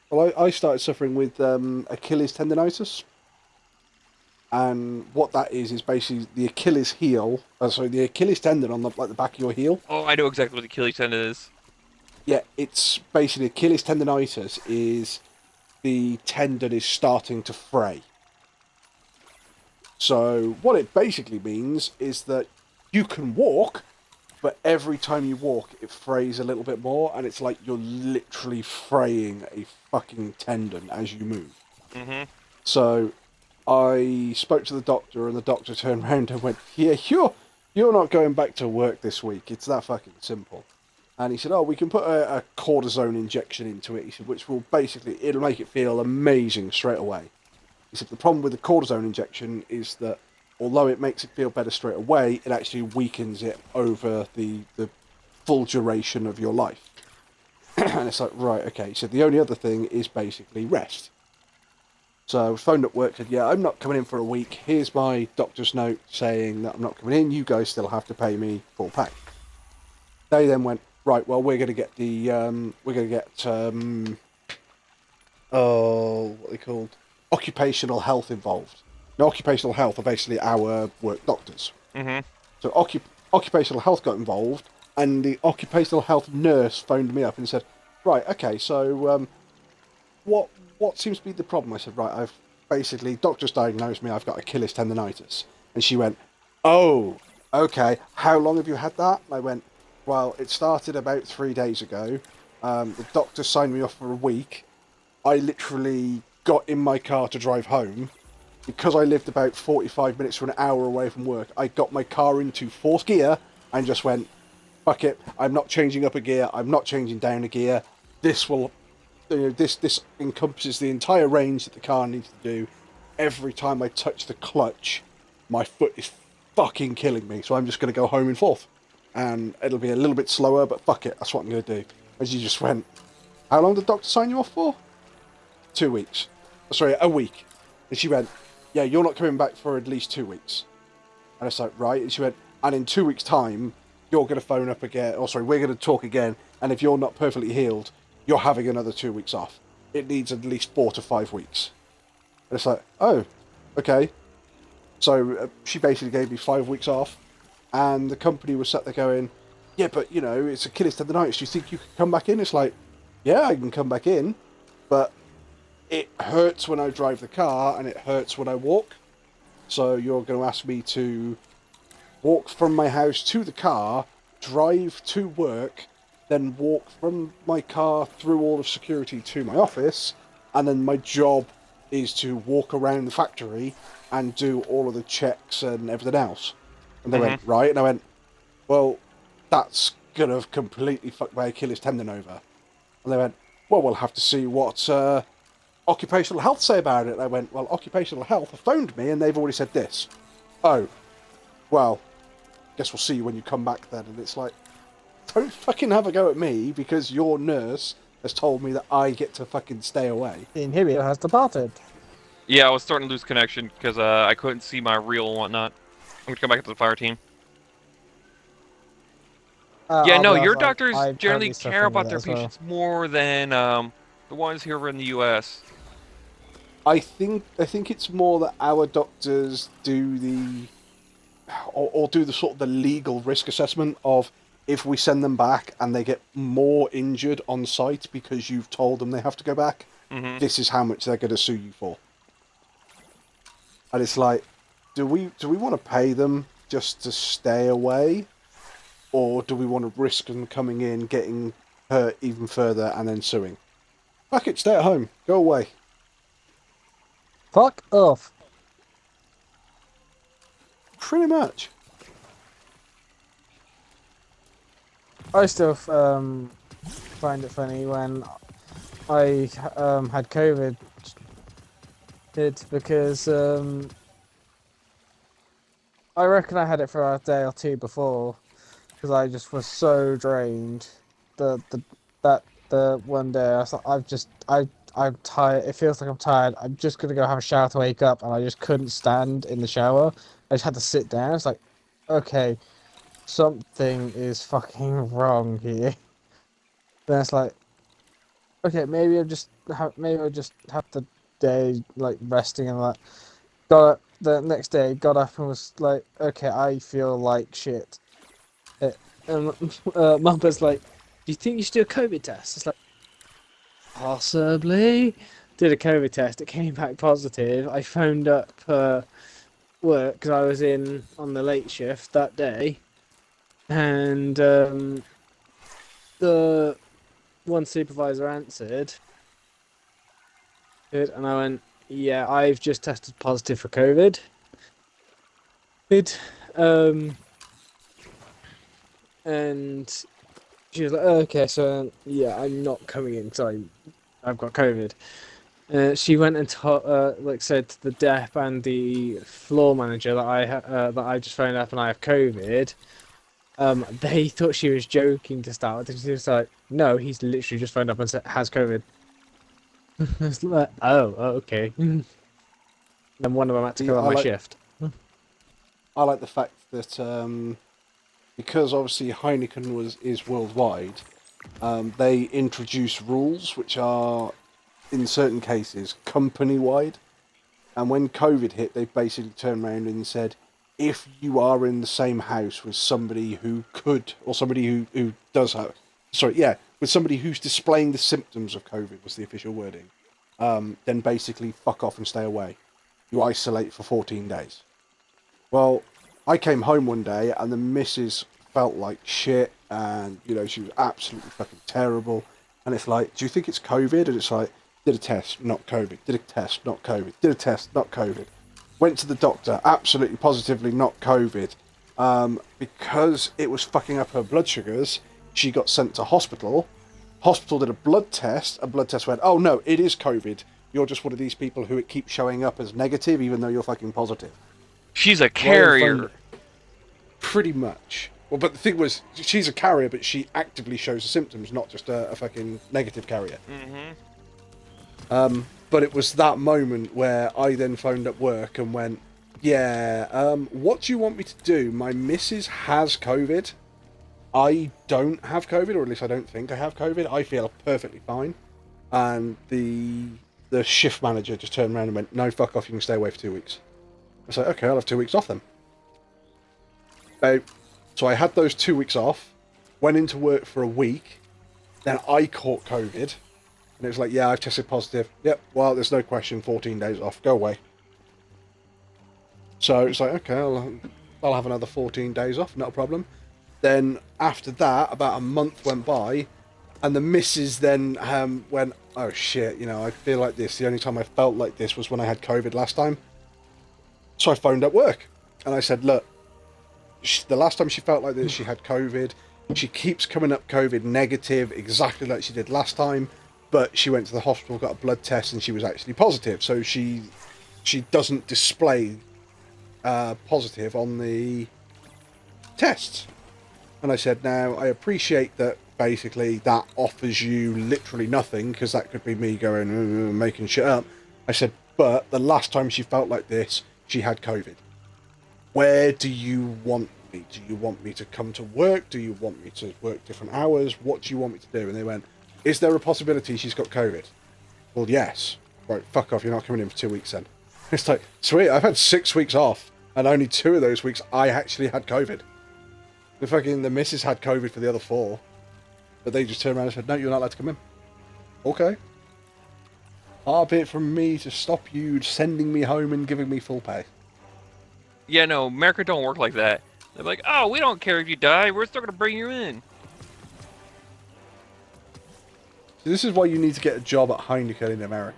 Well, I started suffering with Achilles tendonitis. And what that is basically the Achilles heel. The Achilles tendon on the back of your heel. Oh, I know exactly what the Achilles tendon is. Yeah, it's basically Achilles tendonitis is the tendon is starting to fray. So what it basically means is that you can walk, but every time you walk, it frays a little bit more, and it's like you're literally fraying a fucking tendon as you move. Mm-hmm. So I spoke to the doctor, and the doctor turned around and went, "Yeah, you're not going back to work this week. It's that fucking simple." And he said, "Oh, we can put a cortisone injection into it." He said, "Which will basically, it'll make it feel amazing straight away." He said, "The problem with the cortisone injection is that although it makes it feel better straight away, it actually weakens it over the full duration of your life." And it's like, right, okay. So the only other thing is basically rest. So I phoned up work, said, "Yeah, I'm not coming in for a week. Here's my doctor's note saying that I'm not coming in. You guys still have to pay me full pay." They then went, "Right, well, we're going to get what they called occupational health involved." Now, occupational health are basically our work doctors. Mm-hmm. So occupational health got involved, and the occupational health nurse phoned me up and said, "Right, okay, so what seems to be the problem?" I said, "Right, I've basically, doctors diagnosed me, I've got Achilles tendonitis." And she went, "Oh, okay, how long have you had that?" And I went, Well, it started about 3 days ago. The doctor signed me off for a week. I literally got in my car to drive home. Because I lived about 45 minutes to an hour away from work, I got my car into fourth gear and just went, fuck it, I'm not changing up a gear, I'm not changing down a gear. This will, this encompasses the entire range that the car needs to do. Every time I touch the clutch, my foot is fucking killing me, so I'm just going to go home in fourth. And it'll be a little bit slower, but fuck it, that's what I'm going to do. As you just went, how long did the doctor sign you off for? 2 weeks. Sorry, a week. And she went, yeah, you're not coming back for at least 2 weeks. And I was like, right. And she went, and in 2 weeks' time, you're going to phone up again. Oh, sorry, we're going to talk again. And if you're not perfectly healed, you're having another 2 weeks off. It needs at least 4 to 5 weeks. And it's like, oh, okay. So she basically gave me 5 weeks off. And the company was sat there going, yeah, but, it's Achilles tendonitis. Do you think you can come back in? It's like, yeah, I can come back in. But it hurts when I drive the car and it hurts when I walk. So you're going to ask me to walk from my house to the car, drive to work, then walk from my car through all of security to my office, and then my job is to walk around the factory and do all of the checks and everything else. And they went, right. And I went, well, that's going to completely fuck my Achilles tendon over. And they went, well, we'll have to see what occupational health say about it. And I went, well, occupational health have phoned me and they've already said this. Oh, well, guess we'll see you when you come back then. And it's like, don't fucking have a go at me because your nurse has told me that I get to fucking stay away. The inhibitor has departed. Yeah, I was starting to lose connection because I couldn't see my reel and whatnot. I'm gonna come back to the fire team. Yeah, no, your doctors generally care about their patients more than the ones here in the U.S. I think it's more that our doctors do or do the sort of the legal risk assessment of if we send them back and they get more injured on site because you've told them they have to go back, this is how much they're going to sue you for. And it's like, do we want to pay them just to stay away? Or do we want to risk them coming in, getting hurt even further, and then suing? Fuck it, stay at home. Go away. Fuck off. Pretty much. I still find it funny when I had COVID. Because I reckon I had it for a day or two before. Because I just was so drained. The one day I was like, I'm tired. It feels like I'm tired. I'm just gonna go have a shower to wake up, and I just couldn't stand in the shower. I just had to sit down. It's like, okay, something is fucking wrong here. Then it's like, okay, maybe I just have the day like resting and that. Got up the next day, got up and was like, okay, I feel like shit. And Mum was like, do you think you should do a COVID test? It's like, possibly. Did a COVID test. It came back positive. I phoned up work because I was in on the late shift that day. And the one supervisor answered. And I went, yeah, I've just tested positive for COVID. And she was like, oh, okay, so yeah, I'm not coming in because I've got COVID. She went and said to the dep and the floor manager that I just phoned up and I have COVID. They thought she was joking to start with. She was like, no, he's literally just phoned up and said has COVID. It's like, oh, okay. Then one of them had to go on my shift. I like the fact that because obviously Heineken is worldwide, they introduce rules which are, in certain cases, company-wide. And when COVID hit, they basically turned around and said, if you are in the same house with somebody who could, or somebody who does have, with somebody who's displaying the symptoms of COVID was the official wording, then basically fuck off and stay away. You isolate for 14 days. Well, I came home one day and the missus felt like shit, and you know she was absolutely fucking terrible. And it's like, do you think it's COVID? And it's like, did a test, not COVID. Did a test, not COVID. Did a test, not COVID. Went to the doctor, absolutely positively not COVID. Because it was fucking up her blood sugars, she got sent to hospital. Hospital did a blood test. A blood test went, oh no, it is COVID. You're just one of these people who it keeps showing up as negative, even though you're fucking positive. She's a carrier. Pretty much. Well, but the thing was, she's a carrier, but she actively shows the symptoms, not just a fucking negative carrier. But it was that moment where I then phoned up work and went, yeah, what do you want me to do? My missus has COVID. I don't have COVID, or at least I don't think I have COVID. I feel perfectly fine. And the shift manager just turned around and went, no, fuck off, you can stay away for 2 weeks. I was like, okay, I'll have 2 weeks off then. So I had those 2 weeks off, went into work for a week, then I caught COVID, and it was like, yeah, I've tested positive. Yep, well, there's no question, 14 days off, go away. So it's like, okay, I'll have another 14 days off, not a problem. Then after that, about a month went by, and the missus then went, oh shit, you know, I feel like this. The only time I felt like this was when I had COVID last time. So I phoned up work, and I said, look, the last time she felt like this, she had COVID. She keeps coming up COVID negative, exactly like she did last time, but she went to the hospital, got a blood test, and she was actually positive. So she doesn't display positive on the tests. And I said, now, I appreciate that basically that offers you literally nothing, because that could be me going, making shit up. I said, but the last time she felt like this, she had COVID. Where do you want me? Do you want me to come to work? Do you want me to work different hours? What do you want me to do? And they went, is there a possibility she's got COVID? Well, yes. Right, fuck off, you're not coming in for 2 weeks then. It's like, sweet, I've had 6 weeks off, and only 2 of those weeks I actually had COVID. The missus had COVID for the other 4, but they just turned around and said, no, you're not allowed to come in. Okay. Far be it from me to stop you sending me home and giving me full pay. Yeah, no, America don't work like that. They're like, oh, we don't care if you die, we're still gonna bring you in. So this is why you need to get a job at Heineken in America.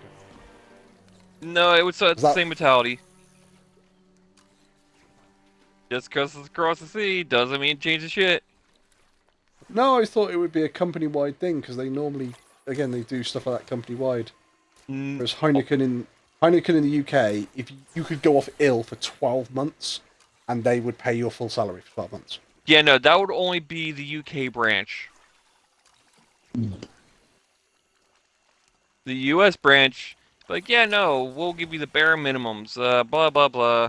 No, it's the same mentality. Just because it's across the sea doesn't mean change the shit. No, I thought it would be a company-wide thing, because they normally, again, they do stuff like that company-wide. Whereas Heineken in the UK, if you could go off ill for 12 months, and they would pay your full salary for 12 months. Yeah, no, that would only be the UK branch. The US branch, like, yeah, no, we'll give you the bare minimums, blah, blah, blah.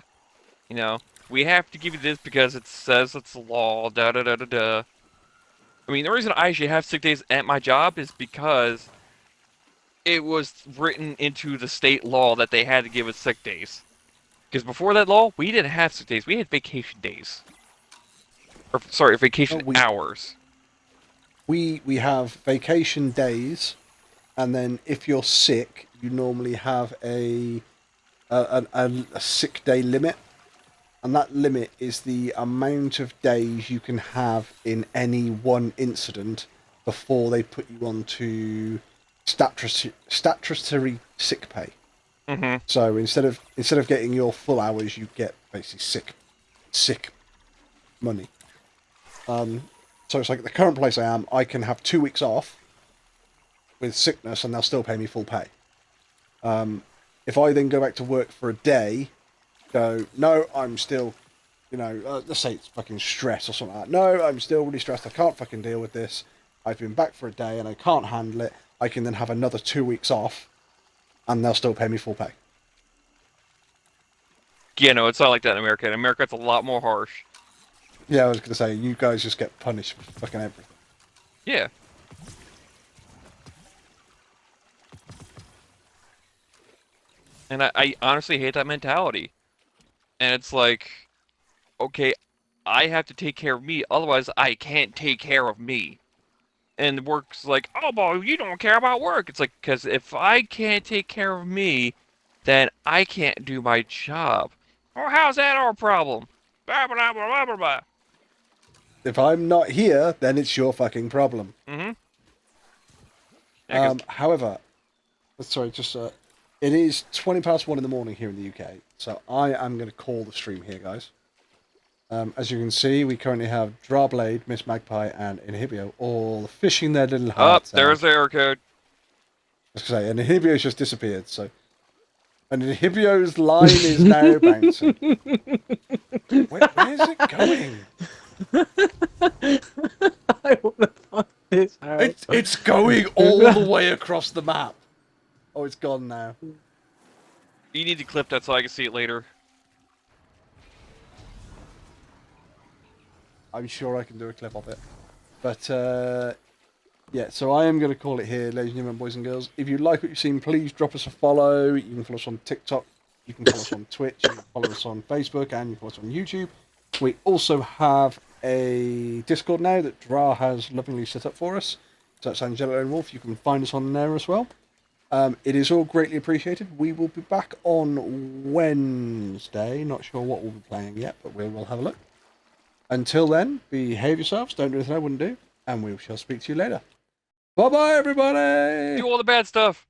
You know, we have to give you this because it says it's the law, da-da-da-da-da. I mean, the reason I actually have sick days at my job is because it was written into the state law that they had to give us sick days. Because before that law, we didn't have sick days. We had vacation days. Or, sorry, vacation hours. We have vacation days, and then if you're sick, you normally have a sick day limit. And that limit is the amount of days you can have in any one incident before they put you onto statutory sick pay. Mm-hmm. So instead of getting your full hours, you get basically sick money. So it's like the current place I am, I can have 2 weeks off with sickness, and they'll still pay me full pay. If I then go back to work for a day, go, no, I'm still, let's say it's fucking stress or something like that. No, I'm still really stressed. I can't fucking deal with this. I've been back for a day and I can't handle it. I can then have another 2 weeks off, and they'll still pay me full pay. Yeah, no, it's not like that in America. In America, it's a lot more harsh. Yeah, I was going to say, you guys just get punished for fucking everything. Yeah. And I honestly hate that mentality. And it's like, okay, I have to take care of me, otherwise I can't take care of me. And work's like, oh, boy, you don't care about work. It's like, because if I can't take care of me, then I can't do my job. Or how's that our problem? Blah, blah, blah, blah, blah, blah. If I'm not here, then it's your fucking problem. Mm-hmm. Yeah, However, sorry, just it is 1:20 in the morning here in the UK, so I am going to call the stream here, guys. As you can see, we currently have Drawblade, Miss Magpie, and Inhibio all fishing their little hearts out. There's the error code. I was going to say, and Inhibio's just disappeared, so... And Inhibio's line is now bouncing. Where's it going? I want to find this house. It's going all the way across the map. Oh, it's gone now. You need to clip that so I can see it later. I'm sure I can do a clip of it. But, yeah, so I am going to call it here, ladies and gentlemen, boys and girls. If you like what you've seen, please drop us a follow. You can follow us on TikTok. You can follow us on Twitch. You can follow us on Facebook. And you can follow us on YouTube. We also have a Discord now that Dra has lovingly set up for us. So that's Angela and Wolf. You can find us on there as well. It is all greatly appreciated. We will be back on Wednesday. Not sure what we'll be playing yet, but we'll have a look. Until then, behave yourselves. Don't do anything I wouldn't do. And we shall speak to you later. Bye-bye, everybody! Do all the bad stuff!